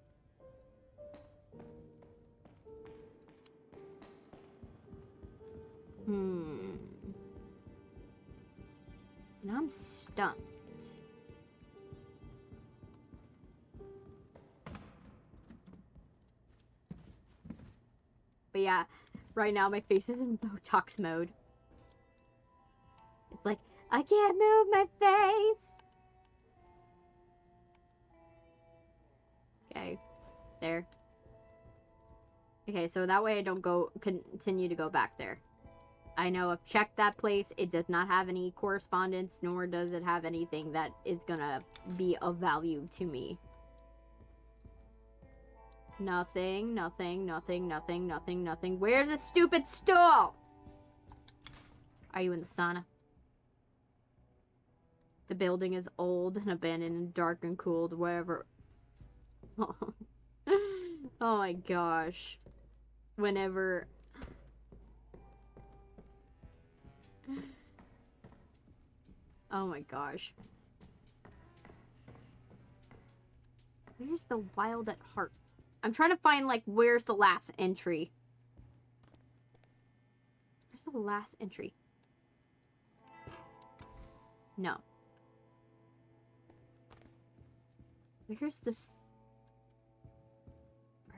Now I'm stumped. But yeah, right now my face is in Botox mode. It's like, I can't move my face! Okay, there. Okay, so that way I don't continue to go back there. I know I've checked that place. It does not have any correspondence, nor does it have anything that is gonna be of value to me. Nothing, nothing, nothing, nothing, nothing, nothing. Where's the stupid stool? Are you in the sauna? The building is old and abandoned and dark and cooled, whatever. Oh, oh my gosh. Whenever... Oh my gosh. Where's the Wild at Heart? I'm trying to find, like, where's the last entry? Where's the last entry? No. Where's this?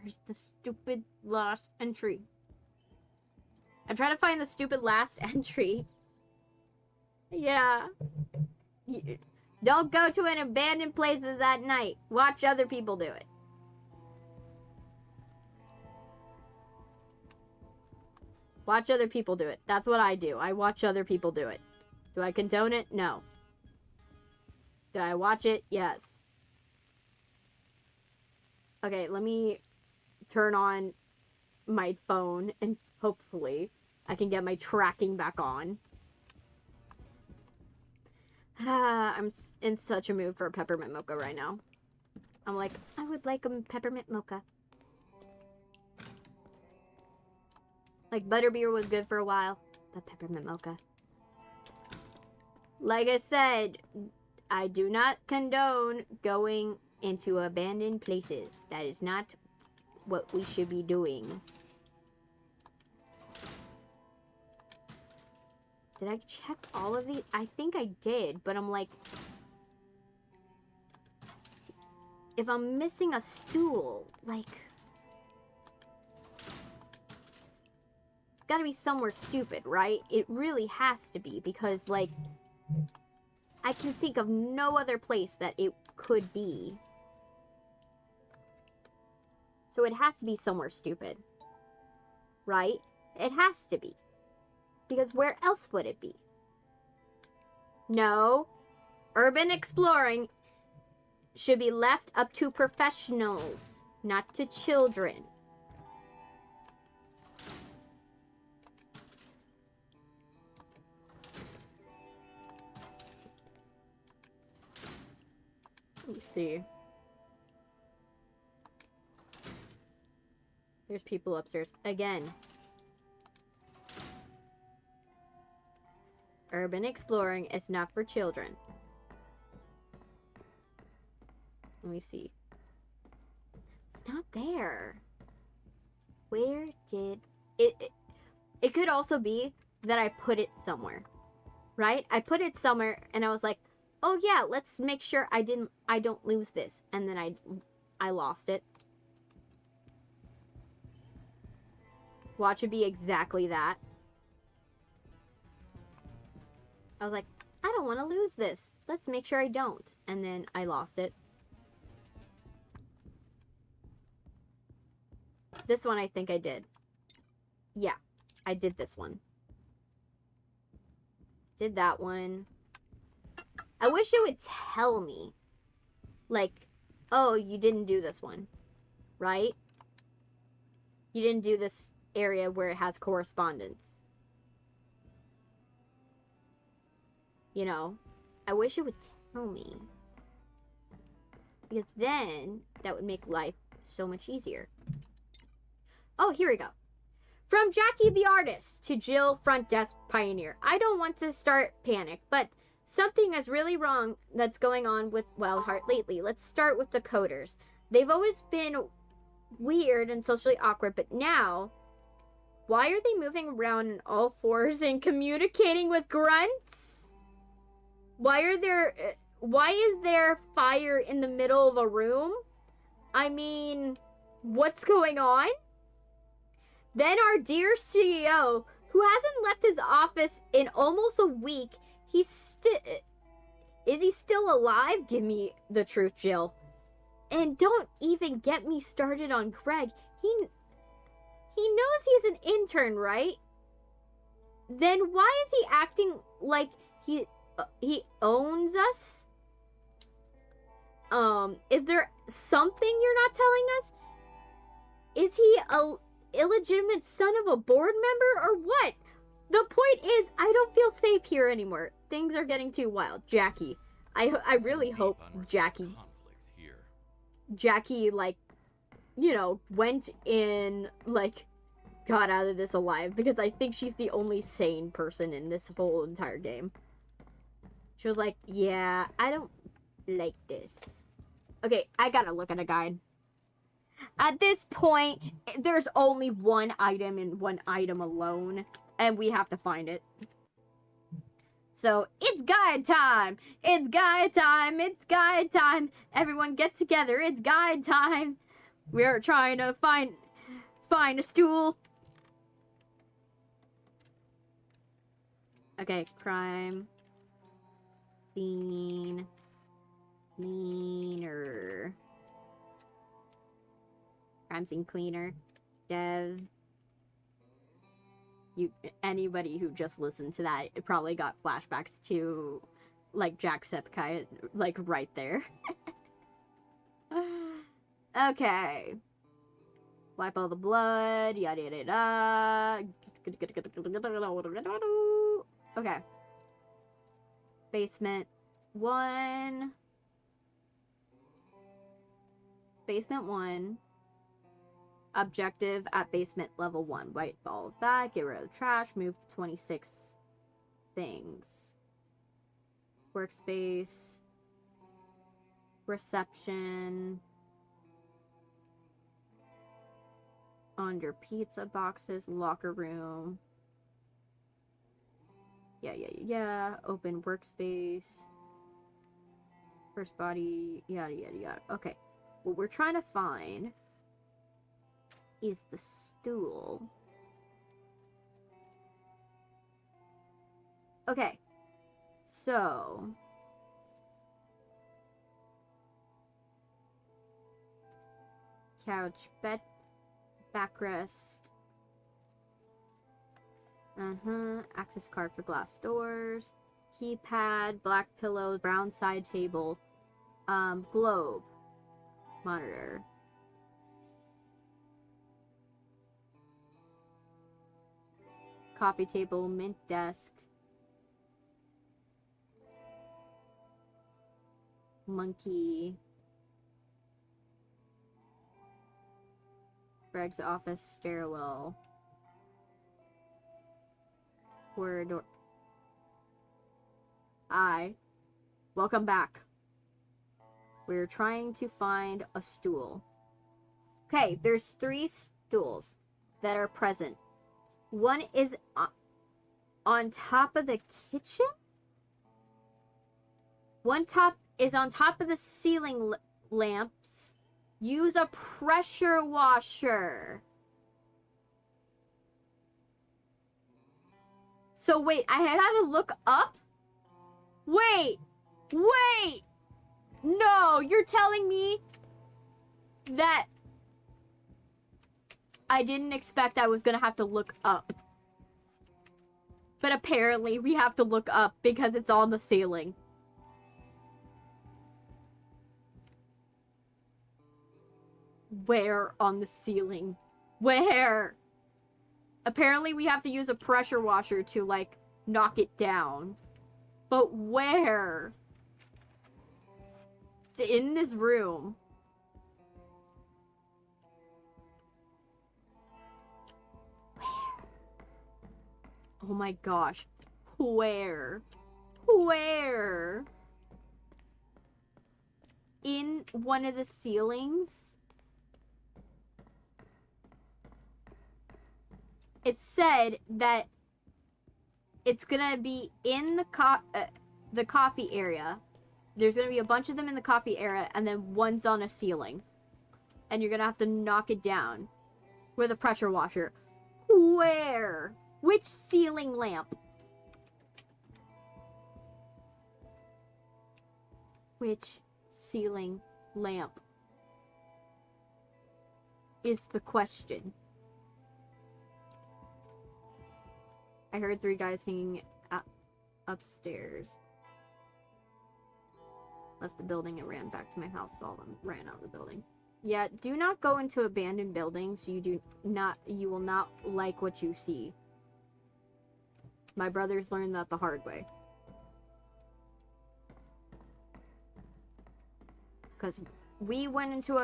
Where's the stupid last entry? I'm trying to find the stupid last entry. Yeah. Don't go to an abandoned places at night. Watch other people do it. Watch other people do it. That's what I do. I watch other people do it. Do I condone it? No. Do I watch it? Yes. Okay, let me turn on my phone and hopefully I can get my tracking back on. I'm in such a mood for a peppermint mocha right now. I'm like, I would like a peppermint mocha. Like, butterbeer was good for a while, but peppermint mocha. Like I said, I do not condone going into abandoned places. That is not what we should be doing. Did I check all of these? I think I did, but I'm like... If I'm missing a stool, like... It's gotta be somewhere stupid, right? It really has to be, because, like... I can think of no other place that it could be. So it has to be somewhere stupid. Right? It has to be. Because where else would it be? No. Urban exploring should be left up to professionals, not to children. Let me see. There's people upstairs. Again. Urban exploring is not for children. Let me see. It's not there. Where did it... It could also be that I put it somewhere. Right? I put it somewhere and I was like, oh yeah, let's make sure I don't lose this. And then I lost it. Watch it be exactly that. I was like, I don't want to lose this. Let's make sure I don't. And then I lost it. This one I think I did. Yeah, I did this one. Did that one. I wish it would tell me. Like, oh, you didn't do this one. Right? You didn't do this area where it has correspondence. You know, I wish it would tell me. Because then, that would make life so much easier. Oh, here we go. From Jackie the Artist to Jill Front Desk Pioneer. I don't want to start panic, but something is really wrong that's going on with Wild Heart lately. Let's start with the coders. They've always been weird and socially awkward, but now, why are they moving around on all fours and communicating with grunts? Why is there fire in the middle of a room? I mean, what's going on? Then our dear CEO, who hasn't left his office in almost a week, is he still alive? Give me the truth, Jill. And don't even get me started on Greg. He knows he's an intern, right? Then why is he acting like he owns us? Is there something you're not telling us? Is he a illegitimate son of a board member or what? The point is, I don't feel safe here anymore. Things are getting too wild. Jackie. I really hope Jackie, like, you know, went in, like, got out of this alive. Because I think she's the only sane person in this whole entire game. She was like, yeah, I don't like this. Okay, I gotta look at a guide. At this point, there's only one item and one item alone. And we have to find it. So, it's guide time! It's guide time! It's guide time! Everyone get together, it's guide time! We are trying to find a stool. Okay, crime scene cleaner. Crime scene cleaner. Dev. Anybody who just listened to that, it probably got flashbacks to like Jacksepticeye, like right there. Okay. Wipe all the blood, yada yada yada. Okay. Basement 1. Basement 1. Objective at basement level 1. Wipe all of that, get rid of the trash, move to 26 things. Workspace. Reception. Under pizza boxes, locker room. Yeah. Open workspace. First body, yada yada yada. Okay. What we're trying to find is the stool. Okay. So couch, bed, backrest. Access card for glass doors. Keypad, black pillow, brown side table. Globe. Monitor. Coffee table, mint desk. Monkey. Greg's office, stairwell. Corridor. Welcome back. We're trying to find a stool. Okay, there's 3 stools that are present. One is on top of the kitchen. One is on top of the ceiling lamps. Use a pressure washer. So wait, I had to look up? Wait! No, you're telling me that I didn't expect I was gonna have to look up. But apparently we have to look up because it's on the ceiling. Where on the ceiling? Where? Apparently we have to use a pressure washer to, like, knock it down. But where? It's in this room. Where? Oh my gosh. Where? Where? In one of the ceilings? It said that it's gonna be in the coffee area. There's gonna be a bunch of them in the coffee area, and then one's on a ceiling. And you're gonna have to knock it down with a pressure washer. Where? Which ceiling lamp? Which ceiling lamp is the question. I heard 3 guys hanging upstairs. Left the building and ran back to my house. Saw them. Ran out of the building. Yeah, do not go into abandoned buildings. You will not like what you see. My brothers learned that the hard way. Because we went into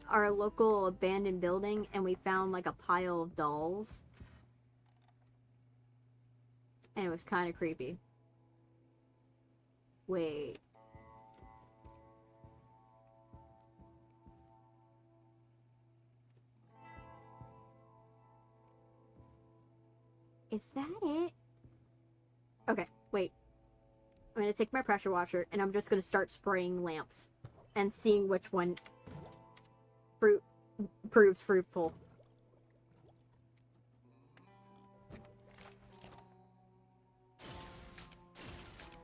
our local abandoned building and we found like a pile of dolls. And it was kind of creepy. Wait. Is that it? Okay, wait. I'm gonna take my pressure washer and I'm just gonna start spraying lamps. And seeing which one... Fruit proves fruitful.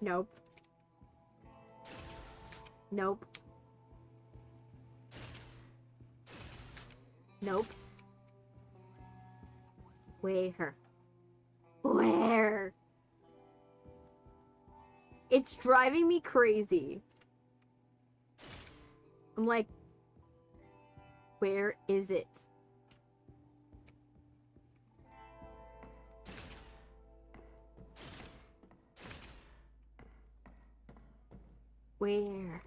Nope. Nope. Nope. Where? Where? It's driving me crazy. I'm like, where is it? Where?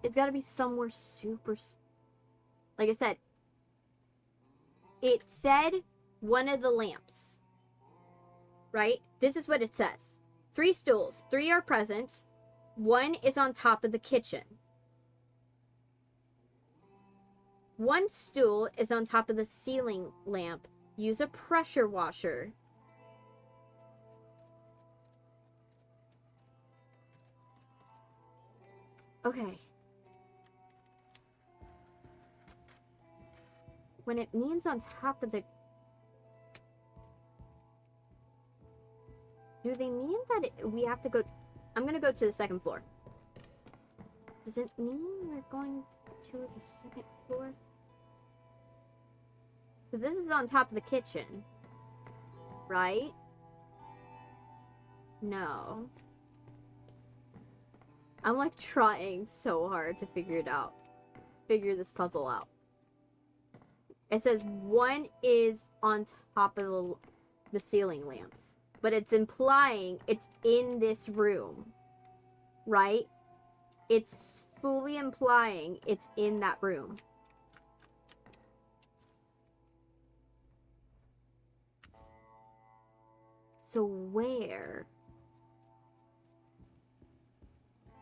It's gotta be somewhere super... Like I said, it said one of the lamps. Right? This is what it says. 3 stools. 3 are present. 1 is on top of the kitchen. 1 stool is on top of the ceiling lamp. Use a pressure washer. Okay. When it means on top of the... Do they mean that we have to go... I'm gonna go to the 2nd floor. Does it mean we're going to the 2nd floor? Because this is on top of the kitchen. Right? No. I'm like trying so hard to figure it out. Figure this puzzle out. It says 1 is on top of the ceiling lamps. But it's implying it's in this room. Right? It's fully implying it's in that room. So where?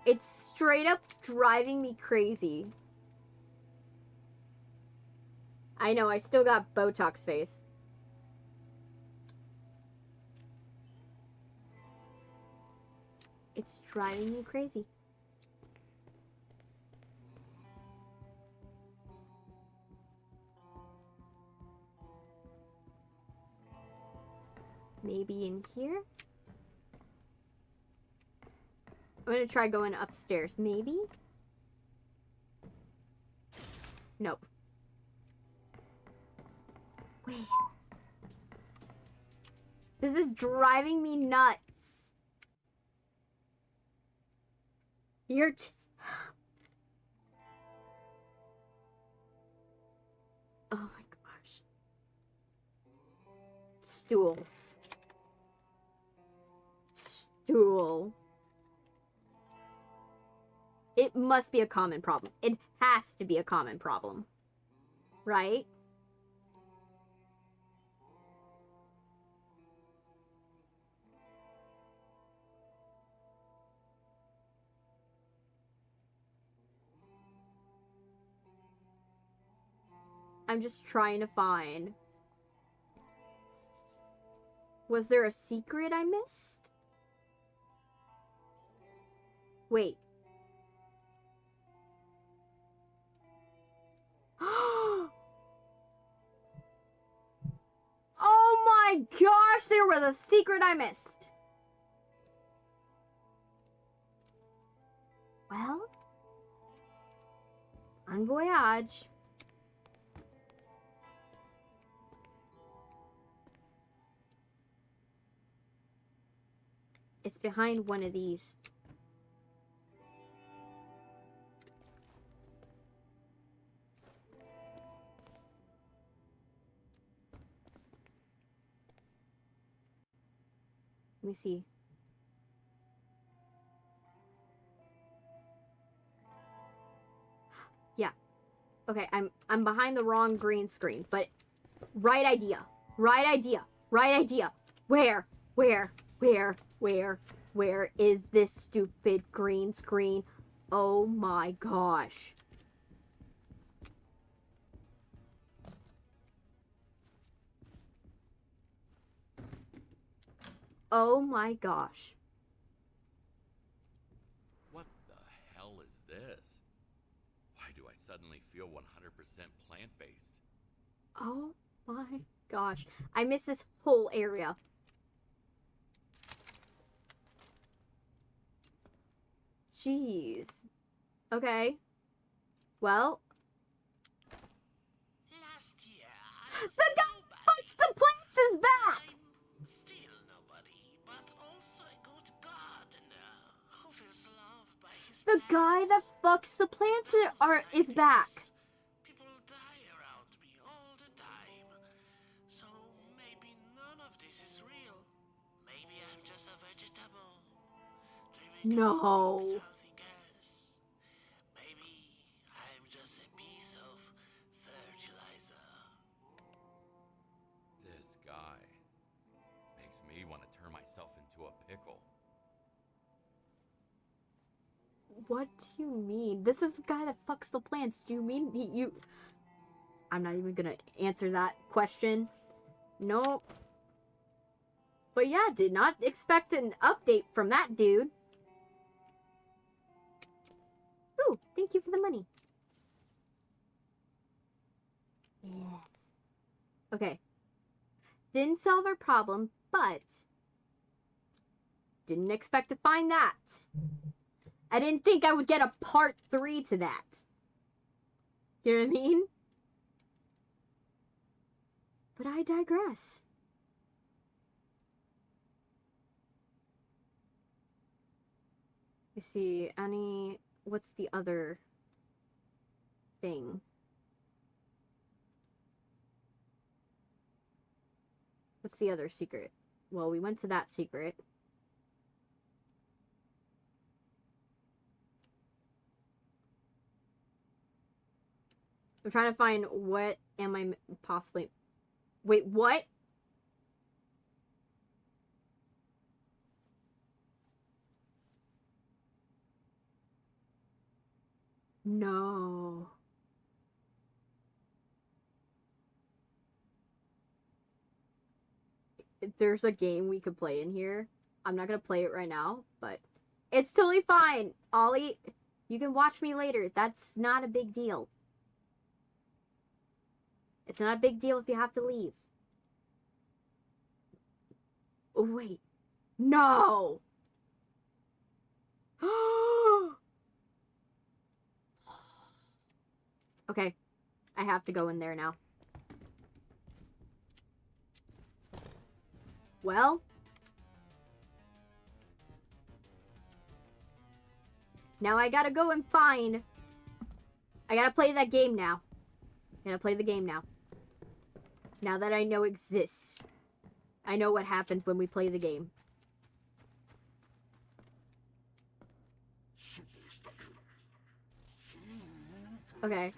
It's straight up driving me crazy. I know, I still got Botox face. It's driving me crazy. Maybe in here? I'm gonna try going upstairs. Maybe? Nope. Wait. This is driving me nuts. You're oh my gosh. Stool. Stool. It must be a common problem. It has to be a common problem. Right? I'm just trying to find. Was there a secret I missed? Wait. Oh my gosh, there was a secret I missed. Well, bon voyage. It's behind one of these. Let me see. Yeah. Okay, I'm behind the wrong green screen, but right idea. Right idea. Right idea. Where is this stupid green screen? Oh my gosh. Oh my gosh. What the hell this? Why do I suddenly feel 100% plant-based? Oh my gosh. I missed this whole area. Jeez. Okay. Well. Last year, I was The guy who punched the plants is back! I'm still nobody, but also a good gardener who feels loved by his The guy that plants. fucks the plants is back. People die around me all the time. So maybe none of this is real. Maybe I'm just a vegetable. Dreaming about No. being something else. Maybe I'm just a piece of fertilizer. This guy makes me want to turn myself into a pickle. What do you mean? This is the guy that fucks the plants. Do you mean you... I'm not even gonna answer that question. Nope. But yeah, did not expect an update from that dude. Ooh, thank you for the money. Yes. Okay. Didn't solve our problem, but didn't expect to find that. I didn't think I would get a part 3 to that. You know what I mean? But I digress. You see, Annie, what's the other thing? What's the other secret? Well, we went to that secret. I'm trying to find what am I possibly... Wait, what? No. There's a game we could play in here. I'm not gonna play it right now, but it's totally fine. Ollie, you can watch me later. That's not a big deal. It's not a big deal if you have to leave. Oh, wait. No! Okay. I have to go in there now. Well. Now I gotta go and find... I gotta play that game now. I gotta play the game now. Now that I know exists. I know what happens when we play the game. Okay.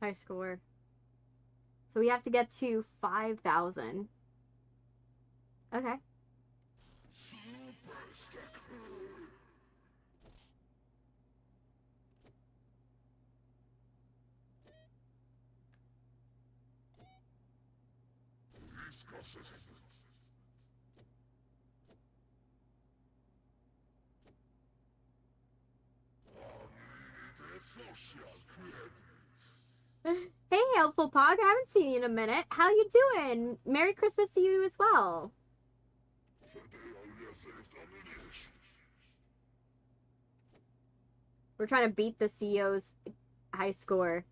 High score. So we have to get to 5,000. Okay. Hey, Helpful Pog, I haven't seen you in a minute. How you doing? Merry Christmas to you as well. We're trying to beat the CEO's high score.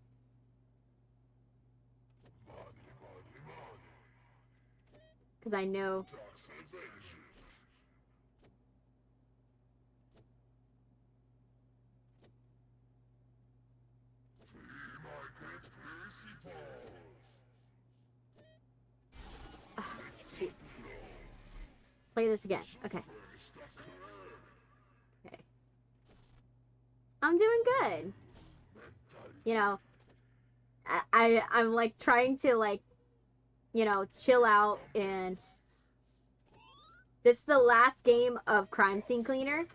Because I know... Shoot. Play this again. Okay. I'm doing good. You know, I'm like trying to like, you know, chill out, and this is the last game of Crime Scene Cleaner.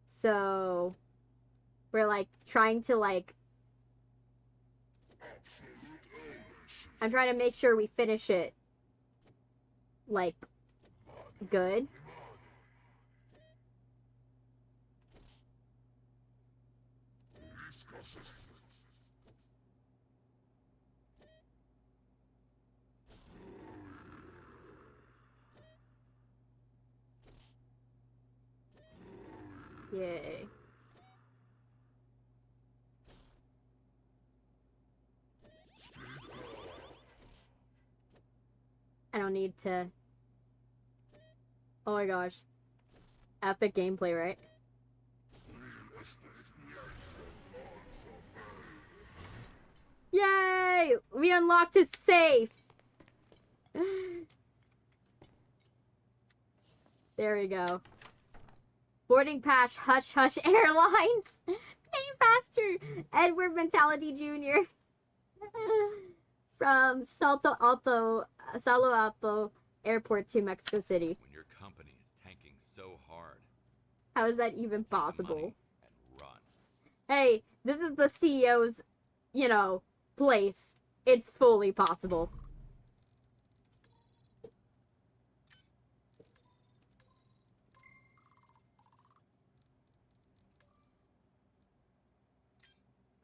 So we're like trying to like, I'm trying to make sure we finish it like good. Yay. I don't need to... Oh my gosh. Epic gameplay, right? Yay! We unlocked his safe! There we go. Boarding pass, Hush Hush Airlines! Name faster! Edward Mentality Jr. From Salto Alto Airport to Mexico City. When your company is tanking so hard, How is that even take the money possible? and run. Hey, this is the CEO's, you know, place. It's fully possible.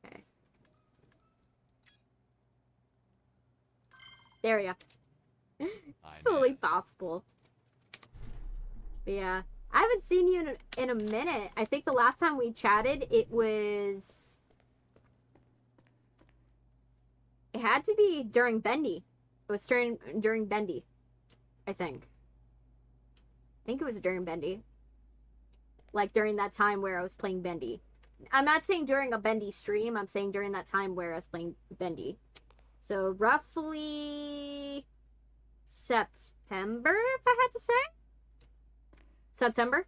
Okay. There we go. It's fully possible. But yeah. I haven't seen you in a minute. I think the last time we chatted, it was... It had to be during Bendy. It was during Bendy, I think. I think it was during Bendy. Like, during that time where I was playing Bendy. I'm not saying during a Bendy stream. I'm saying during that time where I was playing Bendy. So, roughly... September, if I had to say? September?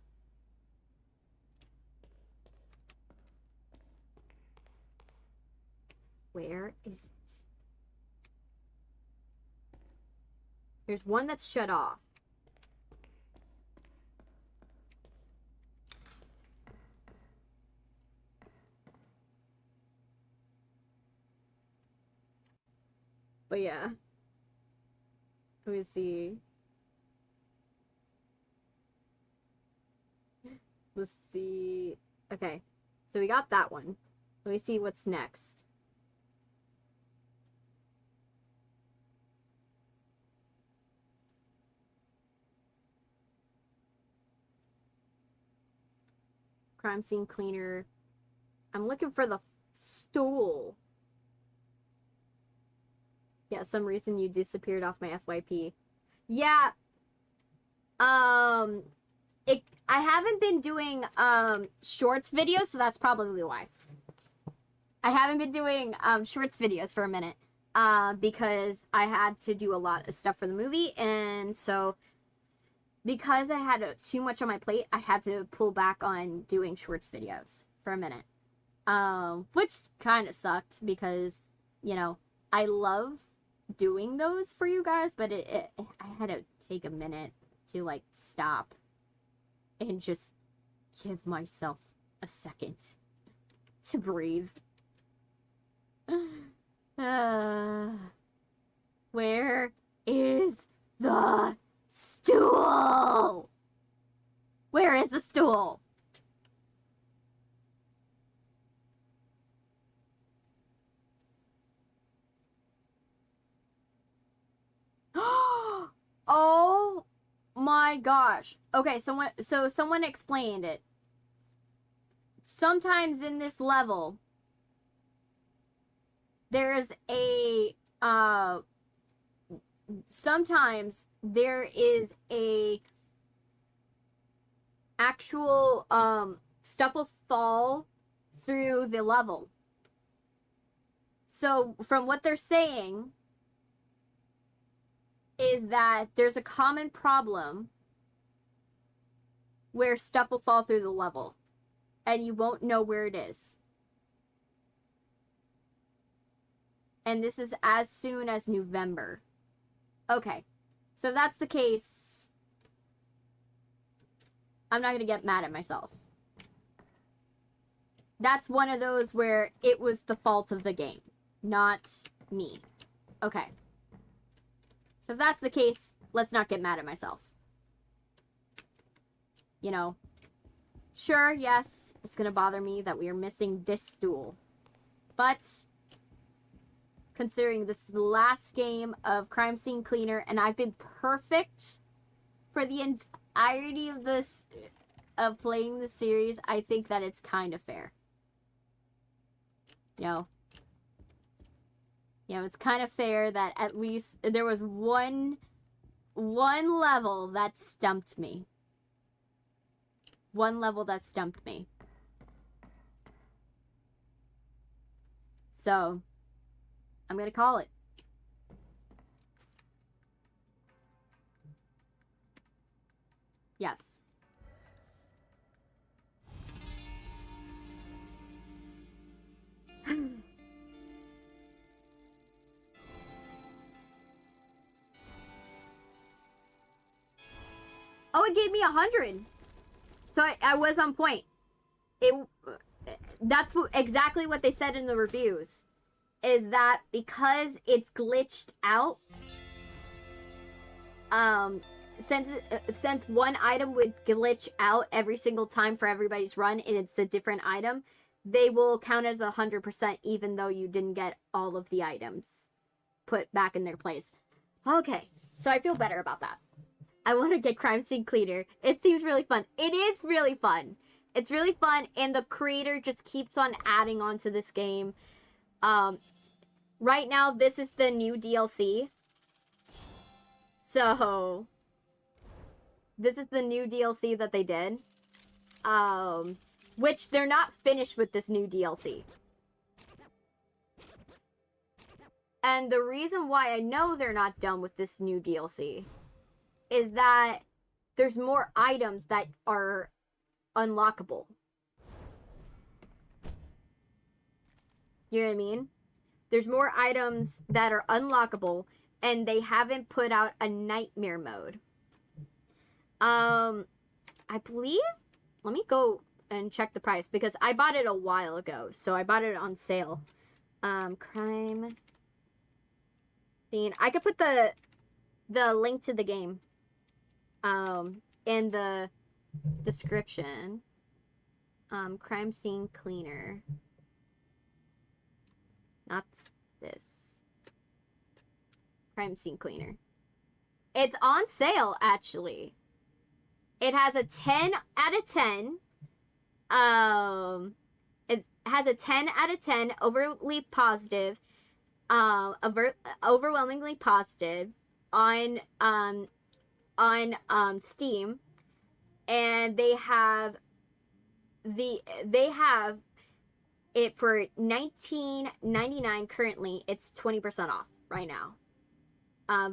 Where is it? There's one that's shut off. But yeah. Let me see. Let's see. Okay. So we got that one. Let me see what's next. Crime scene cleaner. I'm looking for the stool. Yeah, some reason you disappeared off my FYP. Yeah. I haven't been doing shorts videos, so that's probably why. I haven't been doing shorts videos for a minute because I had to do a lot of stuff for the movie, and so because I had too much on my plate, I had to pull back on doing shorts videos for a minute, which kind of sucked because, you know, I love doing those for you guys, but I had to take a minute to like stop and just give myself a second to breathe. Where is the stool? Where is the stool? Oh my gosh. Okay, someone explained it. Sometimes in this level, there's a sometimes there is a actual stuff will fall through the level. So from what they're saying is that there's a common problem where stuff will fall through the level and you won't know where it is. And this is as soon as November. Okay. So if that's the case, I'm not going to get mad at myself. That's one of those where it was the fault of the game, not me. Okay. So if that's the case, let's not get mad at myself. You know, sure, yes, it's going to bother me that we are missing this stool. But considering this is the last game of Crime Scene Cleaner, and I've been perfect for the entirety of this, of playing the series, I think that it's kind of fair. You know, it's kind of fair that at least there was one level that stumped me. One level that stumped me. So, I'm gonna call it. Yes. Oh, it gave me 100. So I was on point. That's exactly what they said in the reviews. Is that because it's glitched out, since one item would glitch out every single time for everybody's run and it's a different item, they will count as 100% even though you didn't get all of the items put back in their place. Okay, so I feel better about that. I want to get Crime Scene Cleaner. It seems really fun. It is really fun. It's really fun, and the creator just keeps on adding on to this game. Right now, this is the new DLC. So, this is the new DLC that they did. Which they're not finished with this new DLC. And the reason why I know they're not done with this new DLC is that there's more items that are unlockable. You know what I mean? There's more items that are unlockable, and they haven't put out a nightmare mode. I believe, let me go and check the price, because I bought it a while ago, so I bought it on sale. Crime Scene. I could put the link to the game in the description. Crime Scene Cleaner. Not this. Crime Scene Cleaner. It's on sale, actually. It has a 10 out of 10. It has a 10 out of 10, overly positive, overwhelmingly positive on Steam, and they have it for $19.99 currently. It's 20% off right now,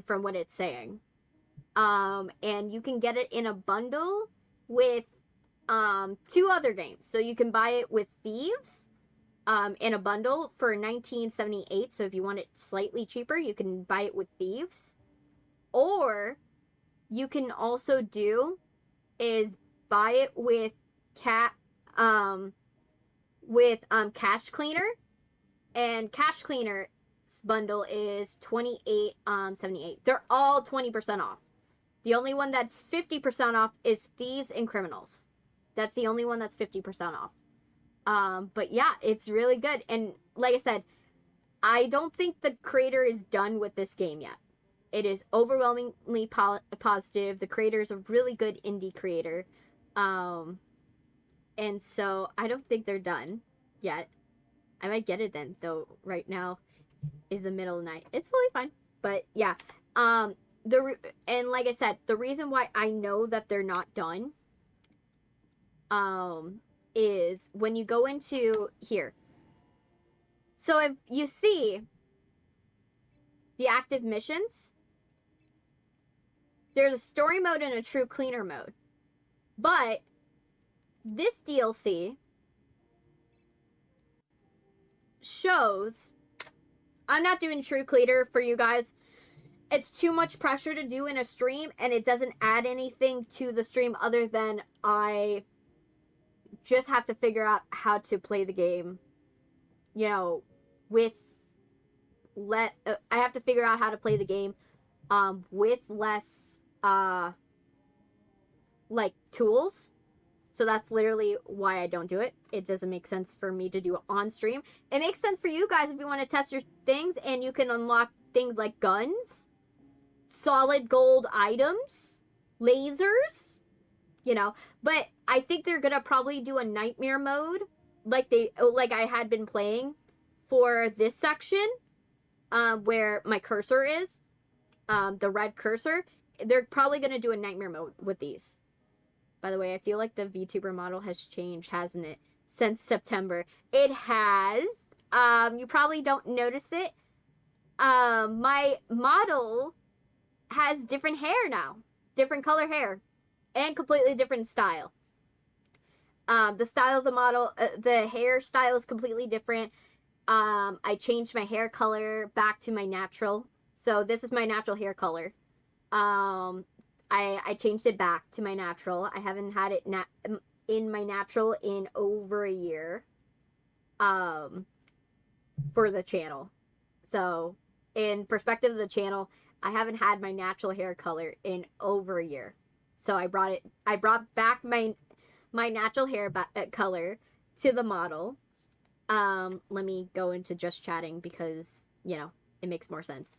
from what it's saying. And you can get it in a bundle with 2 other games. So you can buy it with Thieves in a bundle for $19.78. So if you want it slightly cheaper, you can buy it with Thieves. Or you can also do is buy it with Cash Cleaner, and Cash Cleaner's bundle is $28.78. They're all 20% off. The only one that's 50% off is Thieves and Criminals. That's the only one that's 50% off. But yeah, it's really good. And like I said, I don't think the creator is done with this game yet. It is overwhelmingly positive. The creator is a really good indie creator. And so I don't think they're done yet. I might get it then, though right now is the middle of the night. It's totally fine. But yeah. And like I said, the reason why I know that they're not done is when you go into here. So if you see the active missions, there's a story mode and a true cleaner mode. But this DLC shows. I'm not doing True Cleater for you guys. It's too much pressure to do in a stream, and it doesn't add anything to the stream other than I just have to figure out how to play the game, you know, with I have to figure out how to play the game with less like tools. So that's literally why I don't do it. It doesn't make sense for me to do it on stream. It makes sense for you guys if you want to test your things and you can unlock things like guns, solid gold items, lasers, you know. But I think they're gonna probably do a nightmare mode like I had been playing for this section, where my cursor is, the red cursor. They're probably gonna do a nightmare mode with these. By the way, I feel like the VTuber model has changed, hasn't it? Since September. It has. You probably don't notice it. My model has different hair now. Different color hair. And completely different style. The style of the model, the hairstyle is completely different. I changed my hair color back to my natural. So this is my natural hair color. I changed it back to my natural. I haven't had it in my natural in over a year. For the channel. So, in perspective of the channel, I haven't had my natural hair color in over a year. So I brought back my natural hair color to the model. Let me go into just chatting because, you know, it makes more sense.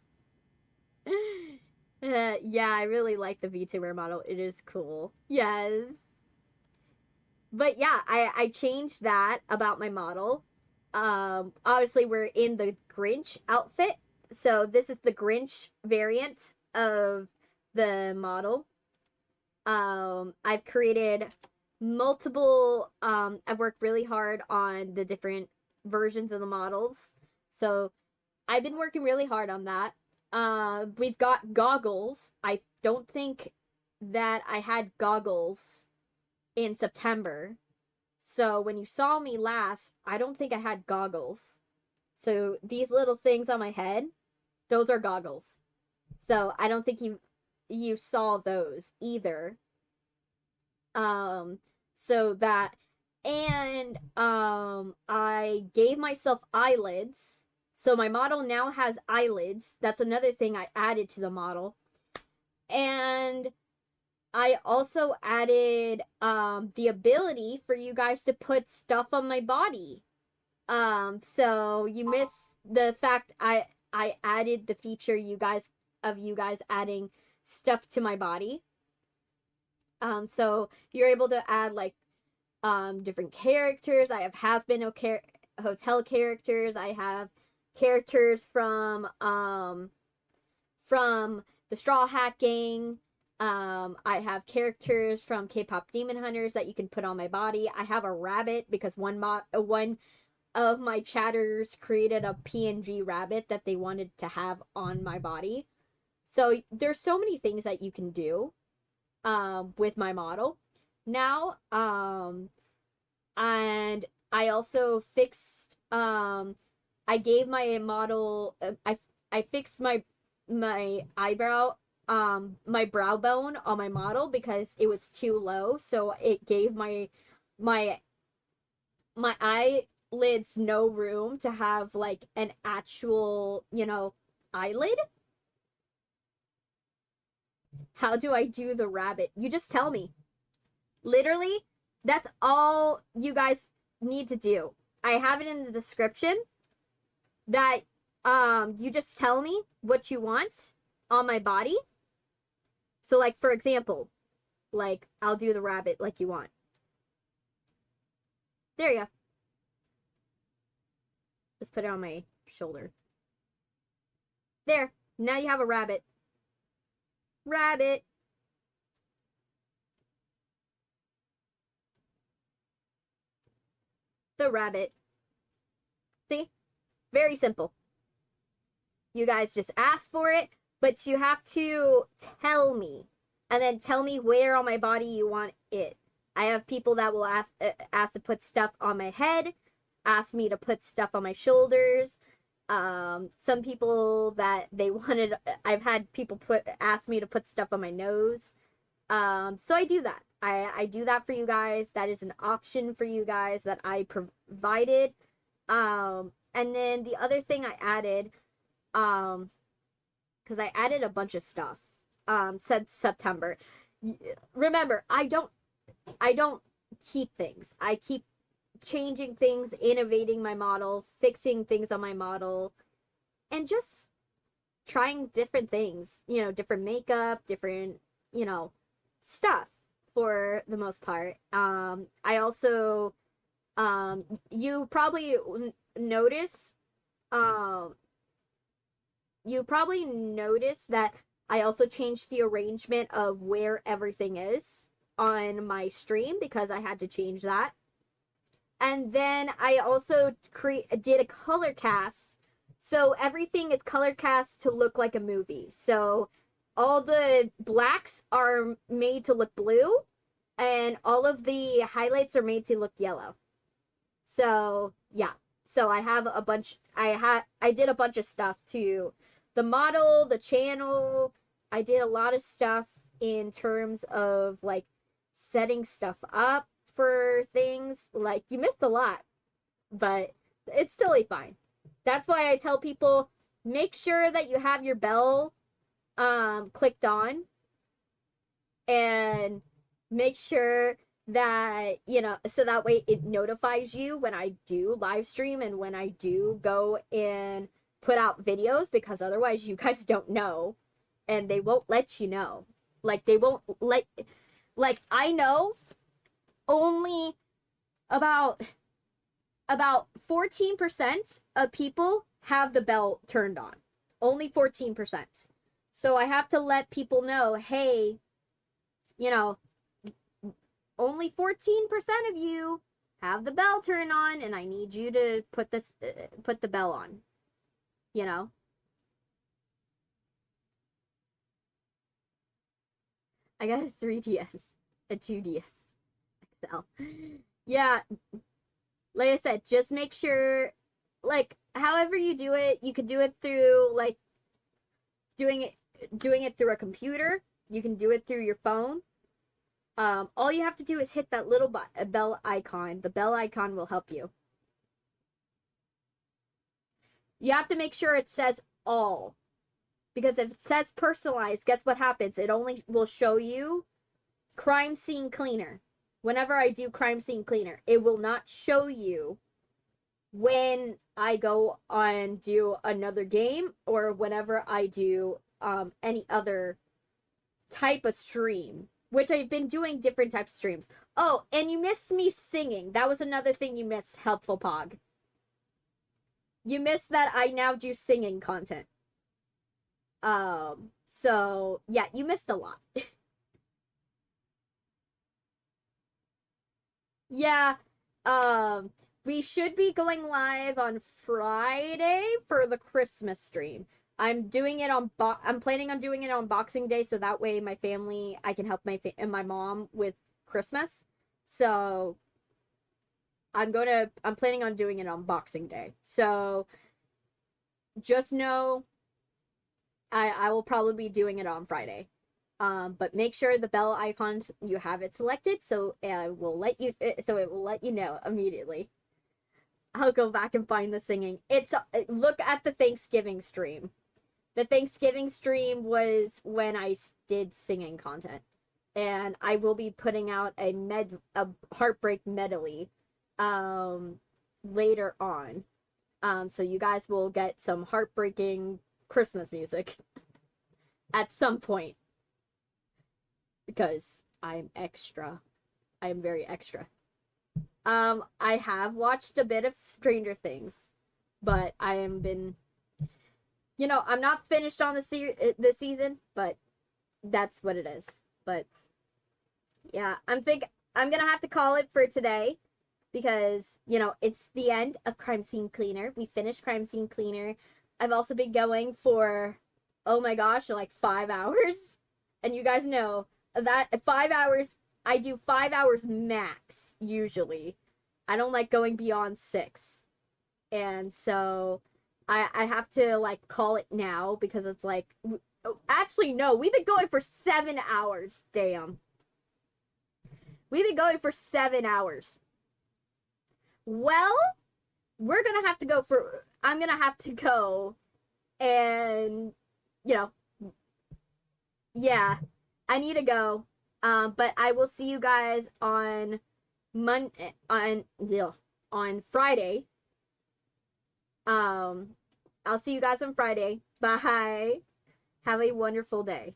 Yeah, I really like the VTuber model. It is cool. Yes. But yeah, I changed that about my model. Obviously we're in the Grinch outfit. So this is the Grinch variant of the model. I've created multiple, I've worked really hard on the different versions of the models. So I've been working really hard on that. We've got goggles. I don't think that I had goggles in September. So when you saw me last, I don't think I had goggles. So these little things on my head, those are goggles. So I don't think you saw those either. So that, and I gave myself eyelids. So my model now has eyelids. That's another thing I added to the model. And I also added the ability for you guys to put stuff on my body. So you miss the fact I added the feature you guys adding stuff to my body. So you're able to add like different characters. I have has-been hotel characters. I have characters from the Straw Hat Gang. I have characters from K-pop Demon Hunters that you can put on my body. I have a rabbit because one of my chatters created a PNG rabbit that they wanted to have on my body. So there's so many things that you can do with my model now. And I also fixed I gave my model I fixed my eyebrow my brow bone on my model because it was too low, so it gave my eyelids no room to have like an actual, you know, eyelid. How do I do the rabbit? You just tell me. Literally, that's all you guys need to do. I have it in the description that you just tell me what you want on my body. So like, for example, like I'll do the rabbit like you want. There you go. Let's put it on my shoulder. There. Now you have a rabbit. Rabbit. The rabbit. See? Very simple. You guys just ask for it, but you have to tell me. And then tell me where on my body you want it. I have people that will ask to put stuff on my head. asked me to put stuff on my shoulders. Some people that they wanted, I've had people ask me to put stuff on my nose. So I do that. I do that for you guys. That is an option for you guys that I provided. And then the other thing I added, because I added a bunch of stuff, since September. Remember, I don't keep things. I keep changing things, innovating my model, fixing things on my model, and just trying different things, different makeup, different, stuff for the most part. I also, you probably notice that I also changed the arrangement of where everything is on my stream because I had to change that. And then I also did a color cast. So everything is color cast to look like a movie. So all the blacks are made to look blue, and all of the highlights are made to look yellow. So, yeah. So I have a bunch, I did a bunch of stuff to the model, the channel. I did a lot of stuff in terms of, like, setting stuff up for things. Like, you missed a lot, but it's totally fine. That's why I tell people, make sure that you have your bell clicked on, and make sure that, so that way it notifies you when I do live stream and when I do go and put out videos, because otherwise you guys don't know, and they won't let you know. Like, they won't let, like, I know only about 14% of people have the bell turned on. Only 14%. So I have to let people know, hey, only 14% of you have the bell turned on, and I need you to put the bell on. I got a 3DS, a 2DS XL. Yeah, like I said, just make sure, like, however you do it, you could do it through, like, doing it through a computer. You can do it through your phone. All you have to do is hit that little bell icon. The bell icon will help you. You have to make sure it says all. Because if it says personalized, guess what happens? It only will show you crime scene cleaner. Whenever I do crime scene cleaner, it will not show you when I go on do another game, or whenever I do any other type of stream, which I've been doing different types of streams. Oh, and you missed me singing. That was another thing you missed, Helpful Pog. You missed that I now do singing content. So yeah, you missed a lot. Yeah, we should be going live on Friday for the Christmas stream. I'm doing it on I'm planning on doing it on Boxing Day, so that way my family, I can help my mom with Christmas. So I'm planning on doing it on Boxing Day. So just know I will probably be doing it on Friday. But make sure the bell icon, you have it selected, so it will let you know immediately. I'll go back and find the singing. Look at the Thanksgiving stream. The Thanksgiving stream was when I did singing content, and I will be putting out a heartbreak medley later on. So you guys will get some heartbreaking Christmas music at some point, because I'm extra. I am very extra. I have watched a bit of Stranger Things, but I am been, I'm not finished on the season, but that's what it is. But yeah, I'm gonna have to call it for today, because it's the end of Crime Scene Cleaner. We finished Crime Scene Cleaner. I've also been going for, oh my gosh, like 5 hours, and you guys know that 5 hours. I do 5 hours max usually. I don't like going beyond 6. And so I have to like call it now because it's like, actually no, we've been going for 7 hours. Damn. We've been going for 7 hours. Well, we're gonna have to go for, I'm gonna have to go and, you know, yeah, I need to go. But I will see you guys on on Friday. I'll see you guys on Friday. Bye. Have a wonderful day.